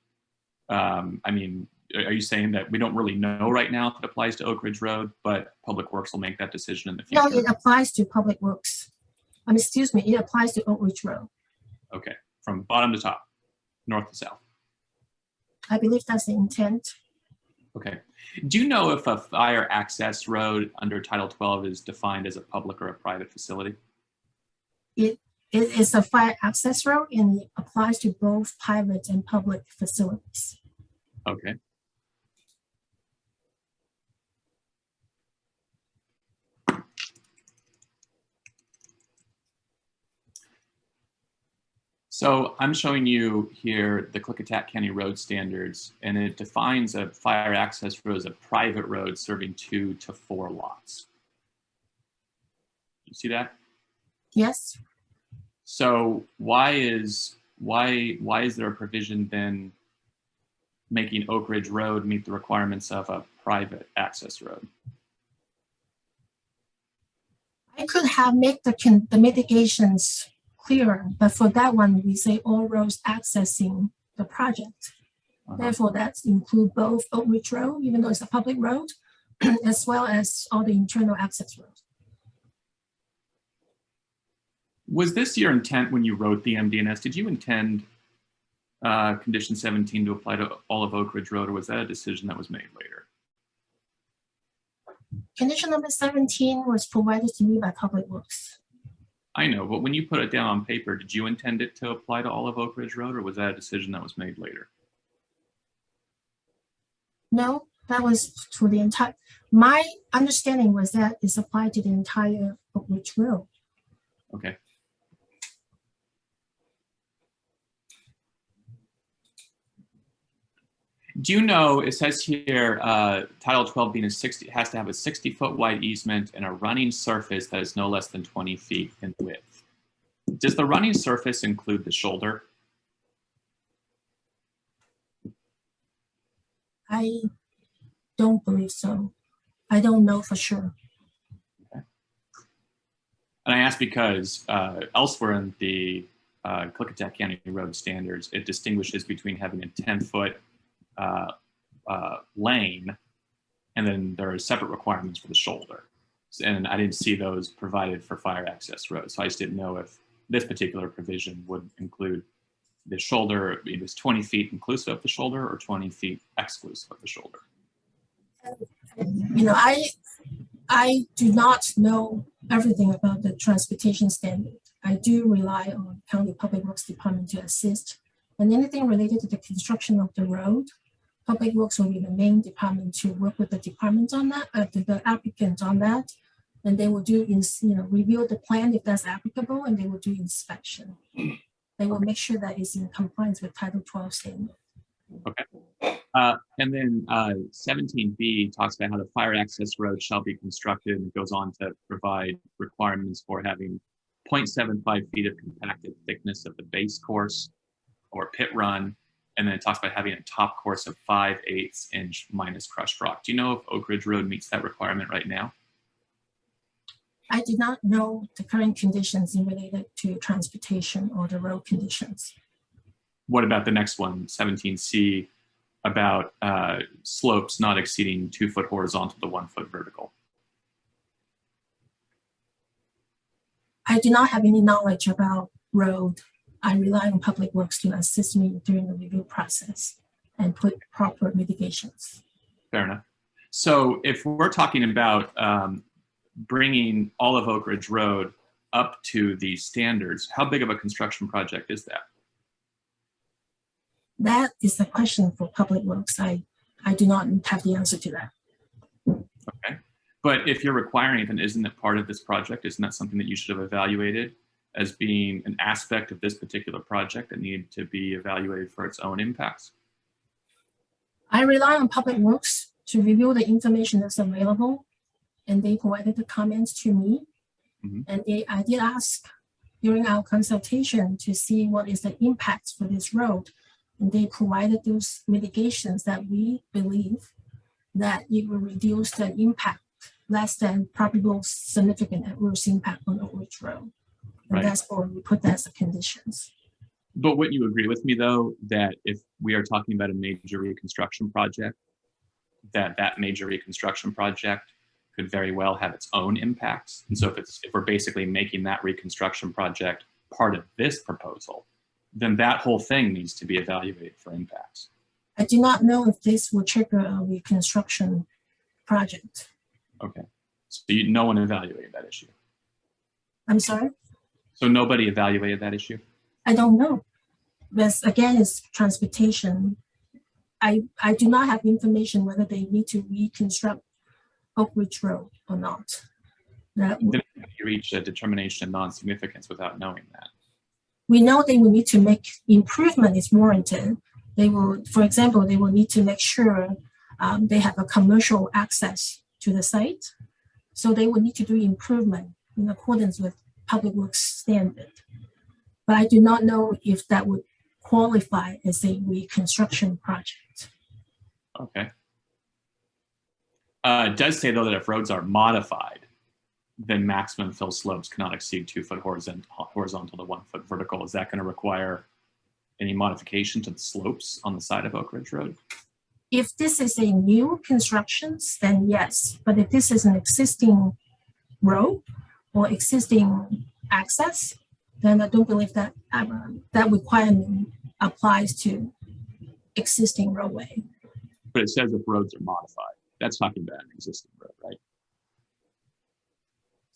I mean, are you saying that we don't really know right now if it applies to Oak Ridge Road, but Public Works will make that decision in the future? No, it applies to Public Works. Excuse me, it applies to Oak Ridge Road. Okay, from bottom to top, north to south. I believe that's the intent. Okay. Do you know if a fire access road under Title 12 is defined as a public or a private facility? It is a fire access road, and it applies to both private and public facilities. Okay. So I'm showing you here the Klickitat County road standards, and it defines a fire access road as a private road serving 2 to 4 lots. You see that? Yes. So why is there a provision then making Oak Ridge Road meet the requirements of a private access road? I could have made the mitigations clearer, but for that one, we say all roads accessing the project. Therefore, that includes both Oak Ridge Road, even though it's a public road, as well as all the internal access roads. Was this your intent when you wrote the MDNS? Did you intend condition 17 to apply to all of Oak Ridge Road, or was that a decision that was made later? Condition number 17 was provided to me by Public Works. I know, but when you put it down on paper, did you intend it to apply to all of Oak Ridge Road, or was that a decision that was made later? No, that was to the entire, my understanding was that it's applied to the entire Oak Ridge Road. Okay. Do you know, it says here, Title 12 being has to have a 60-foot wide easement and a running surface that is no less than 20 feet in width. Does the running surface include the shoulder? I don't believe so. I don't know for sure. Okay. And I ask because elsewhere in the Klickitat County Road standards, it distinguishes between having a 10-foot lane, and then there are separate requirements for the shoulder. And I didn't see those provided for fire access roads. So I just didn't know if this particular provision would include the shoulder, it was 20 feet inclusive of the shoulder or 20 feet exclusive of the shoulder. You know, I do not know everything about the transportation standard. I do rely on County Public Works Department to assist. And anything related to the construction of the road, Public Works will be the main department to work with the department on that, the applicant on that. And they will do, review the plan if that's applicable, and they will do inspection. They will make sure that it's in compliance with Title 12 standard. Okay. And then 17B talks about how the fire access road shall be constructed, and goes on to provide requirements for having 0.75 feet of compacted thickness of the base course or pit run. And then it talks about having a top course of 5/8 inch minus crushed rock. Do you know if Oak Ridge Road meets that requirement right now? I do not know the current conditions related to transportation or the road conditions. What about the next one, 17C, about slopes not exceeding 2 foot horizontal to 1 foot vertical? I do not have any knowledge about road. I rely on Public Works to assist me during the review process and put proper mitigations. Fair enough. So if we're talking about bringing all of Oak Ridge Road up to these standards, how big of a construction project is that? That is a question for Public Works. I do not have the answer to that. Okay. But if you're requiring it, then isn't it part of this project? Isn't that something that you should have evaluated as being an aspect of this particular project that needed to be evaluated for its own impacts? I rely on Public Works to review the information that's available, and they provided the comments to me. Mm-hmm. And I did ask during our consultation to see what is the impact for this road. And they provided those mitigations that we believe that it will reduce the impact less than probable significant adverse impact on Oak Ridge Road. And Right. that's why we put that as the conditions. But wouldn't you agree with me, though, that if we are talking about a major reconstruction project, that major reconstruction project could very well have its own impacts? And so if we're basically making that reconstruction project part of this proposal, then that whole thing needs to be evaluated for impacts. I do not know if this will trigger a reconstruction project. Okay. So no one evaluated that issue. I'm sorry? So nobody evaluated that issue? I don't know. But again, it's transportation. I do not have information whether they need to reconstruct Oak Ridge Road or not. That Then you reach a determination of non-significance without knowing that. we know they will need to make improvement is warranted. They will, for example, they will need to make sure they have a commercial access to the site. So they will need to do improvement in accordance with Public Works standard. But I do not know if that would qualify as a reconstruction project. Okay. It does say, though, that if roads are modified, then maximum fill slopes cannot exceed 2 foot horizontal to 1 foot vertical. Is that going to require any modification to the slopes on the side of Oak Ridge Road? If this is a new constructions, then yes. But if this is an existing road or existing access, then I don't believe that that requirement applies to existing roadway. But it says if roads are modified. That's talking about an existing road, right?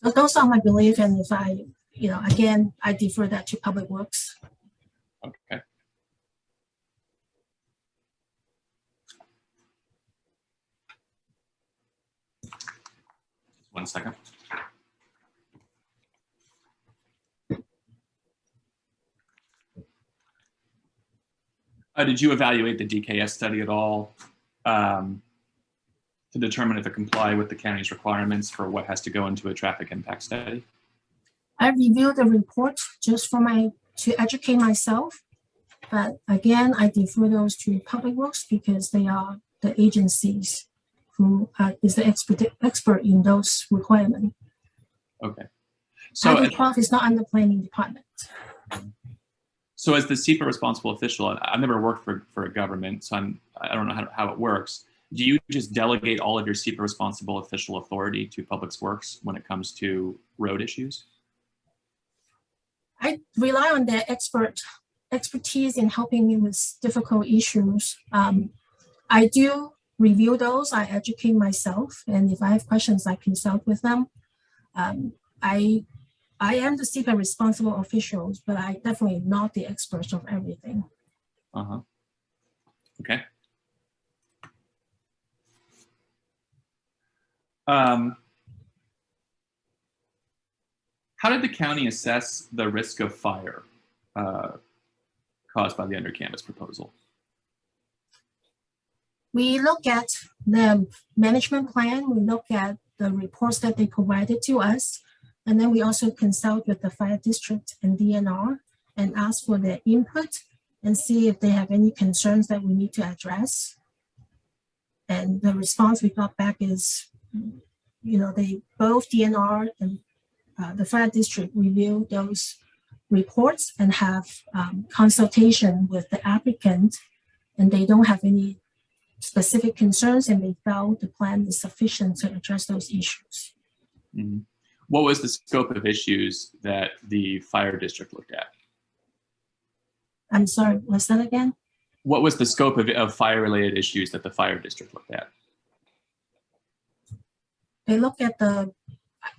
So those are my belief, and if I, again, I defer that to Public Works. Okay. One second. Did you evaluate the DKS study at all to determine if it complied with the county's requirements for what has to go into a traffic impact study? I reviewed the report just to educate myself, but again, I defer those to Public Works because they are the agencies who is the expert in those requirements. Okay. So Title 12 is not under planning department. So as the SEPA responsible official, I've never worked for a government, so I don't know how it works. Do you just delegate all of your SEPA responsible official authority to Public Works when it comes to road issues? I rely on their expertise in helping me with difficult issues. I do review those, I educate myself, and if I have questions, I consult with them. I I am the SEPA responsible officials, but I definitely not the expert of everything. Uh-huh. Okay. How did the county assess the risk of fire caused by the under-canvas proposal? We look at the management plan, we look at the reports that they provided to us, and then we also consult with the fire district and DNR and ask for their input and see if they have any concerns that we need to address. And the response we got back is, they both DNR and the fire district review those reports and have consultation with the applicant, and they don't have any specific concerns, and they felt the plan is sufficient to address those issues. Mm-hmm. What was the scope of issues that the fire district looked at? I'm sorry, what's that again? What was the scope of fire-related issues that the fire district looked at? They look at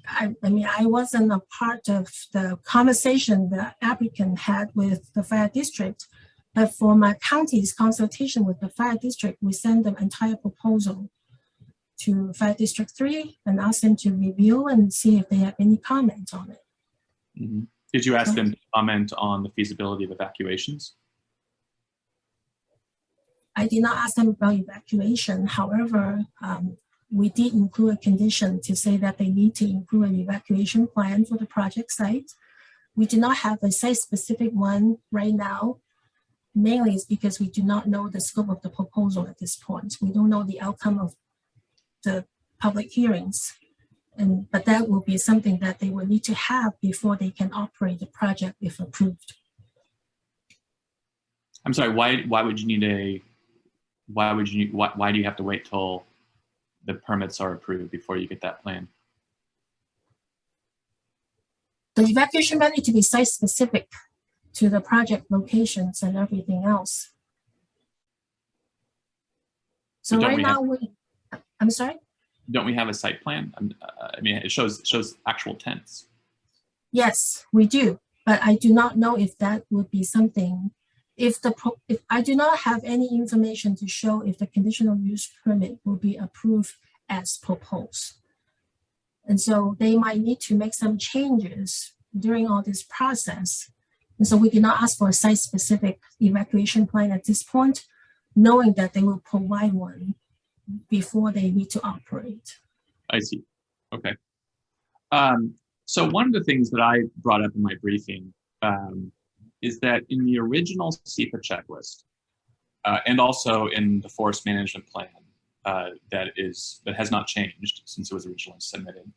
I wasn't a part of the conversation the applicant had with the fire district, but for my county's consultation with the fire district, we sent the entire proposal to Fire District 3 and asked them to review and see if they have any comments on it. Mm-hmm. Did you ask them to comment on the feasibility of evacuations? I did not ask them about evacuation. However, we did include a condition to say that they need to include an evacuation plan for the project site. We do not have a site-specific one right now. Mainly is because we do not know the scope of the proposal at this point. We don't know the outcome of the public hearings. But that will be something that they will need to have before they can operate the project if approved. I'm sorry, why do you have to wait till the permits are approved before you get that plan? The evacuation plan needs to be site specific to the project locations and everything else. So right now I'm sorry? Don't we have a site plan? I mean, it shows actual tents. Yes, we do, but I do not know if that would be something, if I do not have any information to show if the conditional use permit will be approved as proposed. And so they might need to make some changes during all this process. And so we did not ask for a site-specific evacuation plan at this point, knowing that they will provide one before they need to operate. I see. Okay. So one of the things that I brought up in my briefing is that in the original SEPA checklist and also in the forest management plan that has not changed since it was originally submitted,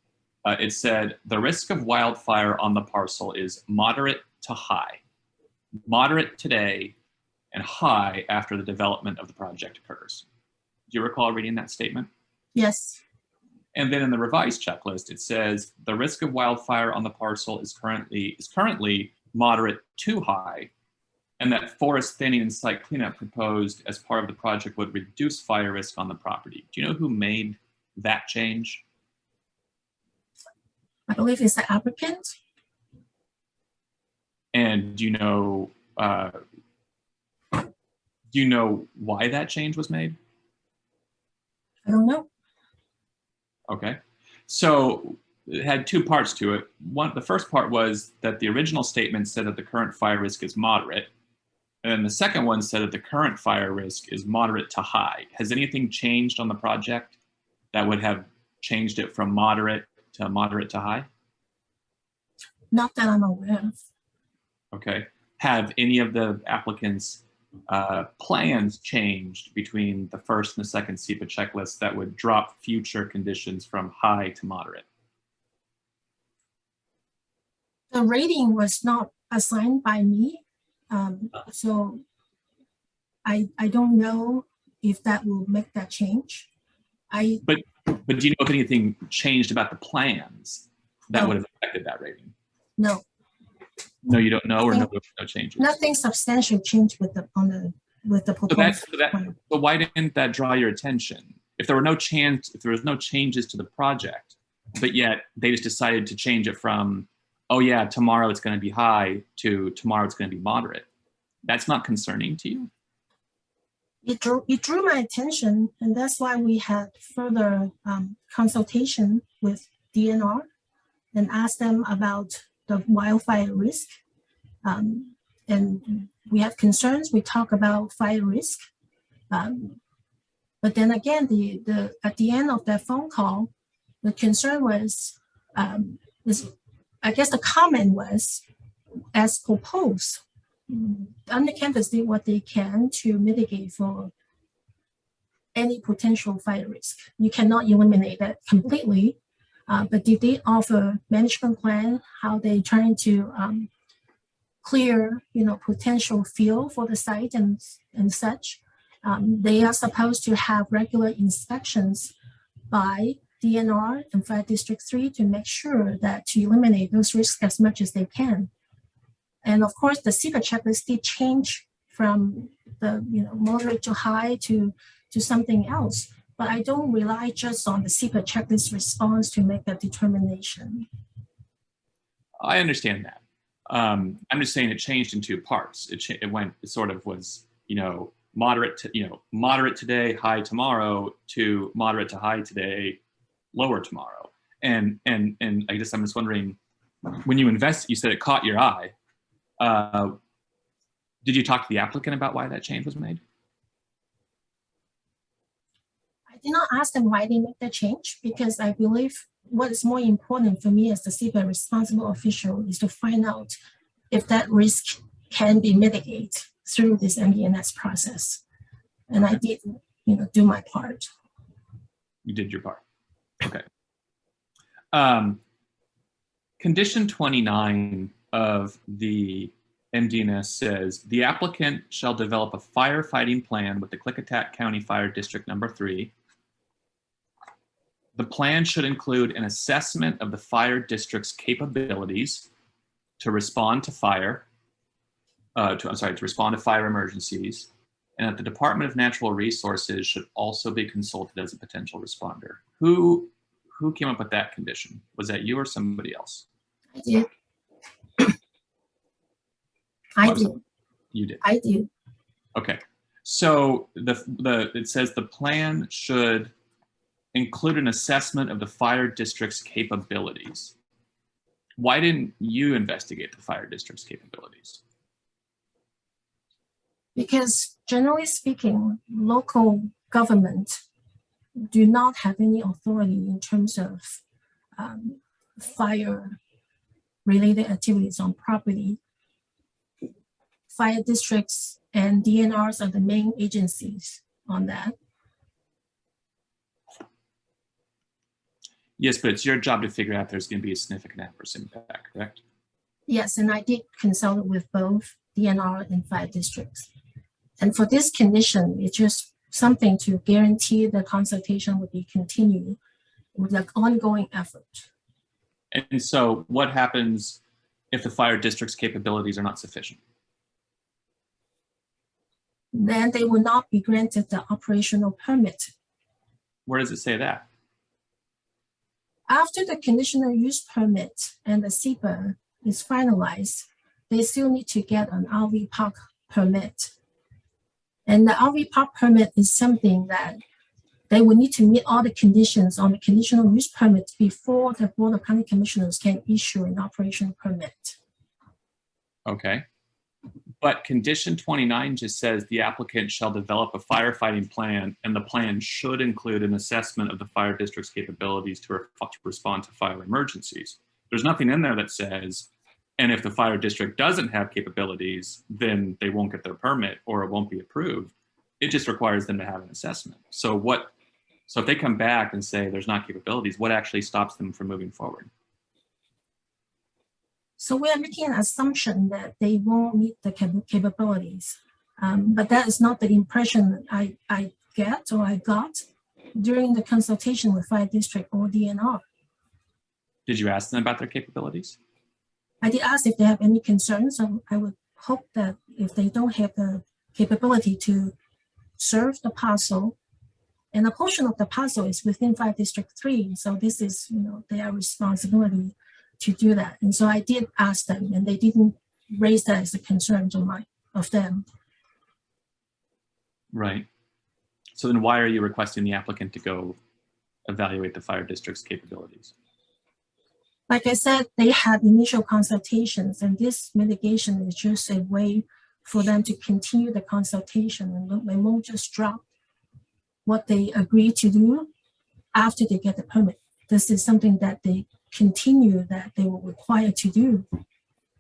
it said the risk of wildfire on the parcel is moderate to high. Moderate today and high after the development of the project occurs. Do you recall reading that statement? Yes. And then in the revised checklist, it says the risk of wildfire on the parcel is currently moderate to high, and that forest thinning and site cleanup proposed as part of the project would reduce fire risk on the property. Do you know who made that change? I believe it's the applicant. And do you know why that change was made? I don't know. Okay, so it had two parts to it. The first part was that the original statement said that the current fire risk is moderate, and then the second one said that the current fire risk is moderate to high. Has anything changed on the project that would have changed it from moderate to high? Not that I'm aware of. Okay. Have any of the applicants' plans changed between the first and the second SEPA checklist that would drop future conditions from high to moderate? The rating was not assigned by me, so I don't know if that will make that change. But do you know if anything changed about the plans that would have affected that rating? No. No, you don't know, or no changes? Nothing substantial changed with the proposal. So why didn't that draw your attention? If there was no changes to the project, but yet they just decided to change it from oh yeah, tomorrow it's going to be high to tomorrow it's going to be moderate. That's not concerning to you? It drew my attention, and that's why we had further consultation with DNR and asked them about the wildfire risk. And we have concerns. We talk about fire risk. But then again, at the end of that phone call, the concern was, I guess the comment was, as proposed, on the campus did what they can to mitigate for any potential fire risk. You cannot eliminate that completely, but did they offer management plan, how they trying to clear, potential fuel for the site and such. They are supposed to have regular inspections by DNR and Fire District 3 to make sure that to eliminate those risks as much as they can. And of course, the SEPA checklist did change from the moderate to high to something else. But I don't rely just on the SEPA checklist response to make that determination. I understand that. I'm just saying it changed in two parts. It sort of was, moderate today, high tomorrow, to moderate to high today, lower tomorrow. And I guess I'm just wondering, when you said it caught your eye. Did you talk to the applicant about why that change was made? I did not ask them why they made the change, because I believe what is more important for me as the SEPA responsible official is to find out if that risk can be mitigated through this MDNS process. And I did, do my part. You did your part. Okay. Condition 29 of the MDNS says, the applicant shall develop a firefighting plan with the Klickitat County Fire District Number 3. The plan should include an assessment of the fire district's capabilities to respond to fire, to respond to fire emergencies, and that the Department of Natural Resources should also be consulted as a potential responder. Who came up with that condition? Was that you or somebody else? I did. I did. You did. I did. Okay. So it says the plan should include an assessment of the fire district's capabilities. Why didn't you investigate the fire district's capabilities? Because generally speaking, local government do not have any authority in terms of fire-related activities on property. Fire districts and DNRs are the main agencies on that. Yes, but it's your job to figure out if there's going to be a significant adverse impact, correct? Yes, and I did consult with both DNR and fire districts. And for this condition, it's just something to guarantee the consultation will be continued with an ongoing effort. And so what happens if the fire district's capabilities are not sufficient? Then they will not be granted the operational permit. Where does it say that? After the conditional use permit and the SEPA is finalized, they still need to get an RV park permit. And the RV park permit is something that they will need to meet all the conditions on the conditional use permit before the Board of County Commissioners can issue an operational permit. Okay. But condition 29 just says the applicant shall develop a firefighting plan, and the plan should include an assessment of the fire district's capabilities to respond to fire emergencies. There's nothing in there that says, and if the fire district doesn't have capabilities, then they won't get their permit or it won't be approved. It just requires them to have an assessment. So if they come back and say there's not capabilities, what actually stops them from moving forward? So we are making an assumption that they won't meet the capabilities, but that is not the impression I get or I got during the consultation with Fire District or DNR. Did you ask them about their capabilities? I did ask if they have any concerns, so I would hope that if they don't have the capability to serve the parcel, and a portion of the parcel is within Fire District 3, so this is their responsibility. to do that. And so I did ask them, and they didn't raise that as a concern of them. Right. So then why are you requesting the applicant to go evaluate the fire district's capabilities? Like I said, they had initial consultations, and this mitigation is just a way for them to continue the consultation, and they won't just drop what they agreed to do after they get the permit. This is something that they continue, that they were required to do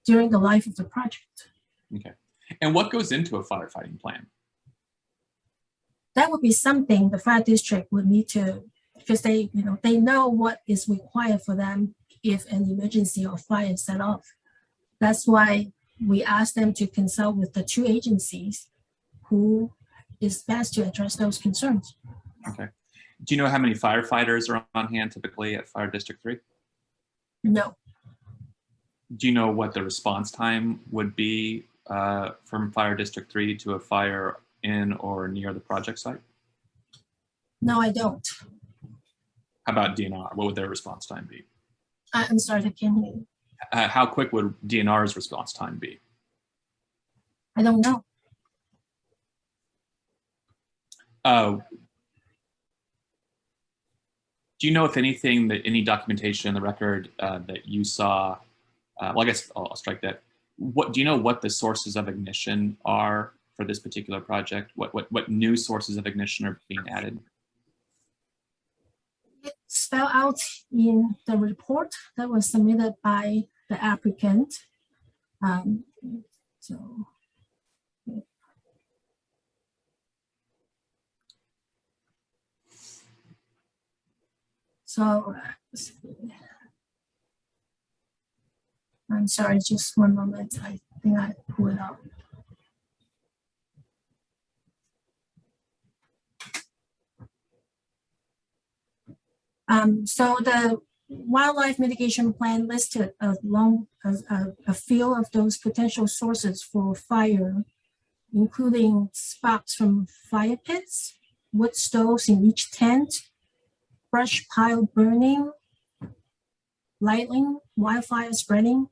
during the life of the project. Okay. And what goes into a firefighting plan? That would be something the fire district would need to, because they know what is required for them if an emergency or fire is set off. That's why we asked them to consult with the two agencies who is best to address those concerns. Okay. Do you know how many firefighters are on hand typically at Fire District 3? No, Do you know what the response time would be from Fire District 3 to a fire in or near the project site? no, I don't. How about DNR? What would their response time be? I'm sorry, I can't hear you. How quick would DNR's response time be? I don't know. Do you know if anything, that any documentation in the record that you saw, well, I guess I'll strike that. What do you know what the sources of ignition are for this particular project? What new sources of ignition are being added? It's spelled out in the report that was submitted by the applicant. So I'm sorry, just one moment. I think I pulled it up. So the wildlife mitigation plan listed a few of those potential sources for fire, including sparks from fire pits, wood stoves in each tent, brush pile burning, lighting, wildfire spreading.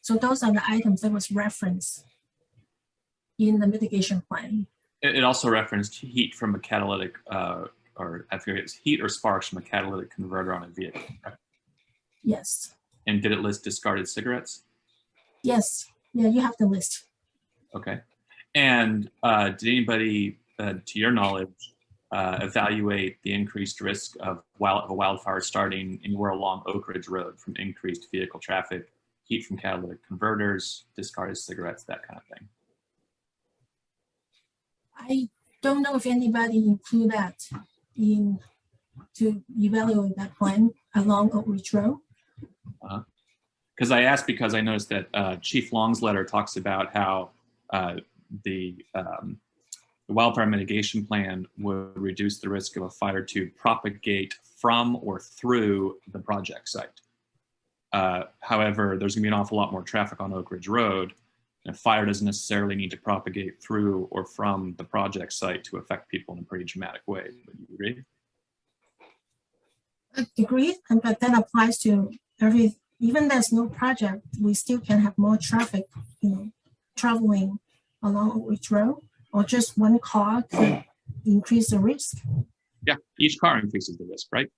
So those are the items that was referenced in the mitigation plan. It also referenced heat from a catalytic, or I forget it's heat or sparks from a catalytic converter on a vehicle. Right? Yes. And did it list discarded cigarettes? Yes. Yeah, you have the list. Okay. And did anybody, to your knowledge, evaluate the increased risk of a wildfire starting anywhere along Oak Ridge Road from increased vehicle traffic, heat from catalytic converters, discarded cigarettes, that kind of thing? I don't know if anybody include that to evaluate that plan along Oak Ridge Road. Because I asked because I noticed that Chief Long's letter talks about how the wildfire mitigation plan would reduce the risk of a fire to propagate from or through the project site. However, there's going to be an awful lot more traffic on Oak Ridge Road, and fire doesn't necessarily need to propagate through or from the project site to affect people in a pretty dramatic way. Would you agree? I agree, but that applies to even there's no project, we still can have more traffic, traveling along Oak Ridge Road, or just one car could increase the risk. Yeah, each car increases the risk, right?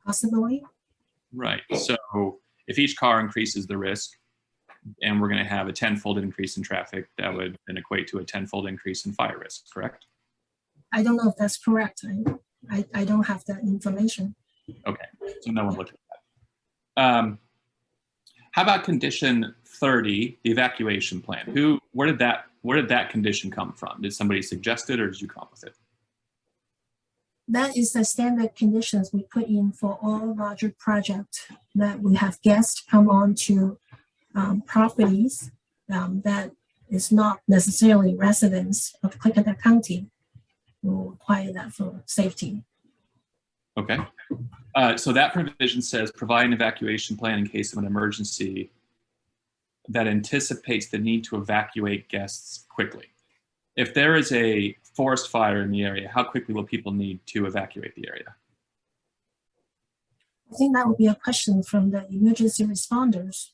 Possibly. Right. So if each car increases the risk, and we're going to have a 10-fold increase in traffic, that would then equate to a 10-fold increase in fire risk, correct? I don't know if that's correct. I don't have that information. Okay, so no one looked at that. How about condition 30, the evacuation plan? Where did that condition come from? Did somebody suggest it, or did you come up with it? That is the standard conditions we put in for all larger projects that we have guests come on to properties that is not necessarily residents of Klickitat County. We will require that for safety. Okay. So that provision says provide an evacuation plan in case of an emergency that anticipates the need to evacuate guests quickly. If there is a forest fire in the area, how quickly will people need to evacuate the area? I think that would be a question from the emergency responders.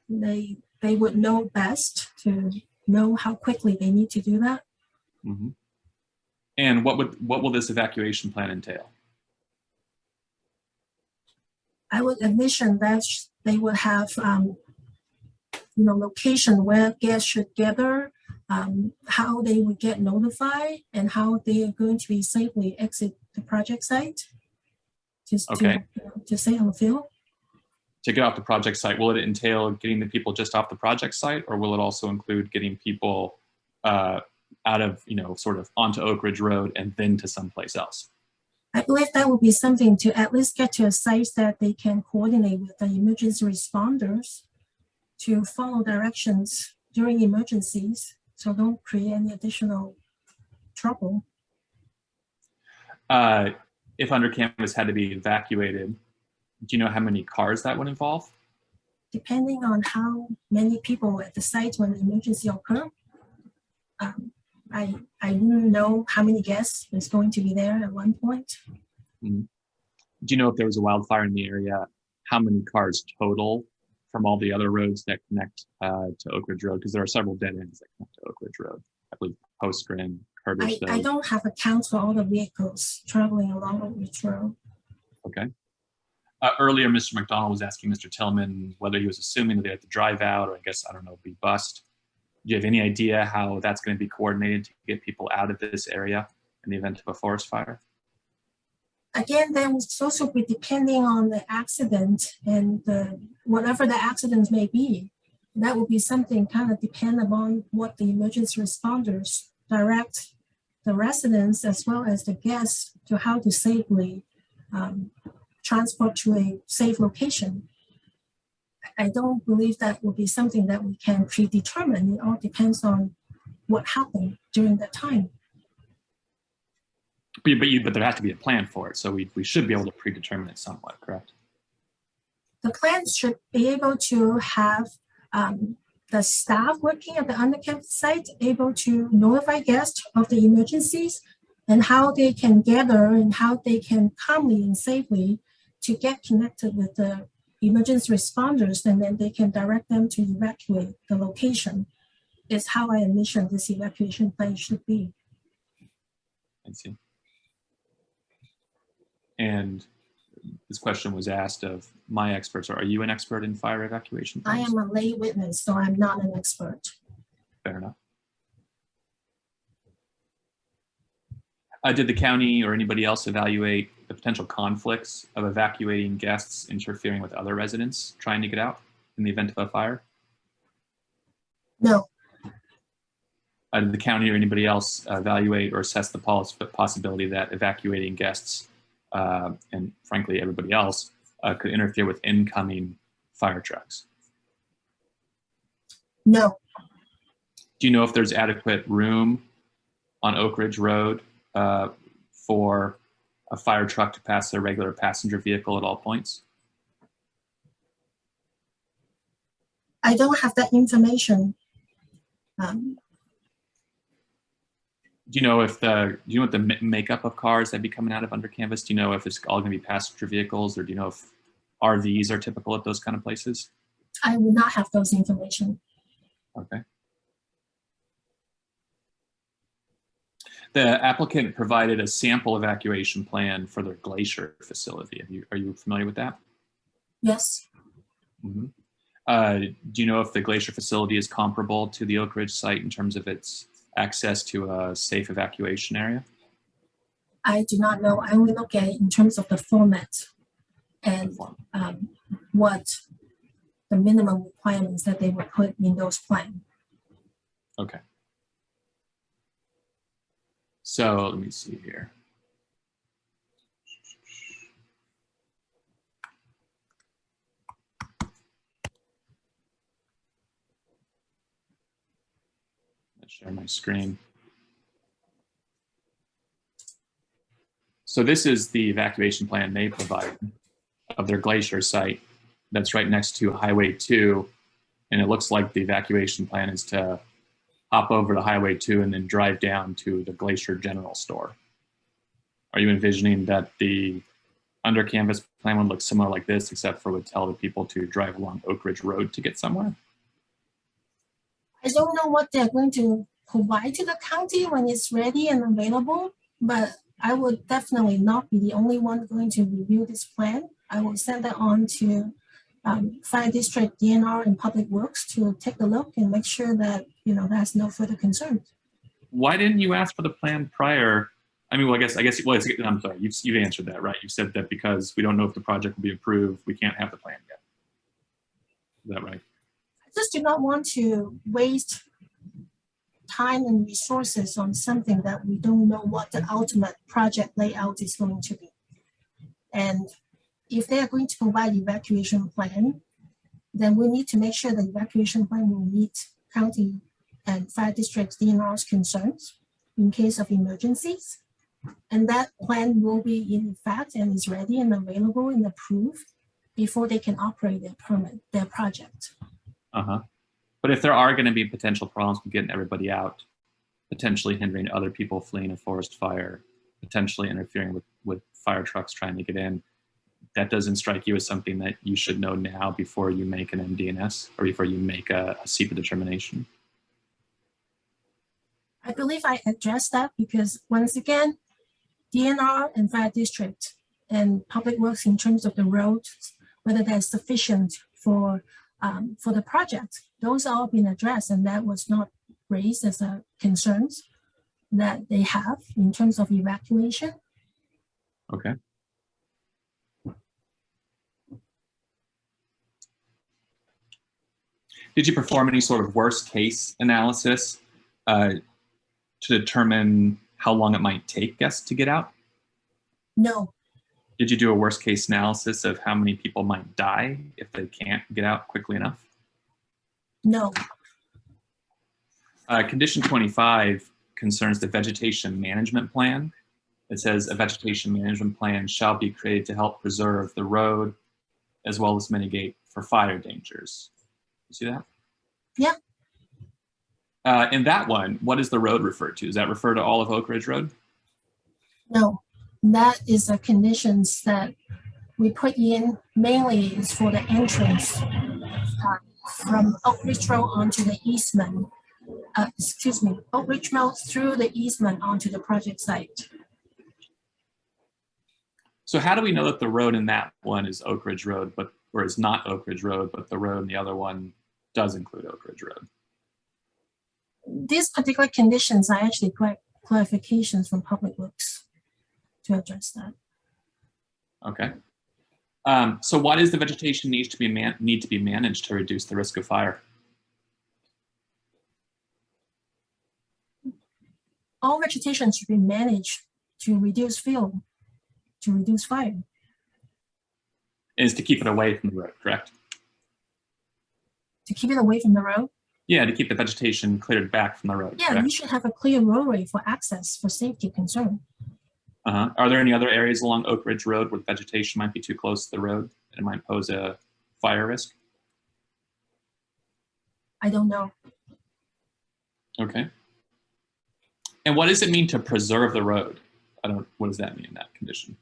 They would know best to know how quickly they need to do that. Mhm. And what will this evacuation plan entail? I would envision that they would have, location where guests should gather, how they would get notified, and how they are going to be safely exit the project site. Just Okay. to stay on the field. To get off the project site, will it entail getting the people just off the project site, or will it also include getting people out of, sort of onto Oak Ridge Road and then to someplace else? I believe that would be something to at least get to a site that they can coordinate with the emergency responders to follow directions during emergencies, so don't create any additional trouble. If under canvas had to be evacuated, do you know how many cars that would involve? Depending on how many people at the site when the emergency occur, I didn't know how many guests is going to be there at one point. Mm-hmm. Do you know if there was a wildfire in the area, how many cars total from all the other roads that connect to Oak Ridge Road? Because there are several dead ends that connect to Oak Ridge Road. I believe Postgren, Curtisville. I don't have a count for all the vehicles traveling along Oak Ridge Road. Okay. Earlier, Mr. McDonald was asking Mr. Tillman whether he was assuming that they had to drive out, or I guess, I don't know, be bussed. Do you have any idea how that's going to be coordinated to get people out of this area in the event of a forest fire? Again, that would also be depending on the accident and whatever the accident may be. That would be something kind of depend upon what the emergency responders direct the residents as well as the guests to how to safely transport to a safe location. I don't believe that will be something that we can predetermine. It all depends on what happened during that time. But there has to be a plan for it, so we should be able to predetermine it somewhat, correct? The plan should be able to have the staff working at the undercampus site able to notify guests of the emergencies and how they can gather and how they can calmly and safely to get connected with the emergency responders, and then they can direct them to evacuate the location. Is how I envision this evacuation plan should be. I see. And this question was asked of my experts. Are you an expert in fire evacuation plans? I am a lay witness, so I'm not an expert. Fair enough. Did the county or anybody else evaluate the potential conflicts of evacuating guests interfering with other residents trying to get out in the event of a fire? No. Did the county or anybody else evaluate or assess the possibility that evacuating guests and frankly everybody else could interfere with incoming fire trucks? No. Do you know if there's adequate room on Oak Ridge Road for a fire truck to pass a regular passenger vehicle at all points? I don't have that information. Do you know if what the makeup of cars that be coming out of under canvas? Do you know if it's all going to be passenger vehicles, or do you know if RVs are typical at those kind of places? I will not have those information. Okay. The applicant provided a sample evacuation plan for their glacier facility. Are you familiar with that? Yes. Mm-hmm. Do you know if the glacier facility is comparable to the Oak Ridge site in terms of its access to a safe evacuation area? I do not know. I only look at it in terms of the format and what the minimum requirements that they would put in those plans. Okay. So let me see here. Let's share my screen. So this is the evacuation plan they provide of their glacier site that's right next to Highway 2. And it looks like the evacuation plan is to hop over to Highway 2 and then drive down to the Glacier General Store. Are you envisioning that the under canvas plan would look similar like this, except for would tell the people to drive along Oak Ridge Road to get somewhere? I don't know what they're going to provide to the county when it's ready and available, but I would definitely not be the only one going to review this plan. I will send that on to Fire District, DNR, and Public Works to take a look and make sure that, there's no further concerns. Why didn't you ask for the plan prior? I mean, well, I'm sorry, you've answered that, right? You said that because we don't know if the project will be approved, we can't have the plan yet. Is that right? I just do not want to waste time and resources on something that we don't know what the ultimate project layout is going to be. And if they are going to provide evacuation plan, then we need to make sure the evacuation plan will meet county and fire district DNR's concerns in case of emergencies. And that plan will be in effect and is ready and available and approved before they can operate their project. But if there are going to be potential problems with getting everybody out, potentially hindering other people fleeing a forest fire, potentially interfering with fire trucks trying to get in, that doesn't strike you as something that you should know now before you make an MDNS or before you make a SEPA determination? I believe I addressed that because once again, DNR and fire district and public works in terms of the roads, whether that's sufficient for the project, those are all been addressed, and that was not raised as a concerns that they have in terms of evacuation. Okay. Did you perform any sort of worst case analysis to determine how long it might take guests to get out? No. Did you do a worst case analysis of how many people might die if they can't get out quickly enough? No. Condition 25 concerns the vegetation management plan. It says a vegetation management plan shall be created to help preserve the road as well as mitigate for fire dangers. You see that? Yeah. In that one, what is the road referred to? Does that refer to all of Oak Ridge Road? No, that is the conditions that we put in mainly is for the entrance from Oak Ridge Road onto the easement. Oak Ridge Road through the easement onto the project site. So how do we know that the road in that one is Oak Ridge Road, or is not Oak Ridge Road, but the road in the other one does include Oak Ridge Road? These particular conditions are actually clarifications from Public Works to address that. Okay. So why does the vegetation need to be managed to reduce the risk of fire? All vegetation should be managed to reduce fuel, to reduce fire. Is to keep it away from the road, correct? To keep it away from the road? Yeah, to keep the vegetation cleared back from the road. Yeah, correct? you should have a clear roadway for access for safety concern. Are there any other areas along Oak Ridge Road where the vegetation might be too close to the road and it might pose a fire risk? I don't know. Okay. And what does it mean to preserve the road? What does that mean in that condition?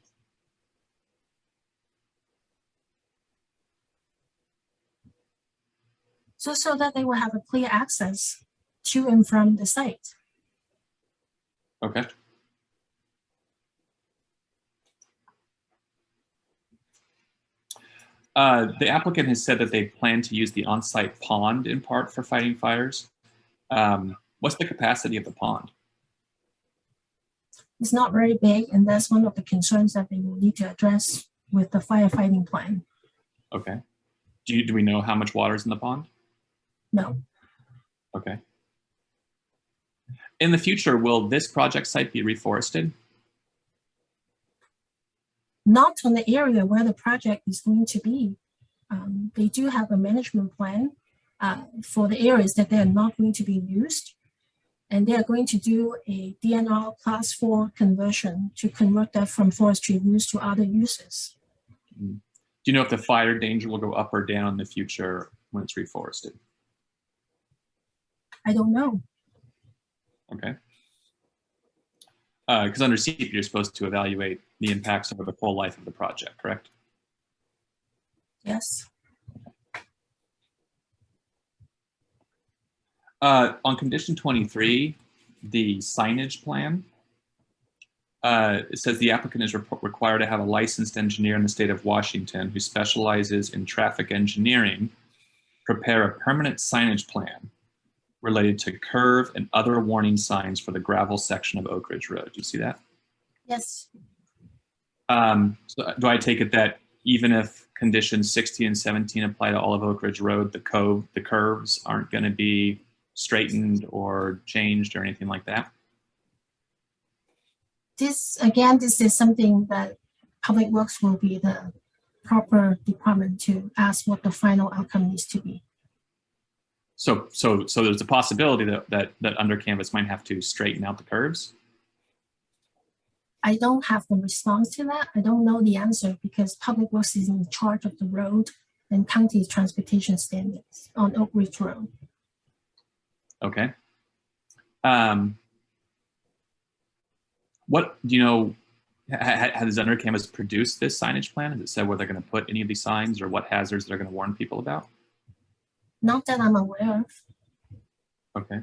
So that they will have a clear access to and from the site. Okay. The applicant has said that they plan to use the on-site pond in part for fighting fires. What's the capacity of the pond? It's not very big, and that's one of the concerns that they will need to address with the firefighting plan. Okay. Do we know how much water is in the pond? No. Okay. In the future, will this project site be reforested? Not on the area where the project is going to be. They do have a management plan for the areas that they are not going to be used. And they are going to do a DNR class 4 conversion to convert that from forestry use to other uses. Do you know if the fire danger will go up or down in the future when it's reforested? I don't know. Okay. Because under SEPA, you're supposed to evaluate the impacts over the full life of the project, correct? Yes. On condition 23, the signage plan, it says the applicant is required to have a licensed engineer in the state of Washington who specializes in traffic engineering prepare a permanent signage plan related to curve and other warning signs for the gravel section of Oak Ridge Road. Do you see that? Yes. So do I take it that even if conditions 16 and 17 apply to all of Oak Ridge Road, the curves aren't going to be straightened or changed or anything like that? This is something that Public Works will be the proper department to ask what the final outcome needs to be. So there's a possibility that under canvas might have to straighten out the curves. I don't have the response to that. I don't know the answer because Public Works is in charge of the road and county transportation standards on Oak Ridge Road. Okay. What do you know? Has under canvas produced this signage plan? Has it said where they're going to put any of these signs or what hazards they're going to warn people about? Not that I'm aware of. Okay.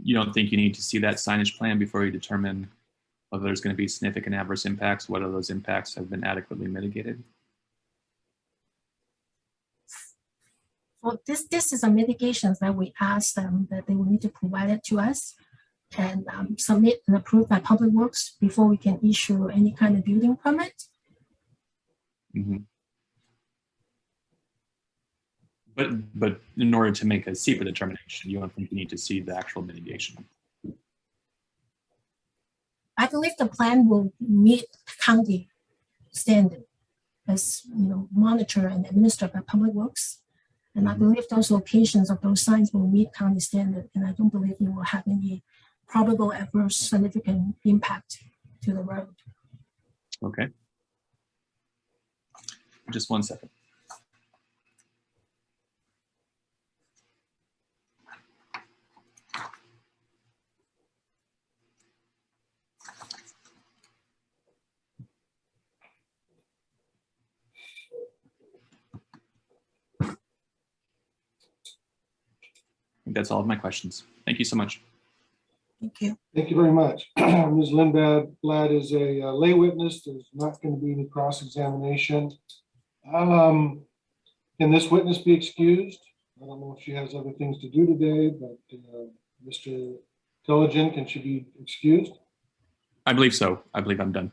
You don't think you need to see that signage plan before you determine whether there's going to be significant adverse impacts, whether those impacts have been adequately mitigated? Well, this is a mitigation that we asked them that they will need to provide it to us and submit and approve by Public Works before we can issue any kind of building permit. Mm-hmm. But in order to make a SEPA determination, you don't think you need to see the actual mitigation? I believe the plan will meet county standard as monitor and administered by Public Works. And I believe those locations of those signs will meet county standard. And I don't believe it will have any probable adverse significant impact to the road. Okay. Just 1 second. I think that's all of my questions. Thank you so much. Thank you. Thank you very much. Ms. Lindblad is a lay witness. There's not going to be any cross-examination. Can this witness be excused? I don't know if she has other things to do today, but Mr. Tilligen, can she be excused? I believe so. I believe I'm done.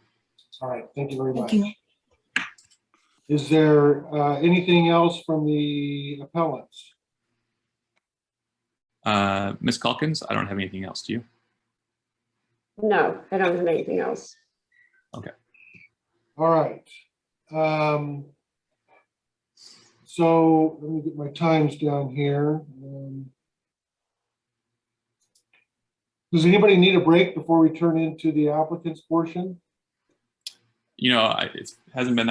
All right. Thank you very much. Thank you. Is there anything else from the appellants? Ms. Calkins, I don't have anything else. Do you? No, I don't have anything else. Okay. All right. So let me get my times down here. Does anybody need a break before we turn into the applicant's portion? You know, it hasn't been that